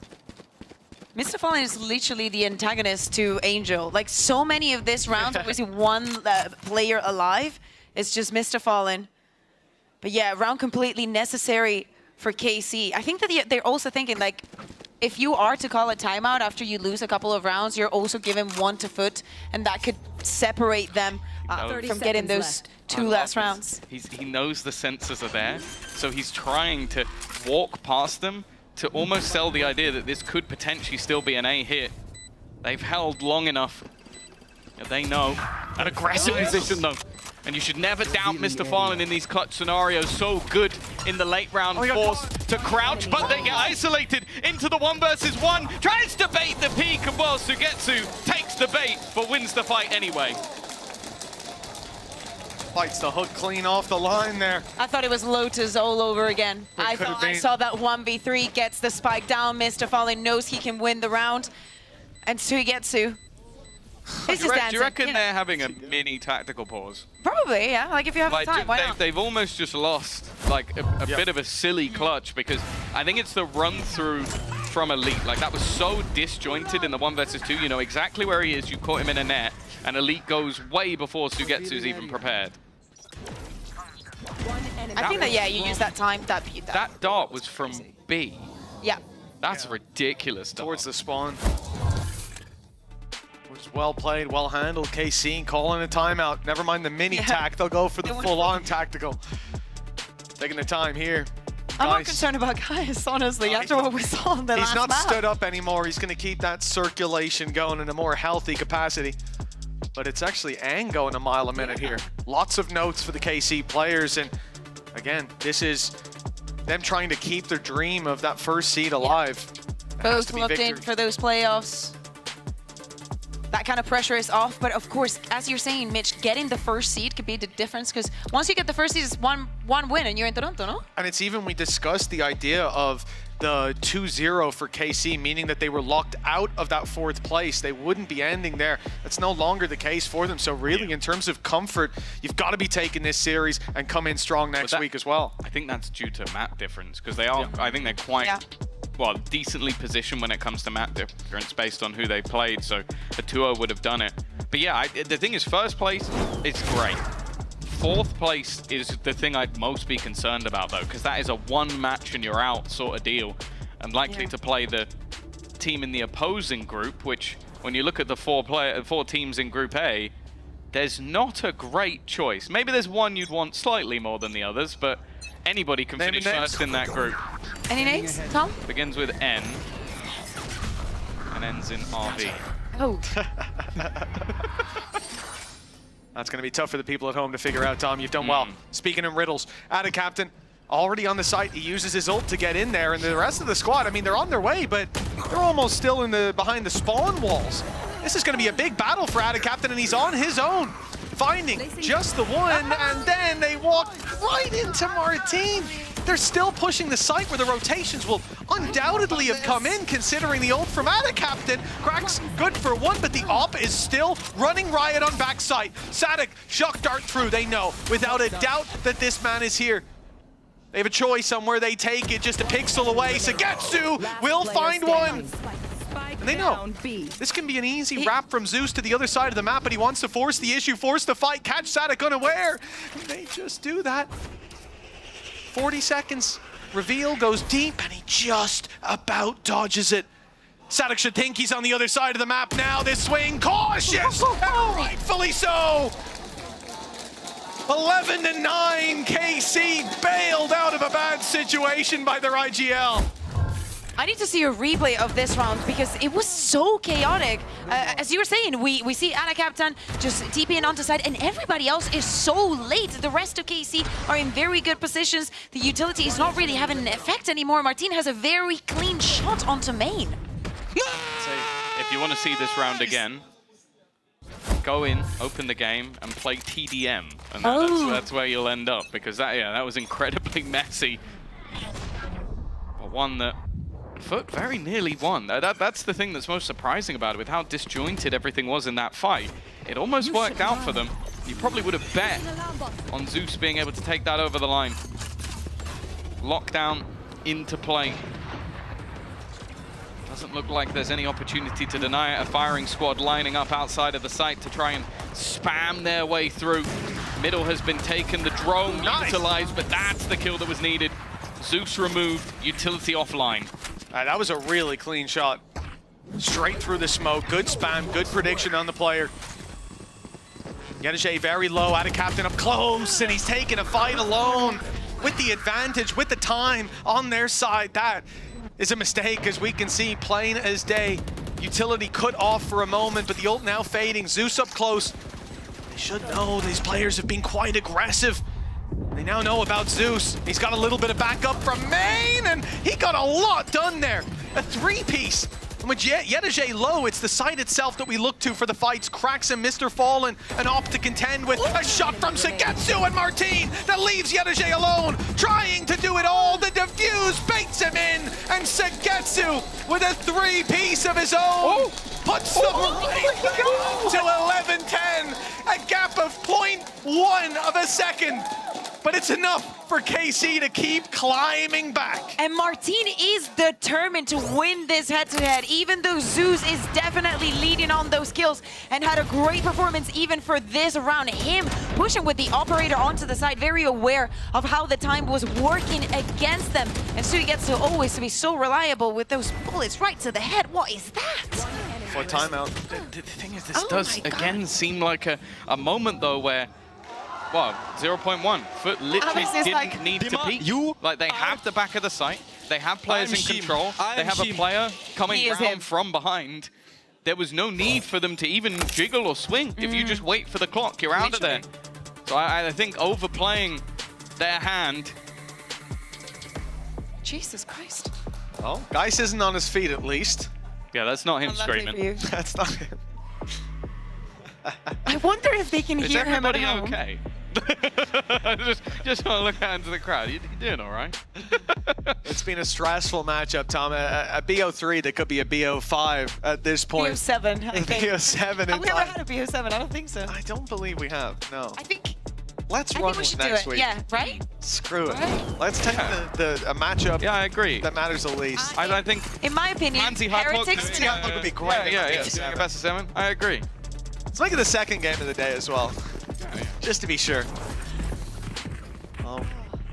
Speaker 12: Mr. Fallen is literally the antagonist to Angel. Like, so many of this round, we see 1 player alive. It's just Mr. Fallen. But yeah, round completely necessary for KC. I think that they're also thinking, like, if you are to call a timeout after you lose a couple of rounds, you're also giving 1 to Foot, and that could separate them from getting those 2 last rounds.
Speaker 13: He knows the sensors are there, so he's trying to walk past them to almost sell the idea that this could potentially still be an A hit. They've held long enough. They know. An aggressive position though. And you should never doubt Mr. Fallen in these clutch scenarios. So good in the late round, forced to crouch, but they get isolated into the 1 versus 1. Tries to bait the peak, and well, Sugetsu takes the bait, but wins the fight anyway.
Speaker 11: Fights the hook clean off the line there.
Speaker 12: I thought it was Lotus all over again. I saw that 1v3, gets the spike down. Mr. Fallen knows he can win the round. And Sugetsu.
Speaker 13: Do you reckon they're having a mini tactical pause?
Speaker 12: Probably, yeah. Like, if you have the time, why not?
Speaker 13: They've almost just lost, like, a bit of a silly clutch, because I think it's the run-through from Elite. Like, that was so disjointed in the 1 versus 2. You know exactly where he is. You caught him in a net, and Elite goes way before Sugetsu's even prepared.
Speaker 12: I think that, yeah, you use that time. That
Speaker 13: dart was from B.
Speaker 12: Yeah.
Speaker 13: That's ridiculous.
Speaker 11: Towards the spawn. Was well played, well handled. KC calling a timeout. Never mind the mini tack, they'll go for the full-on tactical. Taking the time here.
Speaker 12: I'm not concerned about Gaius, honestly, after what we saw in the last
Speaker 11: He's not
Speaker 12: map.
Speaker 11: stood up anymore. He's going to keep that circulation going in a more healthy capacity. But it's actually Ang going a mile a minute here. Lots of notes for the KC players. And again, this is them trying to keep their dream of that first seed alive.
Speaker 12: Both locked in for those playoffs. That kind of pressure is off, but of course, as you're saying, Mitch, getting the first seed could be the difference, because once you get the first seed, it's one win and you're in Toronto, no?
Speaker 11: And it's even, we discussed the idea of the 2-0 for KC, meaning that they were locked out of that 4th place. They wouldn't be ending there. That's no longer the case for them. So really, in terms of comfort, you've got to be taking this series and come in strong next week as well.
Speaker 13: I think that's due to map difference, because they are, I think they're quite, well, decently positioned when it comes to map difference based on who they played. So a 2-0 would have done it. But yeah, the thing is, first place is great. 4th place is the thing I'd most be concerned about, though, because that is a one match and you're out sort of deal, and likely to play the team in the opposing group, which when you look at the 4 teams in Group A, there's not a great choice. Maybe there's one you'd want slightly more than the others, but anybody can finish first in that group.
Speaker 12: Any names, Tom?
Speaker 13: Begins with N and ends in RV.
Speaker 12: Oh.
Speaker 11: That's going to be tough for the people at home to figure out, Tom. You've done well. Speaking in riddles, Ada Captain already on the site. He uses his ult to get in there, and the rest of the squad, I mean, they're on their way, but they're almost still in behind the spawn walls. This is going to be a big battle for Ada Captain, and he's on his own, finding just the one, and then they walk right into Martine. They're still pushing the site where the rotations will undoubtedly have come in, considering the ult from Ada Captain. Cracks good for one, but the op is still running riot on backside. Sadek, shock dart through. They know without a doubt that this man is here. They have a choice on where they take it, just a pixel away. Sagetsu will find one. And they know this can be an easy wrap from Zeus to the other side of the map, but he wants to force the issue, force the fight, catch Sadek unaware. And they just do that. 40 seconds. Reveal goes deep, and he just about dodges it. Sadek should think he's on the other side of the map now. This swing, cautious, and rightfully so. 11-9, KC bailed out of a bad situation by their IGL.
Speaker 12: I need to see a replay of this round because it was so chaotic. As you were saying, we see Ada Captain just TPing onto side, and everybody else is so late. The rest of KC are in very good positions. The utility is not really having an effect anymore. Martine has a very clean shot onto main.
Speaker 13: So if you want to see this round again, go in, open the game, and play TDM, and that's where you'll end up, because that was incredibly messy. But one that Foot very nearly won. That's the thing that's most surprising about it, with how disjointed everything was in that fight. It almost worked out for them. You probably would have bet on Zeus being able to take that over the line. Lockdown into play. Doesn't look like there's any opportunity to deny it. A firing squad lining up outside of the site to try and spam their way through. Middle has been taken, the drone utilized, but that's the kill that was needed. Zeus removed, utility offline.
Speaker 11: That was a really clean shot. Straight through the smoke, good spam, good prediction on the player. Yetajay very low, Ada Captain up close, and he's taking a fight alone with the advantage, with the time on their side. That is a mistake, as we can see, plain as day. Utility cut off for a moment, but the ult now fading. Zeus up close. They should know these players have been quite aggressive. They now know about Zeus. He's got a little bit of backup from main, and he got a lot done there. A three-piece. And with Yetajay low, it's the site itself that we look to for the fights. Cracks and Mr. Fallen, an op to contend with. A shot from Sagetsu and Martine that leaves Yetajay alone, trying to do it all. The defuse baits him in, and Sagetsu with a three-piece of his own puts them right back to 11-10. A gap of 0.1 of a second. But it's enough for KC to keep climbing back.
Speaker 12: And Martine is determined to win this head-to-head, even though Zeus is definitely leading on those kills and had a great performance even for this round. Him pushing with the operator onto the side, very aware of how the time was working against them. And Sui gets to always be so reliable with those bullets right to the head. What is that?
Speaker 11: Foot timeout.
Speaker 13: The thing is, this does again seem like a moment though where, well, 0.1. Foot literally didn't need to peek. Like they have the back of the site. They have players in control. They have a player coming round from behind. There was no need for them to even jiggle or swing. If you just wait for the clock, you're out of there. So I think overplaying their hand.
Speaker 12: Jesus Christ.
Speaker 11: Oh, Geis isn't on his feet at least.
Speaker 13: Yeah, that's not him screaming.
Speaker 11: That's not him.
Speaker 12: I wonder if they can hear him at home.
Speaker 13: Okay? just want to look out into the crowd. You doing all right?
Speaker 11: It's been a stressful matchup, Tom. A BO3 that could be a BO5 at this point.
Speaker 12: BO7, I think.
Speaker 11: BO7.
Speaker 12: Have we ever had a BO7? I don't think so.
Speaker 11: I don't believe we have, no.
Speaker 12: I think...
Speaker 11: Let's run
Speaker 12: we
Speaker 11: one
Speaker 12: should
Speaker 11: next
Speaker 12: do it.
Speaker 11: week.
Speaker 12: Yeah, right?
Speaker 11: Screw it. Let's take a matchup.
Speaker 13: Yeah, I agree.
Speaker 11: That matters the least.
Speaker 13: I think,
Speaker 12: in my opinion, Heretics
Speaker 11: would be great.
Speaker 13: Yeah, best of 7. I agree.
Speaker 11: Let's make it the second game of the day as well, just to be sure.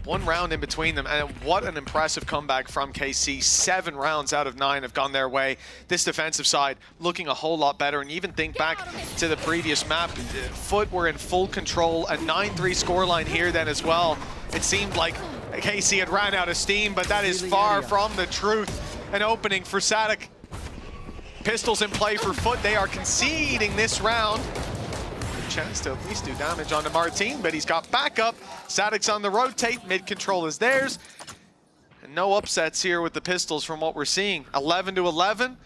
Speaker 11: One round in between them, and what an impressive comeback from KC. 7 rounds out of 9 have gone their way. This defensive side looking a whole lot better, and even think back to the previous map, Foot were in full control, a 9-3 scoreline here then as well. It seemed like KC had ran out of steam, but that is far from the truth. An opening for Sadik. Pistols in play for Foot. They are conceding this round. Chance to at least do damage onto Martin, but he's got backup. Sadik's on the rotate, mid control is theirs. And no upsets here with the pistols from what we're seeing. 11-11,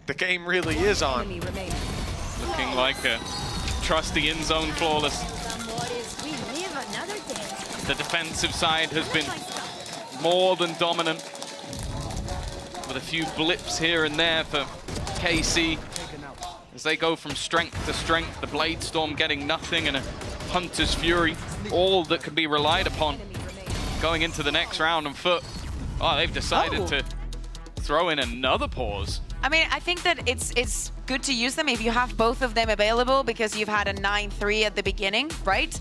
Speaker 11: the game really is on.
Speaker 13: Looking like a trusty in-zone flawless. The defensive side has been more than dominant, with a few blips here and there for KC. As they go from strength to strength, the Blade Storm getting nothing and a Hunter's Fury, all that can be relied upon going into the next round. And Foot, they've decided to throw in another pause.
Speaker 12: I mean, I think that it's good to use them if you have both of them available, because you've had a 9-3 at the beginning, right?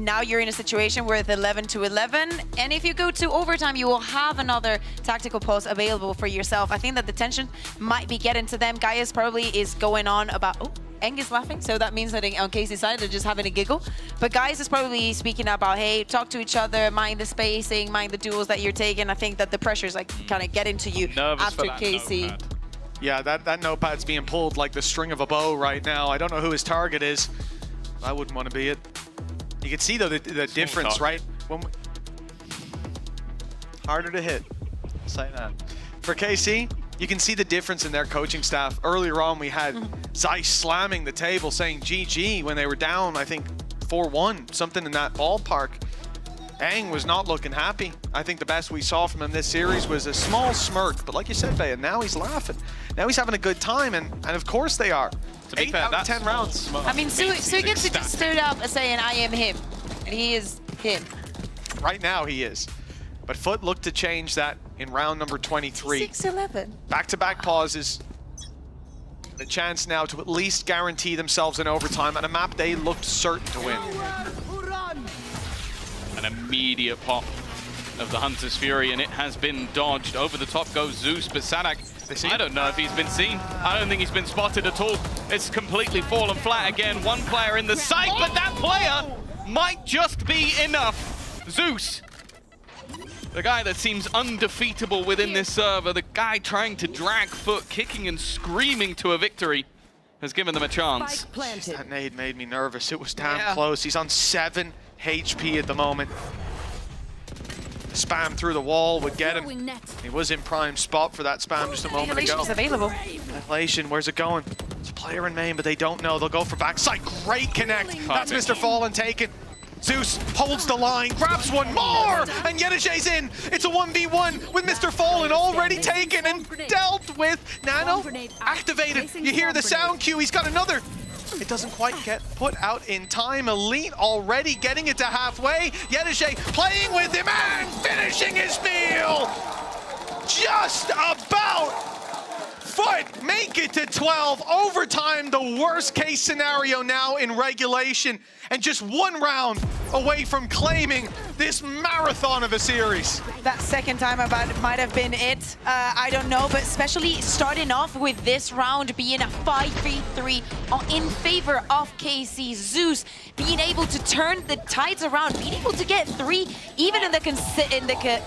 Speaker 12: Now you're in a situation where it's 11-11, and if you go to overtime, you will have another tactical pause available for yourself. I think that the tension might be getting to them. Gaius probably is going on about... Oh, Eng is laughing, so that means that on Casey's side, they're just having a giggle. But Gaius is probably speaking about, hey, talk to each other, mind the spacing, mind the duels that you're taking. I think that the pressure's like kind of getting to you after Casey.
Speaker 11: Yeah, that notepad's being pulled like the string of a bow right now. I don't know who his target is. I wouldn't want to be it. You can see, though, the difference, right? Harder to hit. I'll say that. For KC, you can see the difference in their coaching staff. Earlier on, we had Zeiss slamming the table, saying GG when they were down, I think, 4-1, something in that ballpark. Aang was not looking happy. I think the best we saw from him this series was a small smirk. But like you said, Bea, now he's laughing. Now he's having a good time, and of course they are. 8 out of 10 rounds.
Speaker 12: I mean, Sugits just stood up and saying, I am him. And he is him.
Speaker 11: Right now he is. But Foot looked to change that in round number 23.
Speaker 12: 6-11.
Speaker 11: Back-to-back pauses. The chance now to at least guarantee themselves an overtime on a map they looked certain to win.
Speaker 13: An immediate pop of the Hunter's Fury, and it has been dodged. Over the top goes Zeus, but Sadak, I don't know if he's been seen. I don't think he's been spotted at all. It's completely fallen flat again. One player in the sight, but that player might just be enough. Zeus, the guy that seems undefeatable within this server, the guy trying to drag Foot, kicking and screaming to a victory, has given them a chance.
Speaker 11: That nade made me nervous. It was damn close. He's on 7 HP at the moment. Spam through the wall would get him. He was in prime spot for that spam just a moment ago.
Speaker 12: Is available.
Speaker 11: Annihilation, where's it going? It's a player in main, but they don't know. They'll go for backside. Great connect. That's Mr. Fallen taken. Zeus holds the line, grabs one more, and Yenijay's in. It's a 1v1 with Mr. Fallen already taken and dealt with. Nano activated. You hear the sound cue. He's got another. It doesn't quite get put out in time. Elite already getting it to halfway. Yenijay playing with him and finishing his meal. Just about. Foot make it to 12. Overtime, the worst case scenario now in regulation. And just one round away from claiming this marathon of a series.
Speaker 12: That second time might have been it. I don't know, but especially starting off with this round being a 5-3-3 in favor of KC. Zeus being able to turn the tides around, being able to get 3, even in the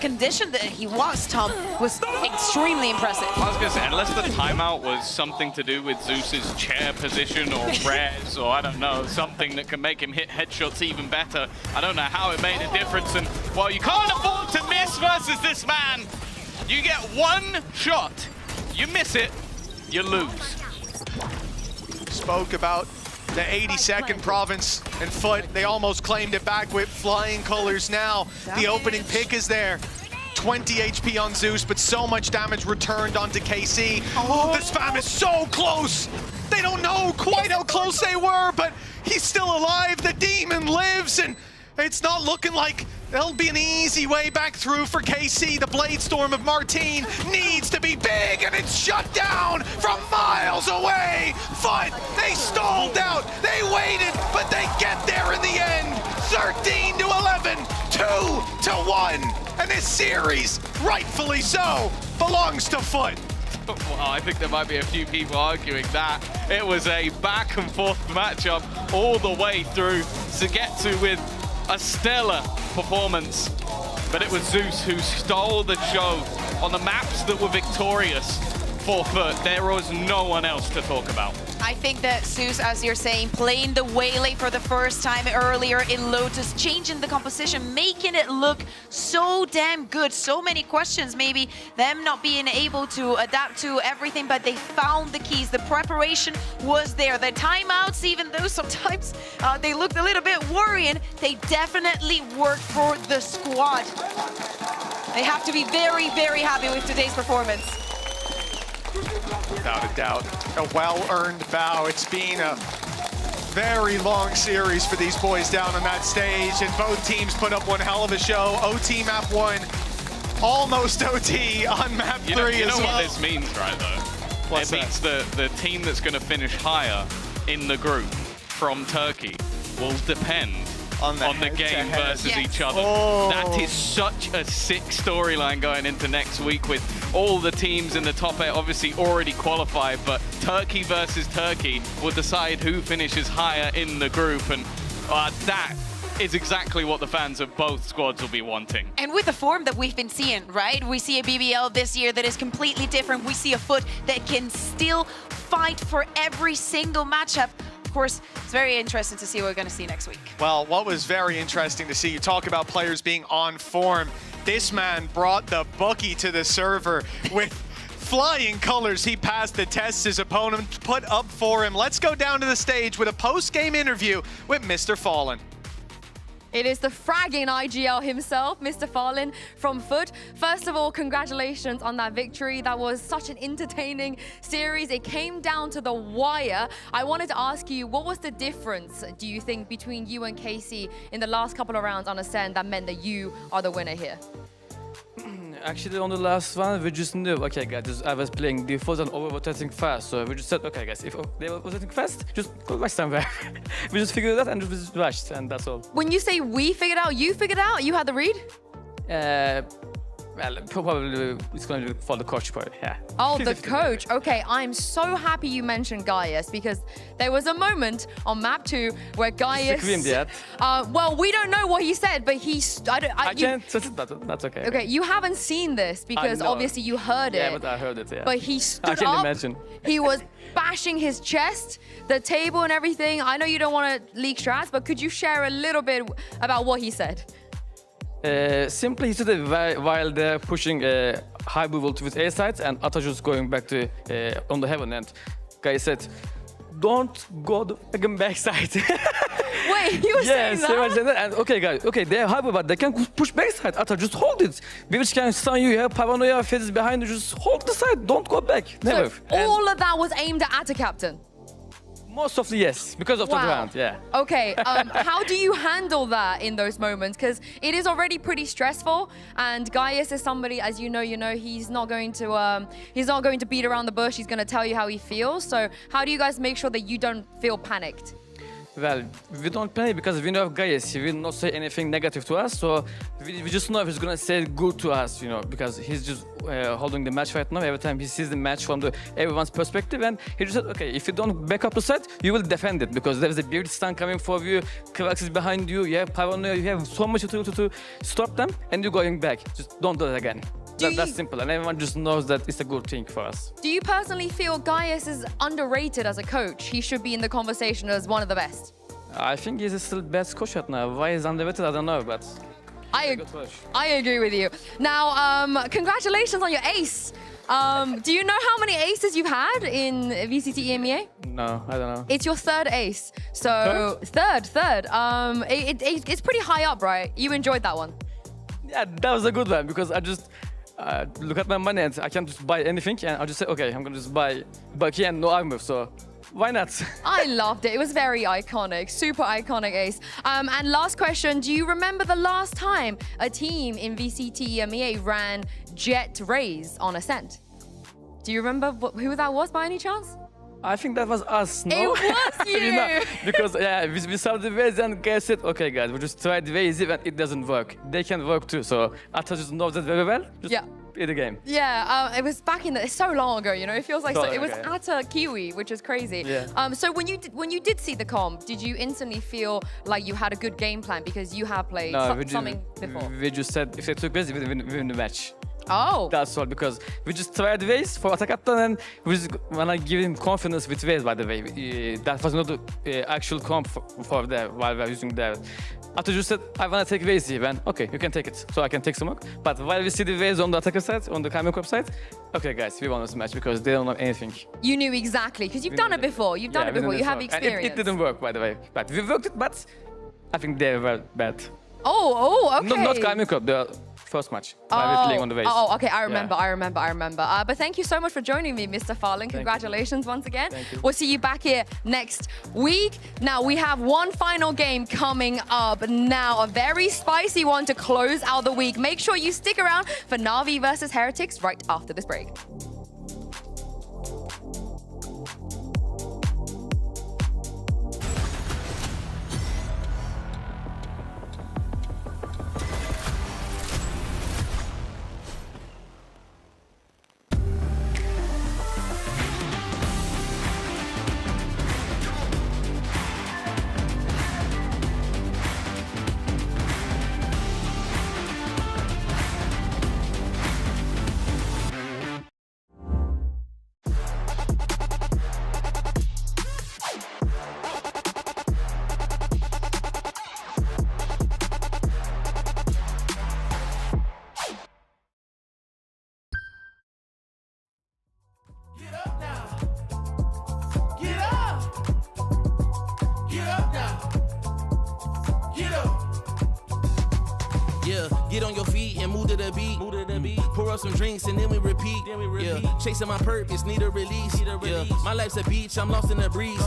Speaker 12: condition that he was, Tom, was extremely impressive.
Speaker 13: I was going to say, unless the timeout was something to do with Zeus's chair position or res or I don't know, something that can make him hit headshots even better. I don't know how it made a difference. And well, you can't afford to miss versus this man. You get one shot, you miss it, you lose.
Speaker 11: Spoke about the 82nd province and Foot. They almost claimed it back with flying colors now. The opening pick is there. 20 HP on Zeus, but so much damage returned onto KC. Oh, this fam is so close. They don't know quite how close they were, but he's still alive. The demon lives, and it's not looking like there'll be an easy way back through for KC. The Blade Storm of Martine needs to be big, and it's shut down from miles away. Foot, they stalled out. They waited, but they get there in the end. 13-11, 2-1. And this series, rightfully so, belongs to Foot.
Speaker 13: Well, I think there might be a few people arguing that. It was a back and forth matchup all the way through. Sugetsu with a stellar performance, but it was Zeus who stole the show on the maps that were victorious for Foot. There was no one else to talk about.
Speaker 12: I think that Zeus, as you're saying, playing the Waylay for the first time earlier in Lotus, changing the composition, making it look so damn good. So many questions, maybe them not being able to adapt to everything, but they found the keys. The preparation was there. The timeouts, even though sometimes they looked a little bit worrying, they definitely worked for the squad. They have to be very, very happy with today's performance.
Speaker 11: Without a doubt, a well-earned bow. It's been a very long series for these boys down on that stage, and both teams put up one hell of a show. OT map 1, almost OT on map 3 as well.
Speaker 13: You know what this means, right, though?
Speaker 11: What's
Speaker 13: it means the team that's going to finish higher in the group from Turkey will depend on the game versus each other.
Speaker 11: Oh.
Speaker 13: That is such a sick storyline going into next week with all the teams in the top 8 obviously already qualified, but Turkey versus Turkey will decide who finishes higher in the group, and that is exactly what the fans of both squads will be wanting.
Speaker 12: And with the form that we've been seeing, right? We see a BBL this year that is completely different. We see a Foot that can still fight for every single matchup. Of course, it's very interesting to see what we're going to see next week.
Speaker 11: Well, what was very interesting to see, you talk about players being on form. This man brought the bookie to the server with flying colors. He passed the tests his opponent put up for him. Let's go down to the stage with a post-game interview with Mr. Fallen.
Speaker 6: It is the fragging IGL himself, Mr. Fallen from Foot. First of all, congratulations on that victory. That was such an entertaining series. It came down to the wire. I wanted to ask you, what was the difference, do you think, between you and Casey in the last couple of rounds on Ascent that meant that you are the winner here?
Speaker 2: Actually, on the last one, we just knew, okay, guys, I was playing default and over-rotating fast, so we just said, okay, guys, if they were rotating fast, just go back somewhere. We just figured it out and we just rushed, and that's all.
Speaker 6: When you say we figured out, you figured out? You had the read?
Speaker 2: Well, probably it's going to be for the coach part, yeah.
Speaker 6: Oh, the coach. Okay, I'm so happy you mentioned Gaius, because there was a moment on map 2 where Gaius...
Speaker 2: Screamed yet?
Speaker 6: Well, we don't know what he said, but he...
Speaker 2: I can't... That's okay.
Speaker 6: Okay, you haven't seen this, because obviously you heard it.
Speaker 2: Yeah, but I heard it, yeah.
Speaker 6: But he stood up.
Speaker 2: I can imagine.
Speaker 6: He was bashing his chest, the table and everything. I know you don't want to leak strats, but could you share a little bit about what he said?
Speaker 2: Simply, he said that while they're pushing high revolt with A sides and Atajus going back to on the heaven, and guy said, "Don't go the fucking backside."
Speaker 6: Wait, he was saying that?
Speaker 2: And okay, guys, okay, they're hyper, but they can push backside. Atajus, hold it. Which can stun you. You have Paranoia, Fez behind you. Just hold the side. Don't go back. Never.
Speaker 6: So all of that was aimed at Captain.
Speaker 2: Most of the yes, because of the round, yeah.
Speaker 6: Okay, how do you handle that in those moments? Because it is already pretty stressful, and Gaius is somebody, as you know, he's not going to beat around the bush. He's going to tell you how he feels. So how do you guys make sure that you don't feel panicked?
Speaker 2: Well, we don't panic because we know Gaius. He will not say anything negative to us, so we just know if he's gonna say good to us, you know, because he's just holding the match right now. Every time he sees the match from everyone's perspective, and he just said, okay, if you don't back up the side, you will defend it because there's a beard stun coming for you, Krax is behind you, you have paranoia, you have so much to stop them, and you're going back. Just don't do it again. That's simple, and everyone just knows that it's a good thing for us.
Speaker 6: Do you personally feel Gaius is underrated as a coach? He should be in the conversation as one of the best.
Speaker 2: I think he's still best coach right now. Why he's underrated, I don't know, but
Speaker 6: I agree with you. Now, congratulations on your ace. Do you know how many aces you've had in VCT EMEA?
Speaker 2: No, I don't know.
Speaker 6: It's your third ace. So third. It's pretty high up, right? You enjoyed that one.
Speaker 2: Yeah, that was a good one because I just look at my money and I can't just buy anything, and I'll just say, okay, I'm gonna just buy Bucky and no armor, so why not?
Speaker 6: I loved it. It was very iconic, super iconic ace. And last question, do you remember the last time a team in VCT EMEA ran Jet Raze on Ascent? Do you remember who that was by any chance?
Speaker 2: I think that was us, no?
Speaker 6: It was you!
Speaker 2: You know, because we saw the ways and guys said, okay guys, we just tried the ways and it doesn't work. They can work too, so Atta just knows that very well. Just play the game.
Speaker 6: Yeah, it was back in it's so long ago, you know, it feels like it was
Speaker 2: okay.
Speaker 6: Atta Kiwi, which is crazy.
Speaker 2: Yeah.
Speaker 6: So when you did see the comp, did you instantly feel like you had a good game plan because you have played something before?
Speaker 2: We just said if they took ways, we win the match.
Speaker 6: Oh.
Speaker 2: That's all, because we just tried ways for attack captain, and when I give him confidence with ways, by the way, that was not the actual comp for there while we were using that. After just said, I want to take ways here, man. Okay, you can take it, so I can take smoke. But while we see the ways on the attacker side, on the Kamil Corp side, okay guys, we won this match because they don't know anything.
Speaker 6: You knew exactly, because you've done it before. You've done it before, you have experience.
Speaker 2: It didn't work, by the way. But we worked it, but I think they were bad.
Speaker 6: Oh, okay.
Speaker 2: Not Kamil Corp, the first match. While we're playing on the ways.
Speaker 6: Oh, okay, I remember. But thank you so much for joining me, Mr. Farland. Congratulations once again. We'll see you back here next week. Now, we have one final game coming up now, a very spicy one to close out the week. Make sure you stick around for Na'Vi versus Heretics right after this break.
Speaker 15: Get on your feet and move to the beat. Pour up some drinks and then we repeat. Yeah, chasing my purpose, need a release. Yeah, my life's a beach, I'm lost in the breeze.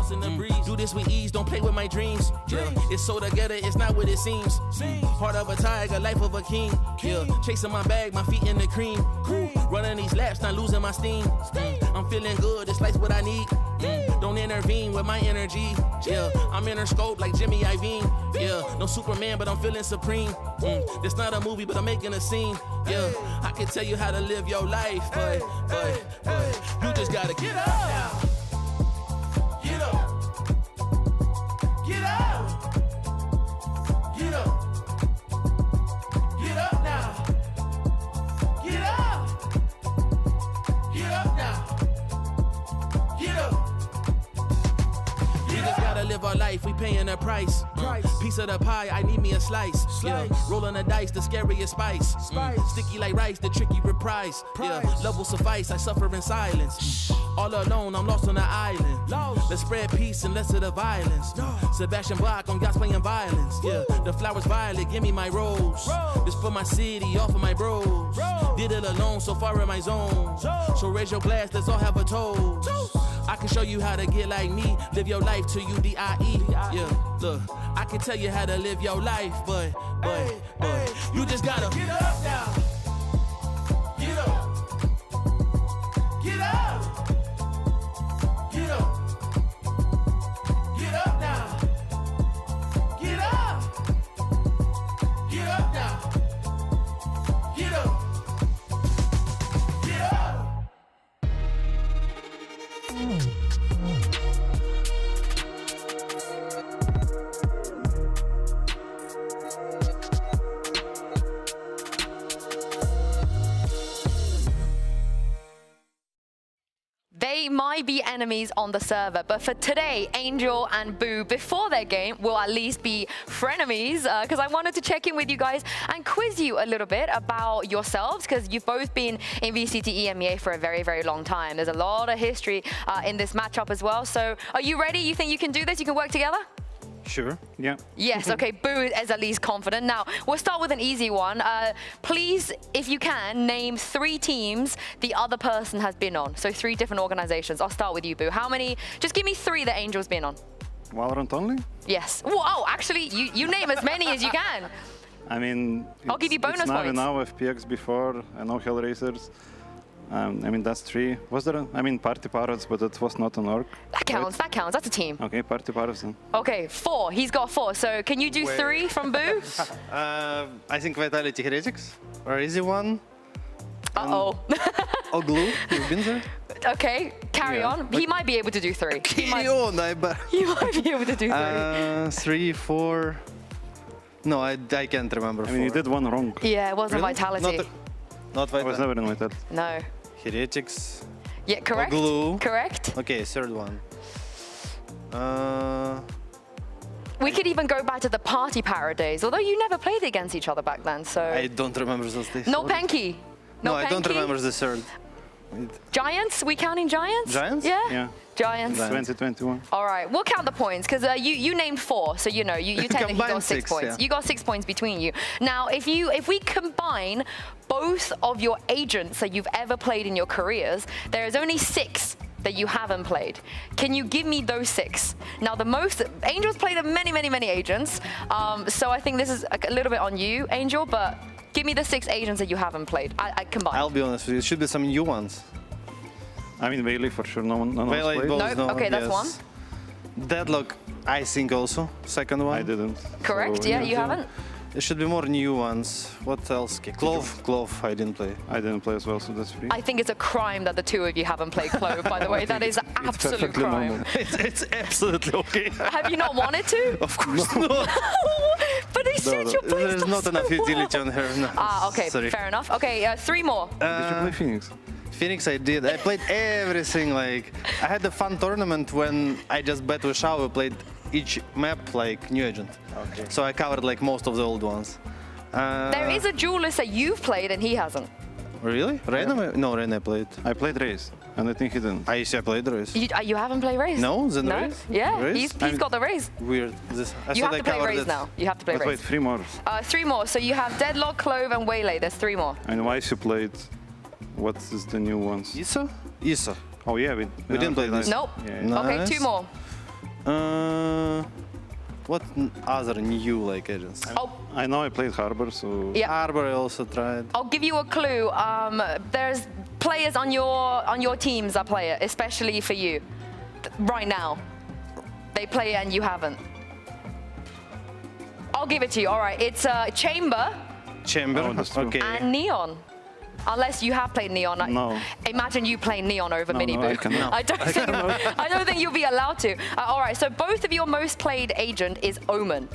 Speaker 15: Do this with ease, don't play with my dreams. Yeah, it's so together, it's not what it seems. Heart of a tiger, life of a king. Yeah, chasing my bag, my feet in the cream. Running these laps, not losing my steam. I'm feeling good, this life's what I need. Don't intervene with my energy. Yeah, I'm in her scope like Jimmy Iovine. Yeah, no Superman, but I'm feeling supreme. This not a movie, but I'm making a scene. Yeah, I can tell you how to live your life, but you just gotta get up. Get up. Get up. Get up. Get up now. Get up. Get up now. Get up. We just gotta live our life, we paying a price. Piece of the pie, I need me a slice. Yeah, rolling the dice, the scariest spice. Sticky like rice, the tricky reprise. Yeah, love will suffice, I suffer in silence. All alone, I'm lost on the island. Let's spread peace and less of the violence. Sebastian Bach on God's playing violence. Yeah, the flowers violet, give me my rose. This for my city, all for my bros. Did it alone, so far in my zone. So raise your glass, let's all have a toast. I can show you how to get like me, live your life till you die. Yeah, look, I can tell you how to live your life, but you just gotta get up now. Get up. Get up. Get up. Get up now.
Speaker 6: They might be enemies on the server, but for today, Angel and Boo, before their game, will at least be frenemies, because I wanted to check in with you guys and quiz you a little bit about yourselves, because you've both been in VCT EMEA for a very, very long time. There's a lot of history in this matchup as well. So are you ready? You think you can do this? You can work together?
Speaker 9: Sure, yeah.
Speaker 6: Yes, okay, Boo is at least confident. Now, we'll start with an easy one. Please, if you can, name 3 teams the other person has been on. So 3 different organizations. I'll start with you, Boo. How many? Just give me 3 that Angel's been on.
Speaker 9: Valorant only?
Speaker 6: Yes. Whoa, actually, you name as many as you can.
Speaker 9: I mean,
Speaker 6: I'll give you bonus points.
Speaker 9: Now FPX before, I know Hellraisers. I mean, that's 3. Was there Party Parrots, but it was not an org.
Speaker 6: That counts, that counts. That's a team.
Speaker 9: Okay, Party Parrots then.
Speaker 6: Okay, 4. He's got 4. So can you do 3 from Boo?
Speaker 17: I think Vitality Heretics. Or Easy One.
Speaker 6: Uh-oh.
Speaker 17: Oglu, you've been there?
Speaker 6: Okay, carry on. He might be able to do 3.
Speaker 17: He might
Speaker 6: be able to do 3.
Speaker 17: 3, 4... No, I can't remember.
Speaker 9: I mean, you did one wrong.
Speaker 6: Yeah, it wasn't
Speaker 17: Really?
Speaker 6: Vitality.
Speaker 17: Not Vitality.
Speaker 9: I was never in Vitality.
Speaker 6: No.
Speaker 17: Heretics.
Speaker 6: Yeah, correct.
Speaker 17: Oglu.
Speaker 6: Correct.
Speaker 17: Okay, 3rd one.
Speaker 6: We could even go back to the Party Parrot days, although you never played against each other back then, so...
Speaker 17: I don't remember those days.
Speaker 6: No Penky?
Speaker 17: No, I don't remember the 3rd.
Speaker 6: Giants? We counting Giants?
Speaker 17: Giants?
Speaker 6: Yeah?
Speaker 9: Yeah.
Speaker 6: Giants.
Speaker 9: 2021.
Speaker 6: All right, we'll count the points, because you named 4, so you know, you technically got 6 points.
Speaker 17: Yeah.
Speaker 6: You got 6 points between you. Now, if we combine both of your agents that you've ever played in your careers, there is only 6 that you haven't played. Can you give me those 6? Now, Angel's played many, many, many agents, so I think this is a little bit on you, Angel, but give me the 6 agents that you haven't played. I combine.
Speaker 17: I'll be honest with you, it should be some new ones.
Speaker 9: I mean, Bailey for sure, no one played.
Speaker 6: Nope. Okay, that's one.
Speaker 17: Deadlock, I think also, 2nd one.
Speaker 9: I didn't.
Speaker 6: Correct,
Speaker 9: So,
Speaker 6: yeah, you haven't?
Speaker 17: There should be more new ones. What else? Clove, I didn't play.
Speaker 9: I didn't play as well, so that's free.
Speaker 6: I think it's a crime that the 2 of you haven't played Clove, by the way. That is absolute crime.
Speaker 17: It's absolutely okay.
Speaker 6: Have you not wanted to?
Speaker 17: Of course not.
Speaker 6: But they said your play
Speaker 17: There's not enough utility on her. No.
Speaker 6: Okay,
Speaker 17: Sorry.
Speaker 6: fair enough. Okay, 3 more.
Speaker 9: Did you play Phoenix?
Speaker 17: Phoenix I did. I played everything. Like, I had a fun tournament when I just bet with Shao, played each map like new agent. Okay. So I covered like most of the old ones.
Speaker 6: There is a duelist that you've played and he hasn't.
Speaker 17: Really? Reyna? No, Reyna I played.
Speaker 9: I played Raze, and I think he didn't.
Speaker 17: I played Raze.
Speaker 6: You haven't played Raze?
Speaker 17: No? Then
Speaker 6: No?
Speaker 17: Raze?
Speaker 6: Yeah,
Speaker 17: Raze?
Speaker 6: he's got the Raze.
Speaker 17: Weird.
Speaker 6: You have to play Raze now. You have to play
Speaker 9: I played
Speaker 6: Raze.
Speaker 9: 3 more.
Speaker 6: 3 more. So you have Deadlock, Clove, and Waylay. There's 3 more.
Speaker 9: And Weiss you played. What is the new ones?
Speaker 17: Iso? Iso.
Speaker 9: Oh yeah, we
Speaker 17: didn't play this.
Speaker 6: Nope.
Speaker 9: Yeah.
Speaker 6: Okay, 2 more.
Speaker 17: What other new like agents?
Speaker 9: I know I played Harbor, so...
Speaker 6: Yeah.
Speaker 17: Harbor I also tried.
Speaker 6: I'll give you a clue. There's players on your teams that play it, especially for you. Right now. They play it and you haven't. I'll give it to you. All right, it's Chamber.
Speaker 17: Chamber, okay.
Speaker 6: And Neon. Unless you have played Neon.
Speaker 9: No.
Speaker 6: Imagine you playing Neon over Mini
Speaker 9: No,
Speaker 6: Boo.
Speaker 9: I cannot.
Speaker 6: I don't think you'll be allowed to. All right, so both of your most played agent is Omen.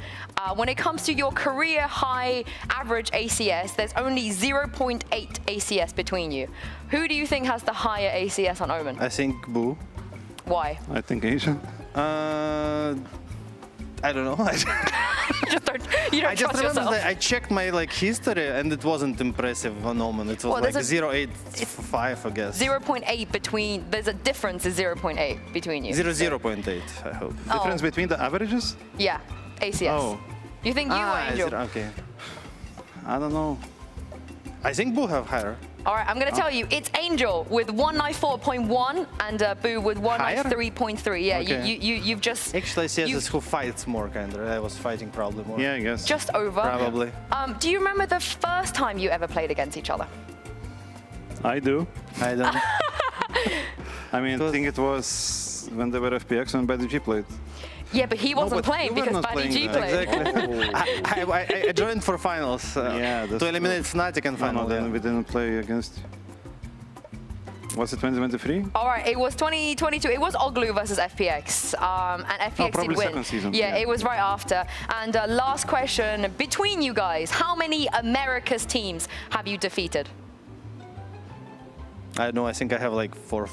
Speaker 6: When it comes to your career high average ACS, there's only 0.8 ACS between you. Who do you think has the higher ACS on Omen?
Speaker 17: I think Boo.
Speaker 6: Why?
Speaker 9: I think Asian.
Speaker 17: I don't know.
Speaker 6: You don't
Speaker 17: I just
Speaker 6: trust
Speaker 17: remember
Speaker 6: yourself.
Speaker 17: that I checked my like history and it wasn't impressive on Omen. It was
Speaker 6: Well,
Speaker 17: like
Speaker 6: there's
Speaker 17: 0.85, I guess.
Speaker 6: 0.8 between, there's a difference of 0.8 between you.
Speaker 17: 0.8, I hope.
Speaker 9: Difference between the averages?
Speaker 6: Yeah, ACS.
Speaker 9: Oh.
Speaker 6: You think you or Angel?
Speaker 17: Okay.
Speaker 9: I don't know.
Speaker 17: I think Boo have higher.
Speaker 6: All right, I'm going to tell you, it's Angel with 194.1 and Boo with 193.3. Yeah,
Speaker 17: Okay.
Speaker 6: you've just...
Speaker 17: Actually, CS is who fights more, kind of. I was fighting probably more.
Speaker 9: Yeah, I guess.
Speaker 6: Just over.
Speaker 17: Probably.
Speaker 6: Do you remember the first time you ever played against each other?
Speaker 9: I do.
Speaker 17: I don't.
Speaker 9: I mean, I think it was when they were FPX and BDG played.
Speaker 6: Yeah, but he wasn't playing because BDG played.
Speaker 17: Exactly. I joined for finals to eliminate Fnatic and final.
Speaker 9: No, then we didn't play against. Was it 2023?
Speaker 6: All right, it was 2022. It was Oglu versus FPX, and FPX
Speaker 9: probably
Speaker 6: did win.
Speaker 9: second season.
Speaker 6: Yeah, it was right after. And last question, between you guys, how many Americas teams have you defeated?
Speaker 17: I don't know. I think I have like 4.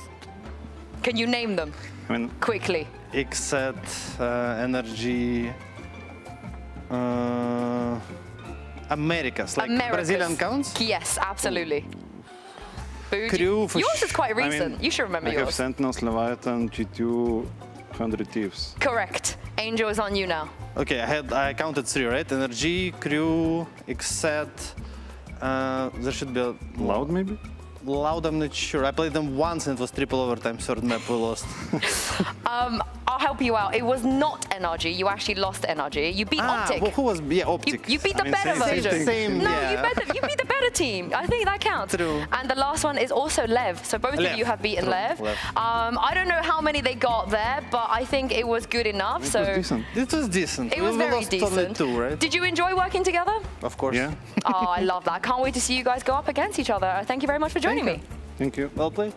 Speaker 6: Can you name them
Speaker 17: I mean,
Speaker 6: quickly?
Speaker 17: Exet, Energy, Americas, like Brazilian counts?
Speaker 6: Yes, absolutely.
Speaker 17: Crew for
Speaker 6: yours is quite recent. You should remember
Speaker 18: I
Speaker 6: yours.
Speaker 18: have Sentinels, Leviathan, G2, 100 Thieves.
Speaker 6: Correct. Angel is on you now.
Speaker 17: Okay, I counted 3, right? Energy, Crew, Exet. There should be a
Speaker 18: Loud, maybe?
Speaker 17: Loud, I'm not sure. I played them once and it was triple overtime, third map we lost.
Speaker 6: I'll help you out. It was not NRG. You actually lost NRG. You beat Optic.
Speaker 17: Well, who was, Optic?
Speaker 6: You beat the better version. You beat the better team. I think that counts.
Speaker 17: True.
Speaker 6: And the last one is also Lev. So both of you have beaten Lev. I don't know how many they got there, but I think it was good enough.
Speaker 18: It was decent.
Speaker 17: It was decent.
Speaker 6: It was very
Speaker 17: lost
Speaker 6: decent.
Speaker 17: only 2, right?
Speaker 6: Did you enjoy working together?
Speaker 17: Of course.
Speaker 18: Yeah.
Speaker 6: Oh, I love that. Can't wait to see you guys go up against each other. Thank you very much for joining me.
Speaker 18: Thank you.
Speaker 17: Well played.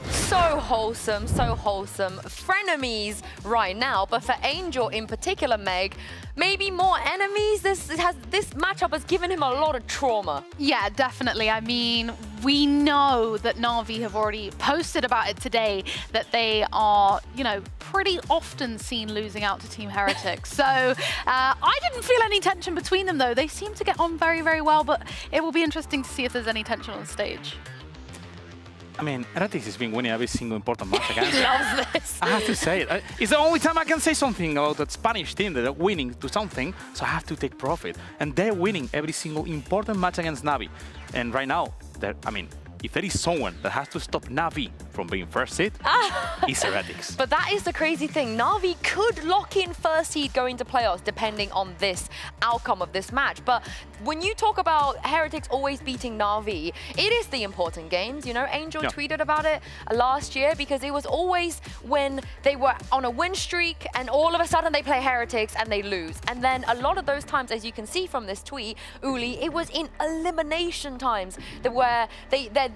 Speaker 6: So wholesome, so wholesome. Frenemies right now, but for Angel in particular, Meg, maybe more enemies. This matchup has given him a lot of trauma.
Speaker 7: Yeah, definitely. I mean, we know that Na'Vi have already posted about it today, that they are, you know, pretty often seen losing out to Team Heretics. So I didn't feel any tension between them, though. They seem to get on very, very well, but it will be interesting to see if there's any tension on stage.
Speaker 9: I mean, Heretics has been winning every single important match against
Speaker 6: He loves this.
Speaker 9: I have to say it. It's the only time I can say something about that Spanish team that are winning to something, so I have to take profit. And they're winning every single important match against Na'Vi. And right now, I mean, if there is someone that has to stop Na'Vi from being first seed, it's Heretics.
Speaker 6: But that is the crazy thing. Na'Vi could lock in first seed going to playoffs depending on this outcome of this match. But when you talk about Heretics always beating Na'Vi, it is the important games. You know, Angel tweeted about it last year because it was always when they were on a win streak and all of a sudden they play Heretics and they lose. And then a lot of those times, as you can see from this tweet, Uli, it was in elimination times where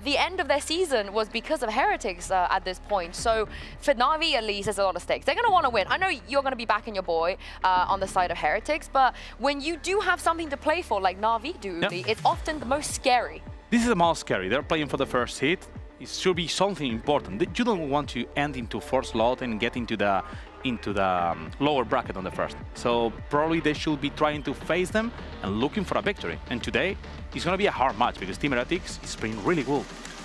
Speaker 6: the end of their season was because of Heretics at this point. So for Na'Vi, at least, there's a lot of stakes. They're going to want to win. I know you're going to be backing your boy on the side of Heretics, but when you do have something to play for, like Na'Vi do, Uli, it's often the most scary.
Speaker 9: This is the most scary. They're playing for the first hit. It should be something important. You don't want to end into fourth slot and get into the lower bracket on the first. So probably they should be trying to face them and looking for a victory. And today, it's going to be a hard match because Team Heretics is playing really good.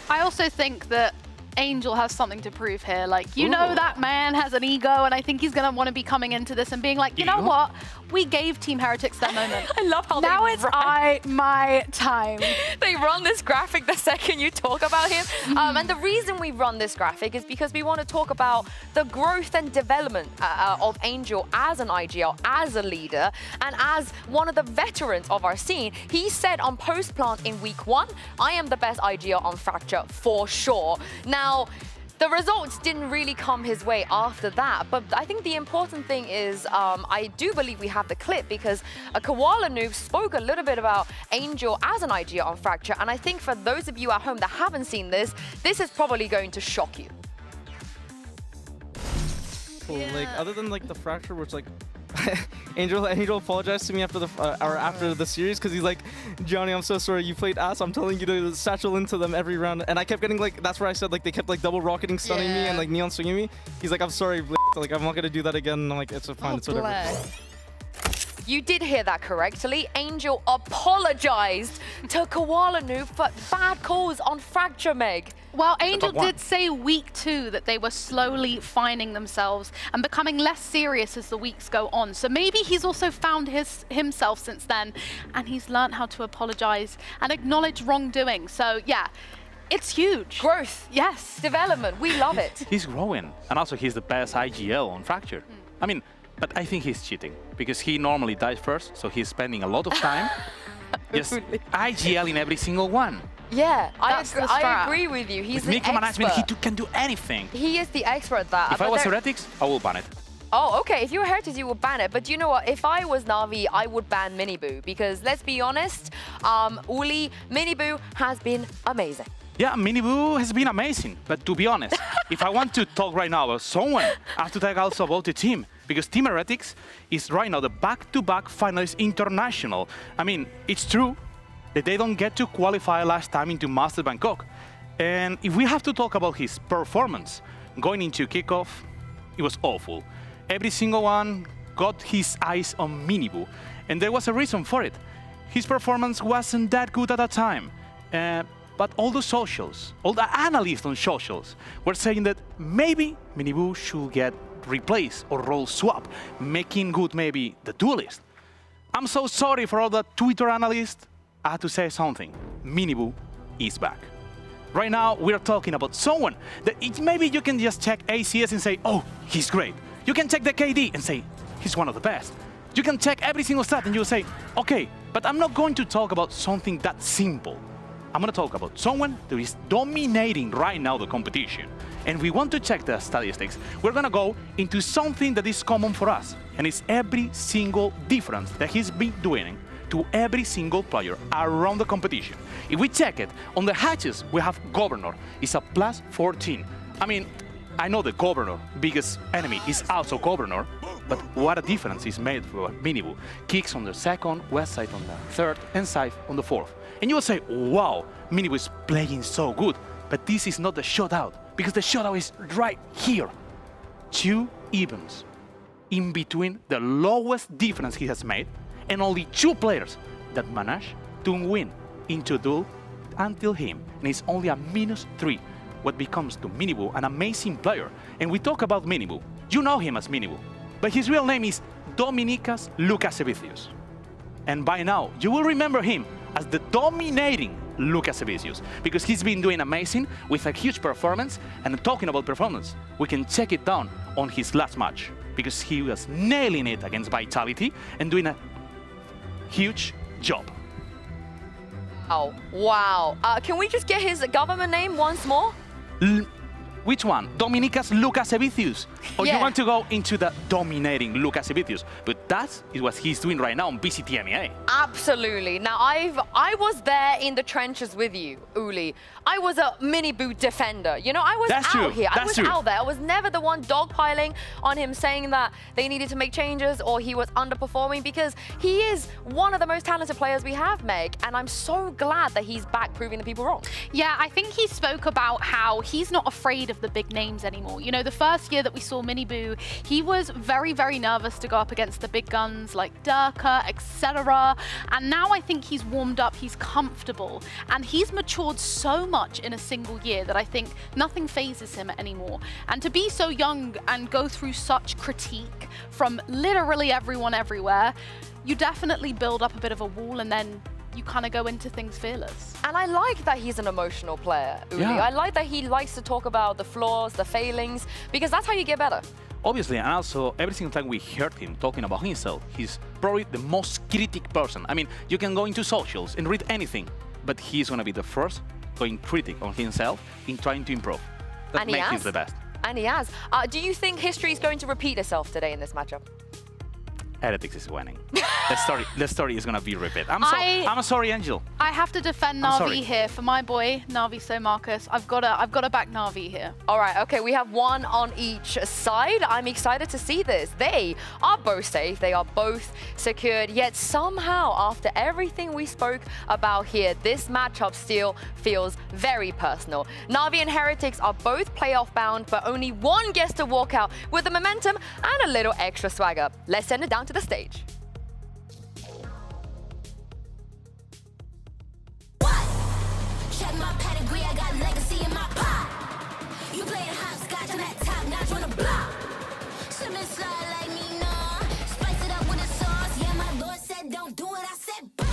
Speaker 7: I also think that Angel has something to prove here. Like, you know, that man has an ego, and I think he's going to want to be coming into this and being like, you know what? We gave Team Heretics their moment.
Speaker 6: I love how
Speaker 7: now it's my time.
Speaker 6: They run this graphic the second you talk about him. And the reason we run this graphic is because we want to talk about the growth and development of Angel as an IGL, as a leader, and as one of the veterans of our scene. He said on Post Plant in week 1, I am the best IGL on Fracture for sure. Now, the results didn't really come his way after that, but I think the important thing is I do believe we have the clip because Koala Noob spoke a little bit about Angel as an IGL on Fracture, and I think for those of you at home that haven't seen this, this is probably going to shock you.
Speaker 19: Cool. Like, other than like the Fracture, which like Angel apologized to me after the series because he's like, Johnny, I'm so sorry, you played ass. I'm telling you to satchel into them every round, and I kept getting like, that's where I said like they kept like double rocketing, stunning me, and like neon swinging me. He's like, I'm sorry, like I'm not gonna do that again. And I'm like, it's fine, it's whatever.
Speaker 6: You did hear that correctly. Angel apologized to Koala Noob for bad calls on Fracture, Meg.
Speaker 7: Well, Angel did say week 2 that they were slowly finding themselves and becoming less serious as the weeks go on. So maybe he's also found himself since then, and he's learned how to apologize and acknowledge wrongdoing. So yeah, it's huge.
Speaker 6: Growth.
Speaker 7: Yes.
Speaker 6: Development. We love it.
Speaker 9: He's growing, and also he's the best IGL on Fracture. I mean, but I think he's cheating because he normally dies first, so he's spending a lot of time just IGL in every single one.
Speaker 6: Yeah, I agree with you. He's the expert.
Speaker 9: Management, he can do anything.
Speaker 6: He is the expert at that.
Speaker 9: If I was Heretics, I will ban it.
Speaker 6: Oh, okay. If you were Heretics, you would ban it. But you know what? If I was Na'Vi, I would ban Miniboo because let's be honest, Uli, Miniboo has been amazing.
Speaker 9: Yeah, Miniboo has been amazing. But to be honest, if I want to talk right now about someone, I have to talk also about the team. Because Team Heretics is right now the back-to-back finalist international. I mean, it's true that they don't get to qualify last time into Masters Bangkok. And if we have to talk about his performance going into kickoff, it was awful. Every single one got his eyes on Minibu, and there was a reason for it. His performance wasn't that good at that time. But all the socials, all the analysts on socials were saying that maybe Minibu should get replaced or role swap, making good maybe the duelist. I'm so sorry for all the Twitter analysts. I have to say something. Minibu is back. Right now, we're talking about someone that maybe you can just check ACS and say, oh, he's great. You can check the KD and say, he's one of the best. You can check every single stat and you'll say, okay, but I'm not going to talk about something that simple. I'm going to talk about someone that is dominating right now the competition. And we want to check the statistics. We're going to go into something that is common for us. And it's every single difference that he's been doing to every single player around the competition. If we check it, on the hatches, we have Governor. It's a plus 14. I mean, I know the Governor, biggest enemy, is also Governor, but what a difference is made for Minibu. Kicks on the second, West side on the third, and Scythe on the fourth. And you will say, wow, Minibu is playing so good, but this is not the shutout, because the shutout is right here. 2 evens in between the lowest difference he has made, and only 2 players that managed to win into duel until him, and it's only a -3. What becomes to Minibu an amazing player. And we talk about Minibu. You know him as Minibu, but his real name is Dominikas Lukasevicius. And by now, you will remember him as the dominating Lukasevicius, because he's been doing amazing with a huge performance. And talking about performance, we can check it down on his last match, because he was nailing it against Vitality and doing a huge job.
Speaker 6: Oh, wow. Can we just get his government name once more?
Speaker 9: Which one? Dominikas Lukasevicius? Or you want to go into the dominating Lukasevicius? But that is what he's doing right now on VCT EMEA.
Speaker 6: Absolutely. Now, I was there in the trenches with you, Uli. I was a Minibu defender. You know, I was out here. I was out there. I was never the one dogpiling on him, saying that they needed to make changes or he was underperforming, because he is one of the most talented players we have, Meg. And I'm so glad that he's back proving the people wrong.
Speaker 7: Yeah, I think he spoke about how he's not afraid of the big names anymore. You know, the first year that we saw Minibu, he was very, very nervous to go up against the big guns like Durka, etc. And now I think he's warmed up, he's comfortable, and he's matured so much in a single year that I think nothing phases him anymore. And to be so young and go through such critique from literally everyone everywhere, you definitely build up a bit of a wall, and then you kind of go into things fearless.
Speaker 6: And I like that he's an emotional player, Uli.
Speaker 9: Yeah.
Speaker 6: I like that he likes to talk about the flaws, the failings, because that's how you get better.
Speaker 9: Obviously, and also every single time we heard him talking about himself, he's probably the most critic person. I mean, you can go into socials and read anything, but he's going to be the first going critic on himself in trying to improve. That makes him the best.
Speaker 6: And he has. Do you think history is going to repeat itself today in this matchup?
Speaker 9: Heretics is winning. the story is gonna be repeated. I'm sorry, Angel.
Speaker 7: I have to defend Na'Vi here for my boy Na'Vi So Marcus. I've gotta back Na'Vi here.
Speaker 6: All right, okay, we have one on each side. I'm excited to see this. They are both safe, they are both secured, yet somehow after everything we spoke about here, this matchup still feels very personal. Na'Vi and Heretics are both playoff bound, but only one gets to walk out with the momentum and a little extra swagger. Let's send it down to the stage.
Speaker 1: Check my pedigree, I got legacy in my pop. You playing hopscotch on that top notch on the block. Slip and slide like me, nah. Spice it up with the sauce. Yeah, my Lord said don't do it, I said bop.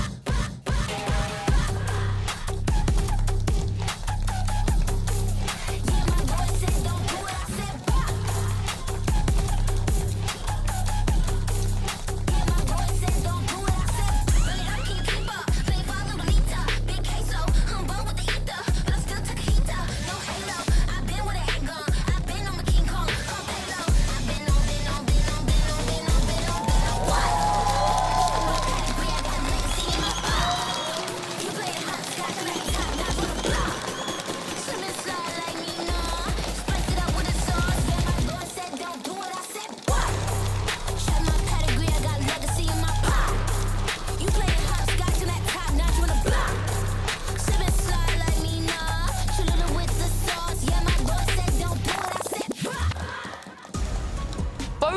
Speaker 1: Shoot it away.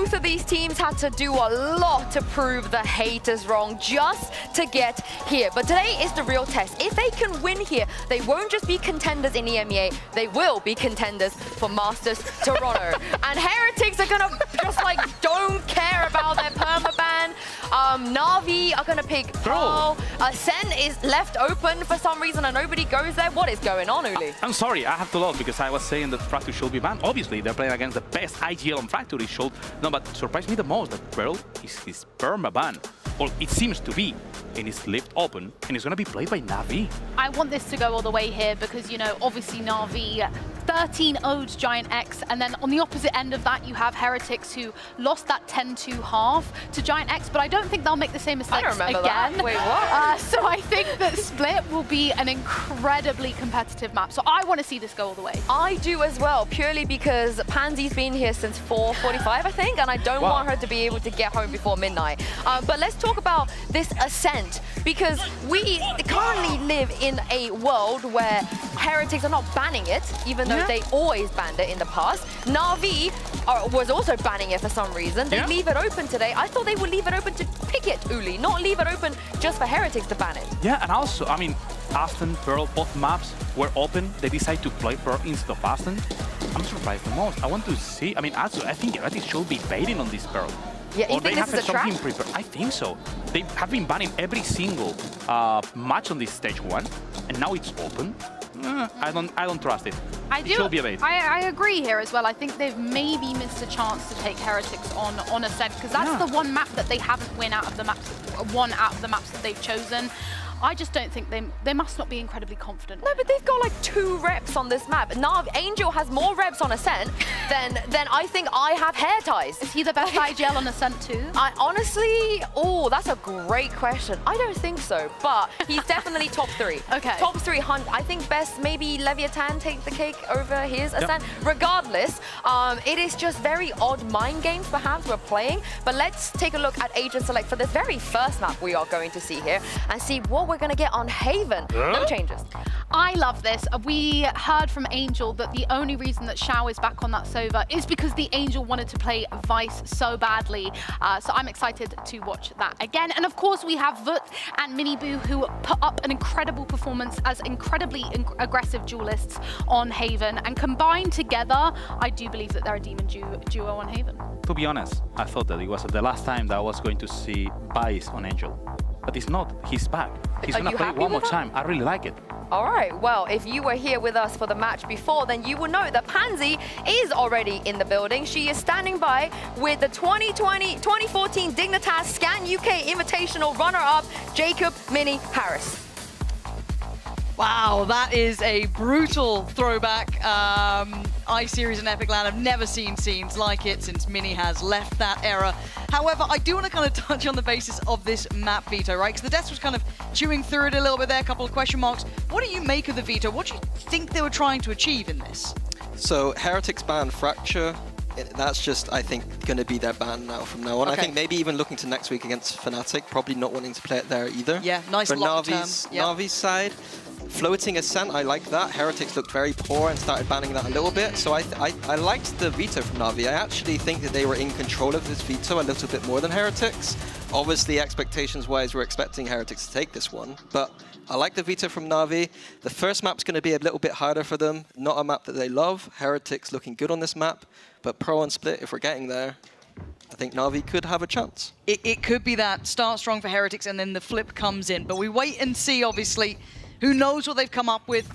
Speaker 6: both of these teams had to do a lot to prove the haters wrong just to get here. But today is the real test. If they can win here, they won't just be contenders in EMEA, they will be contenders for Masters Toronto. And Heretics are gonna just like don't care about their permaban. Na'Vi are gonna pick Pearl. Ascent is left open for some reason and nobody goes there. What is going on, Uli?
Speaker 9: I'm sorry, I have to love because I was saying that Fracture should be banned. Obviously, they're playing against the best IGL on Fracture. It should. No, but surprised me the most that Pearl is his perma-ban. Well, it seems to be, and it's left open, and it's going to be played by Na'Vi.
Speaker 7: I want this to go all the way here because, you know, obviously Na'Vi 13-0'd Giant X, and then on the opposite end of that, you have Heretics who lost that 10-2 half to Giant X, but I don't think they'll make the same mistakes again.
Speaker 6: That. Wait, what?
Speaker 7: So I think that Split will be an incredibly competitive map. So I want to see this go all the way.
Speaker 6: I do as well, purely because Pansy's been here since 4:45, I think, and I don't want her to be able to get home before midnight. But let's talk about this Ascent, because we currently live in a world where Heretics are not banning it, even though they always banned it in the past. Na'Vi was also banning it for some reason. They leave it open today. I thought they would leave it open to pick it, Uli, not leave it open just for Heretics to ban it.
Speaker 9: Yeah, and also, I mean, Ascent, Pearl, both maps were open. They decided to play Pearl instead of Ascent. I'm surprised the most. I want to see, I mean, also, I think Heretics should be baiting on this Pearl.
Speaker 6: Yeah, you
Speaker 9: or
Speaker 6: think
Speaker 9: they
Speaker 6: this
Speaker 9: have
Speaker 6: is a trap?
Speaker 9: something prepared. I think so. They have been banning every single match on this stage 1, and now it's open. I don't trust it. It should be a bait.
Speaker 7: I agree here as well. I think they've maybe missed a chance to take Heretics on Ascent because that's the one map that they haven't won out of the maps that they've chosen. I just don't think they must not be incredibly confident.
Speaker 6: No, but they've got like 2 reps on this map. Now Angel has more reps on Ascent than I think I have hair ties.
Speaker 7: Is he the best IGL on Ascent too?
Speaker 6: I honestly, that's a great question. I don't think so, but he's definitely top 3.
Speaker 7: Okay.
Speaker 6: Top 3, I think best maybe Leviathan take the cake over his Ascent. Regardless, it is just very odd mind games perhaps we're playing, but let's take a look at Agent Select for this very first map we are going to see here and see what we're going to get on Haven. No changes.
Speaker 7: I love this. We heard from Angel that the only reason that Xiao is back on that server is because the Angel wanted to play Vice so badly. So I'm excited to watch that again. And of course, we have Vut and Miniboo who put up an incredible performance as incredibly aggressive duelists on Haven. And combined together, I do believe that they're a demon duo on Haven.
Speaker 9: To be honest, I thought that it was the last time that I was going to see Vice on Angel. But it's not. He's back. He's going to play one more time. I really like it.
Speaker 6: All right, well, if you were here with us for the match before, then you will know that Pansy is already in the building. She is standing by with the 2014 Dignitas Scan UK Invitational runner-up, Jacob Mini Harris.
Speaker 14: Wow, that is a brutal throwback. I-Series and Epic Land have never seen scenes like it since Mini has left that era. However, I do want to kind of touch on the basis of this map veto, right? Because the desk was kind of chewing through it a little bit there, a couple of question marks. What do you make of the veto? What do you think they were trying to achieve in this?
Speaker 3: So, Heretics ban Fracture. That's just, I think, going to be their ban now from now on.
Speaker 14: Okay.
Speaker 3: I think maybe even looking to next week against Fnatic, probably not wanting to play it there either.
Speaker 14: Yeah, nice long-term.
Speaker 3: Na'Vi's side, floating Ascent, I like that. Heretics looked very poor and started banning that a little bit. So I liked the veto from Na'Vi. I actually think that they were in control of this veto a little bit more than Heretics. Obviously, expectations-wise, we're expecting Heretics to take this one. But I like the veto from Na'Vi. The first map's going to be a little bit harder for them. Not a map that they love. Heretics looking good on this map. But Pro and Split, if we're getting there, I think Na'Vi could have a chance.
Speaker 14: It could be that. Start strong for Heretics and then the flip comes in. But we wait and see, obviously. Who knows what they've come up with?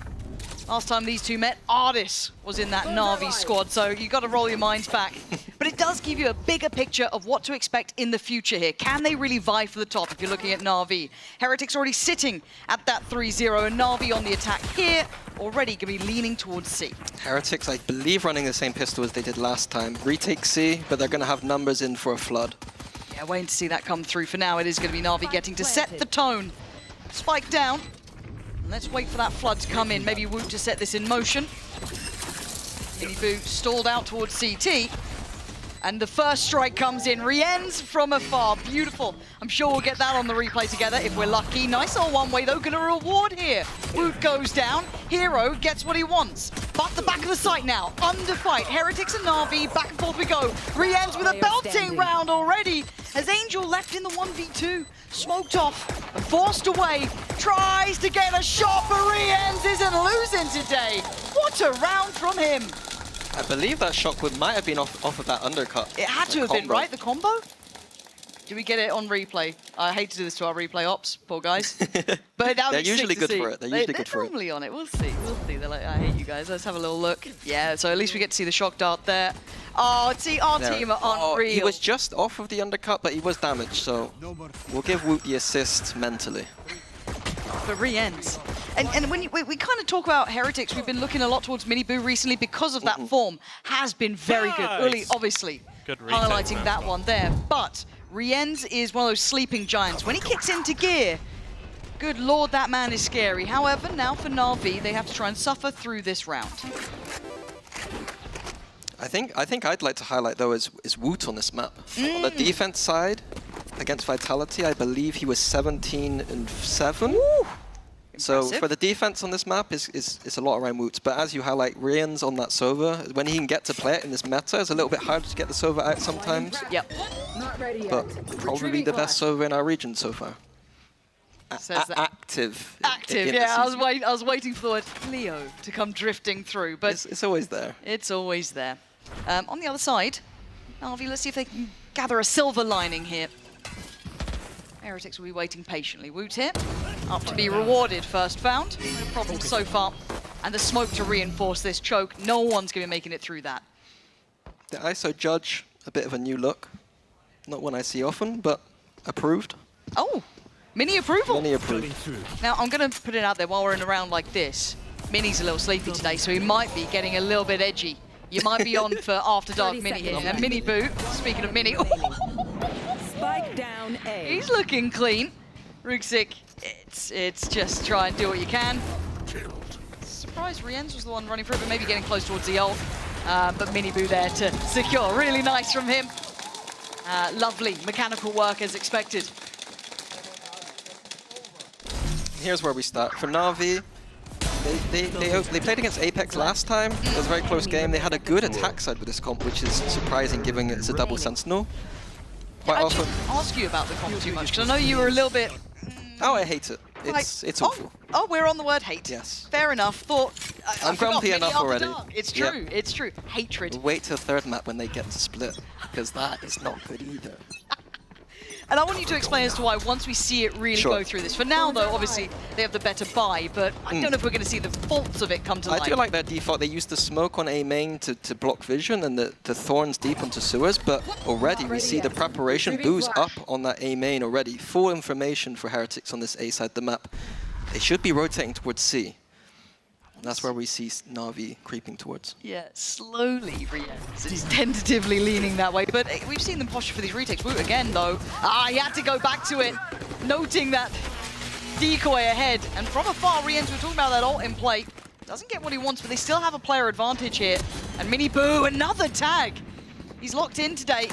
Speaker 14: Last time these two met, Ardis was in that Na'Vi squad, so you got to roll your minds back. But it does give you a bigger picture of what to expect in the future here. Can they really vie for the top if you're looking at Na'Vi? Heretics already sitting at that 3-0, and Na'Vi on the attack here, already going to be leaning towards C.
Speaker 3: Heretics, I believe, running the same pistol as they did last time. Retake C, but they're going to have numbers in for a flood.
Speaker 14: Yeah, waiting to see that come through. For now, it is going to be Na'Vi getting to set the tone. Spike down. Let's wait for that flood to come in. Maybe Woot to set this in motion. Miniboo stalled out towards CT. And the first strike comes in. Rien's from afar. Beautiful. I'm sure we'll get that on the replay together if we're lucky. Nice old one-way, though. Gonna reward here. Woot goes down. Hero gets what he wants. But the back of the site now. Under fight. Heretics and Na'Vi. Back and forth we go. Rien's with a belting round already. As Angel left in the 1v2. Smoked off. Forced away. Tries to get a shot, but Rien's isn't losing today. What a round from him.
Speaker 3: I believe that shot might have been off of that undercut.
Speaker 14: It had to have been, right? The combo? Do we get it on replay? I hate to do this to our replay ops, poor guys. But
Speaker 3: they're usually good for it. They're usually good for it.
Speaker 14: They're normally on it. We'll see. We'll see. They're like, I hate you guys. Let's have a little look. Yeah, so at least we get to see the shock dart there. Oh, see, our team are unreal.
Speaker 3: He was just off of the undercut, but he was damaged, so we'll give Woot the assist mentally.
Speaker 14: For Rien's. And when we kind of talk about Heretics, we've been looking a lot towards Mini Boo recently because of that form. Has been very good. Uli, obviously, highlighting that one there. But Rien's is one of those sleeping giants. When he kicks into gear, good lord, that man is scary. However, now for Na'Vi, they have to try and suffer through this round.
Speaker 3: I think I'd like to highlight, though, is Woot on this map. On the defense side, against Vitality, I believe he was 17-7.
Speaker 14: Woo!
Speaker 3: So
Speaker 14: Impressive.
Speaker 3: for the defense on this map, it's a lot around Woot. But as you highlight, Rien's on that Sova, when he can get to play it in this meta, it's a little bit harder to get the Sova out sometimes.
Speaker 14: Yep.
Speaker 8: Not ready yet.
Speaker 3: But probably the best Sova in our region so far. Active.
Speaker 14: Active, yeah. I was waiting for the word Leo to come drifting through, but
Speaker 3: it's always there.
Speaker 14: It's always there. On the other side, Na'Vi, let's see if they can gather a silver lining here. Heretics will be waiting patiently. Woot here, up to be rewarded. First found, no problem so far. And the smoke to reinforce this choke. No one's going to be making it through that.
Speaker 3: The ISO judge, a bit of a new look. Not one I see often, but approved.
Speaker 14: Oh, Mini approval.
Speaker 3: Mini approved.
Speaker 14: Now, I'm going to put it out there while we're in a round like this. Mini's a little sleepy today, so he might be getting a little bit edgy. You might be on for After Dark Mini here. And Mini Boo, speaking of Mini,
Speaker 8: Spike down A.
Speaker 14: he's looking clean. Ruxic, it's just try and do what you can. Surprised Rien's was the one running through, but maybe getting close towards the ult. But Mini Boo there to secure. Really nice from him. Lovely mechanical work as expected.
Speaker 3: Here's where we start. For Na'Vi, they played against Apex last time. It was a very close game. They had a good attack side with this comp, which is surprising given it's a double Sentinel. Quite
Speaker 14: I
Speaker 3: often.
Speaker 14: didn't ask you about the comp too much, because I know you were a little bit...
Speaker 3: Oh, I hate it. It's awful.
Speaker 14: Oh, we're on the word hate.
Speaker 3: Yes.
Speaker 14: Fair enough. Thought...
Speaker 3: I'm grumpy enough already.
Speaker 14: It's true.
Speaker 3: Yep.
Speaker 14: It's true. Hatred.
Speaker 3: Wait till third map when they get to split, because that is not good either.
Speaker 14: And I want you to explain as to why once we see it really go through this. For now, though, obviously, they have the better buy, but I don't know if we're going to see the faults of it come to light.
Speaker 3: I do like their default. They used the smoke on A main to block vision and the thorns deep into sewers, but already we see the preparation boost up on that A main already. Full information for Heretics on this A side of the map. They should be rotating towards C. That's where we see Na'Vi creeping towards.
Speaker 14: Yeah, slowly Rien's. It's tentatively leaning that way, but we've seen them posture for these retakes. Woot again, though. He had to go back to it, noting that decoy ahead. And from afar, Rien's, we're talking about that ult in play. Doesn't get what he wants, but they still have a player advantage here. And Mini Boo, another tag. He's locked in today.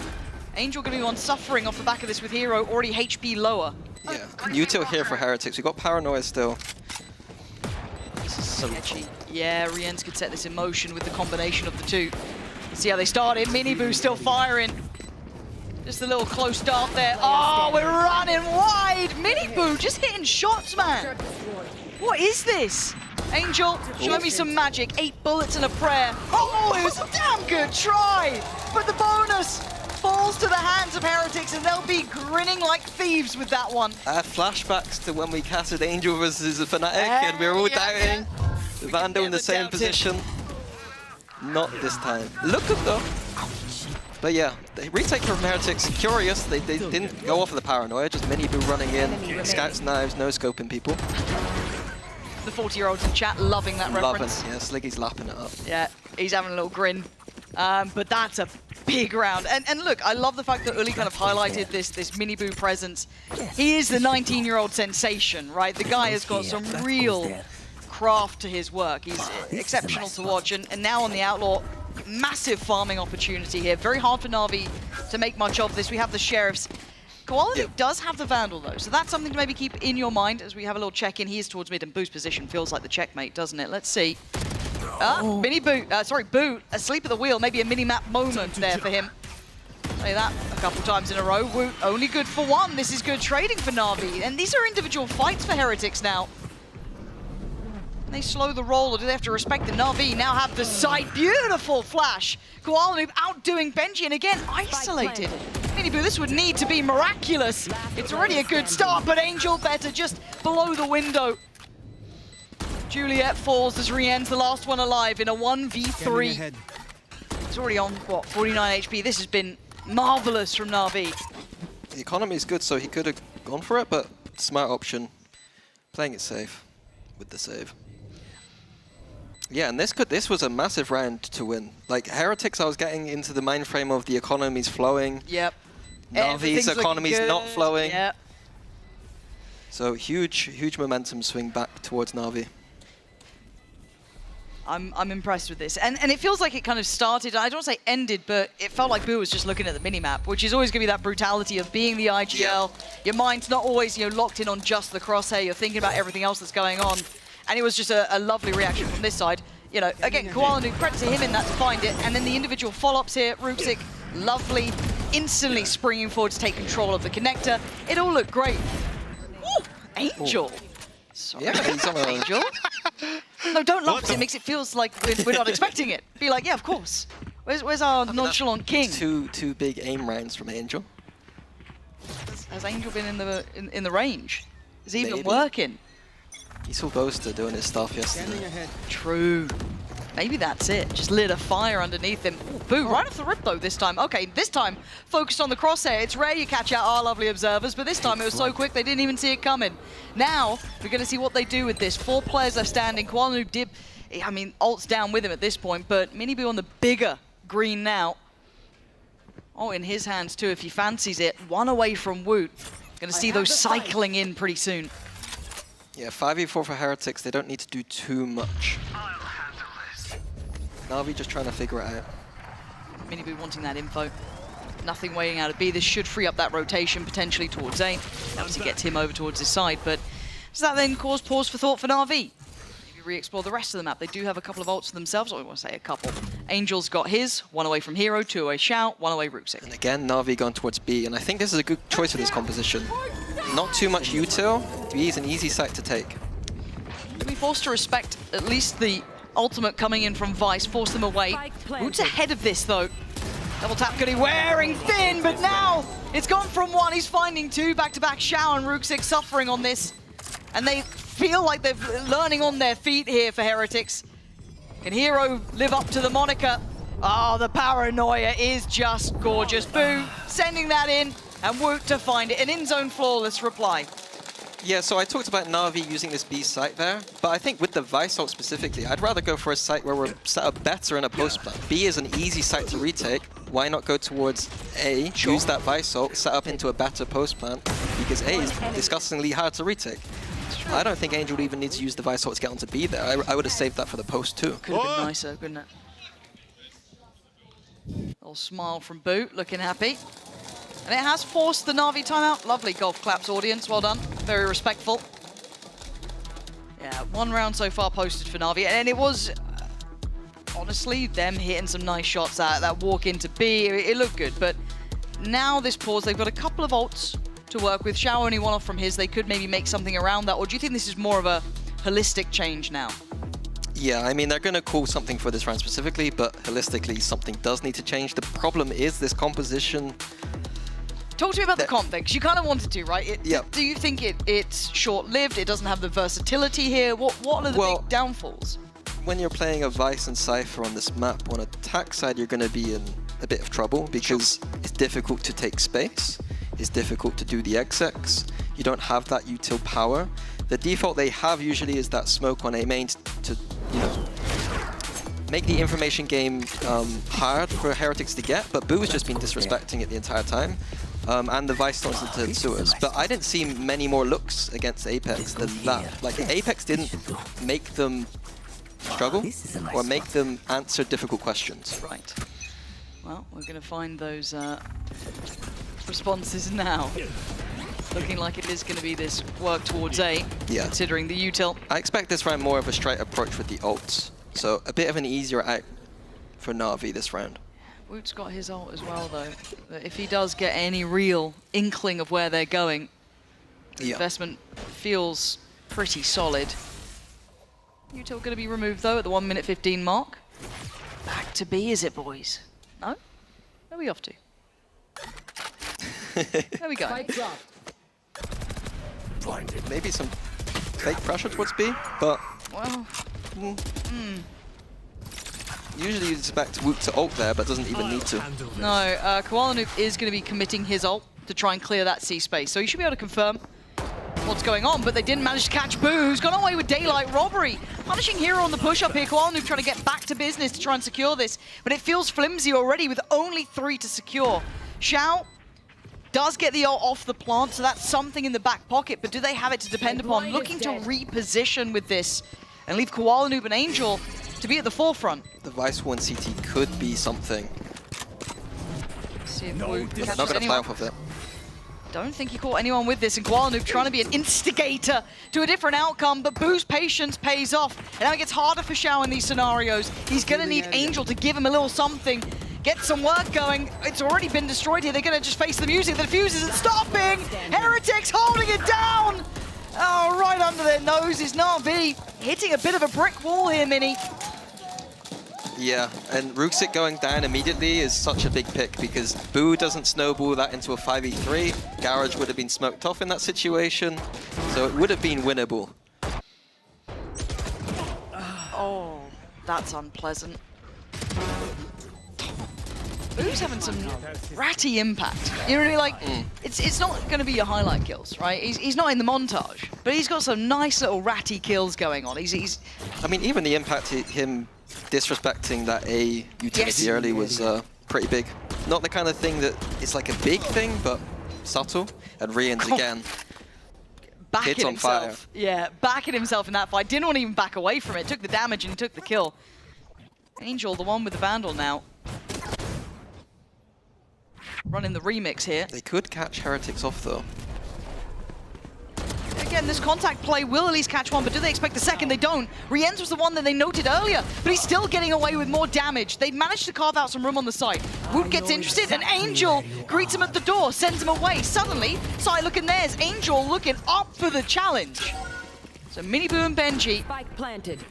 Speaker 14: Angel going to be on suffering off the back of this with Hero, already HP lower.
Speaker 3: Yeah, util here for Heretics. We've got Paranoia still.
Speaker 14: Sketchy. Yeah, Rien's could set this in motion with the combination of the two. See how they started. Mini Boo still firing. Just a little close dart there. Oh, we're running wide. Mini Boo just hitting shots, man. What is this? Angel, show me some magic. 8 bullets and a prayer. Oh, it was a damn good try. But the bonus falls to the hands of Heretics, and they'll be grinning like thieves with that one.
Speaker 3: Flashbacks to when we casted Angel versus a Fnatic, and we were all doubting. Vando in the same position. Not this time. Look at them. But yeah, the retake from Heretics, curious. They didn't go off of the Paranoia, just Mini Boo running in. Scouts, knives, no scoping people.
Speaker 14: The 40-year-olds in chat loving that reference.
Speaker 3: Yeah, Sliggy's lapping it up.
Speaker 14: Yeah, he's having a little grin. But that's a big round. And look, I love the fact that Uli kind of highlighted this Mini Boo presence. He is the 19-year-old sensation, right? The guy has got some real craft to his work. He's exceptional to watch. And now on the Outlaw, massive farming opportunity here. Very hard for Na'Vi to make much of this. We have the Sheriffs. Koala does have the Vandal, though, so that's something to maybe keep in your mind as we have a little check-in. He is towards mid and Boo's position. Feels like the checkmate, doesn't it? Let's see. Boo, asleep at the wheel. Maybe a mini-map moment there for him. Say that a couple times in a row. Woot, only good for one. This is good trading for Na'Vi. And these are individual fights for Heretics now. They slow the roll, or do they have to respect the Na'Vi? Now have the sight. Beautiful flash. Koala Noob outdoing Benji, and again, isolated. Miniboo, this would need to be miraculous. It's already a good start, but Angel better just below the window. Juliet falls as Rien's the last one alive in a 1v3. It's already on, what, 49 HP. This has been marvelous from Na'Vi.
Speaker 3: The economy is good, so he could have gone for it, but smart option. Playing it safe with the save. Yeah, and this was a massive round to win. Like, Heretics, I was getting into the mind frame of the economy's flowing.
Speaker 14: Yep.
Speaker 3: Na'Vi's economy's not flowing.
Speaker 14: Yep.
Speaker 3: So huge momentum swing back towards Na'Vi.
Speaker 14: I'm impressed with this. And it feels like it kind of started, I don't want to say ended, but it felt like Boo was just looking at the minimap, which is always going to be that brutality of being the IGL. Yeah. Your mind's not always, you know, locked in on just the crosshair. You're thinking about everything else that's going on. And it was just a lovely reaction from this side. You know, again, Koala Noob, credit to him in that to find it. And then the individual follow-ups here, Ruxic, lovely, instantly springing forward to take control of the connector. It all looked great. Ooh, Angel. Sorry.
Speaker 3: Yeah, he's on
Speaker 14: Angel. No, don't laugh, because it makes it feels like we're not expecting it. Be like, yeah, of course. Where's our nonchalant king?
Speaker 3: Two big aim rounds from Angel.
Speaker 14: Has Angel been in the range? Is he even working?
Speaker 3: He saw Ghoster doing his stuff yesterday.
Speaker 14: True. Maybe that's it. Just lit a fire underneath him. Ooh, Boo, right off the rip though this time. Okay, this time focused on the crosshair. It's rare you catch out our lovely observers, but this time it was so quick they didn't even see it coming. Now, we're going to see what they do with this. 4 players are standing. Koala Noob did, I mean, ult's down with him at this point, but Miniboo on the bigger green now. Oh, in his hands too, if he fancies it. 1 away from Woot. Going to see those cycling in pretty soon.
Speaker 3: Yeah, 5v4 for Heretics. They don't need to do too much. Na'Vi just trying to figure it out.
Speaker 14: Miniboo wanting that info. Nothing weighing out of B. This should free up that rotation potentially towards A. Obviously gets him over towards his side, but does that then cause pause for thought for Na'Vi? Maybe re-explore the rest of the map. They do have a couple of ults for themselves, or I want to say a couple. Angel's got his, 1 away from Hero, 2 away Shout, 1 away Ruxic.
Speaker 3: And again, Na'Vi going towards B, and I think this is a good choice for this composition. Not too much util. B is an easy site to take.
Speaker 14: To be forced to respect at least the ultimate coming in from Vice, force them away. Woot's ahead of this though. Double tap Goody wearing thin, but now it's gone from 1. He's finding 2 back-to-back. Shao and Ruxic suffering on this. And they feel like they're learning on their feet here for Heretics. Can Hero live up to the moniker? Oh, the paranoia is just gorgeous. Boo sending that in, and Woot to find it. An in-zone flawless reply.
Speaker 3: Yeah, so I talked about Na'Vi using this B site there, but I think with the Vice ult specifically, I'd rather go for a site where we're set up better in a post plant. B is an easy site to retake. Why not go towards A, use that Vice ult, set up into a better post plant, because A is disgustingly hard to retake. I don't think Angel would even need to use the Vice ult to get onto B there. I would have saved that for the post too.
Speaker 14: Could have been nicer, couldn't it? Little smile from Boo, looking happy. And it has forced the Na'Vi timeout. Lovely golf claps, audience. Well done. Very respectful. Yeah, 1 round so far posted for Na'Vi. And it was, honestly, them hitting some nice shots at that walk into B. It looked good. But now this pause, they've got a couple of ults to work with. Shao only 1 off from his. They could maybe make something around that. Or do you think this is more of a holistic change now?
Speaker 3: Yeah, I mean, they're going to call something for this round specifically, but holistically, something does need to change. The problem is this composition.
Speaker 14: Talk to me about the comp then, because you kind of wanted to, right? Do you think it's short-lived? It doesn't have the versatility here? What are the big downfalls?
Speaker 3: When you're playing a Vice and Cypher on this map, on attack side, you're going to be in a bit of trouble because it's difficult to take space. It's difficult to do the XX. You don't have that util power. The default they have usually is that smoke on A main to, you know, make the information game hard for Heretics to get, but Boo has just been disrespecting it the entire time. And the Vice stones into sewers. But I didn't see many more looks against Apex than that. Like, Apex didn't make them struggle or make them answer difficult questions.
Speaker 14: Right. Well, we're going to find those responses now. Looking like it is going to be this work towards A, considering the util.
Speaker 3: I expect this round more of a straight approach with the ults. So a bit of an easier out for Na'Vi this round.
Speaker 14: Woot's got his ult as well, though. If he does get any real inkling of where they're going, the investment feels pretty solid. Util going to be removed, though, at the 1 minute 15 mark. Back to B, is it, boys? No? Where are we off to? There we go.
Speaker 3: Maybe some fake pressure towards B, but
Speaker 14: well,
Speaker 3: usually you'd expect Woot to ult there, but doesn't even need to.
Speaker 14: No, Koalanoop is going to be committing his ult to try and clear that C space, so he should be able to confirm what's going on, but they didn't manage to catch Boo, who's gone away with Daylight Robbery. Punishing Hero on the push-up here. Koalanoop trying to get back to business to try and secure this, but it feels flimsy already with only 3 to secure. Xiao does get the ult off the plant, so that's something in the back pocket, but do they have it to depend upon? Looking to reposition with this and leave Koalanoop and Angel to be at the forefront.
Speaker 3: The Vice 1 CT could be something.
Speaker 14: See if Woot
Speaker 3: Not
Speaker 14: catches
Speaker 3: going to play
Speaker 14: anyone.
Speaker 3: off of it.
Speaker 14: Don't think he caught anyone with this, and Koalanoop trying to be an instigator to a different outcome, but Boo's patience pays off, and now it gets harder for Xiao in these scenarios. He's going to need Angel to give him a little something, get some work going. It's already been destroyed here. They're going to just face the music. The defuse isn't stopping. Heretics holding it down. Oh, right under their nose is Na'Vi. Hitting a bit of a brick wall here, Mini.
Speaker 3: Yeah, and Rooksik going down immediately is such a big pick because Boo doesn't snowball that into a 5v3. Garage would have been smoked off in that situation, so it would have been winnable.
Speaker 14: Oh, that's unpleasant. Boo's having some ratty impact. You know what I mean? Like, it's not going to be your highlight kills, right? He's not in the montage, but he's got some nice little ratty kills going on.
Speaker 3: I mean, even the impact him disrespecting that A utility early was pretty big. Not the kind of thing that is like a big thing, but subtle. And Rian's again.
Speaker 14: Backing
Speaker 3: on fire.
Speaker 14: himself. Yeah, backing himself in that fight. Didn't want to even back away from it. Took the damage and took the kill. Angel, the one with the Vandal now. Running the remix here.
Speaker 3: They could catch Heretics off though.
Speaker 14: Again, this contact play will at least catch one, but do they expect the second? They don't. Rienz was the one that they noted earlier, but he's still getting away with more damage. They've managed to carve out some room on the side. Woot gets interested, and Angel greets him at the door, sends him away. Suddenly, side looking there's Angel looking up for the challenge. So Miniboo and Benji.
Speaker 8: Spike planted.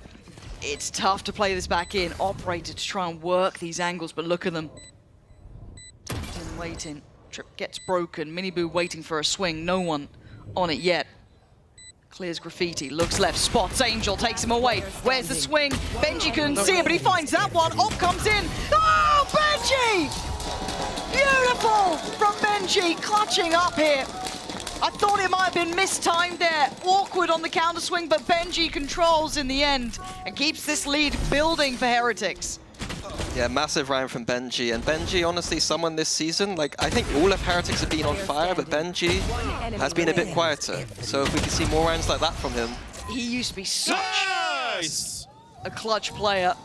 Speaker 14: It's tough to play this back in. Operator to try and work these angles, but look at them. Waiting. Trip gets broken. Miniboo waiting for a swing. No one on it yet. Clears graffiti, looks left, spots Angel, takes him away. Where's the swing? Benji couldn't see it, but he finds that one. Op comes in. Oh, Benji! Beautiful from Benji, clutching up here. I thought it might have been mistimed there. Awkward on the counter swing, but Benji controls in the end and keeps this lead building for Heretics.
Speaker 3: Yeah, massive round from Benji. And Benji, honestly, someone this season, like, I think all of Heretics have been on fire, but Benji has been a bit quieter. So if we can see more rounds like that from him.
Speaker 14: He used to be such a clutch player.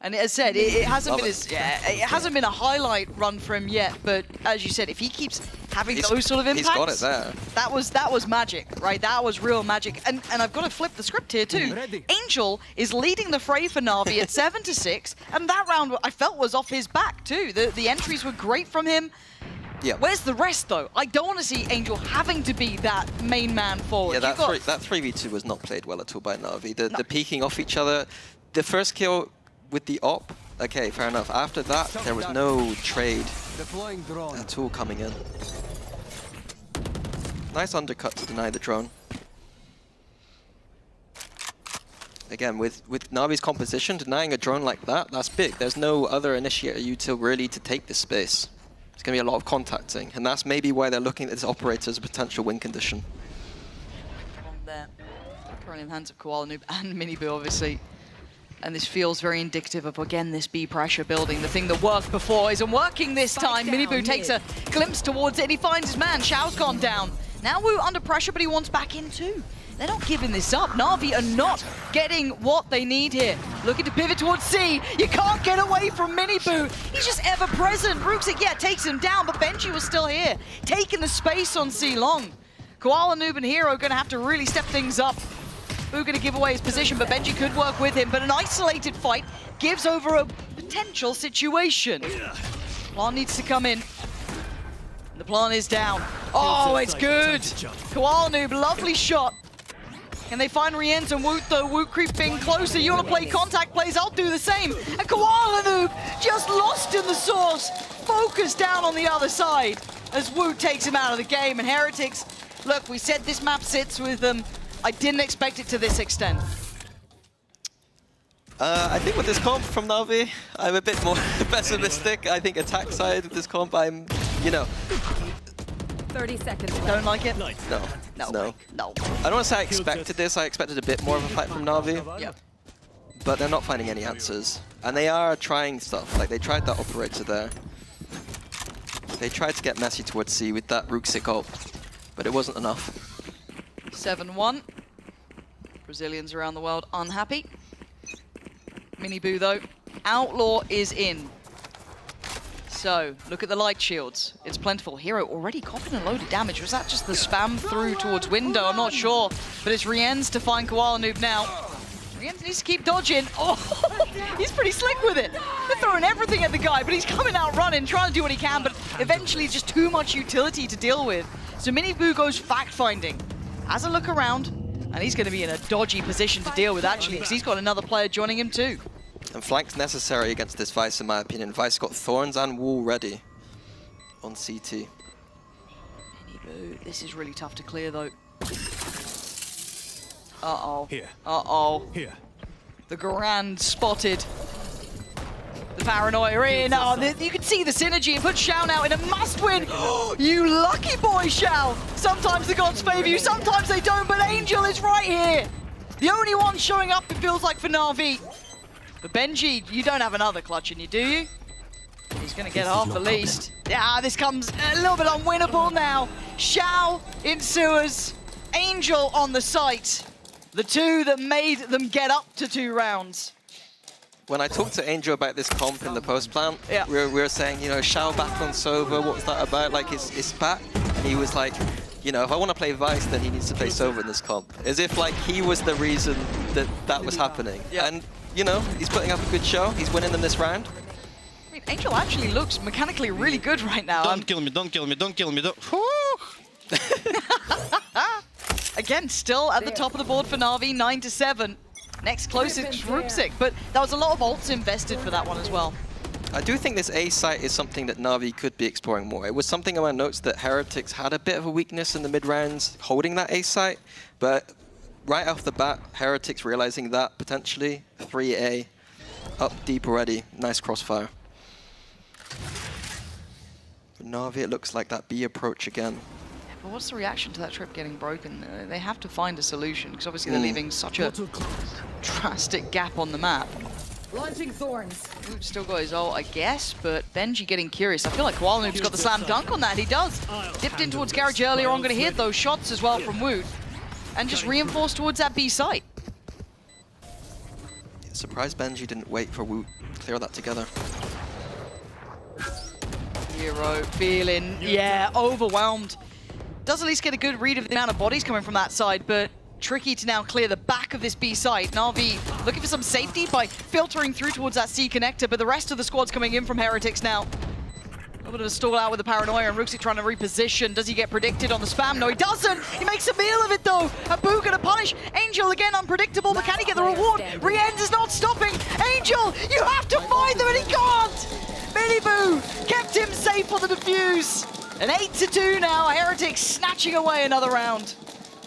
Speaker 14: And as I said, it hasn't been it hasn't been a highlight run for him yet, but as you said, if he keeps having those sort of impacts,
Speaker 3: he's got it there.
Speaker 14: That was magic, right? That was real magic. And I've got to flip the script here too. Angel is leading the fray for Na'Vi at 7-6, and that round I felt was off his back too. The entries were great from him.
Speaker 3: Yeah.
Speaker 14: Where's the rest though? I don't want to see Angel having to be that main man forward.
Speaker 3: Yeah, that 3v2 was not played well at all by Na'Vi. The peeking off each other. The first kill with the op, okay, fair enough. After that, there was no trade at all coming in. Nice undercut to deny the drone. Again, with Na'Vi's composition, denying a drone like that, that's big. There's no other initiator util really to take this space. It's going to be a lot of contacting, and that's maybe why they're looking at this operator as a potential win condition.
Speaker 14: There. Currently in the hands of Koalanoop and Miniboo, obviously. And this feels very indicative of, again, this B pressure building. The thing that worked before isn't working this time. Miniboo takes a glimpse towards it, and he finds his man. Xiao's gone down. Now Wu under pressure, but he wants back in too. They're not giving this up. Na'Vi are not getting what they need here. Looking to pivot towards C. You can't get away from Miniboo. He's just ever present. Rooksik, yeah, takes him down, but Benji was still here, taking the space on C long. Koala, Noob, and Hero gonna have to really step things up. Boo gonna give away his position, but Benji could work with him. But an isolated fight gives over a potential situation. Plan needs to come in. The plan is down. Oh, it's good. Koala Noob, lovely shot. Can they find Rienz and Woot though? Woot creeping closer. You want to play contact plays? I'll do the same. And Koala Noob just lost in the source. Focused down on the other side as Woot takes him out of the game. And Heretics, look, we said this map sits with them. I didn't expect it to this extent.
Speaker 3: I think with this comp from Na'Vi, I'm a bit more pessimistic. I think attack side of this comp, I'm, you know.
Speaker 8: 30 seconds.
Speaker 14: Don't like it?
Speaker 3: No.
Speaker 14: No.
Speaker 3: I don't want to say I expected this. I expected a bit more of a fight from Na'Vi.
Speaker 14: Yep.
Speaker 3: But they're not finding any answers. And they are trying stuff. Like, they tried that operator there. They tried to get messy towards C with that Rooksik ult, but it wasn't enough.
Speaker 14: 7-1. Brazilians around the world unhappy. Miniboo though, Outlaw is in. So, look at the light shields. It's plentiful. Hero already copying a load of damage. Was that just the spam through towards window? I'm not sure. But it's Rienz to find Koala Noob now. Rienz needs to keep dodging. Oh, he's pretty slick with it. They're throwing everything at the guy, but he's coming out running, trying to do what he can, but eventually it's just too much utility to deal with. So Miniboo goes fact-finding. Has a look around, and he's going to be in a dodgy position to deal with, actually, because he's got another player joining him too.
Speaker 3: And flank's necessary against this Vice, in my opinion. Vice got Thorns and Wall ready on CT.
Speaker 14: Miniboo, this is really tough to clear, though. Uh-oh. Here. Uh-oh. Here. The Grand spotted. The paranoia in. Oh, you can see the synergy and put Shao now in a must-win. You lucky boy, Shao. Sometimes the gods favor you, sometimes they don't, but Angel is right here. The only one showing up, it feels like, for Na'Vi. But Benji, you don't have another clutch in you, do you? He's going to get half at least. Yeah, this comes a little bit unwinnable now. Shao in sewers, Angel on the site. The two that made them get up to 2 rounds.
Speaker 3: When I talked to Angel about this comp in the post-plant, we were saying, you know, Shao back on Sova, what was that about? Like, his back? And he was like, you know, if I want to play Vice, then he needs to play Sova in this comp. As if, like, he was the reason that that was happening. And, you know, he's putting up a good show. He's winning them this round.
Speaker 14: I mean, Angel actually looks mechanically really good right now.
Speaker 21: Don't kill me, don't kill me, don't kill me, don't...
Speaker 14: Again, still at the top of the board for Na'Vi, 9-7. Next closest Rooksik, but that was a lot of ults invested for that one as well.
Speaker 3: I do think this A site is something that Na'Vi could be exploring more. It was something in my notes that Heretics had a bit of a weakness in the mid-rounds holding that A site, but right off the bat, Heretics realizing that potentially, 3A, up deep already, nice crossfire. For Na'Vi, it looks like that B approach again.
Speaker 14: But what's the reaction to that trip getting broken? They have to find a solution, because obviously they're leaving such a drastic gap on the map.
Speaker 8: Launching thorns.
Speaker 14: Woot still got his ult, I guess, but Benji getting curious. I feel like Koala Noob's got the slam dunk on that. He does. Dipped in towards Garage earlier on, going to hit those shots as well from Woot, and just reinforce towards that B site.
Speaker 3: Surprised Benji didn't wait for Woot to clear that together.
Speaker 14: Hero feeling, overwhelmed. Does at least get a good read of the amount of bodies coming from that side, but tricky to now clear the back of this B site. Na'Vi looking for some safety by filtering through towards that C connector, but the rest of the squad's coming in from Heretics now. A little bit of a stall out with the paranoia, and Rooksik trying to reposition. Does he get predicted on the spam? No, he doesn't! He makes a meal of it, though! Abu gonna punish. Angel, again, unpredictable, but can he get the reward? Rienz is not stopping! Angel, you have to find them, and he can't! Miniboo kept him safe on the defuse! An 8-2 now, Heretics snatching away another round.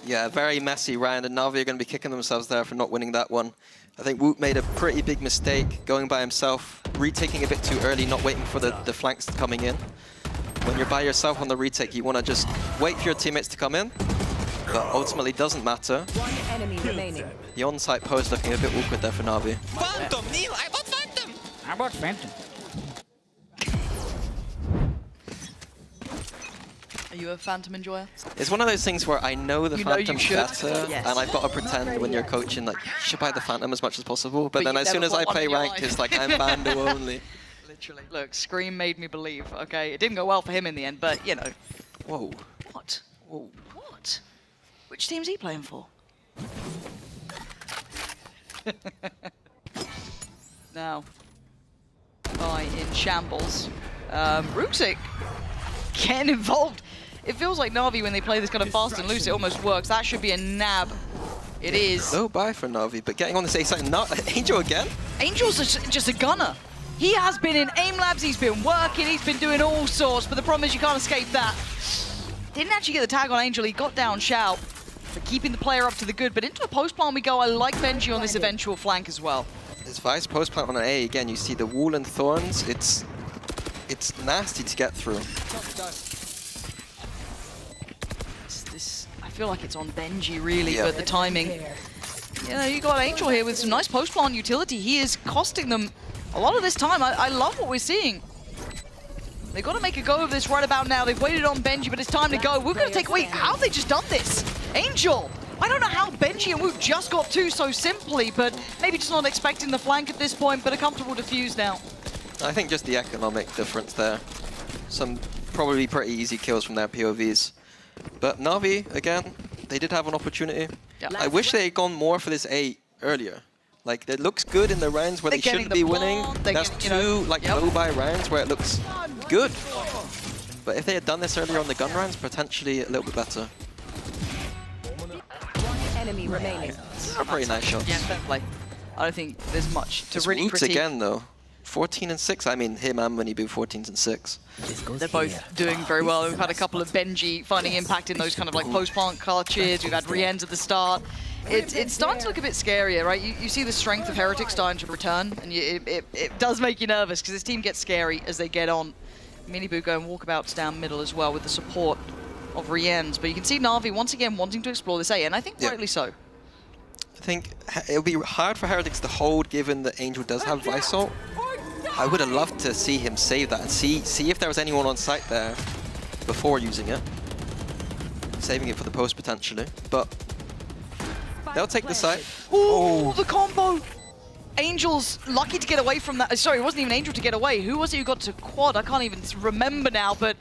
Speaker 3: Yeah, a very messy round, and Na'Vi are going to be kicking themselves there for not winning that one. I think Woot made a pretty big mistake going by himself, retaking a bit too early, not waiting for the flanks coming in. When you're by yourself on the retake, you want to just wait for your teammates to come in, but ultimately doesn't matter.
Speaker 8: One enemy remaining.
Speaker 3: The on-site pose looking a bit awkward there for Na'Vi.
Speaker 21: Phantom, Neil, I bought Phantom!
Speaker 4: I bought Phantom.
Speaker 14: you a Phantom enjoyer?
Speaker 3: It's one of those things where I know the Phantom's better,
Speaker 14: Yes.
Speaker 3: and I've got to pretend when you're coaching, like, you should buy the Phantom as much as possible, but then as soon as I play ranked, it's like, I'm Vandal only.
Speaker 14: Literally. Look, Scream made me believe, okay? It didn't go well for him in the end, but, you know.
Speaker 3: Whoa.
Speaker 14: What? Whoa. What? Which team's he playing for? Now, in shambles. Ruxic getting involved. It feels like Na'Vi when they play this kind of fast and loose, it almost works. That should be a nab. It is.
Speaker 3: No buy for Na'Vi, but getting on the safe side, Angel again?
Speaker 14: Angel's just a gunner. He has been in aim labs, he's been working, he's been doing all sorts, but the problem is you can't escape that. Didn't actually get the tag on Angel, he got down Shao for keeping the player up to the good, but into a post plant we go. I like Benji on this eventual flank as well.
Speaker 3: This Vice post plant on an A, again, you see the wall and thorns, it's nasty to get through.
Speaker 14: I feel like it's on Benji really, but the timing. You know, you got Angel here with some nice post plant utility. He is costing them a lot of this time. I love what we're seeing. They've got to make a go of this right about now. They've waited on Benji, but it's time to go. We're going to take away. How have they just done this? Angel! I don't know how Benji and Wook just got two so simply, but maybe just not expecting the flank at this point, but a comfortable defuse now.
Speaker 3: I think just the economic difference there. Some probably pretty easy kills from their POVs. But Na'Vi, again, they did have an opportunity.
Speaker 14: Yep.
Speaker 3: I wish they had gone more for this A earlier. Like, it looks good in the rounds where they shouldn't be winning. That's two, like, low-buy rounds where it looks good. But if they had done this earlier on the gun rounds, potentially a little bit better.
Speaker 4: Enemy remaining.
Speaker 3: A pretty nice shot.
Speaker 14: Yeah, fair play. I don't think there's much to
Speaker 3: It's
Speaker 14: really
Speaker 3: Roots
Speaker 14: critique.
Speaker 3: again, though. 14 and 6. I mean, him and Money Boo 14s and 6.
Speaker 14: They're both doing very well. We've had a couple of Benji finding impact in those kind of like post-plant clutches. We've had Rien's at the start. It's starting to look a bit scarier, right? You see the strength of Heretics starting to return, and it does make you nervous because this team gets scary as they get on. Miniboo going walkabouts down middle as well with the support of Rien's. But you can see Na'Vi once again wanting to explore this A, and I think rightly so.
Speaker 3: I think it'll be hard for Heretics to hold given that Angel does have Vice Ult. I would have loved to see him save that and see if there was anyone on site there before using it. Saving it for the post potentially, but they'll take the site.
Speaker 14: Ooh, the combo! Angel's lucky to get away from that. Sorry, it wasn't even Angel to get away. Who was it who got to quad? I can't even remember now, but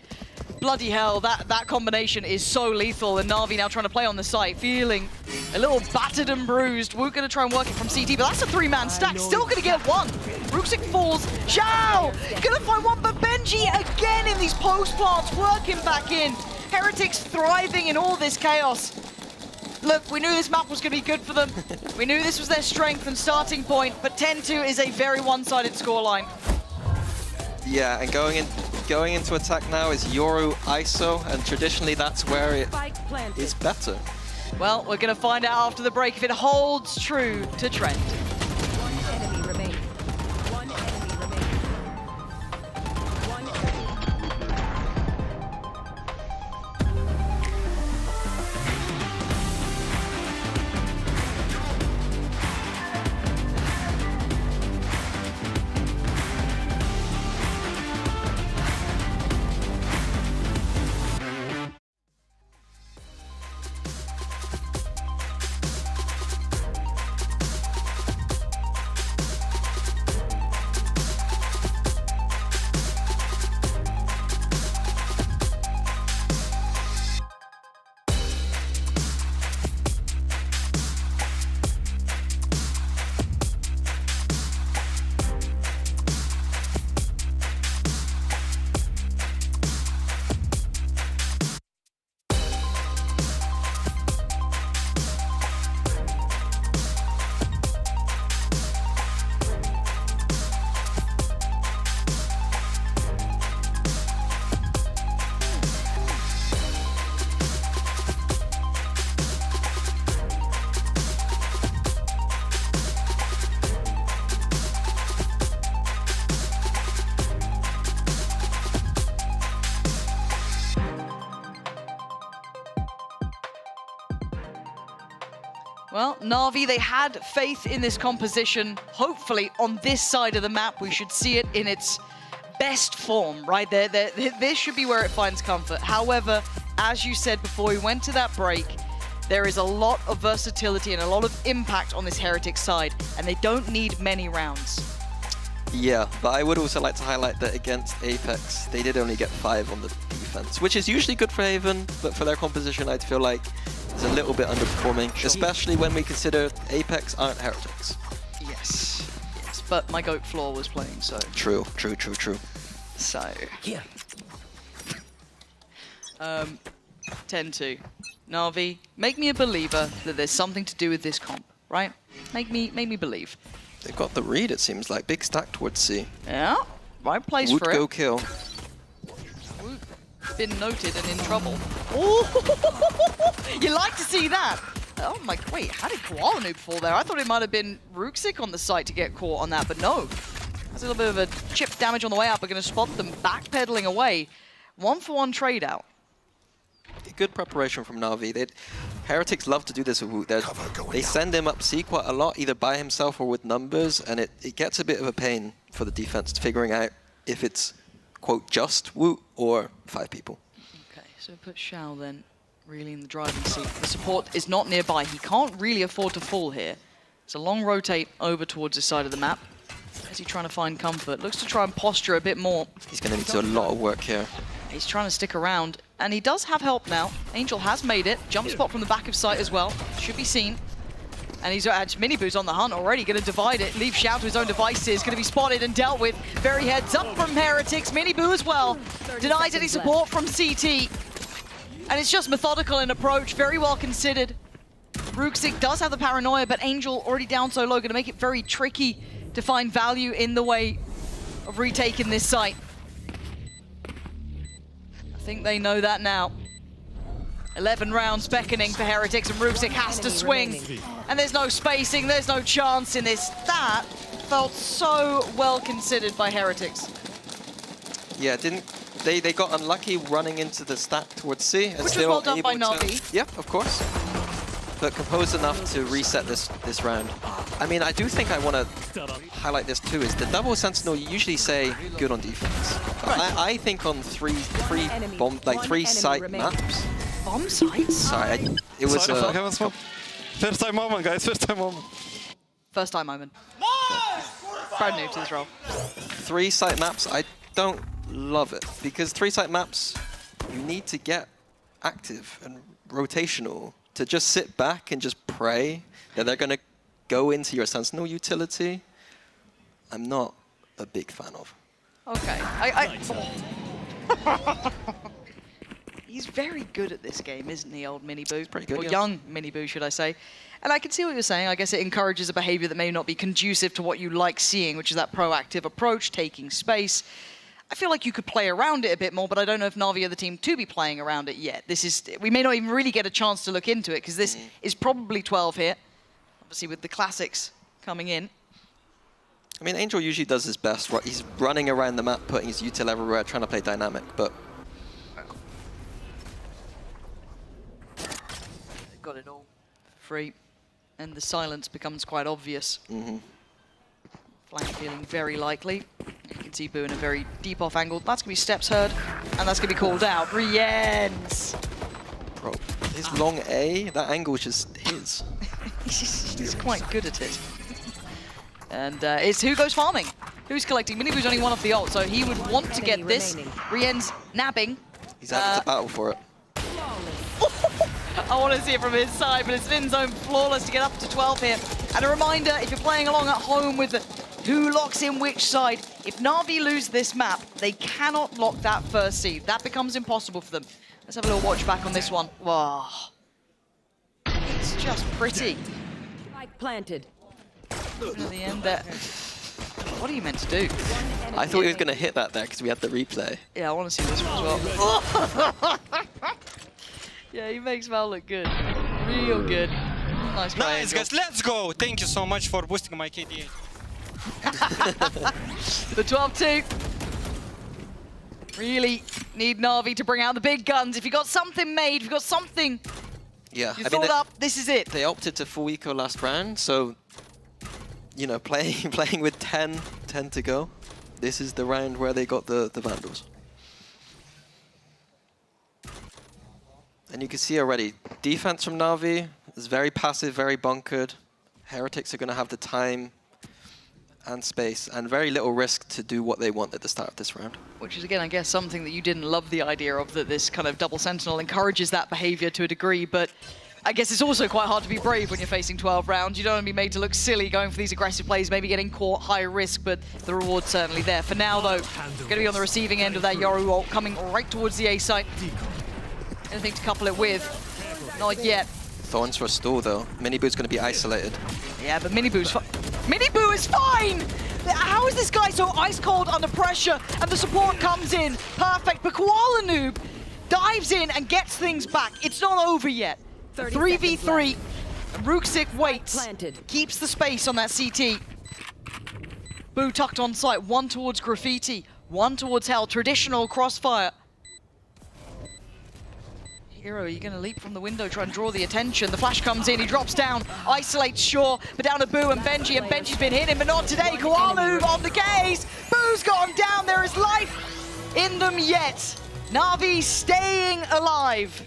Speaker 14: bloody hell, that combination is so lethal. And Na'Vi now trying to play on the site, feeling a little battered and bruised. We're going to try and work it from CT, but that's a three-man stack. Still going to get one. Ruxic falls. Shao! Going to find one, but Benji again in these post plants, working back in. Heretics thriving in all this chaos. Look, we knew this map was going to be good for them. We knew this was their strength and starting point, but 10-2 is a very one-sided scoreline.
Speaker 3: Yeah, and going into attack now is Yoru ISO, and traditionally that's where it is better.
Speaker 14: Well, we're going to find out after the break if it holds true to trend.
Speaker 4: One enemy remaining. One enemy remaining. One enemy.
Speaker 14: Well, Na'Vi, they had faith in this composition. Hopefully, on this side of the map, we should see it in its best form, right? This should be where it finds comfort. However, as you said before we went to that break, there is a lot of versatility and a lot of impact on this Heretics side, and they don't need many rounds.
Speaker 3: Yeah, but I would also like to highlight that against Apex, they did only get 5 on the defense, which is usually good for Haven, but for their composition, I'd feel like it's a little bit underperforming, especially when we consider Apex aren't Heretics.
Speaker 14: Yes, but my GOAT Floor was playing, so...
Speaker 3: True.
Speaker 14: So... Yeah. 10-2. Na'Vi, make me a believer that there's something to do with this comp, right? Make me believe.
Speaker 3: They've got the read, it seems like. Big stack towards C.
Speaker 14: Yeah, right place
Speaker 3: Would
Speaker 14: for it.
Speaker 3: go kill.
Speaker 14: Would been noted and in trouble. Ooh, you like to see that. Oh my, wait, how did Koala noob fall there? I thought it might have been Rooksik on the site to get caught on that, but no. That's a little bit of a chip damage on the way out, but going to spot them backpedaling away. 1-for-1 trade out.
Speaker 3: Good preparation from Na'Vi. Heretics love to do this with Woot. They send him up C quite a lot, either by himself or with numbers, and it gets a bit of a pain for the defense figuring out if it's, quote, just Woot or 5 people.
Speaker 14: Okay, so put Shao then really in the driving seat. The support is not nearby. He can't really afford to fall here. It's a long rotate over towards this side of the map. Is he trying to find comfort? Looks to try and posture a bit more.
Speaker 3: He's going to need to do a lot of work here.
Speaker 14: He's trying to stick around, and he does have help now. Angel has made it. Jump spot from the back of sight as well. Should be seen. And he's had Miniboo's on the hunt already. Going to divide it. Leave Shao to his own devices. Going to be spotted and dealt with. Very heads up from Heretics. Miniboo as well. Denies any support from CT. And it's just methodical in approach. Very well considered. Rooksik does have the paranoia, but Angel already down so low. Going to make it very tricky to find value in the way of retaking this site. I think they know that now. 11 rounds beckoning for Heretics, and Rooksik has to swing. And there's no spacing, there's no chance in this. That felt so well considered by Heretics.
Speaker 3: Yeah, they got unlucky running into the stack towards C. And
Speaker 14: Which
Speaker 3: still
Speaker 14: was well done by
Speaker 3: able to-
Speaker 14: Na'Vi.
Speaker 3: Yeah, of course. But composed enough to reset this round. I mean, I do think I want to highlight this too, is the double sentinel, you usually say good on defense. But I think on three site maps.
Speaker 14: Bomb sites?
Speaker 3: Sorry, it was
Speaker 18: First time moment, guys, first time moment.
Speaker 14: First time moment. Proud noob to this role.
Speaker 3: 3 site maps, I don't love it, because 3 site maps, you need to get active and rotational. To just sit back and just pray that they're going to go into your Sentinel utility, I'm not a big fan of.
Speaker 14: Okay. He's very good at this game, isn't he, old Miniboo?
Speaker 3: Pretty good,
Speaker 14: Or
Speaker 3: yeah.
Speaker 14: young Miniboo, should I say. And I can see what you're saying. I guess it encourages a behavior that may not be conducive to what you like seeing, which is that proactive approach, taking space. I feel like you could play around it a bit more, but I don't know if Na'Vi are the team to be playing around it yet. We may not even really get a chance to look into it, because this is probably 12 here. Obviously with the classics coming in.
Speaker 3: I mean, Angel usually does his best. Right? He's running around the map, putting his util everywhere, trying to play dynamic, but...
Speaker 14: They've got it all free, and the silence becomes quite obvious. Flank feeling very likely. You can see Boo in a very deep off angle. That's going to be steps heard, and that's going to be called out. Riens!
Speaker 3: Bro, his long A, that angle is just his.
Speaker 14: He's quite good at it. And it's who goes farming. Who's collecting? Miniboo's only one off the ult, so he would want to get this. Riens nabbing.
Speaker 3: He's having to battle for it.
Speaker 14: I want to see it from his side, but it's in zone flawless to get up to 12 here. And a reminder, if you're playing along at home with who locks in which side, if Na'Vi lose this map, they cannot lock that first seed. That becomes impossible for them. Let's have a little watch back on this one. Wow. It's just pretty.
Speaker 4: Spike planted.
Speaker 14: Even at the end there. What are you meant to do?
Speaker 3: I thought he was going to hit that there because we had the replay.
Speaker 14: Yeah, I want to see this one as well. Yeah, he makes Val look good. Real good. Nice play,
Speaker 10: Nice, guys, let's go! Thank you so much for boosting my KDA.
Speaker 14: The 12-2. Really need Na'Vi to bring out the big guns. If you got something made, if you got something
Speaker 3: Yeah,
Speaker 14: you thought up, this is it.
Speaker 3: They opted to full eco last round, so, you know, playing with 10 to go. This is the round where they got the Vandals. And you can see already, defense from Na'Vi is very passive, very bunkered. Heretics are going to have the time and space and very little risk to do what they want at the start of this round.
Speaker 14: Which is, again, I guess something that you didn't love the idea of, that this kind of double sentinel encourages that behavior to a degree, but I guess it's also quite hard to be brave when you're facing 12 rounds. You don't want to be made to look silly going for these aggressive plays, maybe getting caught, high risk, but the reward's certainly there. For now, though, going to be on the receiving end of that Yoru ult, coming right towards the A site. Anything to couple it with? Not yet.
Speaker 3: Thorns for a stall, though. Miniboo's going to be isolated.
Speaker 14: Yeah, but Miniboo's fine. Miniboo is fine! How is this guy so ice cold under pressure? And the support comes in. Perfect. But Koala Noob dives in and gets things back. It's not over yet. 3v3. Rooksik waits. Keeps the space on that CT. Boo tucked on site. One towards Graffiti. One towards Hell. Traditional crossfire. Hero, you're going to leap from the window, try and draw the attention. The flash comes in, he drops down, isolates Shaw, but down to Boo and Benji's been hitting, but not today. Koala on the case. Boo's got him down. There is life in them yet. Na'Vi staying alive.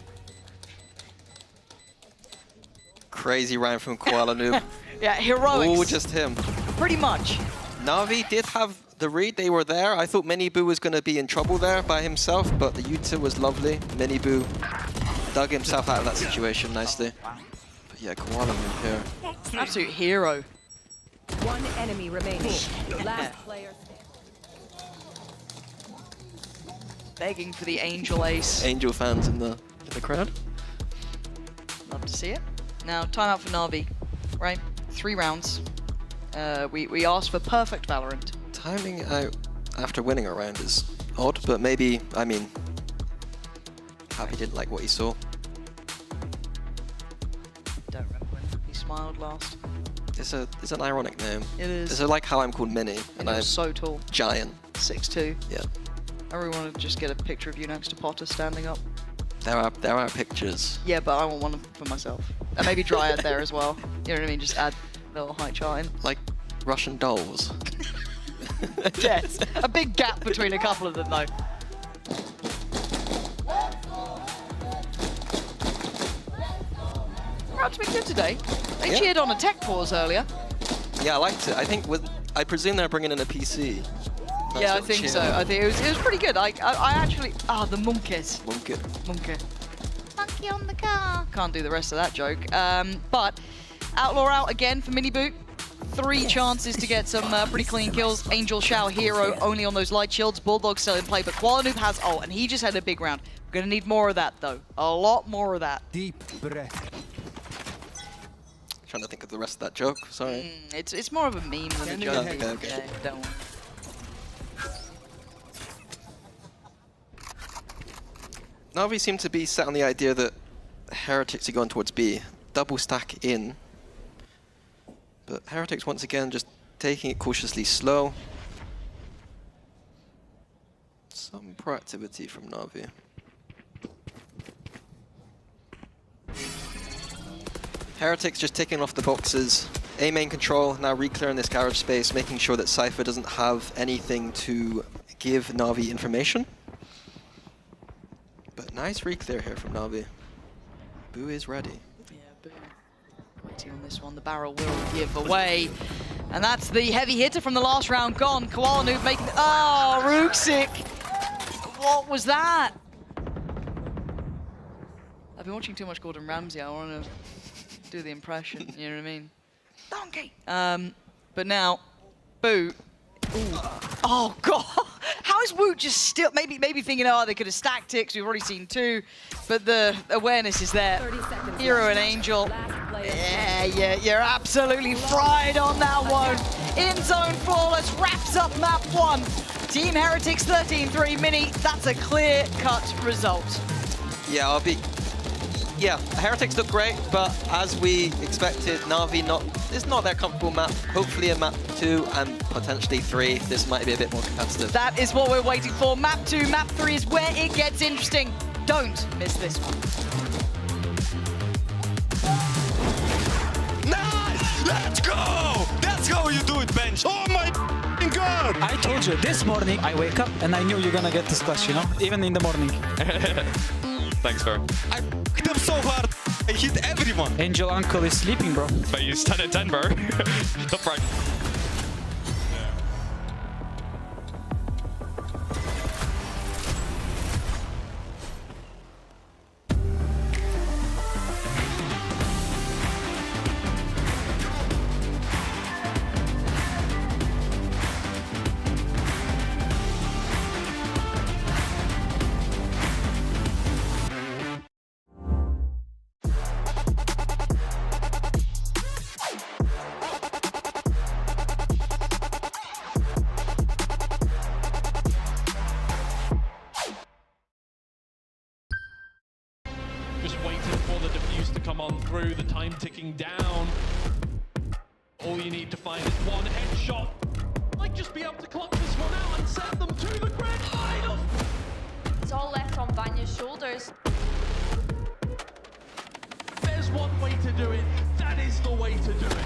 Speaker 3: Crazy round from Koala Noob.
Speaker 14: Yeah, heroics.
Speaker 3: All just him.
Speaker 14: Pretty much.
Speaker 3: Na'Vi did have the read, they were there. I thought Miniboo was going to be in trouble there by himself, but the Yuta was lovely. Miniboo dug himself out of that situation nicely. But yeah, Koala Noob here.
Speaker 14: Absolute hero.
Speaker 4: One enemy remaining. Last player.
Speaker 14: Begging for the Angel ace.
Speaker 3: Angel fans in the crowd.
Speaker 14: Love to see it. Now, timeout for Na'Vi, right? 3 rounds. We asked for perfect Valorant.
Speaker 3: Timing out after winning a round is odd, but maybe, I mean, Happy didn't like what he saw.
Speaker 14: Don't remember when he smiled last.
Speaker 3: It's an ironic name.
Speaker 14: It is.
Speaker 3: It's like how I'm called Mini, and I'm
Speaker 14: so tall.
Speaker 3: Giant.
Speaker 14: 6'2".
Speaker 3: Yeah.
Speaker 14: I really want to just get a picture of you next to Potter standing up.
Speaker 3: There are pictures.
Speaker 14: Yeah, but I want one for myself. And maybe Dryad there as well. You know what I mean? Just add a little height chart in.
Speaker 3: Like Russian dolls.
Speaker 14: Yes, a big gap between a couple of them though. Crowd's been good today. They cheered on a tech pause earlier.
Speaker 3: Yeah, I liked it. I think I presume they're bringing in a PC.
Speaker 14: Yeah, I think so. I think it was pretty good. I actually the monkeys.
Speaker 3: Monkey.
Speaker 14: Monkey on the car. Can't do the rest of that joke. But Outlaw out again for Miniboo. 3 chances to get some pretty clean kills. Angel Shao hero only on those light shields. Bulldog still in play, but Koala Noob has ult, and he just had a big round. We're gonna need more of that though. A lot more of that.
Speaker 16: Deep breath.
Speaker 3: Trying to think of the rest of that joke. Sorry.
Speaker 14: It's more of a meme than a joke.
Speaker 3: Okay.
Speaker 14: Yeah, don't worry.
Speaker 3: Na'Vi seem to be set on the idea that Heretics are going towards B. Double stack in. But Heretics once again just taking it cautiously slow. Some proactivity from Na'Vi. Heretics just ticking off the boxes. A main control, now re-clearing this garage space, making sure that Cypher doesn't have anything to give Na'Vi information. But nice re-clear here from Na'Vi. Boo is ready.
Speaker 14: Yeah, Boo. Waiting on this one, the barrel will give away. And that's the heavy hitter from the last round gone. Koala Noob making... Oh, Rooksik! What was that? I've been watching too much Gordon Ramsay. I want to do the impression, you know what I mean? Donkey! But now, Boo... Ooh. Oh, God! How is Woot just still... Maybe thinking, oh, they could have stacked it, because we've already seen 2. But the awareness is there. Hero and Angel. Yeah, you're absolutely fried on that one. In zone flawless wraps up map 1. Team Heretics 13-3 Mini. That's a clear-cut result.
Speaker 3: Yeah, Yeah, Heretics look great, but as we expected, Na'Vi it's not their comfortable map. Hopefully in map 2 and potentially 3, this might be a bit more competitive.
Speaker 14: That is what we're waiting for. Map 2, map 3 is where it gets interesting. Don't miss this one.
Speaker 21: Nice! Let's go! That's how you do it, bench. Oh my God!
Speaker 5: I told you, this morning I wake up and I knew you're gonna get this question, you know? Even in the morning.
Speaker 13: Thanks, Fer.
Speaker 21: hit him so hard. I hit everyone.
Speaker 5: Angel Uncle is sleeping, bro.
Speaker 21: But you 10 at 10, bro. The front.
Speaker 20: Just waiting for the defuse to come on through, the time ticking down. All you need to find is one headshot. Might just be able to clock this one out and send them to the grand final.
Speaker 22: It's all left on Vanya's shoulders.
Speaker 20: There's one way to do it. That is the way to do it.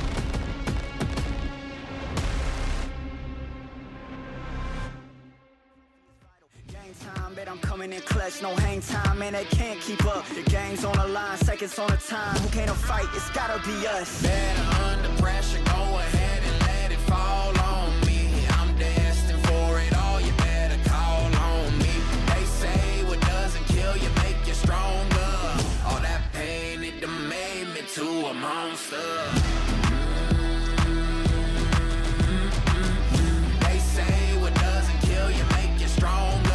Speaker 23: Bet I'm coming in clutch, no hang time, man, they can't keep up. The game's on the line, seconds on the time. Who can't fight? It's gotta be us.
Speaker 15: Better under pressure, go ahead and let it fall on me. I'm destined for it all, you better call on me. They say what doesn't kill you make you stronger. All that pain, it done made me to a monster. They say what doesn't kill you make you stronger.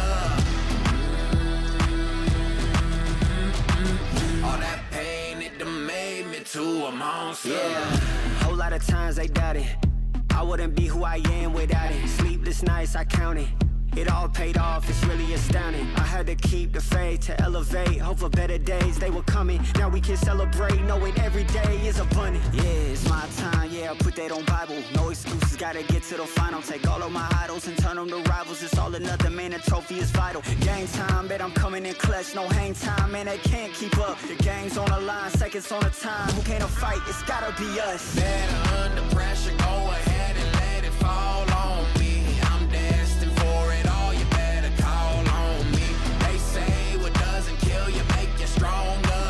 Speaker 15: All that pain, it done made me to a monster.
Speaker 23: Yeah, whole lot of times they doubted I wouldn't be who I am without it. Sleepless nights, I counted. It all paid off, it's really astounding. I had to keep the faith to elevate. Hope for better days, they were coming. Now we can celebrate, knowing every day is abundant. Yeah, it's my time, yeah, I put that on Bible. No excuses, gotta get to the final. Take all of my idols and turn them to rivals. It's all another, man, the trophy is vital. Game time, bet I'm coming in clutch. No hang time, man, they can't keep up. The game's on the line, seconds on the time. Who can't fight? It's gotta be us.
Speaker 15: Better under pressure, go ahead and let it fall on me. I'm destined for it all, you better call on me. They say what doesn't kill you make you stronger.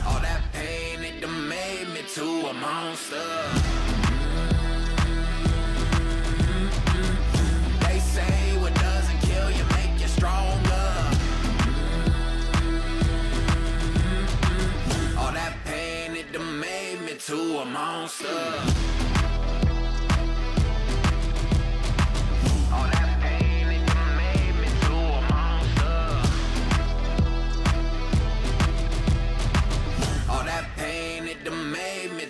Speaker 15: All that pain, it done made me to a monster. They say what doesn't kill you make you stronger. All that pain, it done made me to a monster.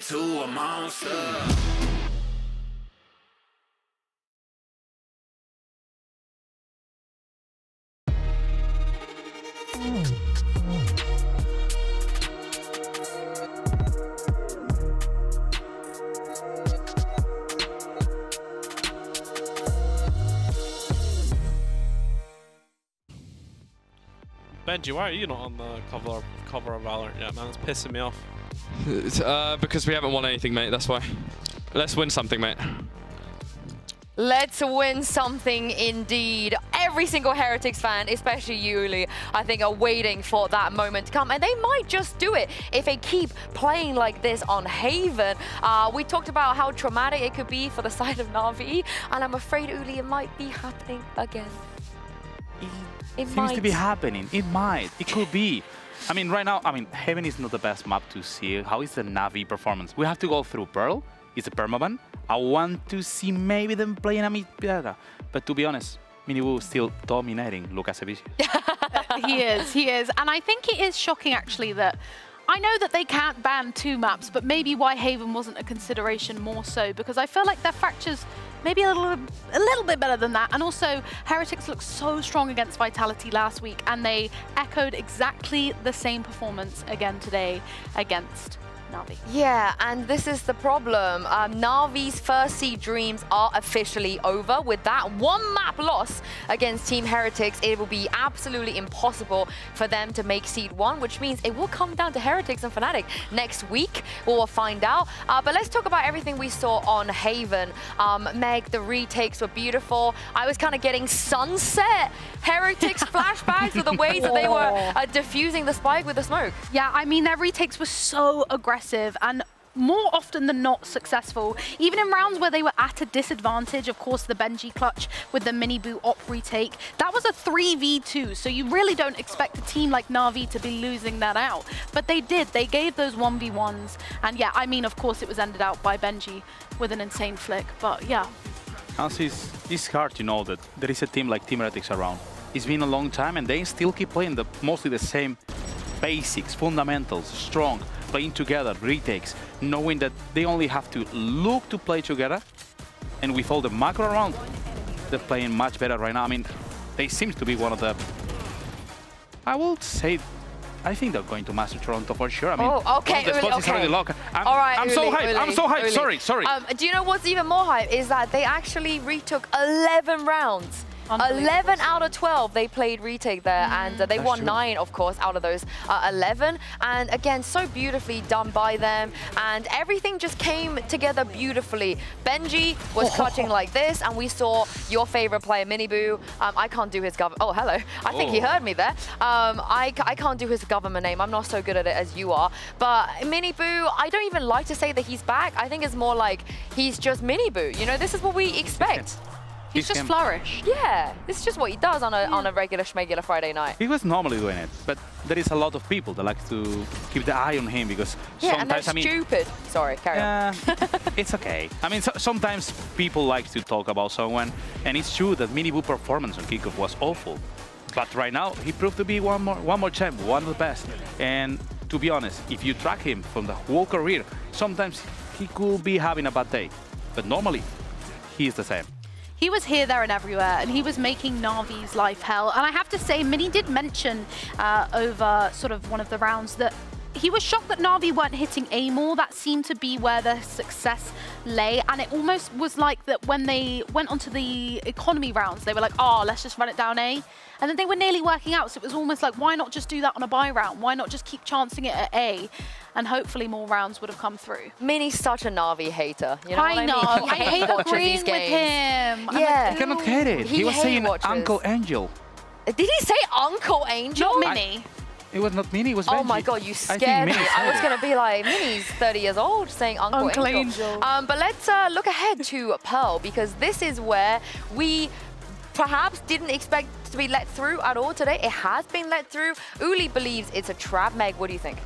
Speaker 15: To a monster.
Speaker 24: Benji, why are you not on the cover of Valorant yet, man? It's pissing me off.
Speaker 25: Because we haven't won anything, mate. That's why. Let's win something, mate.
Speaker 6: Let's win something indeed. Every single Heretics fan, especially you, Uli, I think are waiting for that moment to come. And they might just do it if they keep playing like this on Haven. We talked about how traumatic it could be for the side of Na'Vi. And I'm afraid, Uli, it might be happening again.
Speaker 9: It seems to be happening. It might. It could be. I mean, right now, Haven is not the best map to see. How is the Na'Vi performance? We have to go through Pearl. It's a permaban. I want to see maybe them playing a mid better. But to be honest, Minibu is still dominating Lucas Evicius.
Speaker 7: He is. And I think it is shocking, actually, that I know that they can't ban 2 maps, but maybe why Haven wasn't a consideration more so, because I feel like their fractures maybe a little bit better than that. And also, Heretics looked so strong against Vitality last week, and they echoed exactly the same performance again today against Na'Vi.
Speaker 6: Yeah, and this is the problem. Na'Vi's first seed dreams are officially over. With that one map loss against Team Heretics, it will be absolutely impossible for them to make seed 1, which means it will come down to Heretics and Fnatic next week. We'll find out. But let's talk about everything we saw on Haven. Meg, the retakes were beautiful. I was kind of getting Sunset Heretics flashbacks with the ways that they were diffusing the spike with the smoke.
Speaker 7: Yeah, I mean, their retakes were so aggressive and more often than not successful. Even in rounds where they were at a disadvantage, of course, the Benji clutch with the mini boo op retake, that was a 3v2, so you really don't expect a team like Na'Vi to be losing that out. But they did. They gave those 1v1s. And yeah, I mean, of course, it was ended out by Benji with an insane flick, but yeah.
Speaker 9: Also, it's hard to know that there is a team like Team Heretics around. It's been a long time and they still keep playing mostly the same basics, fundamentals, strong, playing together, retakes, knowing that they only have to look to play together. And with all the macro around, they're playing much better right now. I mean, they seem to be one of the... I will say, I think they're going to Master Toronto for sure. I mean,
Speaker 6: okay,
Speaker 9: the spots is already locked. I'm so hyped. I'm so hyped. Sorry.
Speaker 6: Do you know what's even more hype is that they actually retook 11 rounds. 11 out of 12 they played retake there, and they won 9, of course, out of those 11. And again, so beautifully done by them, and everything just came together beautifully. Benji was clutching like this, and we saw your favorite player, Miniboo. I can't do his government. Oh, hello. I think he heard me there. I can't do his government name. I'm not so good at it as you are. But Miniboo, I don't even like to say that he's back. I think it's more like he's just Miniboo. You know, this is what we expect. He's just flourished. Yeah, this is just what he does on a regular schmegular Friday night.
Speaker 9: He was normally doing it, but there is a lot of people that like to keep the eye on him because sometimes,
Speaker 6: and they're stupid. Sorry, carry on.
Speaker 9: It's okay. I mean, sometimes people like to talk about someone, and it's true that Miniboo performance on kickoff was awful. But right now, he proved to be one more champ, one of the best. And to be honest, if you track him from the whole career, sometimes he could be having a bad day. But normally, he is the same.
Speaker 7: He was here, there, and everywhere, and he was making Na'Vi's life hell. And I have to say, Mini did mention over sort of one of the rounds that he was shocked that Na'Vi weren't hitting A more. That seemed to be where their success lay. And it almost was like that when they went onto the economy rounds, they were like, oh, let's just run it down A. And then they were nearly working out. So it was almost like, why not just do that on a buy round? Why not just keep chancing it at A? And hopefully more rounds would have come through.
Speaker 6: Mini's such a Na'Vi hater. You know
Speaker 7: I know. I hate agreeing with him.
Speaker 6: Yeah.
Speaker 9: You cannot hate it. He was saying Uncle Angel.
Speaker 6: Did he say Uncle Angel?
Speaker 7: Not Mini.
Speaker 9: It was not Mini, it was Benji.
Speaker 6: Oh my god, you scared me. I was going to be like, Mini's 30 years old saying Uncle Angel. But let's look ahead to Pearl, because this is where we perhaps didn't expect to be let through at all today. It has been let through. Uli believes it's a trap. Meg, what do you think?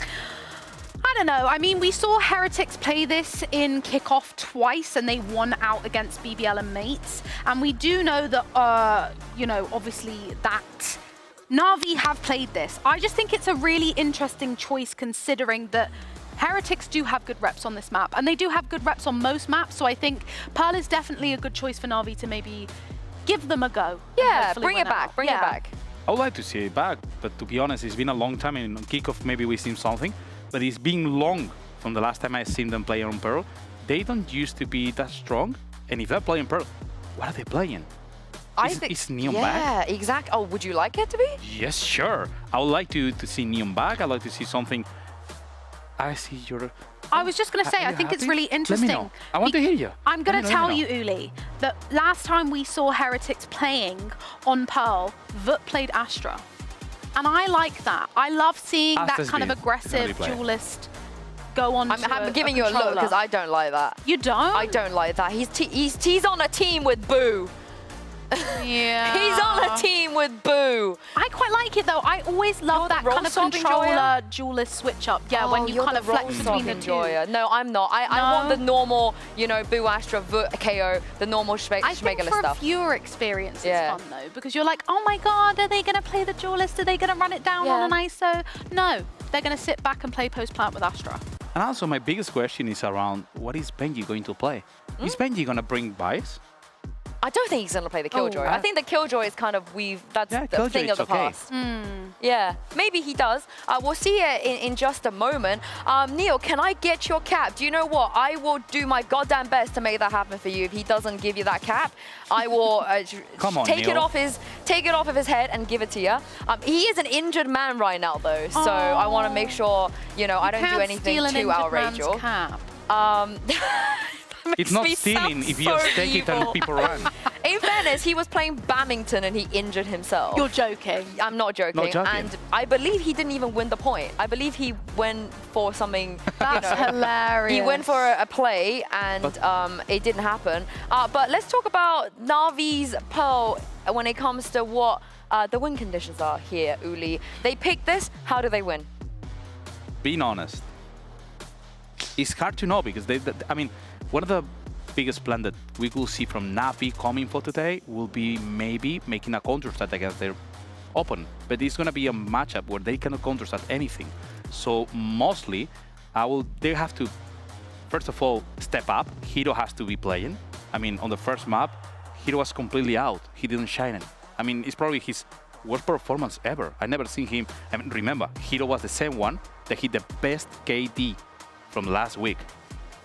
Speaker 7: I don't know. I mean, we saw Heretics play this in kickoff twice, and they won out against BBL and Mates. And we do know that, you know, obviously that Na'Vi have played this. I just think it's a really interesting choice, considering that Heretics do have good reps on this map, and they do have good reps on most maps. So I think Pearl is definitely a good choice for Na'Vi to maybe give them a go.
Speaker 6: Yeah, bring it back. Bring it back.
Speaker 9: I would like to see it back, but to be honest, it's been a long time. And on kickoff, maybe we've seen something. But it's been long from the last time I've seen them play on Pearl. They don't used to be that strong. And if they're playing Pearl, what are they playing? Is Neon back?
Speaker 6: Yeah, exactly. Oh, would you like it to be?
Speaker 9: Yes, sure. I would like to see Neon back. I'd like to see something. I see your...
Speaker 7: I was just going to say, I think it's really interesting.
Speaker 9: Let me know. I want to hear you.
Speaker 7: I'm going to tell you, Uli, that last time we saw Heretics playing on Pearl, Vut played Astra. And I like that. I love seeing that kind of aggressive duelist go on.
Speaker 6: I'm giving you a look because I don't like that.
Speaker 7: You don't?
Speaker 6: I don't like that. He's on a team with Boo.
Speaker 7: Yeah.
Speaker 6: He's on a team with Boo.
Speaker 7: I quite like it though. I always love that kind of controller duelist switch up. Yeah, when you kind of flex between the two.
Speaker 6: No, I'm not. I want the normal, you know, Boo, Astra, Vut, KO, the normal schmegular stuff.
Speaker 7: I think for a viewer experience, it's fun though, because you're like, oh my god, are they going to play the duelist? Are they going to run it down on an ISO? No, they're going to sit back and play post-plant with Astra.
Speaker 9: And also my biggest question is around, what is Benji going to play? Is Benji going to bring bias?
Speaker 6: I don't think he's going to play the Killjoy. I think the Killjoy is kind of that's the thing of the past. Yeah, maybe he does. We'll see it in just a moment. Neil, can I get your cap? Do you know what? I will do my goddamn best to make that happen for you. If he doesn't give you that cap, I will take it off of his head and give it to you. He is an injured man right now, though, so I want to make sure I don't do anything too outrageous.
Speaker 9: It's not stealing if you just take it and people run.
Speaker 6: In fairness, he was playing Badminton and he injured himself.
Speaker 7: You're joking.
Speaker 6: I'm not joking. And I believe he didn't even win the point. I believe he went for something.
Speaker 7: That's hilarious.
Speaker 6: He went for a play and it didn't happen. But let's talk about Na'Vi's Pearl when it comes to what the win conditions are here, Uli. They picked this. How do they win?
Speaker 9: Being honest, it's hard to know because I mean, one of the biggest plan that we will see from Na'Vi coming for today will be maybe making a counter-attack against their opponent. But it's going to be a matchup where they cannot counter-attack anything. So mostly, they have to, first of all, step up. Hero has to be playing. I mean, on the first map, Hero was completely out. He didn't shine it. I mean, it's probably his worst performance ever. I never seen him. I mean, remember, Hero was the same one that hit the best KD from last week.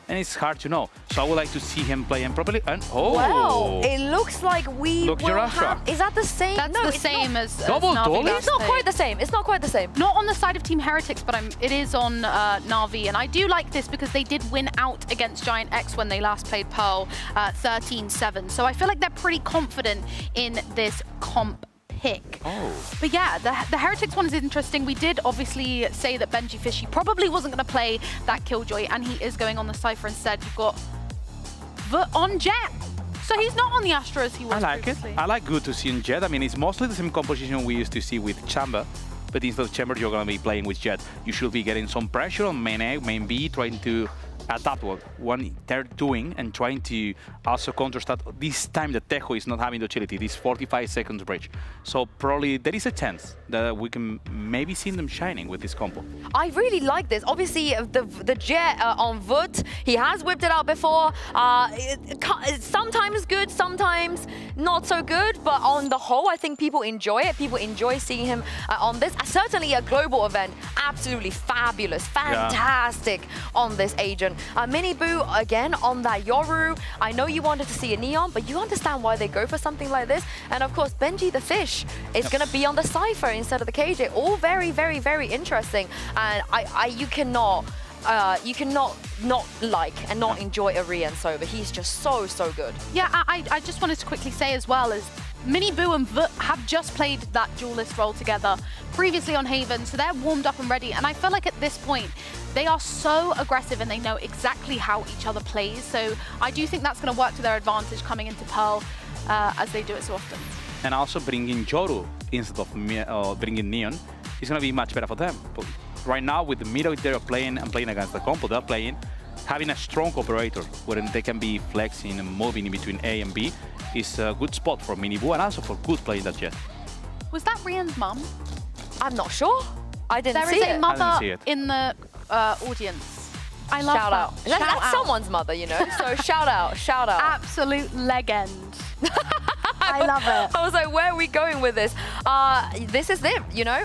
Speaker 9: And it's hard to know. So I would like to see him playing properly. And
Speaker 6: wow, it looks like we will have... Is that the same?
Speaker 7: That's the same as
Speaker 9: Double Dolly?
Speaker 6: It's not quite the same. It's not quite the same.
Speaker 7: Not on the side of Team Heretics, but it is on Na'Vi. And I do like this because they did win out against Giant X when they last played Pearl 13-7. So I feel like they're pretty confident in this comp pick. But yeah, the Heretics one is interesting. We did obviously say that Benji Fishy probably wasn't going to play that Killjoy, and he is going on the Cypher instead. You've got on Jet. So he's not on the Astra as he was previously.
Speaker 9: I like good to see in Jet. I mean, it's mostly the same composition we used to see with Chamber. But instead of Chamber, you're going to be playing with Jet. You should be getting some pressure on main A, main B, trying to adapt what they're doing and trying to also counter-stat. This time the Tejo is not having the utility, this 45 seconds bridge. So probably there is a chance that we can maybe see them shining with this combo.
Speaker 6: I really like this. Obviously, the Jet on Vut, he has whipped it out before. Sometimes good, sometimes not so good, but on the whole, I think people enjoy it. People enjoy seeing him on this. Certainly a global event, absolutely fabulous, fantastic on this agent. Mini Boo, again, on that Yoru. I know you wanted to see a Neon, but you understand why they go for something like this. And of course, Benji the Fish is going to be on the Cypher instead of the KJ. All very, very, very interesting. And you cannot not like and not enjoy a Rian Soba. He's just so, so good.
Speaker 7: Yeah, I just wanted to quickly say as well is Mini Boo and Vut have just played that duelist role together previously on Haven, so they're warmed up and ready. And I feel like at this point, they are so aggressive and they know exactly how each other plays. So I do think that's going to work to their advantage coming into Pearl as they do it so often.
Speaker 9: And also bringing Joru instead of bringing Neon is going to be much better for them. But right now, with the middle they're playing and playing against the combo they're playing, having a strong operator where they can be flexing and moving in between A and B is a good spot for Mini Boo and also for good playing that Jet.
Speaker 7: Was that Rian's mum?
Speaker 6: I'm not sure. I didn't see it.
Speaker 7: There is a mother in the audience. I love
Speaker 6: shout out. That's someone's mother, you know. So shout out, shout out.
Speaker 7: Absolute legend. I love it.
Speaker 6: I was like, where are we going with this? This is it, you know?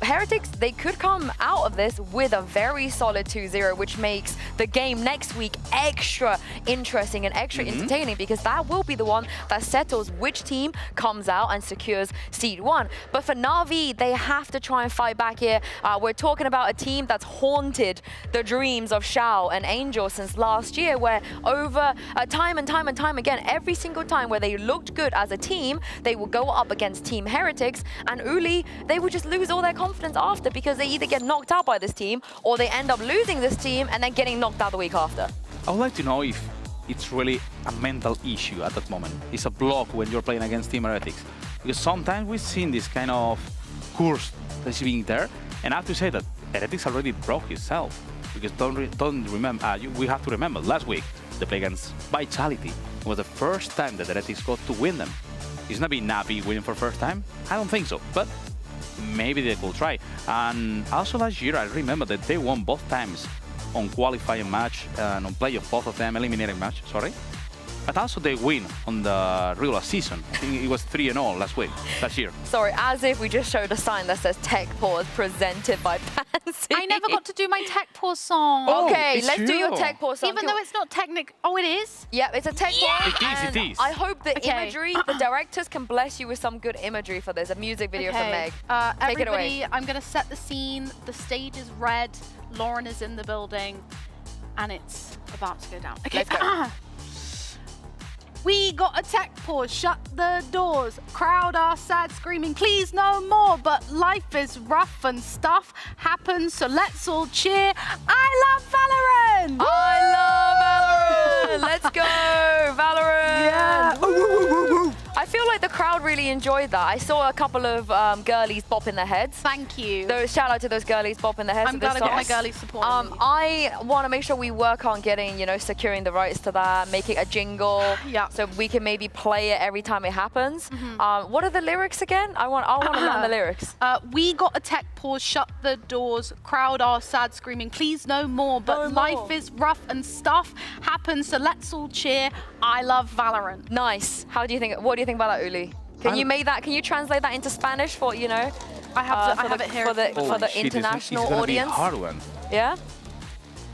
Speaker 6: Heretics, they could come out of this with a very solid 2-0, which makes the game next week extra interesting and extra entertaining, because that will be the one that settles which team comes out and secures Seed 1. But for Na'Vi, they have to try and fight back here. We're talking about a team that's haunted the dreams of Shao and Angel since last year, where over time and time again, every single time where they looked good as a team, they will go up against Team Heretics, and Uli, they will just lose all their confidence after, because they either get knocked out by this team or they end up losing this team and then getting knocked out the week after.
Speaker 9: I would like to know if it's really a mental issue at that moment. It's a block when you're playing against Team Heretics, because sometimes we've seen this kind of curse that's being there, and I have to say that Heretics already broke himself, because we have to remember last week they played against Vitality. It was the first time that Heretics got to win them. It's not be Na'Vi winning for the first time? I don't think so, but maybe they could try. And also last year, I remember that they won both times on qualifying match and on playoff, both of them eliminating match, sorry. but also they win on the regular season. I think it was 3-0 last year.
Speaker 6: Sorry, as if we just showed a sign that says Tech Pause presented by Pansy.
Speaker 7: I never got to do my Tech Pause song.
Speaker 6: Okay, let's do your Tech Pause song.
Speaker 7: Even though it's not technic. Oh, it is?
Speaker 6: Yeah, it's a Tech Pause.
Speaker 9: It is.
Speaker 6: I hope the imagery, the directors can bless you with some good imagery for this. A music video from Meg. Take it away.
Speaker 7: Everybody, I'm going to set the scene. The stage is red. Lauren is in the building. And it's about to go down. Okay,
Speaker 6: let's go.
Speaker 7: We got a tech pause, shut the doors. Crowd are sad, screaming, please no more. But life is rough and stuff happens, so let's all cheer. I love Valorant!
Speaker 6: I love Valorant! Let's go, Valorant!
Speaker 7: Yeah.
Speaker 6: I feel like the crowd really enjoyed that. I saw a couple of girlies bopping their heads.
Speaker 7: Thank you.
Speaker 6: Shout out to those girlies bopping their heads.
Speaker 7: I'm glad I got my girlies supporting me.
Speaker 6: I want to make sure we work on getting, securing the rights to that, making a jingle, so we can maybe play it every time it happens. What are the lyrics again? I want to learn the lyrics.
Speaker 7: We got a tech pause, shut the doors. Crowd are sad, screaming, please no more. But life is rough and stuff happens, so let's all cheer. I love Valorant.
Speaker 6: Nice. What do you think about that, Uli? Can you translate that into Spanish for,
Speaker 7: I have it here
Speaker 6: for the international audience?
Speaker 9: Hard one.
Speaker 6: Yeah?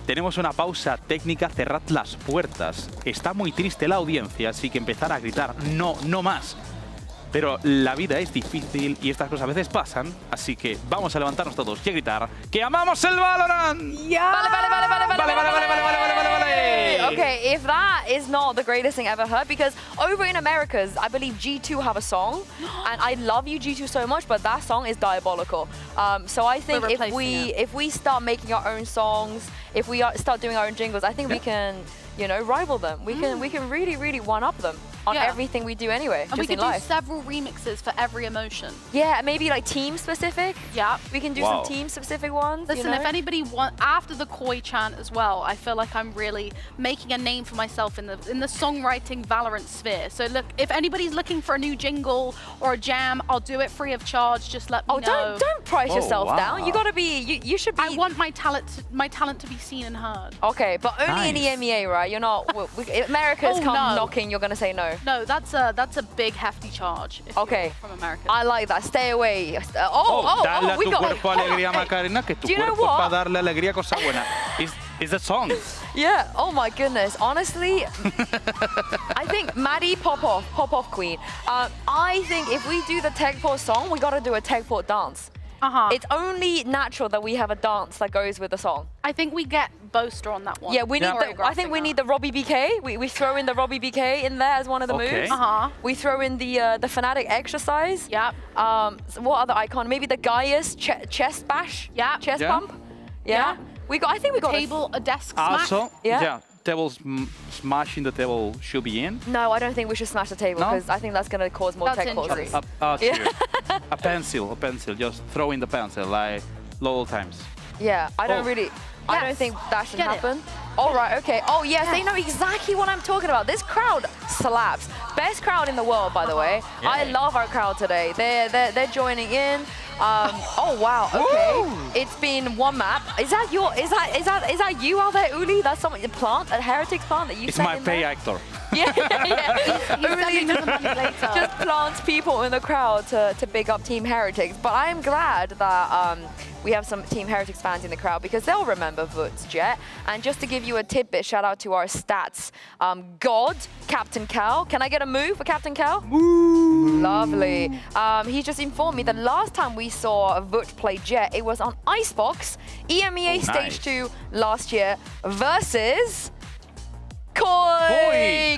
Speaker 9: Tenemos una pausa técnica, cerrad las puertas. Está muy triste la audiencia, así que empezar a gritar no, no más. Pero la vida es difícil y estas cosas a veces pasan, así que vamos a levantarnos todos y a gritar ¡que amamos el Valorant!
Speaker 6: Yeah. Vale. Okay, if that is not the greatest thing ever heard, because over in Americas, I believe G2 have a song, and I love you G2 so much, but that song is diabolical. So I think if we start making our own songs, if we start doing our own jingles, I think we can, rival them. We can really one up them on everything we do anyway.
Speaker 7: And we can do several remixes for every emotion.
Speaker 6: Yeah, maybe like team specific.
Speaker 7: Yeah,
Speaker 6: we can do some team specific ones.
Speaker 7: Listen, if anybody after the Koi chant as well, I feel like I'm really making a name for myself in the songwriting Valorant sphere. So look, if anybody's looking for a new jingle or a jam, I'll do it free of charge. Just let me know.
Speaker 6: Don't price yourself down. You gotta be. You should be.
Speaker 7: I want my talent to be seen and heard.
Speaker 6: Okay, but only in EMEA, right? You're not. America's come knocking. You're gonna say no.
Speaker 7: No, that's a big hefty charge.
Speaker 6: Okay,
Speaker 7: from America.
Speaker 6: I like that. Stay away.
Speaker 9: Dale a
Speaker 6: we
Speaker 9: tu
Speaker 6: got.
Speaker 9: cuerpo alegría, Macarena, que tu cuerpo para darle alegría cosa buena. Is the song?
Speaker 6: Yeah. Oh my goodness. Honestly, I think Maddie pop off queen. I think if we do the Tech Port song, we gotta do a Tech Port dance. It's only natural that we have a dance that goes with the song.
Speaker 7: I think we get Boaster on that one.
Speaker 6: Yeah, I think we need the Robbie BK. We throw in the Robbie BK in there as one of the moves. We throw in the Fnatic exercise.
Speaker 7: Yeah.
Speaker 6: What other icon? Maybe the Gaius chest bash.
Speaker 7: Yeah.
Speaker 6: Chest pump. Yeah. I think we got
Speaker 7: a desk smash.
Speaker 9: Also, table smashing the table should be in.
Speaker 6: No, I don't think we should smash the table because I think that's going to cause more tech pauses.
Speaker 9: A pencil, just throw in the pencil like low times.
Speaker 6: Yeah, I don't think that should happen. All right, okay. Oh yes, they know exactly what I'm talking about. This crowd slaps. Best crowd in the world, by the way. Yeah. I love our crowd today. They're joining in. Oh wow. Okay. Woo! It's been one map. Is that you out there, Uli? That's something. A plant, a Heretics plant that you.
Speaker 9: It's my pay actor.
Speaker 6: Yeah. Uli just plants people in the crowd to big up Team Heretics. But I am glad that we have some Team Heretics fans in the crowd because they'll remember Voots Jet. And just to give you a tidbit, shout out to our stats god, Captain Cal. Can I get a move for Captain Cal? Woo! Lovely. He just informed me that last time we saw Voot play Jet, it was on Icebox, EMEA Stage 2 last year versus Koi.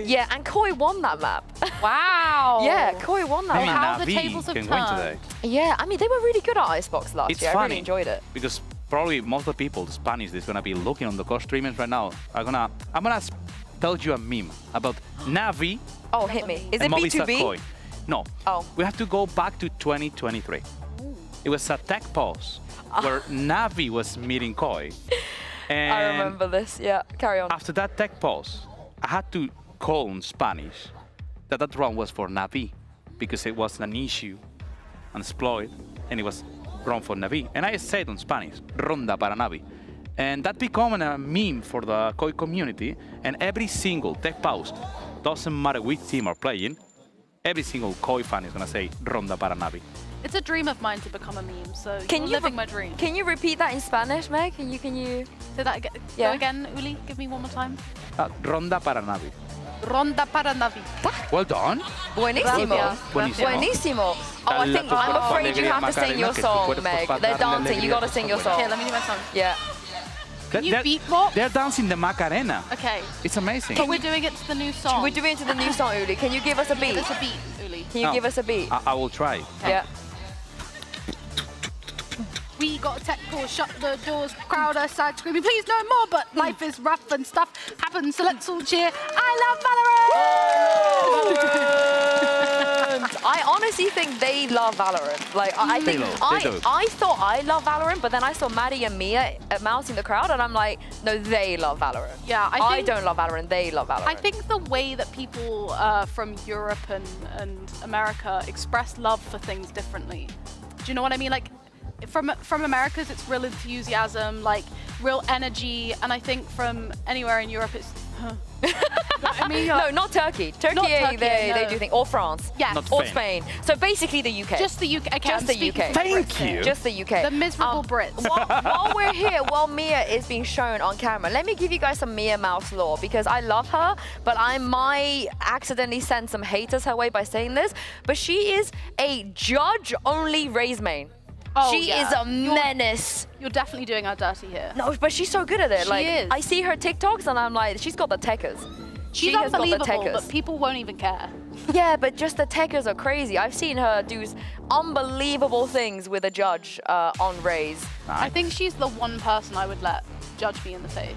Speaker 6: Yeah, and Koi won that map.
Speaker 7: Wow.
Speaker 6: Yeah, Koi won that map.
Speaker 7: How the tables have turned.
Speaker 6: Yeah, I mean, they were really good at Icebox last year.
Speaker 9: Funny,
Speaker 6: I really enjoyed it.
Speaker 9: Because probably most of the people, the Spanish, is gonna be looking on the co-streamers right now. I'm gonna tell you a meme about Navi.
Speaker 6: Oh, hit me. Is it B2B?
Speaker 9: Koi. No.
Speaker 6: Oh.
Speaker 9: We have to go back to 2023. Ooh. It was a tech pause where Navi was meeting Koi. And
Speaker 6: I remember this. Yeah, carry on.
Speaker 9: After that tech pause, I had to call in Spanish that round was for Navi because it was an issue, an exploit, and it was wrong for Navi. And I said in Spanish, ronda para Navi. And that become a meme for the Koi community. And every single tech post, doesn't matter which team are playing, every single Koi fan is gonna say Ronda para Navi.
Speaker 7: It's a dream of mine to become a meme, so
Speaker 6: Can
Speaker 7: you're
Speaker 6: you
Speaker 7: living my dream.
Speaker 6: Can you repeat that in Spanish, Meg? Can you
Speaker 7: say that again?
Speaker 6: Yeah.
Speaker 7: Go again, Uli. Give me one more time.
Speaker 9: Ronda para Navi.
Speaker 7: Ronda para Navi.
Speaker 9: Well done.
Speaker 6: Buenísimo.
Speaker 9: Buenísimo.
Speaker 6: Buenísimo. Oh, I'm afraid you have to sing your song, Meg. They're dancing. You got to sing your song.
Speaker 7: Okay, let me do my song.
Speaker 6: Yeah.
Speaker 7: Can you beatbox?
Speaker 9: They're dancing the Macarena.
Speaker 7: Okay.
Speaker 9: It's amazing.
Speaker 7: But we're doing it to the new song.
Speaker 6: We're doing it to the new song, Uli. Can you give us a beat?
Speaker 7: Give us a beat, Uli.
Speaker 6: Can you give us a beat?
Speaker 9: I will try.
Speaker 6: Yeah.
Speaker 7: We got a tech call, shut the doors, crowd aside screaming, please no more, but life is rough and stuff happens, so let's all cheer. I love Valorant!
Speaker 6: I honestly think they love Valorant. Like, I think I thought I love Valorant, but then I saw Maddie and Mia Mouse in the crowd, and I'm like, no, they love Valorant.
Speaker 7: Yeah,
Speaker 6: I don't love Valorant. They love Valorant.
Speaker 7: I think the way that people from Europe and America express love for things differently. Do you know what I mean? Like, from Americas, it's real enthusiasm, like real energy, and I think from anywhere in Europe, it's. I mean,
Speaker 6: no, not Turkey. Turkey, they do things, or France,
Speaker 7: yeah,
Speaker 6: or Spain. So basically the UK.
Speaker 7: Just the UK. Okay,
Speaker 6: just the UK.
Speaker 9: Thank you.
Speaker 6: Just the UK.
Speaker 7: The miserable Brits.
Speaker 6: While we're here, while Mia is being shown on camera, let me give you guys some Mia Mouse lore, because I love her, but I might accidentally send some haters her way by saying this. But she is a judge-only Raze main.
Speaker 7: Oh,
Speaker 6: she is a menace.
Speaker 7: You're definitely doing her dirty here.
Speaker 6: No, but she's so good at it.
Speaker 7: She
Speaker 6: like,
Speaker 7: is.
Speaker 6: I see her TikToks and I'm like, she's got the techers.
Speaker 7: She's
Speaker 6: She has got the
Speaker 7: unbelievable,
Speaker 6: techers.
Speaker 7: but people won't even care.
Speaker 6: Yeah, but just the techers are crazy. I've seen her do unbelievable things with a judge on Raze.
Speaker 7: I think she's the one person I would let judge me in the face.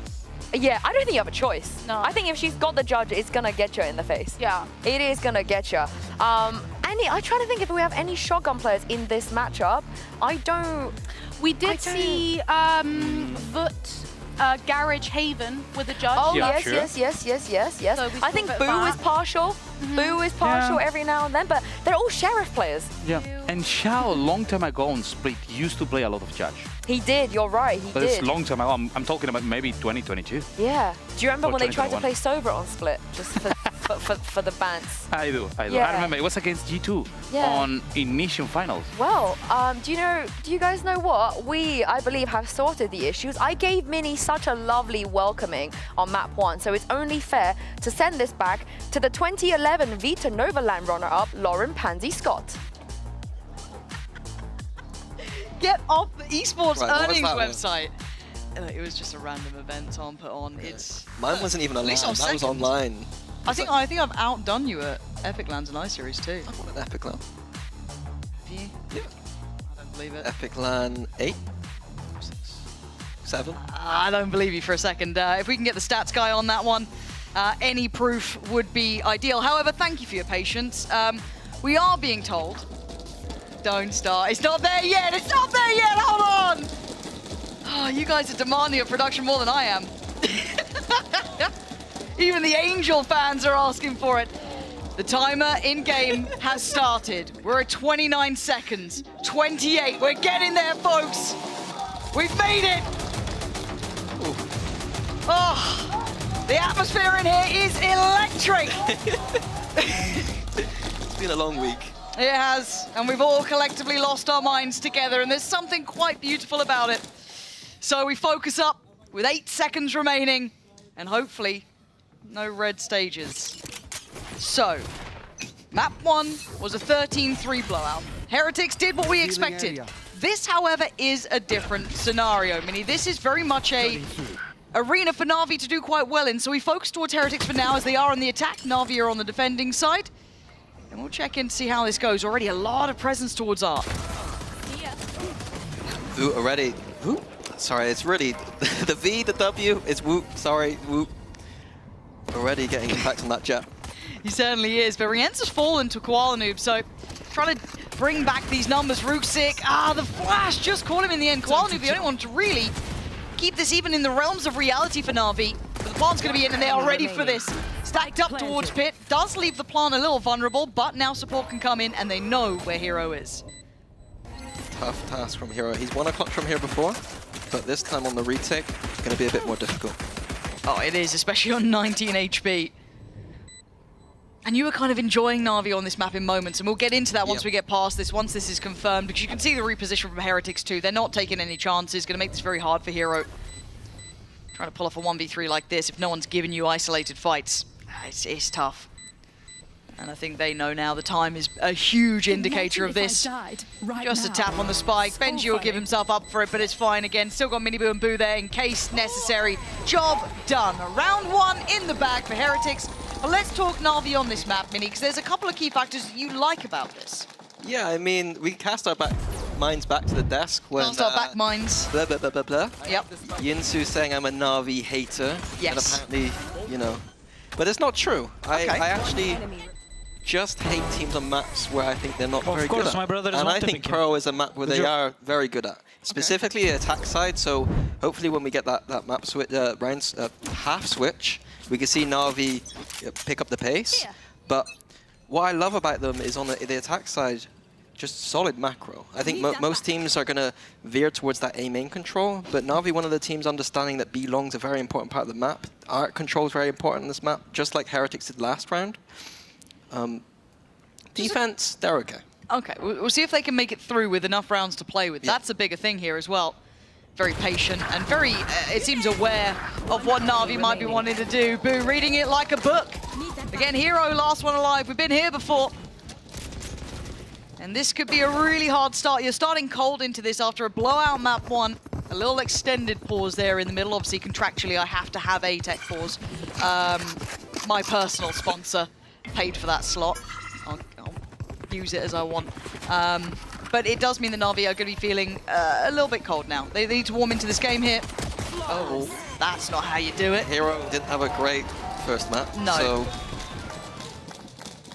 Speaker 6: Yeah, I don't think you have a choice.
Speaker 7: No.
Speaker 6: I think if she's got the judge, it's gonna get you in the face.
Speaker 7: Yeah.
Speaker 6: It is gonna get you. I'm trying to think if we have any shotgun players in this matchup. I don't.
Speaker 7: We did see Vut Garage Haven with a judge.
Speaker 6: Oh,
Speaker 9: Yeah,
Speaker 6: yes.
Speaker 7: So
Speaker 6: I think Boo is partial. Boo is partial every now and then, but they're all Sheriff players.
Speaker 9: Yeah. And Xiao, long time ago on Split, used to play a lot of judge.
Speaker 6: He did, you're right, he
Speaker 9: But
Speaker 6: did.
Speaker 9: it's a long time ago. I'm talking about maybe 2022.
Speaker 6: Yeah. Do you remember
Speaker 9: Or
Speaker 6: when they tried to
Speaker 9: 2021.
Speaker 6: play Sober on Split? Just for the bans?
Speaker 9: I do.
Speaker 6: Yeah.
Speaker 9: I remember it was against G2
Speaker 6: Yeah.
Speaker 9: on Ignition Finals.
Speaker 6: Well, do you guys know what? We, I believe, have sorted the issues. I gave Mini such a lovely welcoming on map 1, so it's only fair to send this back to the 2011 Vita Novaland runner-up, Lauren Pansy Scott.
Speaker 14: Get off the esports
Speaker 3: Right, what was
Speaker 14: earnings
Speaker 3: that one?
Speaker 14: website. It was just a random event Tom put on. It's
Speaker 3: Mine wasn't even
Speaker 14: at
Speaker 3: online.
Speaker 14: least
Speaker 3: That
Speaker 14: I'm
Speaker 3: was
Speaker 14: second.
Speaker 3: online.
Speaker 14: I think I've outdone you at Epic Lands and iSeries too.
Speaker 3: I won an Epic LAN.
Speaker 14: Have you?
Speaker 3: Yeah.
Speaker 14: I don't believe it.
Speaker 3: Epic LAN 8? 7?
Speaker 14: I don't believe you for a second. If we can get the stats guy on that one, any proof would be ideal. However, thank you for your patience. We are being told, don't start. It's not there yet. It's not there yet. Hold on. Oh, you guys are demanding a production more than I am. Even the Angel fans are asking for it. The timer in-game has started. We're at 29 seconds. 28. We're getting there, folks. We've made it. Oh, the atmosphere in here is electric.
Speaker 3: It's been a long week.
Speaker 14: It has, and we've all collectively lost our minds together, and there's something quite beautiful about it. So we focus up with 8 seconds remaining, and hopefully no red stages. So, map 1 was a 13-3 blowout. Heretics did what we expected. This, however, is a different scenario. Meaning this is very much a arena for Na'Vi to do quite well in, so we focus towards Heretics for now as they are on the attack. Na'Vi are on the defending side. And we'll check in to see how this goes. Already a lot of presence towards Art.
Speaker 3: Ooh, already. Ooh. Sorry, it's really the V, the W, it's whoop. Sorry, whoop. Already getting impact on that jet.
Speaker 14: He certainly is, but Rienza's fallen to Koala Noob, so trying to bring back these numbers. Rooksik, the flash just caught him in the end. Koala Noob, the only one to really keep this even in the realms of reality for Na'Vi. But the plant's going to be in, and they are ready for this. Stacked up towards Pit, does leave the plant a little vulnerable, but now support can come in, and they know where Hero is.
Speaker 3: Tough task from Hero. He's won a clutch from here before. but this time on the retake, it's going to be a bit more difficult.
Speaker 14: Oh, it is, especially on 19 HP. And you were kind of enjoying Na'Vi on this map in moments, and we'll get into that once we get past this, once this is confirmed, because you can see the reposition from Heretics too. They're not taking any chances, going to make this very hard for Hero. Trying to pull off a 1v3 like this, if no one's giving you isolated fights, it's tough. And I think they know now the time is a huge indicator of this. Just a tap on the spike. Benji will give himself up for it, but it's fine again. Still got Miniboo and Boo there in case necessary. Job done. Round 1 in the bag for Heretics. But let's talk Na'Vi on this map, Mini, because there's a couple of key factors that you like about this.
Speaker 3: Yeah, I mean, we cast our minds back to the desk when...
Speaker 14: Cast our back minds.
Speaker 3: Blah, blah, blah, blah, blah.
Speaker 14: Yep.
Speaker 3: Yinsu saying I'm a Na'Vi hater.
Speaker 14: Yes.
Speaker 3: And apparently, you know... But it's not true.
Speaker 14: Okay.
Speaker 3: I actually just hate teams on maps where I think they're not very good at.
Speaker 5: My brother is
Speaker 3: and I think Pro is a map where they are very good at. Specifically attack side, so hopefully when we get that map switch, half switch, we can see Na'Vi pick up the pace. Yeah. But what I love about them is on the attack side, just solid macro. I think most teams are going to veer towards that A main control, but Na'Vi, one of the teams understanding that B long's a very important part of the map. Art control is very important in this map, just like Heretics did last round. Defense, they're okay.
Speaker 14: Okay, we'll see if they can make it through with enough rounds to play with. Yeah. That's a bigger thing here as well. Very patient and very, it seems, aware of what Na'Vi might be wanting to do. Boo reading it like a book. Again, Hero, last one alive. We've been here before. And this could be a really hard start. You're starting cold into this after a blowout map 1. A little extended pause there in the middle. Obviously, contractually, I have to have a tech pause. My personal sponsor paid for that slot. I'll use it as I want. But it does mean the Na'Vi are going to be feeling a little bit cold now. They need to warm into this game here. Oh, that's not how you do it.
Speaker 3: Hero didn't have a great first map.
Speaker 14: No.
Speaker 3: So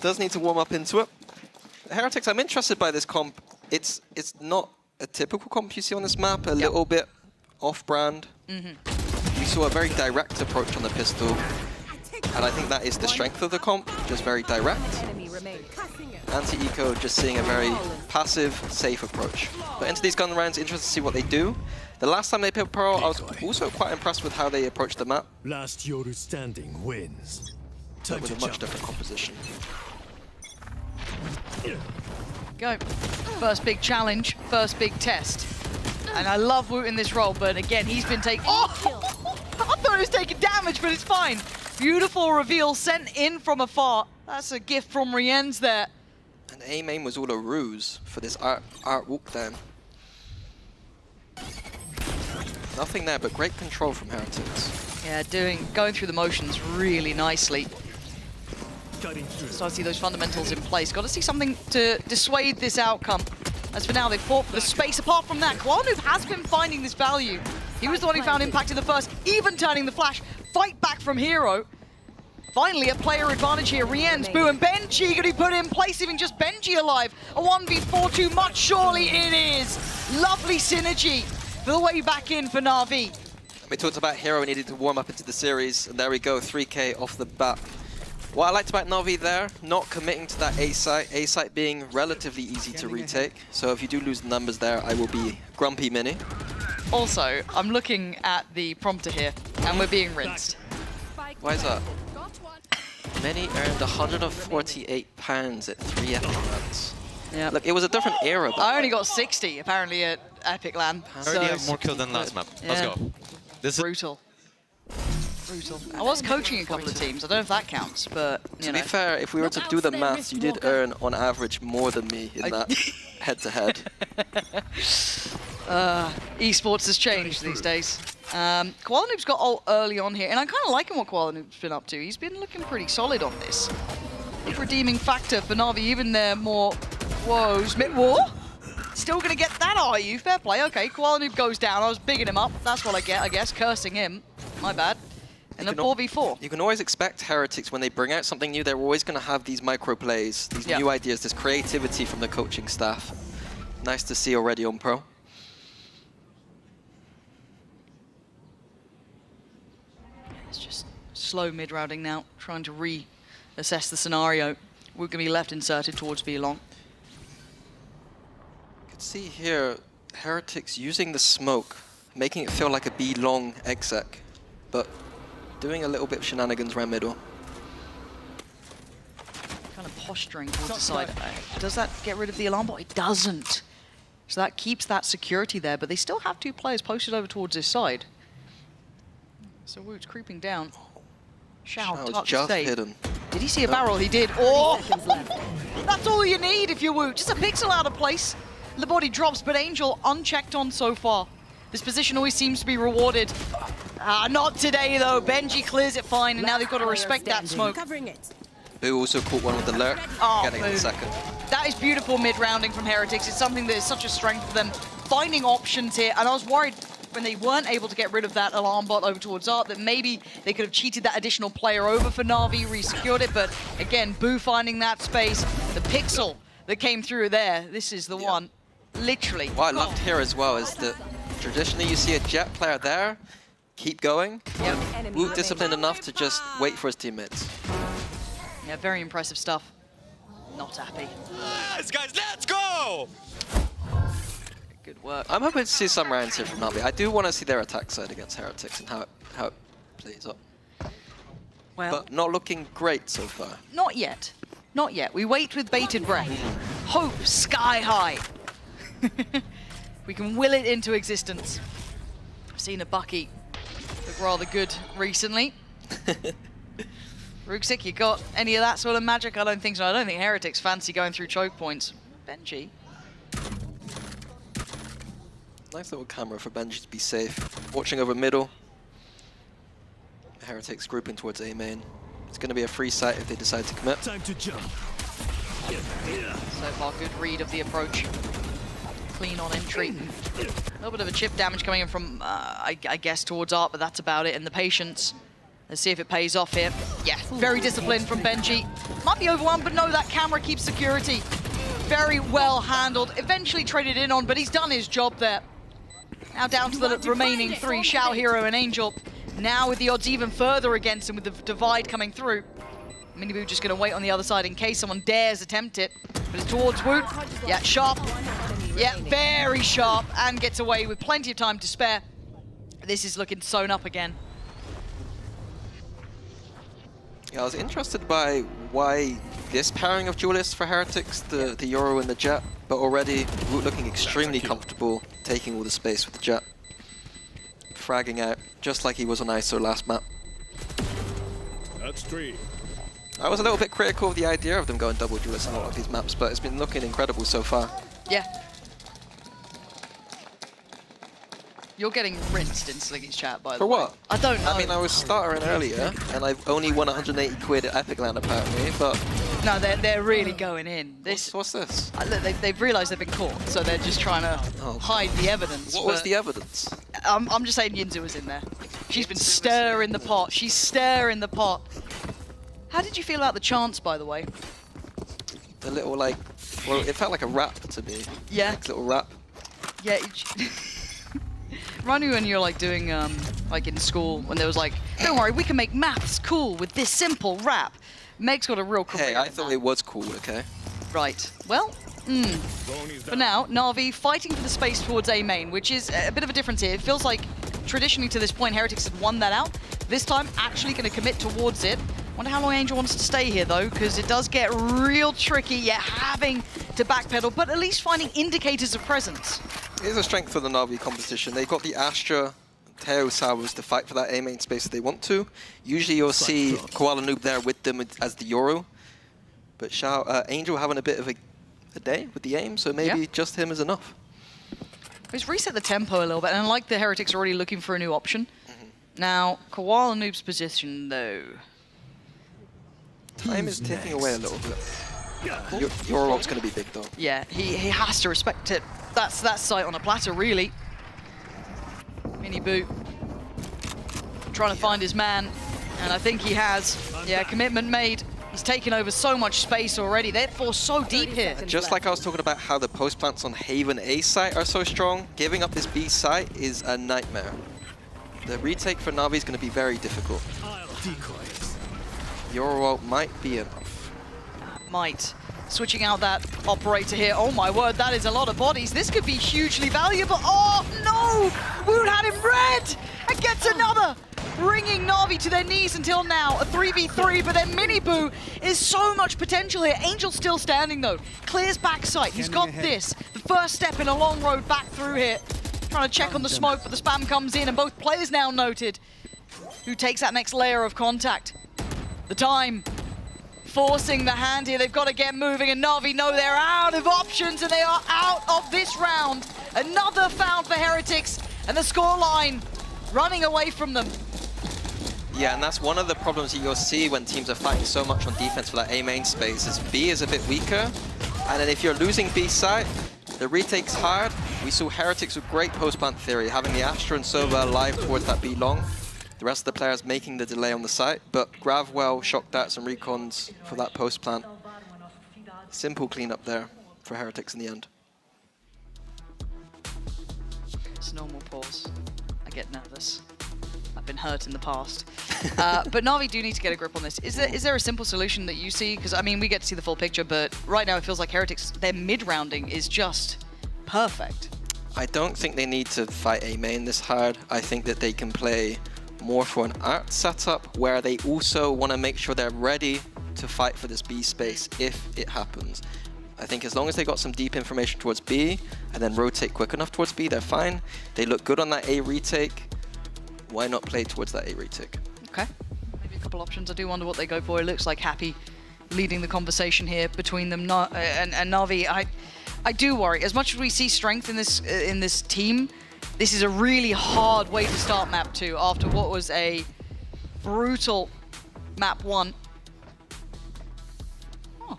Speaker 3: does need to warm up into it. Heretics, I'm interested by this comp. It's not a typical comp you see on this map, a little bit off-brand. We saw a very direct approach on the pistol, and I think that is the strength of the comp, just very direct. Anti-eco just seeing a very passive, safe approach. But into these gun rounds, interested to see what they do. The last time they picked Pearl, I was also quite impressed with how they approached the map.
Speaker 2: Last Yoru standing wins.
Speaker 3: But with a much different composition.
Speaker 14: Go. First big challenge, first big test. And I love Woot in this role, but again, he's been taking... Oh! I thought he was taking damage, but it's fine. Beautiful reveal sent in from afar. That's a gift from Rien's there.
Speaker 3: And A-main was all a ruse for this art walk down. Nothing there, but great control from Heretics.
Speaker 14: Yeah, going through the motions really nicely. So I see those fundamentals in place. Got to see something to dissuade this outcome. As for now, they fought for the space. Apart from that, Kwalanoob has been finding this value. He was the one who found impact in the first, even turning the flash. Fight back from Hero. Finally, a player advantage here. Rien's, Boo, and Benji going to be put in place, even just Benji alive. A 1v4 too much, surely it is. Lovely synergy for the way back in for Na'Vi.
Speaker 3: We talked about Hero needed to warm up into the series, and there we go, 3K off the bat. What I liked about Na'Vi there, not committing to that A site being relatively easy to retake. So if you do lose the numbers there, I will be grumpy Mini.
Speaker 14: Also, I'm looking at the prompter here, and we're being rinsed.
Speaker 3: Why is that? Mini earned £148 at 3 Epic Lands.
Speaker 14: Yeah.
Speaker 3: Look, it was a different era.
Speaker 14: I only got 60, apparently, at Epic Land.
Speaker 21: I already have more kills than last map. Let's go.
Speaker 14: This is brutal. Brutal. I was coaching a couple of teams. I don't know if that counts, but
Speaker 3: to be fair, if we were to do the maths, you did earn on average more than me in that head-to-head.
Speaker 14: Esports has changed these days. Kwalanoob's got ult early on here, and I'm kind of liking what Kwalanoob's been up to. He's been looking pretty solid on this. Big redeeming factor for Na'Vi, even their more woes. Mid-war? Still going to get that, are you? Fair play. Okay, Kwalanoob goes down. I was bigging him up. That's what I get, I guess. Cursing him. My bad. And then 4v4.
Speaker 3: You can always expect Heretics, when they bring out something new, they're always going to have these micro plays, these new ideas, this creativity from the coaching staff. Nice to see already on Pro.
Speaker 14: It's just slow mid-rounding now, trying to reassess the scenario. We're going to be left inserted towards B long.
Speaker 3: You can see here, Heretics using the smoke. making it feel like a B long exec, but doing a little bit of shenanigans around middle.
Speaker 14: Kind of posturing towards the side. Does that get rid of the alarm bot? It doesn't. So that keeps that security there, but they still have 2 players posted over towards this side. So Woot's creeping down. Shao tucked
Speaker 3: just
Speaker 14: safe.
Speaker 3: hidden.
Speaker 14: Did he see a barrel? He did. Oh! That's all you need if you're Woot. Just a pixel out of place. The body drops, but Angel unchecked on so far. This position always seems to be rewarded. Not today, though. Benji clears it fine, and now they've got to respect that smoke.
Speaker 3: Boo also caught one with the lurk, getting the second.
Speaker 14: That is beautiful mid-rounding from Heretics. It's something that is such a strength for them. Finding options here, and I was worried when they weren't able to get rid of that alarm bot over towards Art that maybe they could have cheated that additional player over for Na'Vi, re-secured it, but again, Boo finding that space. The pixel that came through there, this is the one. Literally.
Speaker 3: What I loved here as well is that traditionally you see a Jet player there, keep going.
Speaker 14: Yep.
Speaker 3: Woot disciplined enough to just wait for his teammates.
Speaker 14: Yeah, very impressive stuff. Not happy.
Speaker 21: Yes, guys, let's go!
Speaker 14: Good work.
Speaker 3: I'm hoping to see some rounds here from Na'Vi. I do want to see their attack side against Heretics and how it plays up.
Speaker 14: Well,
Speaker 3: but not looking great so far.
Speaker 14: Not yet. Not yet. We wait with bated breath. Hope sky high. We can will it into existence. I've seen a Bucky look rather good recently. Ruxic, you got any of that sort of magic? I don't think so. I don't think Heretics fancy going through choke points. Benji.
Speaker 3: Nice little camera for Benji to be safe. Watching over middle. Heretics grouping towards A main. It's going to be a free site if they decide to commit.
Speaker 2: Time to jump.
Speaker 14: So far, good read of the approach. Clean on entry. A little bit of a chip damage coming in from, I guess, towards Art, but that's about it. And the patience. Let's see if it pays off here. Yeah, very disciplined from Benji. Might be overwhelmed, but no, that camera keeps security. Very well handled. Eventually traded in on, but he's done his job there. Now down to the remaining 3, Shao, Hero, and Angel. Now with the odds even further against him with the divide coming through. Miniboo just going to wait on the other side in case someone dares attempt it. But it's towards Woot. Yeah, sharp. Yeah, very sharp, and gets away with plenty of time to spare. This is looking sewn up again.
Speaker 3: Yeah, I was interested by why this pairing of duelists for Heretics, the Euro and the Jet, but already Woot looking extremely comfortable, taking all the space with the Jet. Fragging out, just like he was on ISO last map.
Speaker 2: That's 3.
Speaker 3: I was a little bit critical of the idea of them going double duelists on a lot of these maps, but it's been looking incredible so far.
Speaker 14: Yeah. You're getting rinsed in Sliggy's chat, by the way.
Speaker 3: For what?
Speaker 14: I don't know.
Speaker 3: I mean, I was startering earlier, and I've only won 180 quid at Epic Land apparently, but...
Speaker 14: No, they're really going in.
Speaker 3: What's this?
Speaker 14: Look, they've realised they've been caught, so they're just trying to hide the evidence.
Speaker 3: What was the evidence?
Speaker 14: I'm just saying Yinzu was in there. She's been stirring the pot. She's stirring the pot. How did you feel about the chants, by the way?
Speaker 3: The little, like... Well, it felt like a rap to me.
Speaker 14: Yeah.
Speaker 3: Like a little rap.
Speaker 14: Yeah. Remind me when you're like doing, like in school, when there was like, don't worry, we can make maths cool with this simple rap. Meg's got a real career.
Speaker 3: Hey, I thought it was cool, okay?
Speaker 14: Right. Well, for now, Na'Vi fighting for the space towards A main, which is a bit of a difference here. It feels like traditionally to this point, Heretics had won that out. This time, actually going to commit towards it. Wonder how long Angel wants to stay here, though, because it does get real tricky, yet having to backpedal, but at least finding indicators of presence.
Speaker 3: It is a strength for the Na'Vi competition. They've got the Astra, Teo Sowers to fight for that A main space if they want to. Usually you'll see Koala Noob there with them as the Euro. But Angel having a bit of a day with the aim, so maybe just him is enough.
Speaker 14: He's reset the tempo a little bit, and I like the Heretics already looking for a new option. Now, Koala Noob's position, though.
Speaker 3: Time is ticking away a little bit. Your ult's going to be big, though.
Speaker 14: Yeah, he has to respect it. That's sight on a platter, really. Miniboo trying to find his man, and I think he has. Yeah, commitment made. He's taken over so much space already. They're forced so deep here.
Speaker 3: Just like I was talking about how the post plants on Haven A site are so strong, giving up this B site is a nightmare. The retake for Na'Vi is going to be very difficult. Your ult might be enough.
Speaker 14: Might. Switching out that operator here. Oh my word, that is a lot of bodies. This could be hugely valuable. Oh no! Woot had him red and gets another, bringing Na'Vi to their knees until now. A 3v3, but then Miniboo is so much potential here. Angel's still standing though. Clears backside. He's got this. The first step in a long road back through here. Trying to check on the smoke, but the spam comes in and both players now noted. Who takes that next layer of contact? The time forcing the hand here. They've got to get moving, and Na'Vi know they're out of options and they are out of this round. Another foul for Heretics, and the scoreline running away from them.
Speaker 3: Yeah, and that's one of the problems that you'll see when teams are fighting so much on defense for that A main space, is B is a bit weaker, and then if you're losing B site, the retake's hard. We saw Heretics with great post-plant theory, having the Astra and Sova alive towards that B long. The rest of the players making the delay on the site, but Gravwell, shock darts and recons for that post-plant. Simple cleanup there for Heretics in the end.
Speaker 14: It's normal pause. I get nervous. I've been hurt in the past. But Na'Vi do need to get a grip on this. Is there a simple solution that you see? Because, I mean, we get to see the full picture, but right now it feels like Heretics, their mid-rounding is just perfect.
Speaker 3: I don't think they need to fight A main this hard. I think that they can play more for an art setup where they also want to make sure they're ready to fight for this B space if it happens. I think as long as they got some deep information towards B and then rotate quick enough towards B, they're fine. They look good on that A retake. Why not play towards that A retake?
Speaker 14: Okay, maybe a couple options. I do wonder what they go for. It looks like Happy leading the conversation here between them and Na'Vi. I do worry. As much as we see strength in this team, this is a really hard way to start map 2 after what was a brutal map 1. Oh,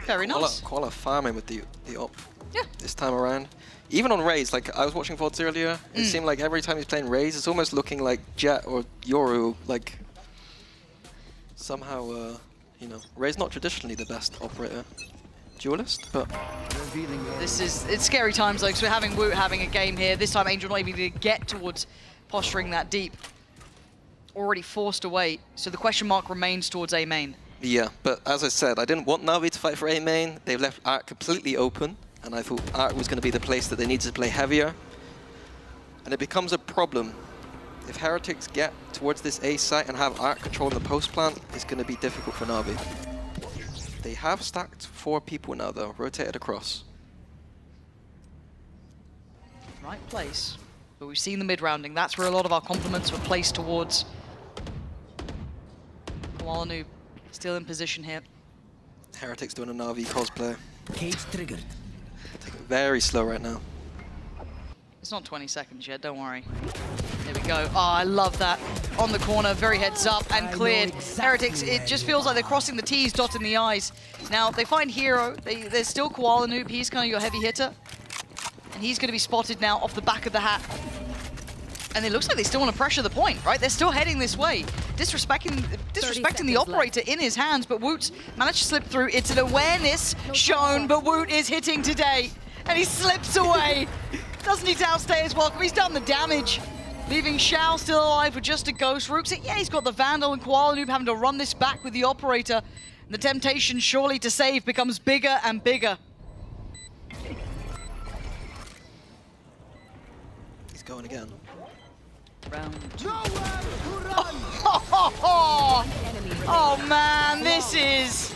Speaker 14: very nice.
Speaker 3: Koala farming with the op this time around. Even on Raze, like I was watching VODs earlier, it seemed like every time he's playing Raze, it's almost looking like Jet or Yoru, like somehow, you know, Raze not traditionally the best operator. Duelist, but
Speaker 14: it's scary times though, because we're having Woot having a game here. This time Angel not even to get towards posturing that deep. Already forced away, so the question mark remains towards A main.
Speaker 3: Yeah, but as I said, I didn't want Na'Vi to fight for A main. They've left Arc completely open, and I thought Arc was going to be the place that they needed to play heavier. And it becomes a problem. If Heretics get towards this A site and have Arc controlling the post plant, it's going to be difficult for Na'Vi. They have stacked 4 people now though, rotated across.
Speaker 14: Right place, but we've seen the mid-rounding. That's where a lot of our compliments were placed towards. Kowalanu still in position here.
Speaker 3: Heretics doing a Na'Vi cosplay.
Speaker 16: Cage triggered.
Speaker 3: Very slow right now.
Speaker 14: It's not 20 seconds yet, don't worry. There we go. Oh, I love that. On the corner, very heads up and cleared. Heretics, it just feels like they're crossing the T's, dotting the I's. Now, they find Hero. There's still Koala Noob. He's kind of your heavy hitter. And he's going to be spotted now off the back of the hat. And it looks like they still want to pressure the point, right? They're still heading this way. Disrespecting the operator in his hands, but Woot's managed to slip through. It's an awareness shown, but Woot is hitting today. And he slips away. Doesn't need to outstay his welcome. He's done the damage. Leaving Shao still alive with just a ghost. Rook's yeah, he's got the Vandal, and Koala Noob having to run this back with the operator. And the temptation surely to save becomes bigger and bigger.
Speaker 3: He's going again.
Speaker 14: Round 2. Oh man, this is...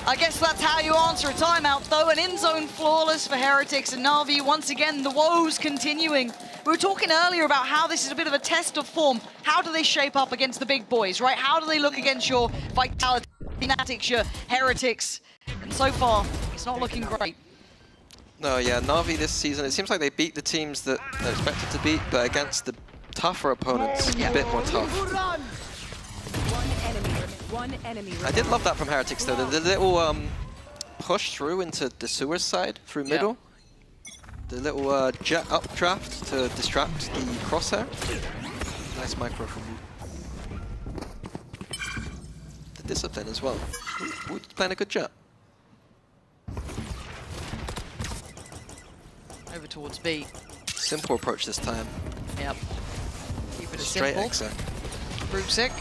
Speaker 14: I guess that's how you answer a timeout, though. An in-zone flawless for Heretics and Na'Vi. Once again, the woes continuing. We were talking earlier about how this is a bit of a test of form. How do they shape up against the big boys, right? How do they look against your Vitality, Fanatics, your Heretics? And so far, it's not looking great.
Speaker 3: No, yeah, Na'Vi this season, it seems like they beat the teams that they're expected to beat, but against the tougher opponents, a bit more tough.
Speaker 4: One enemy
Speaker 3: I did love that from Heretics though, the little push through into the sewer side through middle. The little jet updraft to distract the crosshair. Nice micro from you. The discipline as well. Ooh, playing a good jet.
Speaker 14: Over towards B.
Speaker 3: Simple approach this time.
Speaker 14: Yep. Keep it
Speaker 3: straight
Speaker 14: simple.
Speaker 3: exit.
Speaker 14: Brooksick.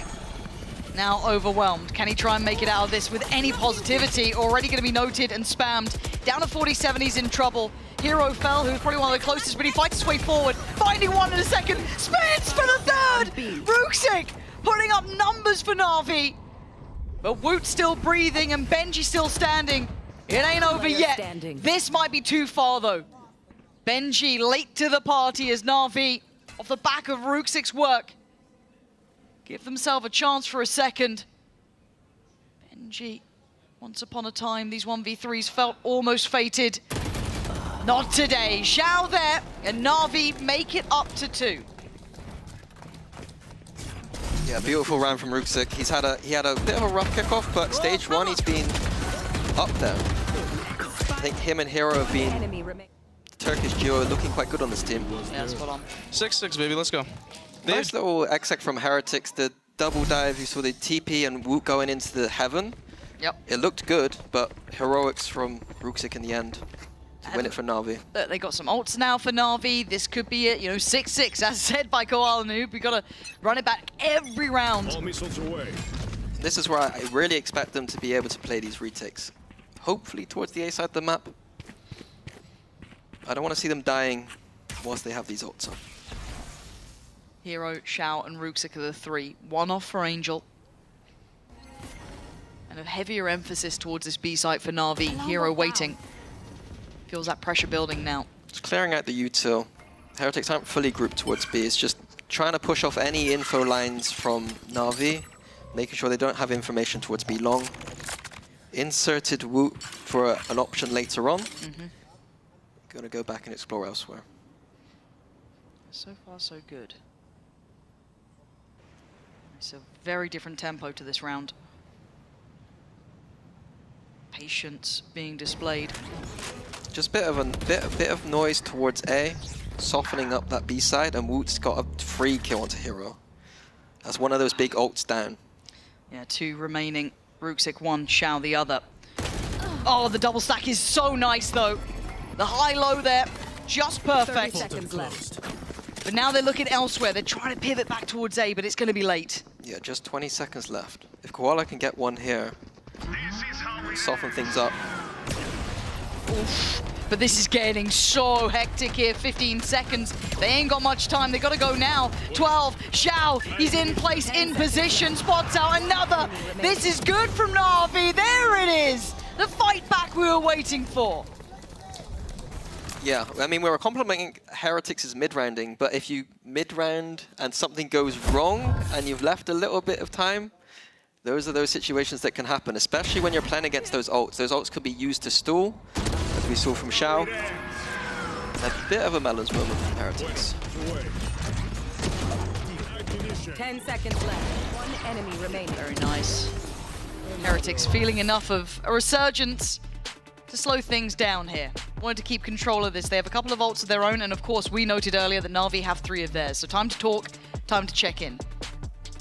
Speaker 14: Now overwhelmed. Can he try and make it out of this with any positivity? Already going to be noted and spammed. Down to 47, he's in trouble. Hero fell, who's probably one of the closest, but he fights his way forward. Finding one in a second. Spins for the third! Ruxic putting up numbers for Na'Vi. But Woot's still breathing and Benji still standing. It ain't over yet. This might be too far though. Benji late to the party as Na'Vi, off the back of Ruxic's work, give themselves a chance for a second. Benji, once upon a time, these 1v3s felt almost fated. Not today. Xiao there, and Na'Vi make it up to 2.
Speaker 3: Yeah, beautiful round from Ruxic. He had a bit of a rough kickoff, but stage 1 he's been up there. I think him and Hero have been Turkish duo looking quite good on this team.
Speaker 14: Yeah, spot on.
Speaker 21: 6-6, baby, let's go.
Speaker 3: Nice little exec from Heretics, the double dive, you saw the TP and Woot going into the heaven.
Speaker 14: Yep.
Speaker 3: It looked good, but heroics from Ruxic in the end to win it for Na'Vi.
Speaker 14: They got some ults now for Na'Vi. This could be it, 6-6, as said by Koala Noob. We gotta run it back every round.
Speaker 2: All missiles away.
Speaker 3: This is where I really expect them to be able to play these retakes. Hopefully towards the A side of the map. I don't want to see them dying whilst they have these ults up.
Speaker 14: Hero, Xiao, and Ruxic are the 3. 1 off for Angel. And a heavier emphasis towards this B site for Na'Vi. Hero waiting. Feels that pressure building now.
Speaker 3: It's clearing out the util. Heretics aren't fully grouped towards B. It's just trying to push off any info lines from Na'Vi, making sure they don't have information towards B long. Inserted Woot for an option later on. Gonna go back and explore elsewhere.
Speaker 14: So far, so good. It's a very different tempo to this round. Patience being displayed.
Speaker 3: Just bit of noise towards A, softening up that B side, and Woot's got a free kill onto Hero. That's one of those big ults down.
Speaker 14: Yeah, 2 remaining. Ruxic 1, Xiao the other. Oh, the double stack is so nice though. The high-low there, just perfect.
Speaker 4: 30 seconds left.
Speaker 14: But now they're looking elsewhere. They're trying to pivot back towards A, but it's going to be late.
Speaker 3: Yeah, just 20 seconds left. If Koala can get one here, soften things up.
Speaker 14: Oof. But this is getting so hectic here. 15 seconds. They ain't got much time. They got to go now. 12. Xiao, he's in place, in position. Spots out another. This is good from Na'Vi. There it is. The fight back we were waiting for.
Speaker 3: Yeah, I mean, we were complimenting Heretics' mid-rounding, but if you mid-round and something goes wrong and you've left a little bit of time, those are those situations that can happen, especially when you're playing against those ults. Those ults could be used to stall, as we saw from Xiao. A bit of a Melons moment from Heretics.
Speaker 4: 10 seconds left. 1 enemy remaining.
Speaker 14: Very nice. Heretics feeling enough of a resurgence to slow things down here. Wanted to keep control of this. They have a couple of ults of their own, and of course, we noted earlier that Na'Vi have 3 of theirs. So time to talk, time to check in.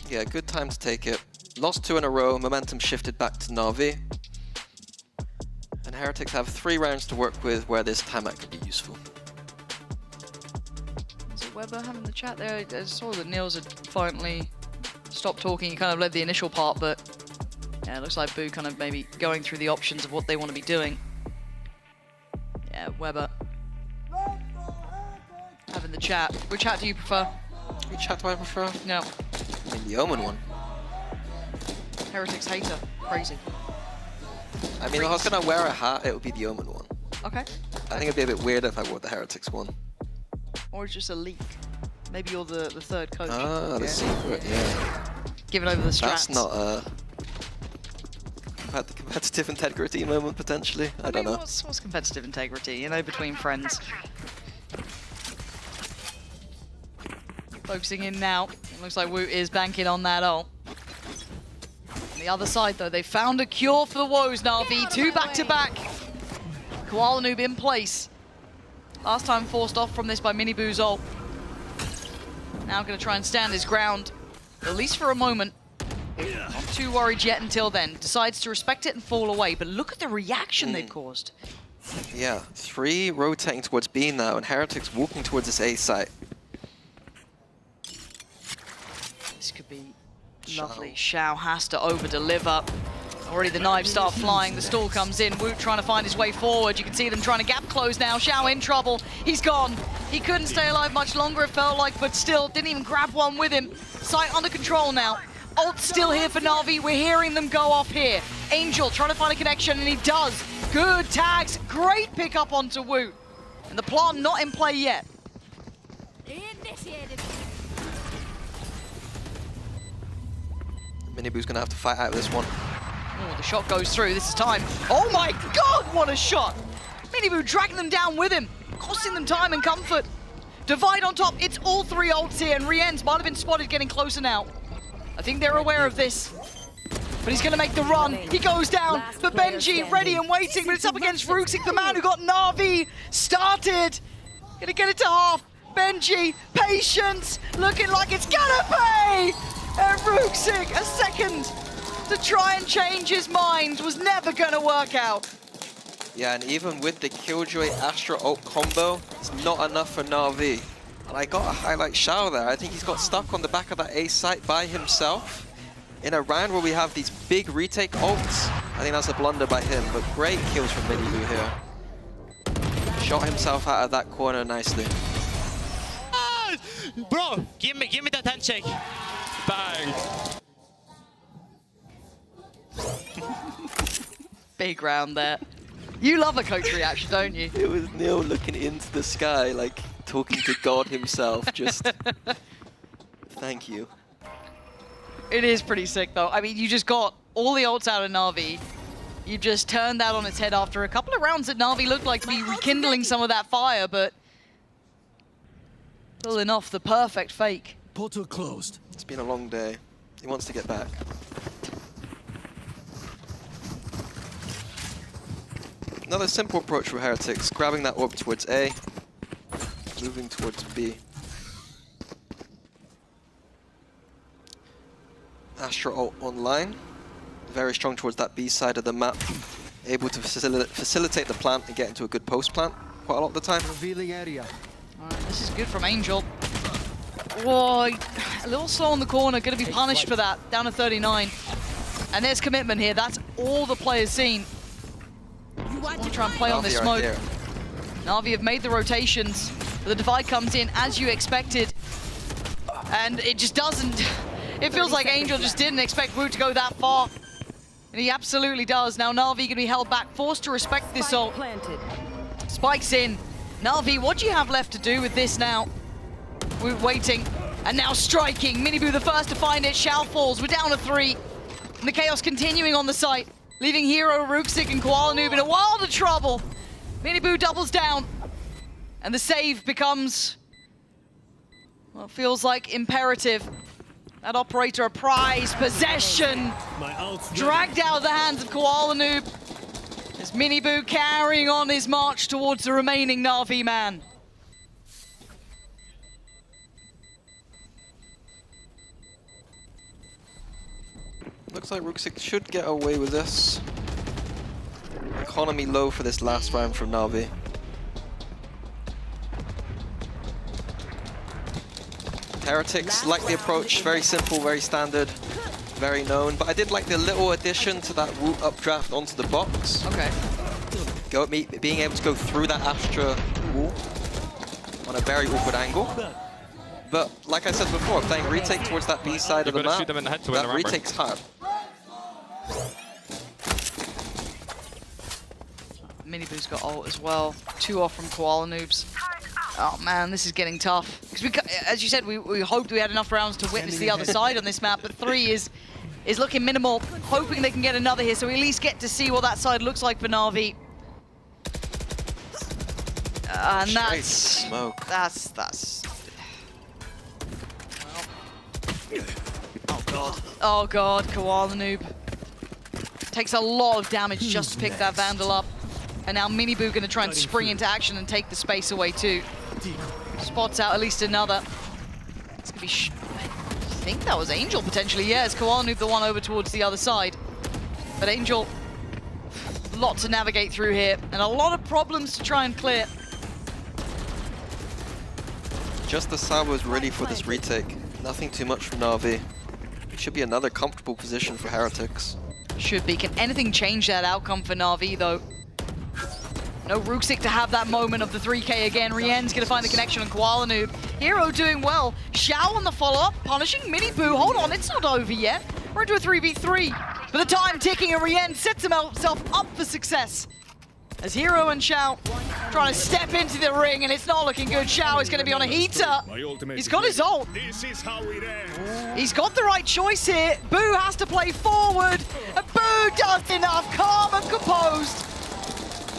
Speaker 3: Yeah, good time to take it. Lost 2 in a row, momentum shifted back to Na'Vi. And Heretics have 3 rounds to work with where this timeout could be useful.
Speaker 14: Is it Weber having the chat there? I saw that Niels had finally stopped talking. He kind of led the initial part, but yeah, it looks like Boo kind of maybe going through the options of what they want to be doing. Yeah, Weber having the chat. Which chat do you prefer?
Speaker 3: Which chat do I prefer?
Speaker 14: No.
Speaker 3: I mean, the Omen one.
Speaker 14: Heretics hater. Crazy.
Speaker 3: I mean, if I was going to wear a hat, it would be the Omen one.
Speaker 14: Okay.
Speaker 3: I think it'd be a bit weird if I wore the Heretics one.
Speaker 14: Or it's just a leak. Maybe you're the third coach.
Speaker 3: Ah, the secret, yeah.
Speaker 14: Giving over the strats.
Speaker 3: That's not a competitive integrity moment, potentially. I don't know.
Speaker 14: What's competitive integrity, between friends? Focusing in now. It looks like Woot is banking on that ult. On the other side, though, they found a cure for the woes, Na'Vi. 2 back-to-back. Koala Noob in place. Last time forced off from this by Mini Boo's ult. Now going to try and stand his ground, at least for a moment. Not too worried yet until then. Decides to respect it and fall away, but look at the reaction they've caused.
Speaker 3: Yeah, 3 rotating towards B now, and Heretics walking towards this A site.
Speaker 14: This could be lovely. Xiao has to over-deliver. Already the knives start flying, the stall comes in, Woot trying to find his way forward. You can see them trying to gap close now. Xiao in trouble, he's gone. He couldn't stay alive much longer, it felt like, but still, didn't even grab one with him. Sight under control now. Ult still here for Na'Vi, we're hearing them go off here. Angel trying to find a connection, and he does. Good tags, great pick up onto Woot. And the plant not in play yet.
Speaker 4: Initiated.
Speaker 3: Miniboo's gonna have to fight out of this one.
Speaker 14: Oh, the shot goes through, this is time. Oh my god, what a shot! Miniboo dragging them down with him, costing them time and comfort. Divide on top, it's all three ults here, and Rien's might have been spotted getting closer now. I think they're aware of this. But he's gonna make the run. He goes down, but Benji ready and waiting, but it's up against Ruxic, the man who got Na'Vi started. Gonna get it to half. Benji, patience, looking like it's gonna pay! And Ruxic, a second to try and change his mind, was never gonna work out.
Speaker 3: Yeah, and even with the Killjoy Astra ult combo, it's not enough for Na'Vi. And I gotta highlight Xiao there. I think he's got stuck on the back of that A site by himself. In a round where we have these big retake ults, I think that's a blunder by him, but great kills from Miniboo here. Shot himself out of that corner nicely.
Speaker 21: Bro, give me that handshake. Bang.
Speaker 14: Big round there. You love a coach reaction, don't you?
Speaker 3: It was Neil looking into the sky, like talking to God himself, just thank you.
Speaker 14: It is pretty sick though. I mean, you just got all the ults out of Na'Vi. You just turned that on its head after a couple of rounds that Na'Vi looked like to be rekindling some of that fire, but pulling off the perfect fake.
Speaker 16: Portal closed.
Speaker 3: It's been a long day. He wants to get back. Another simple approach for Heretics, grabbing that orb towards A, moving towards B. Astra ult online, very strong towards that B side of the map, able to facilitate the plant and get into a good post plant quite a lot of the time.
Speaker 16: Revealing area.
Speaker 14: Alright, this is good from Angel. Whoa, a little slow on the corner, gonna be punished for that, down to 39. And there's commitment here, that's all the players seen. To try and play on this smoke. Na'Vi have made the rotations, but the divide comes in as you expected. And it just doesn't. It feels like Angel just didn't expect Woot to go that far. And he absolutely does. Now Na'Vi gonna be held back, forced to respect this ult. Spikes in. Na'Vi, what do you have left to do with this now? Woot waiting, and now striking. Miniboo the first to find it, Xiao falls, we're down to 3. And the chaos continuing on the site, leaving Hero, Ruxic, and Koala Noob in a world of trouble. Miniboo doubles down, and the save becomes, well, feels like imperative. That operator a prize possession, dragged out of the hands of Koala Noob. As Miniboo carrying on his march towards the remaining Na'Vi man.
Speaker 3: Looks like Ruxic should get away with this. Economy low for this last round from Na'Vi. Heretics like the approach, very simple, very standard, very known. But I did like the little addition to that Woot updraft onto the box.
Speaker 14: Okay.
Speaker 3: Being able to go through that Astra wall on a very awkward angle. But like I said before, playing retake towards that B side of the map, that retake's hard.
Speaker 14: Miniboo's got ult as well. 2 off from Koala Noobs. Oh man, this is getting tough. Because as you said, we hoped we had enough rounds to witness the other side on this map, but 3 is looking minimal. Hoping they can get another here, so we at least get to see what that side looks like for Na'Vi. And that's
Speaker 3: smoke.
Speaker 14: That's. Oh god. Oh god, Koala Noob. Takes a lot of damage just to pick that Vandal up. And now Miniboo gonna try and spring into action and take the space away too. Spots out at least another. It's gonna be I think that was Angel potentially, yeah, it's Koala Noob the one over towards the other side. But Angel, a lot to navigate through here and a lot of problems to try and clear.
Speaker 3: Just the Salvo's ready for this retake. Nothing too much from Na'Vi. It should be another comfortable position for Heretics.
Speaker 14: Should be. Can anything change that outcome for Na'Vi, though? No Ruxic to have that moment of the 3K again. Rien's gonna find the connection on Koala Noob. Hero doing well. Xiao on the follow-up, punishing Miniboo. Hold on, it's not over yet. We're into a 3v3. But the time ticking, and Rien sets himself up for success. As Hero and Xiao trying to step into the ring, and it's not looking good. Xiao is going to be on a heater. He's got his ult.
Speaker 2: This is how it ends.
Speaker 14: He's got the right choice here. Boo has to play forward, and Boo does enough. Calm and composed.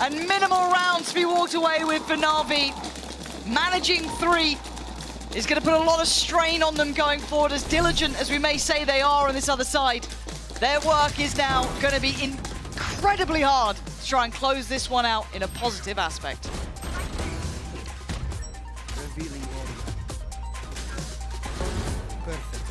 Speaker 14: And minimal rounds to be walked away with for Na'Vi. Managing 3 is going to put a lot of strain on them going forward, as diligent as we may say they are on this other side. Their work is now going to be incredibly hard to try and close this one out in a positive aspect.
Speaker 16: Revealing area. Perfect.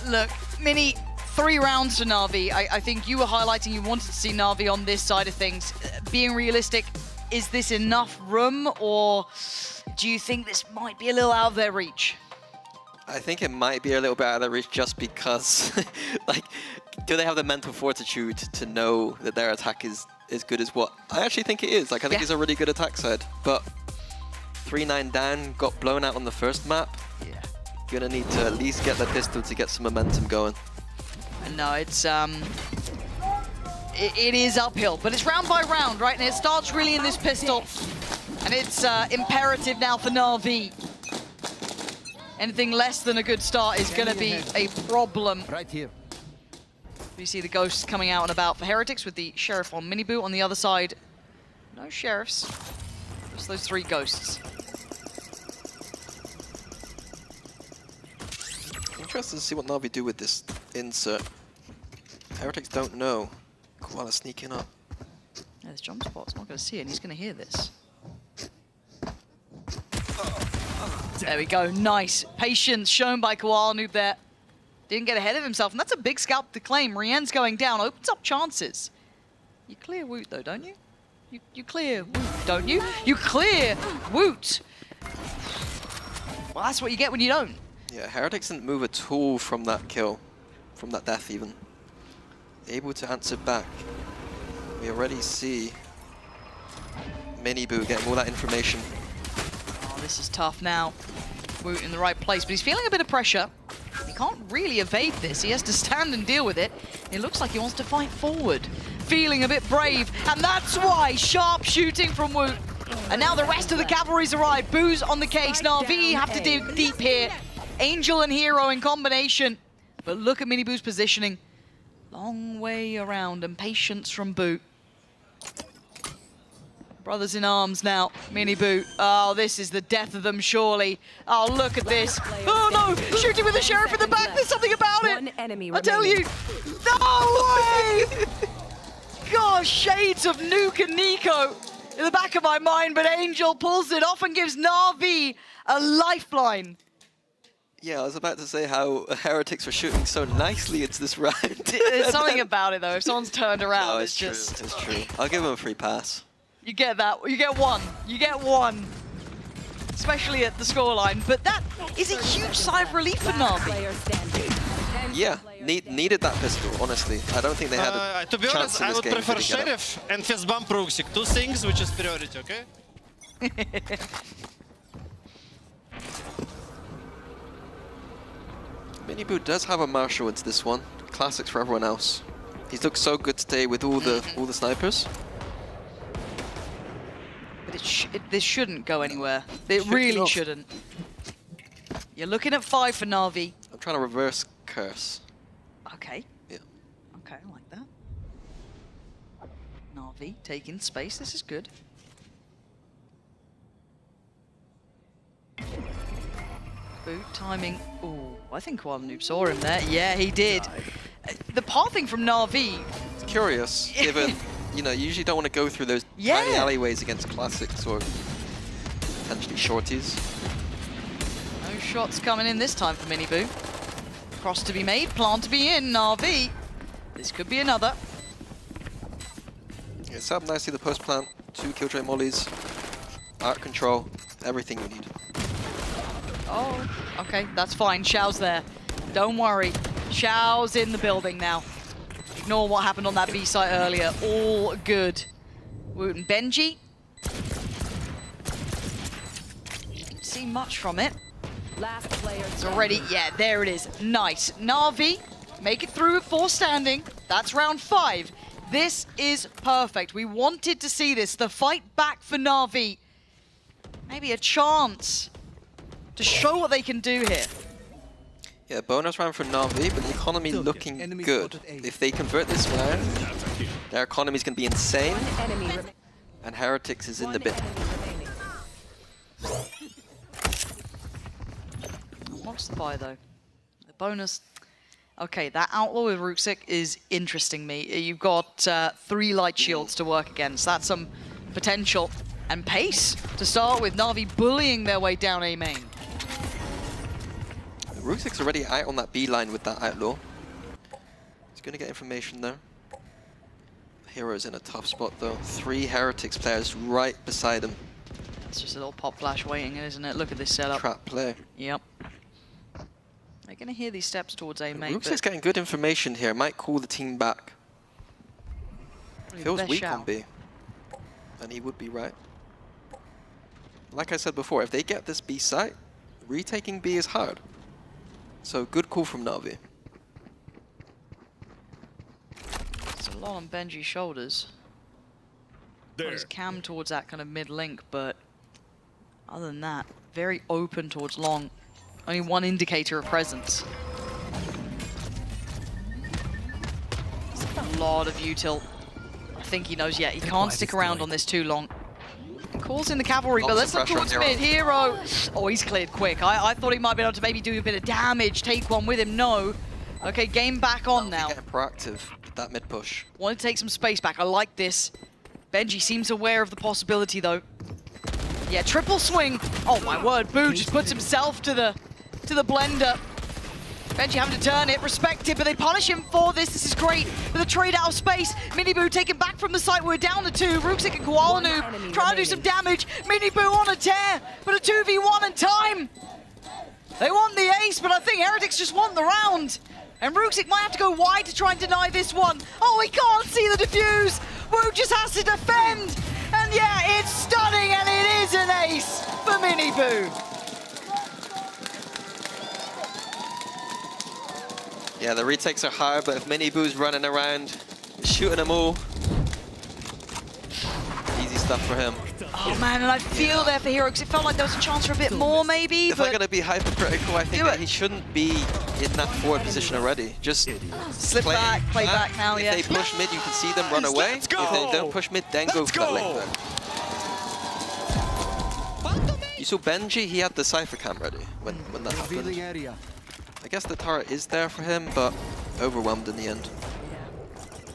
Speaker 14: Look, Mini, 3 rounds for Na'Vi. I think you were highlighting you wanted to see Na'Vi on this side of things. Being realistic, is this enough room, or do you think this might be a little out of their reach?
Speaker 3: I think it might be a little bit out of their reach just because, like, do they have the mental fortitude to know that their attack is as good as what? I actually think it is. Like, I think it's a really good attack side, but 3-9 down, got blown out on the first map.
Speaker 14: Yeah.
Speaker 3: Gonna need to at least get the pistol to get some momentum going.
Speaker 14: No, it's it is uphill, but it's round by round, right? And it starts really in this pistol, and it's imperative now for Na'Vi. Anything less than a good start is going to be a problem.
Speaker 16: Right here.
Speaker 14: We see the ghosts coming out and about for Heretics with the Sheriff on Miniboo. On the other side, no Sheriffs, just those 3 ghosts.
Speaker 3: Interested to see what Na'Vi do with this insert. Heretics don't know. Koala sneaking up.
Speaker 14: Yeah, this jump spot's not going to see it, and he's going to hear this. There we go, nice. Patience shown by Koala Noob there. Didn't get ahead of himself, and that's a big scalp to claim. Rien's going down, opens up chances. You clear Woot though, don't you? You clear Woot, don't you? You clear Woot! Well, that's what you get when you don't.
Speaker 3: Yeah, Heretics didn't move at all from that kill, from that death even. Able to answer back. We already see Miniboo getting all that information.
Speaker 14: Oh, this is tough now. Woot in the right place, but he's feeling a bit of pressure. He can't really evade this. He has to stand and deal with it. It looks like he wants to fight forward. Feeling a bit brave, and that's why sharp shooting from Woot. And now the rest of the cavalry's arrived. Boo's on the case. Na'Vi have to dig deep here. Angel and Hero in combination. But look at Miniboo's positioning. Long way around, and patience from Boo. Brothers in arms now, Miniboo. Oh, this is the death of them, surely. Oh, look at this. Oh no, shooting with the Sheriff in the back, there's something about it. I tell you, no way! Gosh, shades of Nuke and Nico in the back of my mind, but Angel pulls it off and gives Na'Vi a lifeline.
Speaker 3: Yeah, I was about to say how Heretics were shooting so nicely into this round.
Speaker 14: There's something about it, though. If someone's turned around,
Speaker 3: no,
Speaker 14: it's
Speaker 3: true,
Speaker 14: just...
Speaker 3: It's true. I'll give him a free pass.
Speaker 14: You get that. You get one. You get one. especially at the scoreline, but that is a huge sigh of relief for Na'Vi.
Speaker 3: Yeah, needed that pistol, honestly. I don't think they had a
Speaker 21: To be
Speaker 3: chance
Speaker 21: honest,
Speaker 3: in
Speaker 21: I
Speaker 3: this
Speaker 21: would
Speaker 3: game
Speaker 21: prefer
Speaker 3: to get it.
Speaker 21: Sheriff and Fist Bump Ruxic. Two things which is priority, okay?
Speaker 3: Miniboo does have a Marshal into this one. Classics for everyone else. He's looked so good today with all the snipers.
Speaker 14: But this shouldn't go anywhere. It really shouldn't. You're looking at 5 for Na'Vi.
Speaker 3: I'm trying to reverse curse.
Speaker 14: Okay.
Speaker 3: Yeah.
Speaker 14: Okay, I like that. Na'Vi taking space. This is good. Boot timing. Ooh, I think Noob saw him there. Yeah, he did. The pathing from Na'Vi.
Speaker 3: It's curious, given, you know, you usually don't want to go through those tiny alleyways against classics or potentially shorties.
Speaker 14: No shots coming in this time for Miniboo. Cross to be made, plant to be in. Na'Vi. This could be another.
Speaker 3: Yeah, set up nicely the post plant. 2 killjoy mollies. Art control. Everything you need.
Speaker 14: Oh, okay, that's fine. Xiao's there. Don't worry. Xiao's in the building now. Ignore what happened on that B site earlier. All good. Woot and Benji. Didn't see much from it.
Speaker 4: Last player.
Speaker 14: It's already, yeah, there it is. Nice. Na'Vi make it through with 4 standing. That's round 5. This is perfect. We wanted to see this. The fight back for Na'Vi. Maybe a chance to show what they can do here.
Speaker 3: Yeah, bonus round for Na'Vi, but the economy looking good. If they convert this round, their economy is going to be insane. And Heretics is in the bin.
Speaker 14: What's the buy though? The bonus. Okay, that Outlaw with Ruxic is interesting me. You've got 3 light shields to work against. That's some potential. And pace to start with. Na'Vi bullying their way down A main.
Speaker 3: Ruxic's already out on that B line with that Outlaw. He's going to get information there. Hero's in a tough spot though. 3 Heretics players right beside him.
Speaker 14: It's just a little pop flash waiting, isn't it? Look at this setup.
Speaker 3: Trap play.
Speaker 14: Yep. They're going to hear these steps towards A main.
Speaker 3: Ruxic's getting good information here. Might call the team back. Feels weak on B. And he would be right. Like I said before, if they get this B site, retaking B is hard. So good call from Na'Vi.
Speaker 14: It's a lot on Benji's shoulders. Got his cam towards that kind of mid-link, but other than that, very open towards long. Only 1 indicator of presence. A lot of util. I think he knows, yeah, he can't stick around on this too long. Calls in the cavalry, but let's look towards mid. Hero. Oh, he's cleared quick. I thought he might be able to maybe do a bit of damage, take one with him. No. Okay, game back on now.
Speaker 3: Getting proactive with that mid push.
Speaker 14: Want to take some space back. I like this. Benji seems aware of the possibility, though. Yeah, triple swing. Oh my word, Boo just puts himself to the blender. Benji having to turn it, respect it, but they punish him for this. This is great. With a trade out of space, Miniboo taken back from the site. We're down to 2. Ruxic and Koala Noob trying to do some damage. Miniboo on a tear, but a 2v1 in time. They want the ace, but I think Heretics just want the round. And Ruxic might have to go wide to try and deny this one. Oh, he can't see the defuse. Woo just has to defend. And yeah, it's stunning, and it is an ace for Miniboo.
Speaker 3: Yeah, the retakes are hard, but if Miniboo's running around, shooting them all, easy stuff for him.
Speaker 14: Oh man, and I feel there for Hero, because it felt like there was a chance for a bit more maybe,
Speaker 3: If I'm going to be hypercritical, I think that he shouldn't be in that forward position already. Just
Speaker 14: slip back, play back now, yeah.
Speaker 3: If they push mid, you can see them run away. If they don't push mid, then go for that link back. You saw Benji, he had the Cypher cam ready when that happened. I guess the turret is there for him, but overwhelmed in the end.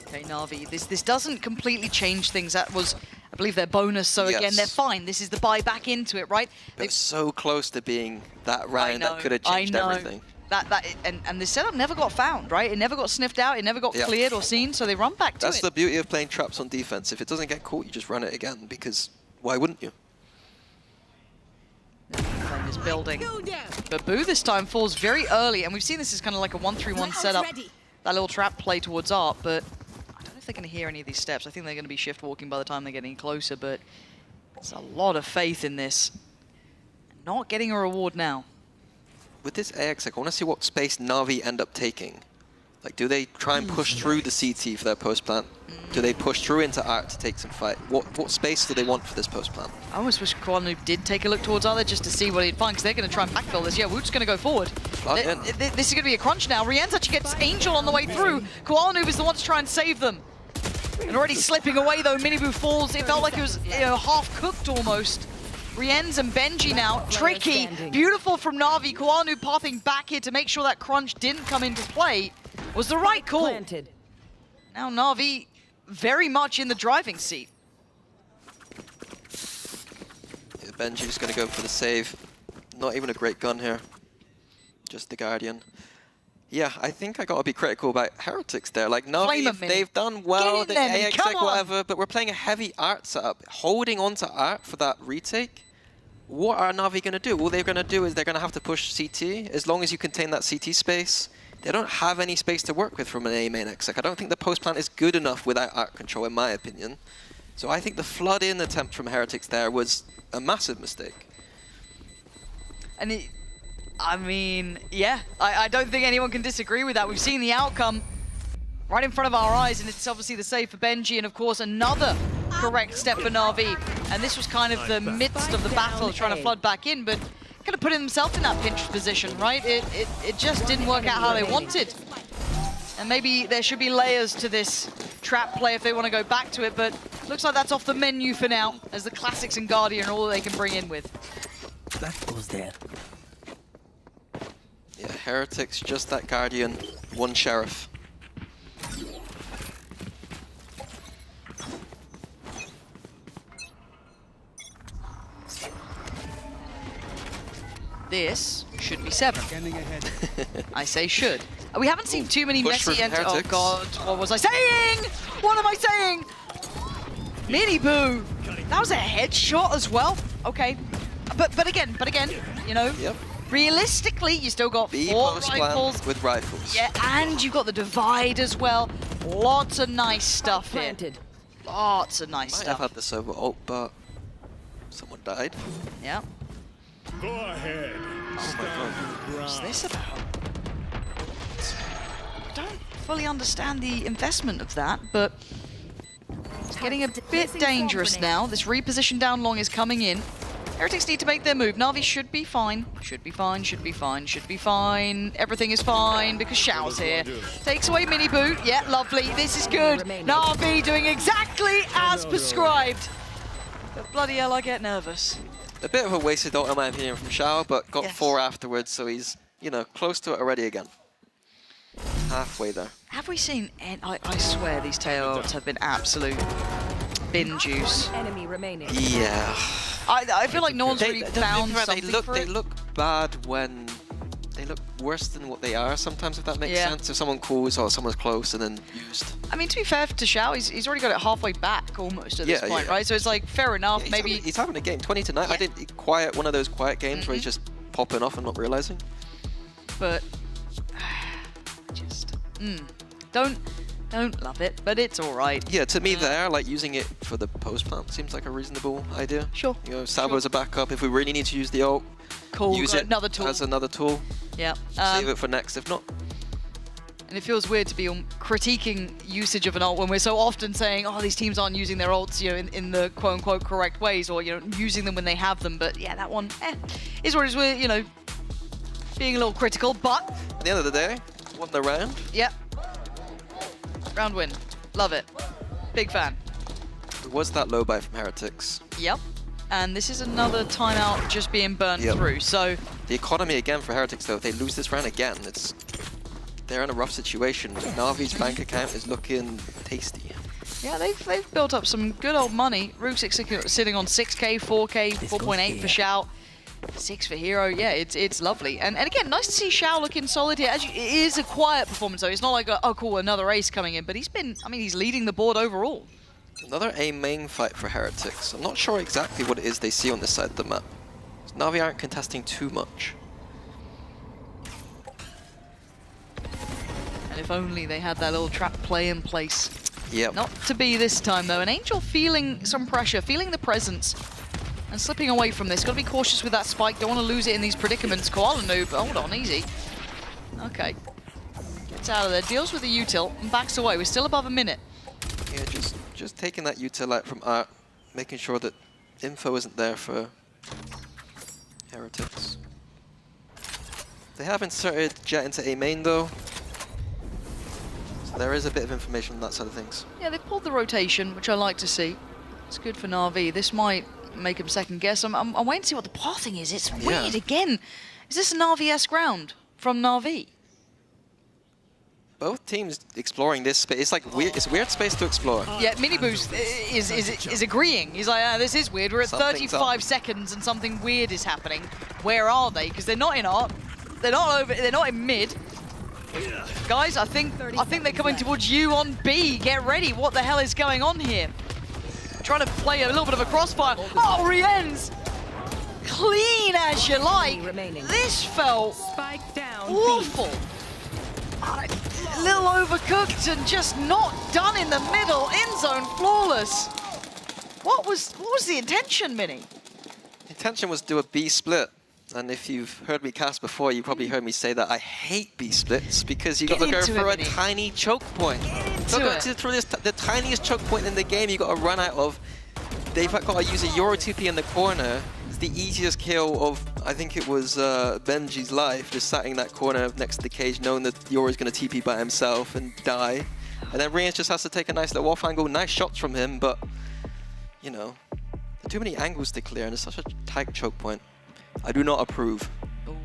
Speaker 14: Okay, Na'Vi, this doesn't completely change things. That was, I believe, their bonus, so again, they're fine. This is the buy back into it, right?
Speaker 3: They're so close to being that round that could have changed everything.
Speaker 14: And the setup never got found, right? It never got sniffed out, it never got cleared or seen, so they run back to it.
Speaker 3: That's the beauty of playing traps on defense. If it doesn't get caught, you just run it again, because why wouldn't you?
Speaker 14: Yeah, is building. But Boo this time falls very early, and we've seen this as kind of like a 1-3-1 setup. That little trap play towards Art, but I don't know if they're going to hear any of these steps. I think they're going to be shift walking by the time they get any closer, but there's a lot of faith in this. Not getting a reward now.
Speaker 3: With this AX, I want to see what space Na'Vi end up taking. Like, do they try and push through the CT for their post plant? Do they push through into Art to take some fight? What space do they want for this post plant?
Speaker 14: I almost wish Kwanu did take a look towards Art just to see what he'd find, because they're going to try and backfill this. Yeah, Woot's going to go forward. This is going to be a crunch now. Rienz actually gets Angel on the way through. Kwanu is the one to try and save them. And already slipping away, though, Miniboo falls. It felt like it was half-cooked almost. Rienz and Benji now, tricky, beautiful from Na'Vi. Kwanu pathing back here to make sure that crunch didn't come into play. Was the right call. Now Na'Vi very much in the driving seat.
Speaker 3: Yeah, Benji's going to go for the save. Not even a great gun here. Just the Guardian. Yeah, I think I got to be critical about Heretics there. Like, Na'Vi, they've done well, the AX, like, whatever, but we're playing a heavy Art setup. Holding on to Art for that retake. What are Na'Vi going to do? All they're going to do is they're going to have to push CT. As long as you contain that CT space, they don't have any space to work with from an A main exec. I don't think the post plant is good enough without Art control, in my opinion. So I think the flood-in attempt from Heretics there was a massive mistake.
Speaker 14: And I mean, yeah, I don't think anyone can disagree with that. We've seen the outcome right in front of our eyes, and it's obviously the save for Benji, and of course another correct step for Na'Vi. And this was kind of the midst of the battle, trying to flood back in, but kind of putting himself in that pinched position, right? It just didn't work out how they wanted. And maybe there should be layers to this trap play if they want to go back to it, but looks like that's off the menu for now, as the Classics and Guardian are all they can bring in with.
Speaker 16: That goes there.
Speaker 3: Yeah, Heretics, just that Guardian, one Sheriff.
Speaker 14: This should be 7. I say should. We haven't seen too many messy enter. Oh god, what was I saying? What am I saying? Miniboo! That was a headshot as well. Okay. But again, you know, realistically, you still got 4 rifles.
Speaker 3: With rifles.
Speaker 14: Yeah, and you've got the divide as well. Lots of nice stuff here. Lots of nice stuff.
Speaker 3: I've had this over ult, but someone died.
Speaker 14: Yeah.
Speaker 2: Go ahead.
Speaker 3: Oh my god.
Speaker 14: What's this about? I don't fully understand the investment of that, but it's getting a bit dangerous now. This reposition down long is coming in. Heretics need to make their move. Na'Vi should be fine. Should be fine, should be fine, should be fine. Everything is fine because Xiao's here. Takes away Miniboo. Yeah, lovely. This is good. Na'Vi doing exactly as prescribed. But bloody hell, I get nervous.
Speaker 3: A bit of a wasted ult in my opinion from Xiao, but got 4 afterwards, so he's, you know, close to it already again. Halfway there.
Speaker 14: Have we seen, I swear these tail ults have been absolute bin juice.
Speaker 4: Enemy remaining.
Speaker 3: Yeah.
Speaker 14: I feel like no one's really found something for
Speaker 3: They
Speaker 14: it.
Speaker 3: look bad when they look worse than what they are sometimes, if that makes sense. If someone calls or someone's close and then used.
Speaker 14: I mean, to be fair to Xiao, he's already got it halfway back almost at this point, right? So it's like, fair enough, maybe...
Speaker 3: He's having a game, 20 to 9. I didn't quiet one of those quiet games where he's just popping off and not realizing.
Speaker 14: But, just, don't love it, but it's all right.
Speaker 3: Yeah, to me there, like using it for the post plant seems like a reasonable idea.
Speaker 14: Sure.
Speaker 3: You know, Salvo as a backup, if we really need to use the ult, use it
Speaker 14: another tool.
Speaker 3: as another tool.
Speaker 14: Yeah.
Speaker 3: Save it for next, if not.
Speaker 14: And it feels weird to be critiquing usage of an ult when we're so often saying, oh, these teams aren't using their ults, you know, in the quote-unquote correct ways, or, you know, using them when they have them. But yeah, that one, is what it is. We're, you know, being a little critical, but...
Speaker 3: At the end of the day, won the round.
Speaker 14: Yep. Round win. Love it. Big fan.
Speaker 3: It was that low buy from Heretics.
Speaker 14: Yep. And this is another timeout just being burned through, so...
Speaker 3: The economy again for Heretics, though, if they lose this round again, they're in a rough situation. Na'Vi's bank account is looking tasty.
Speaker 14: Yeah, they've built up some good old money. Rook6 sitting on 6k, 4k, 4.8 for Xiao. 6 for Hero, yeah, it's lovely. And again, nice to see Xiao looking solid here. It is a quiet performance, though. It's not like, oh, cool, another ace coming in. But he's been, I mean, he's leading the board overall.
Speaker 3: Another A main fight for Heretics. I'm not sure exactly what it is they see on this side of the map. Na'Vi aren't contesting too much.
Speaker 14: And if only they had that little trap play in place.
Speaker 3: Yep.
Speaker 14: Not to be this time, though. An Angel feeling some pressure, feeling the presence, and slipping away from this. Got to be cautious with that spike. Don't want to lose it in these predicaments. Koala noob, hold on, easy. Okay. Gets out of there, deals with the util, and backs away. We're still above a minute.
Speaker 3: Yeah, just taking that util out from Art, making sure that info isn't there for Heretics. They have inserted Jet into A main, though. So there is a bit of information on that side of things.
Speaker 14: Yeah, they pulled the rotation, which I like to see. It's good for Na'Vi. This might make him second guess. I'm waiting to see what the pathing is. It's weird again. Is this a Na'Vi-esque round from Na'Vi?
Speaker 3: Both teams exploring this space. It's like weird. It's weird space to explore.
Speaker 14: Yeah, Miniboost is agreeing. He's like, this is weird. We're at 35 seconds and something weird is happening. Where are they? Because they're not in art. They're not over. They're not in mid. Guys, I think they're coming towards you on B. Get ready. What the hell is going on here? Trying to play a little bit of a crossfire. Oh, Rien's clean as you like. This felt awful. A little overcooked and just not done in the middle. End zone flawless. What was the intention, Mini?
Speaker 3: The intention was to do a B split. And if you've heard me cast before, you probably heard me say that I hate B splits because you got to go for a tiny choke point. Through the tiniest choke point in the game you got to run out of. They've got to use a Euro 2P in the corner. It's the easiest kill of, I think it was Benji's life, just sat in that corner next to the cage, knowing that Euro's going to TP by himself and die. And then Riens just has to take a nice little off angle. Nice shots from him, but, you know, too many angles to clear, and it's such a tight choke point. I do not approve. Do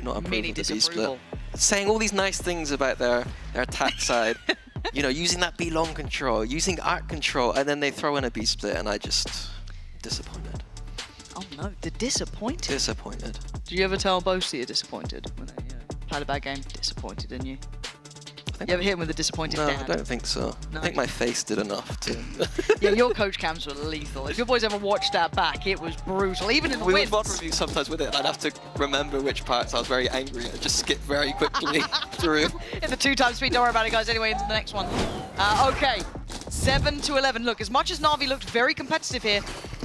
Speaker 3: not approve of the B split. Saying all these nice things about their attack side. You know, using that B long control, using art control, and then they throw in a B split, and I just disappointed.
Speaker 14: Oh no, they're disappointed.
Speaker 3: Disappointed.
Speaker 14: Do you ever tell Boasty you're disappointed when they played a bad game? Disappointed in you. You ever hit him with a disappointed
Speaker 3: No,
Speaker 14: dad?
Speaker 3: I don't think so.
Speaker 14: No.
Speaker 3: I think my face did enough to...
Speaker 14: Yeah, your coach cams were lethal. If your boys ever watched that back, it was brutal. Even in the
Speaker 3: We
Speaker 14: wins.
Speaker 3: would VOD review sometimes with it, and I'd have to remember which parts I was very angry at. Just skip very quickly through.
Speaker 14: In the 2x speed, don't worry about it, guys. Anyway, into the next one. Okay, 7-11. Look, as much as Na'Vi looked very competitive here,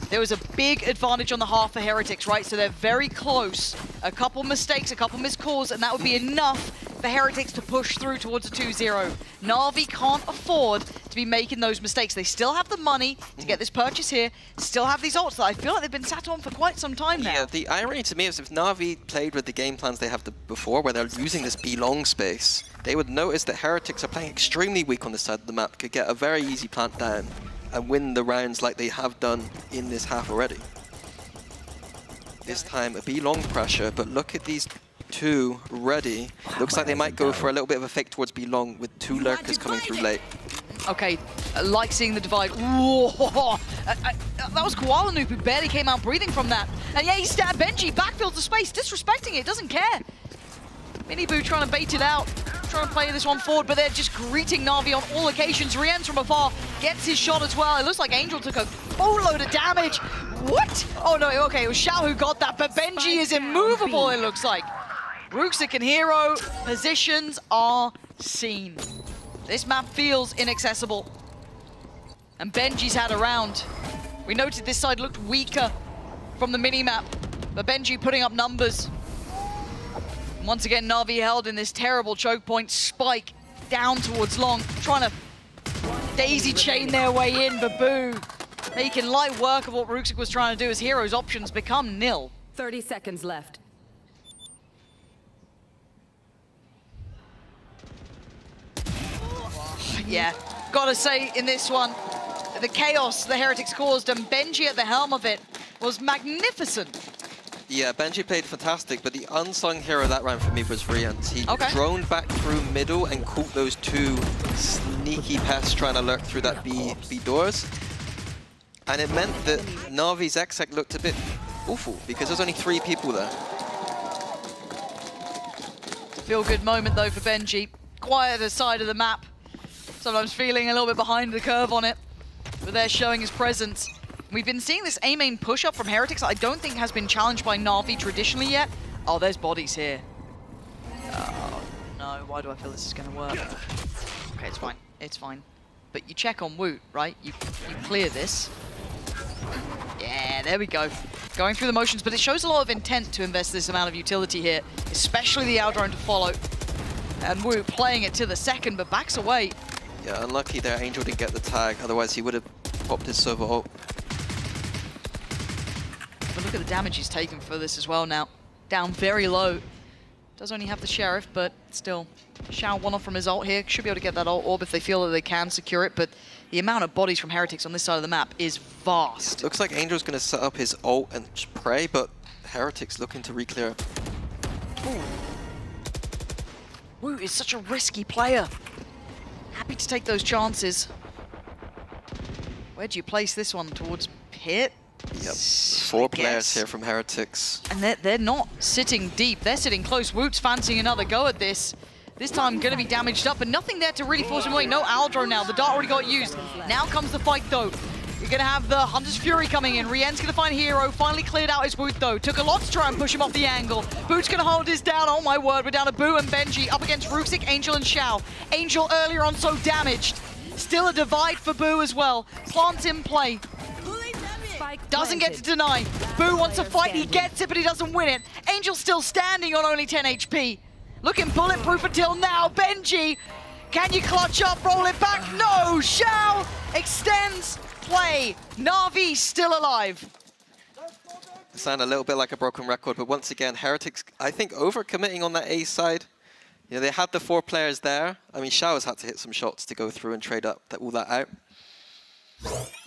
Speaker 14: there was a big advantage on the half for Heretics, right? So they're very close. A couple mistakes, a couple missed calls, and that would be enough for Heretics to push through towards a 2-0. Na'Vi can't afford to be making those mistakes. They still have the money to get this purchase here, still have these ults that I feel like they've been sat on for quite some time now.
Speaker 3: Yeah, the irony to me is if Na'Vi played with the game plans they have before, where they're using this B long space, they would notice that Heretics are playing extremely weak on this side of the map, could get a very easy plant down and win the rounds like they have done in this half already. This time a B long pressure, but look at these two ready. Looks like they might go for a little bit of a fake towards B long with two lurkers coming through late.
Speaker 14: Okay, like seeing the divide. Whoa! That was Koala Noob who barely came out breathing from that. And yeah, he stabbed Benji, backfields the space, disrespecting it, doesn't care. Miniboo trying to bait it out, trying to play this one forward, but they're just greeting Na'Vi on all occasions. Riens from afar gets his shot as well. It looks like Angel took a boatload of damage. What? Oh no, okay, it was Xiao who got that, but Benji is immovable, it looks like. Rooksik and Hero, positions are seen. This map feels inaccessible. And Benji's had a round. We noted this side looked weaker from the mini-map, but Benji putting up numbers. And once again, Na'Vi held in this terrible choke point. Spike down towards long, trying to daisy chain their way in, but boo. Making light work of what Rooksik was trying to do as Hero's options become nil.
Speaker 4: 30 seconds left.
Speaker 14: Yeah, gotta say in this one, the chaos the Heretics caused and Benji at the helm of it was magnificent.
Speaker 3: Yeah, Benji played fantastic, but the unsung hero that round for me was Riens. He droned back through middle and caught those two sneaky pests trying to lurk through that B doors. And it meant that Na'Vi's exec looked a bit awful because there's only 3 people there.
Speaker 14: Feel-good moment though for Benji. Quieter side of the map. Sometimes feeling a little bit behind the curve on it. But they're showing his presence. We've been seeing this A main push-up from Heretics I don't think has been challenged by Na'Vi traditionally yet. Oh, there's bodies here. Oh, no. Why do I feel this is going to work? Okay, it's fine. It's fine. But you check on Woot, right? You clear this. Yeah, there we go. Going through the motions, but it shows a lot of intent to invest this amount of utility here, especially the Aldrone to follow. And Woot playing it to the second, but backs away.
Speaker 3: Yeah, unlucky there. Angel didn't get the tag, otherwise he would have popped his server ult.
Speaker 14: But look at the damage he's taken for this as well now. Down very low. Does only have the Sheriff, but still. Shao one off from his ult here. Should be able to get that ult orb if they feel that they can secure it, but the amount of bodies from Heretics on this side of the map is vast.
Speaker 3: Looks like Angel's going to set up his ult and pray, but Heretics looking to re-clear.
Speaker 14: Woot is such a risky player. Happy to take those chances. Where do you place this one? Towards pit?
Speaker 3: Yep, 4 players here from Heretics.
Speaker 14: And they're not sitting deep, they're sitting close. Woot's fancying another go at this. This time going to be damaged up, but nothing there to really force him away. No Aldro now, the dart already got used. Now comes the fight though. You're going to have the Hunter's Fury coming in. Rien's going to find Hero, finally cleared out his Woot though. Took a lot to try and push him off the angle. Boot's going to hold his down, oh my word. We're down to Boo and Benji, up against Ruxic, Angel and Shao. Angel earlier on so damaged. Still a divide for Boo as well. Plants in play. Doesn't get to deny. Boo wants to fight, he gets it, but he doesn't win it. Angel still standing on only 10 HP. Looking bulletproof until now. Benji, can you clutch up, roll it back? No, Shao extends play. Na'Vi still alive.
Speaker 3: Sound a little bit like a broken record, but once again, Heretics, I think, overcommitting on that A side. You know, they had the 4 players there. I mean, Shao has had to hit some shots to go through and trade up all that out.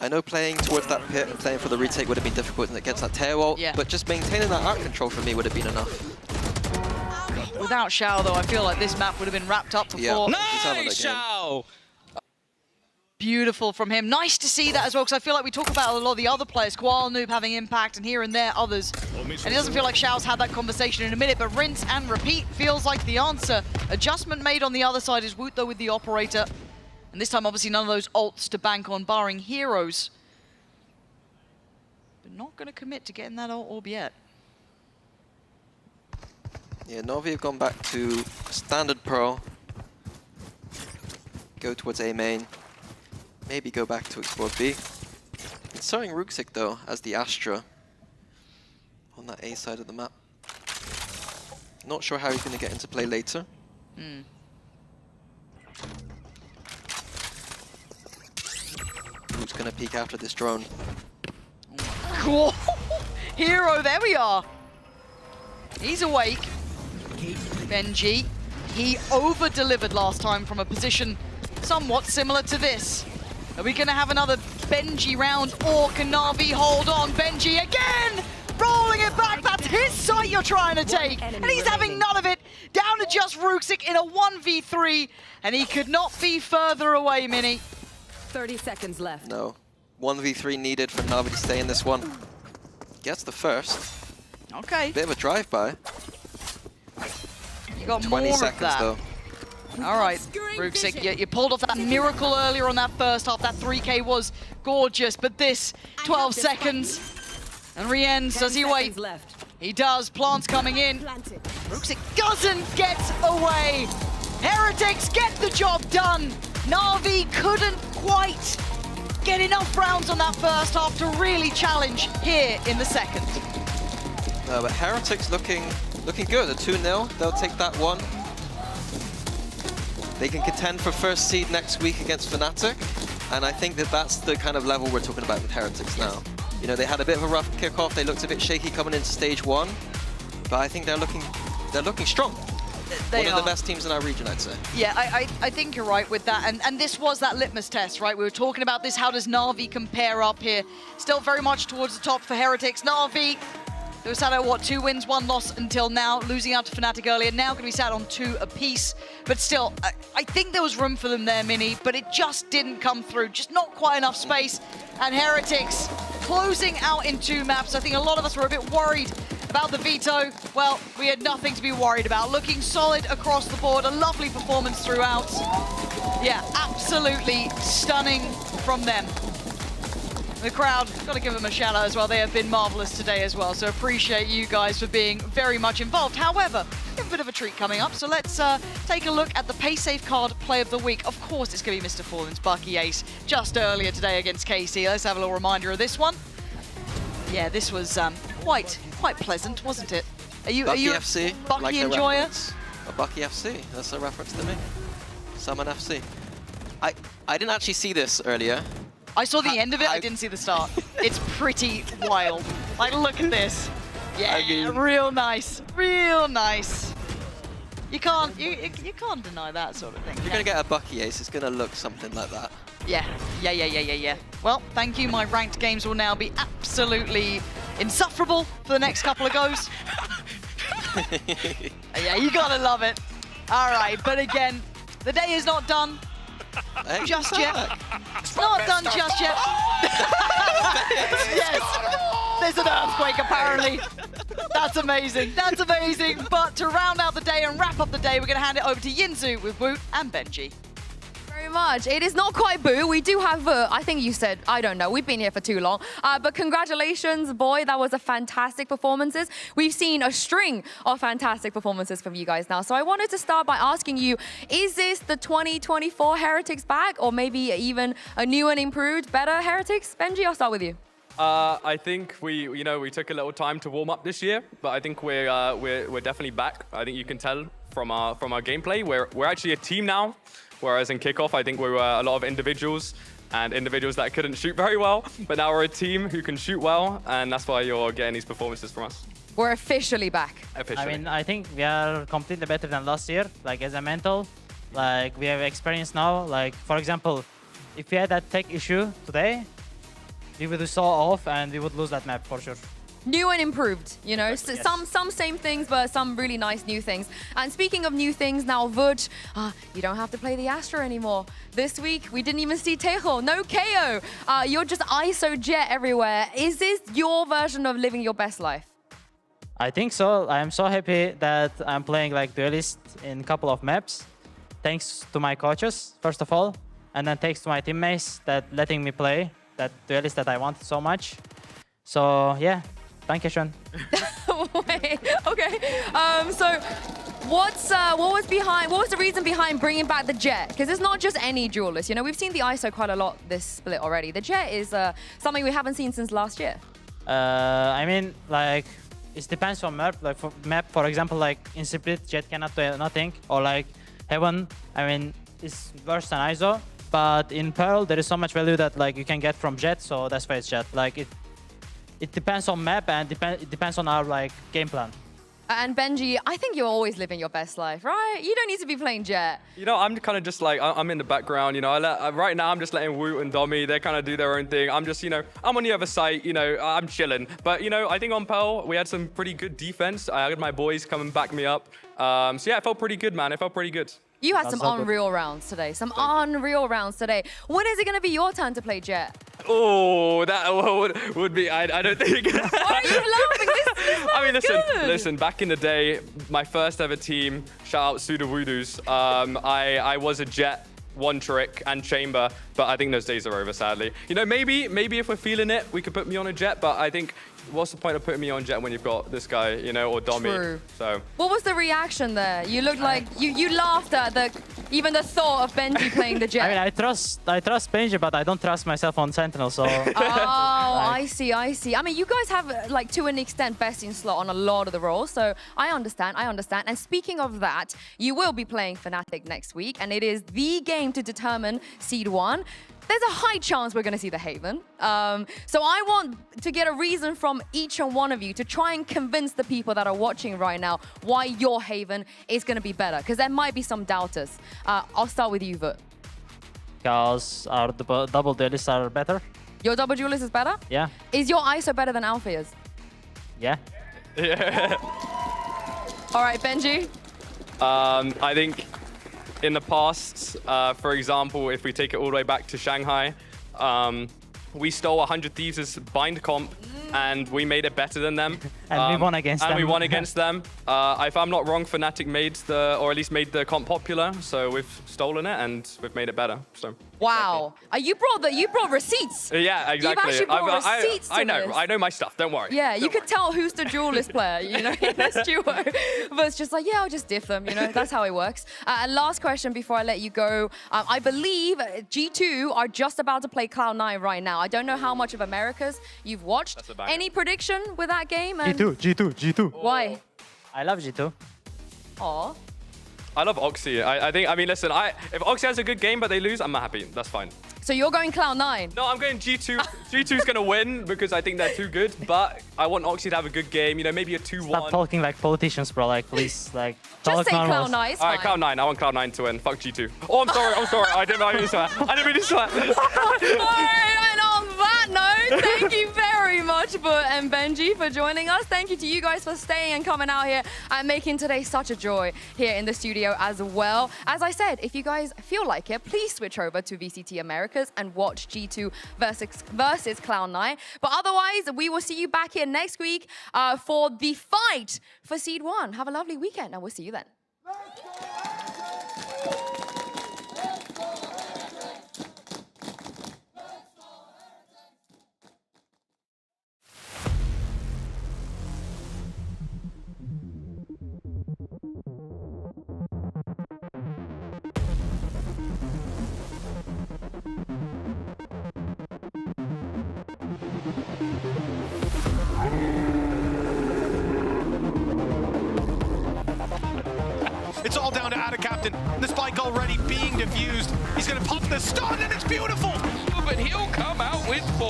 Speaker 3: I know playing towards that pit and playing for the retake would have been difficult against that tail ult, but just maintaining that art control for me would have been enough.
Speaker 14: Without Shao, though, I feel like this map would have been wrapped up before.
Speaker 3: Yeah.
Speaker 14: Nice, Shao! Beautiful from him. Nice to see that as well, because I feel like we talk about a lot of the other players, Koala Noob having impact, and here and there others. And it doesn't feel like Shao's had that conversation in a minute, but rinse and repeat feels like the answer. Adjustment made on the other side is Woot, though, with the operator. And this time, obviously, none of those ults to bank on, barring Heroes. But not going to commit to getting that ult orb yet.
Speaker 3: Yeah, Na'Vi have gone back to standard pro. Go towards A main. Maybe go back to explore B. Inserting Ruxic, though, as the Astra on that A side of the map. Not sure how he's going to get into play later. Who's going to peek after this drone?
Speaker 14: Cool. Hero, there we are. He's awake. Benji, he over-delivered last time from a position somewhat similar to this. Are we going to have another Benji round, or can Na'Vi hold on? Benji again! Rolling it back, that's his site you're trying to take! And he's having none of it! Down to just Ruxic in a 1v3, and he could not be further away, Mini.
Speaker 4: 30 seconds left.
Speaker 3: No. 1v3 needed for Na'Vi to stay in this one. Gets the first.
Speaker 14: Okay.
Speaker 3: Bit of a drive-by.
Speaker 14: You got
Speaker 3: 20
Speaker 14: more
Speaker 3: seconds,
Speaker 14: of that.
Speaker 3: though.
Speaker 14: All right, Ruxic, you pulled off that miracle earlier on that first half. That 3K was gorgeous, but this, 12 seconds. And Rien, does he wait? He does, plants coming in. Ruxic doesn't get away. Heretics get the job done. Na'Vi couldn't quite get enough rounds on that first half to really challenge here in the second.
Speaker 3: No, but Heretics looking good. A 2-0, they'll take that one. They can contend for first seed next week against Fnatic, and I think that that's the kind of level we're talking about with Heretics now. You know, they had a bit of a rough kickoff. They looked a bit shaky coming into stage 1, but I think they're looking strong. One of the best teams in our region, I'd say.
Speaker 14: Yeah, I think you're right with that, and this was that litmus test, right? We were talking about this. How does Na'Vi compare up here? Still very much towards the top for Heretics. Na'Vi, they were sat at, what, 2 wins, 1 loss until now, losing out to Fnatic earlier. Now going to be sat on 2 apiece. But still, I think there was room for them there, Mini, but it just didn't come through. Just not quite enough space. And Heretics closing out in 2 maps. I think a lot of us were a bit worried about the veto. Well, we had nothing to be worried about. Looking solid across the board. A lovely performance throughout. Yeah, absolutely stunning from them. The crowd, got to give them a shout out as well. They have been marvelous today as well. So appreciate you guys for being very much involved. However, we have a bit of a treat coming up. So let's take a look at the PaySafe card play of the week. Of course, it's going to be Mr. Fallen's Bucky Ace just earlier today against KC. Let's have a little reminder of this one. Yeah, this was quite pleasant, wasn't it? Are you
Speaker 3: FC,
Speaker 14: a Bucky
Speaker 3: like
Speaker 14: enjoyer?
Speaker 3: A Bucky FC, that's a reference to me. Summon FC. I didn't actually see this earlier.
Speaker 14: I saw the end of it, I didn't see the start. It's pretty wild. Like, look at this. Yeah, I mean, real nice, real nice. You can't deny that sort of thing.
Speaker 3: If you're gonna get a Bucky Ace, it's gonna look something like that.
Speaker 14: Yeah. Well, thank you. My ranked games will now be absolutely insufferable for the next couple of goes. Yeah, you gotta love it. All right, but again, the day is not done just yet. It's not done just yet. Yes, there's an earthquake apparently. That's amazing. That's amazing. But to round out the day and wrap up the day, we're going to hand it over to Yinzu with Woot and Benji.
Speaker 6: Very much. It is not quite Boo. We do have, I think you said, I don't know, we've been here for too long. But congratulations, boy, that was a fantastic performances. We've seen a string of fantastic performances from you guys now. So I wanted to start by asking you, is this the 2024 Heretics back, or maybe even a new and improved, better Heretics? Benji, I'll start with you.
Speaker 25: I think we took a little time to warm up this year, but I think we're definitely back. I think you can tell from our gameplay. We're actually a team now. Whereas in kickoff, I think we were a lot of individuals that couldn't shoot very well. But now we're a team who can shoot well, and that's why you're getting these performances from us.
Speaker 6: We're officially back.
Speaker 25: Officially.
Speaker 5: I mean, I think we are completely better than last year. Like, as a mental, like, we have experience now. Like, for example, if we had that tech issue today, we would saw off and we would lose that map for sure.
Speaker 6: New and improved, you know,
Speaker 5: yes.
Speaker 6: some same things, but some really nice new things. And speaking of new things, now Vud, you don't have to play the Astra anymore. This week, we didn't even see Tejo, no KO. You're just ISO jet everywhere. Is this your version of living your best life?
Speaker 5: I think so. I'm so happy that I'm playing like duelist in a couple of maps. Thanks to my coaches, first of all, and then thanks to my teammates that letting me play that duelist that I wanted so much. So yeah. Dankeschön.
Speaker 6: Wait, okay. So what was the reason behind bringing back the Jet? Because it's not just any duelist. You know, we've seen the ISO quite a lot this split already. The Jet is something we haven't seen since last year.
Speaker 5: I mean, like, it depends on map. Like, for example, like in split, Jet cannot do nothing. Or like Heaven, I mean, it's worse than ISO. But in Pearl, there is so much value that like you can get from Jet. So that's why it's Jet. Like it depends on map and it depends on our like game plan.
Speaker 6: And Benji, I think you're always living your best life, right? You don't need to be playing Jet.
Speaker 25: You know, I'm kind of just like, I'm in the background, you know. Right now, I'm just letting Woot and Domi, they kind of do their own thing. I'm just, you know, I'm on the other side, you know, I'm chilling. But, you know, I think on Pearl, we had some pretty good defense. I had my boys come and back me up. So yeah, it felt pretty good, man. It felt pretty good.
Speaker 6: You had some unreal rounds today. Some unreal rounds today. When is it going to be your turn to play Jet?
Speaker 25: Oh, that would be, I don't think.
Speaker 6: Why are you laughing? This
Speaker 25: I mean,
Speaker 6: good.
Speaker 25: listen, back in the day, my first ever team, shout out Suda Woodoos, I was a Jet, one trick and chamber, but I think those days are over, sadly. You know, maybe if we're feeling it, we could put me on a Jet, but I think what's the point of putting me on Jet when you've got this guy, you know, or Domi?
Speaker 6: True.
Speaker 25: So. What
Speaker 6: was the reaction there? You looked like you laughed at even the thought of Benji playing the Jet.
Speaker 5: I mean, I trust Benji, but I don't trust myself on Sentinel. So.
Speaker 6: Oh, I see. I mean, you guys have like to an extent best in slot on a lot of the roles, so I understand. And speaking of that, you will be playing Fnatic next week, and it is the game to determine Seed 1. There's a high chance we're going to see the Haven. So I want to get a reason from each and one of you to try and convince the people that are watching right now why your Haven is going to be better, because there might be some doubters. I'll start with you, Vut.
Speaker 5: Because our double duelists are better.
Speaker 6: Your double duelist is better?
Speaker 5: Yeah.
Speaker 6: Is your ISO better than Alpha's?
Speaker 5: Yeah.
Speaker 25: Yeah.
Speaker 6: All right, Benji?
Speaker 25: I think in the past, for example, if we take it all the way back to Shanghai, we stole 100 Thieves' bind comp and we made it better than them.
Speaker 5: And we won against them.
Speaker 25: And we won against them. If I'm not wrong, Fnatic made or at least made the comp popular, so we've stolen it and we've made it better. So.
Speaker 6: Wow. You brought receipts.
Speaker 25: Yeah, exactly.
Speaker 6: You've actually brought receipts to this.
Speaker 25: I know my stuff. Don't worry.
Speaker 6: Yeah, you could tell who's the duelist player, you know, in this duo. But it's just like, yeah, I'll just diff them, you know. That's how it works. And last question before I let you go. I believe G2 are just about to play Cloud9 right now. I don't know how much of America's you've watched. Any prediction with that game? And
Speaker 5: G2.
Speaker 6: Why?
Speaker 5: I love G2.
Speaker 6: Aw.
Speaker 25: I love Oxy. I mean, listen, if Oxy has a good game but they lose, I'm happy. That's fine.
Speaker 6: So you're going Cloud9?
Speaker 25: No, I'm going G2. G2's going to win because I think they're too good, but I want Oxy to have a good game. You know, maybe a 2-1.
Speaker 5: Stop talking like politicians, bro. Like, please, like,
Speaker 6: just say Cloud9. It's
Speaker 25: fine. All right, Cloud9. I want Cloud9 to win. Fuck G2. Oh, I'm sorry. I didn't mean to swear.
Speaker 6: All right, and on that note, thank you very much and Benji for joining us. Thank you to you guys for staying and coming out here and making today such a joy here in the studio as well. As I said, if you guys feel like it, please switch over to VCT Americas and watch G2 versus Cloud9. But otherwise, we will see you back here next week for the fight for Seed 1. Have a lovely weekend, and we'll see you then.
Speaker 1: It's all down to Ada Captain. The spike already being diffused. He's going to pop the stun, and it's beautiful.
Speaker 13: But he'll come out with 4.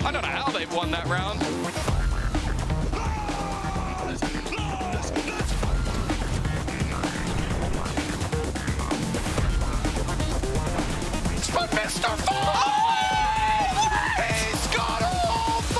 Speaker 13: I don't know how they've won that round.
Speaker 1: But Mr. 5! He's got all 5!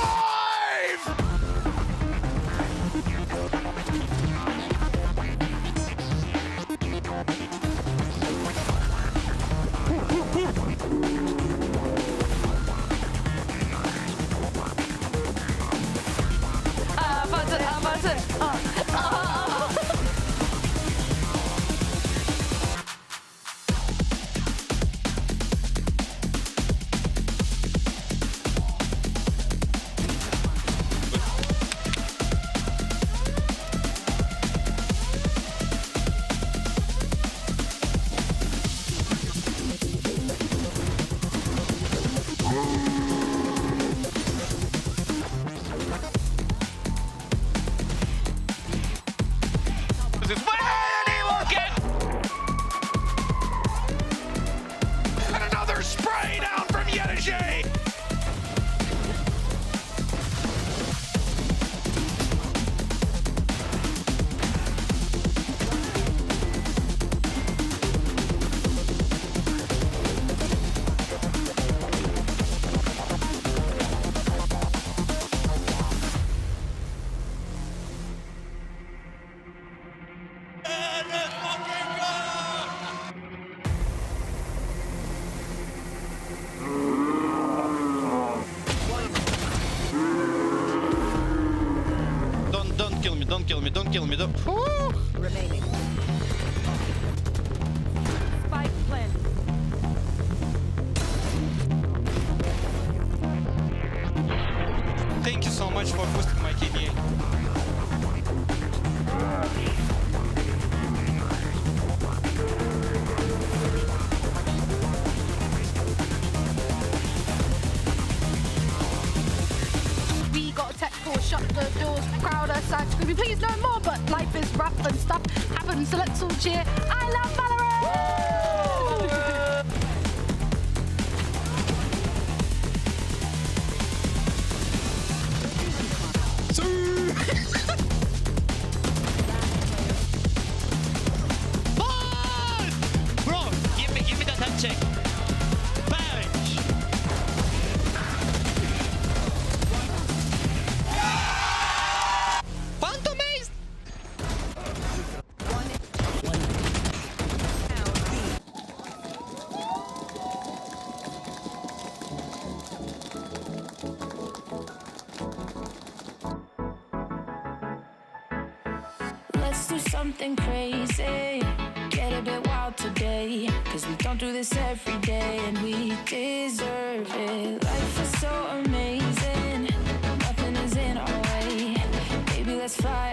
Speaker 1: And another spray down from Yetajay!
Speaker 21: Don't kill me.
Speaker 4: Remaining. Spike planted.
Speaker 10: Thank you so much for boosting my KDA.
Speaker 7: We got a tech force, shut the doors, crowd us, sad screaming, please no more, but life is rough and stuff happens, so let's all cheer. I love VALORANT!
Speaker 21: Bro, give me that head check. Bench. Phantom Ace.
Speaker 8: let's do something crazy. Get a bit wild today, cause we don't do this every day, and we deserve it. Life is so amazing, nothing is in our way. Baby, let's fly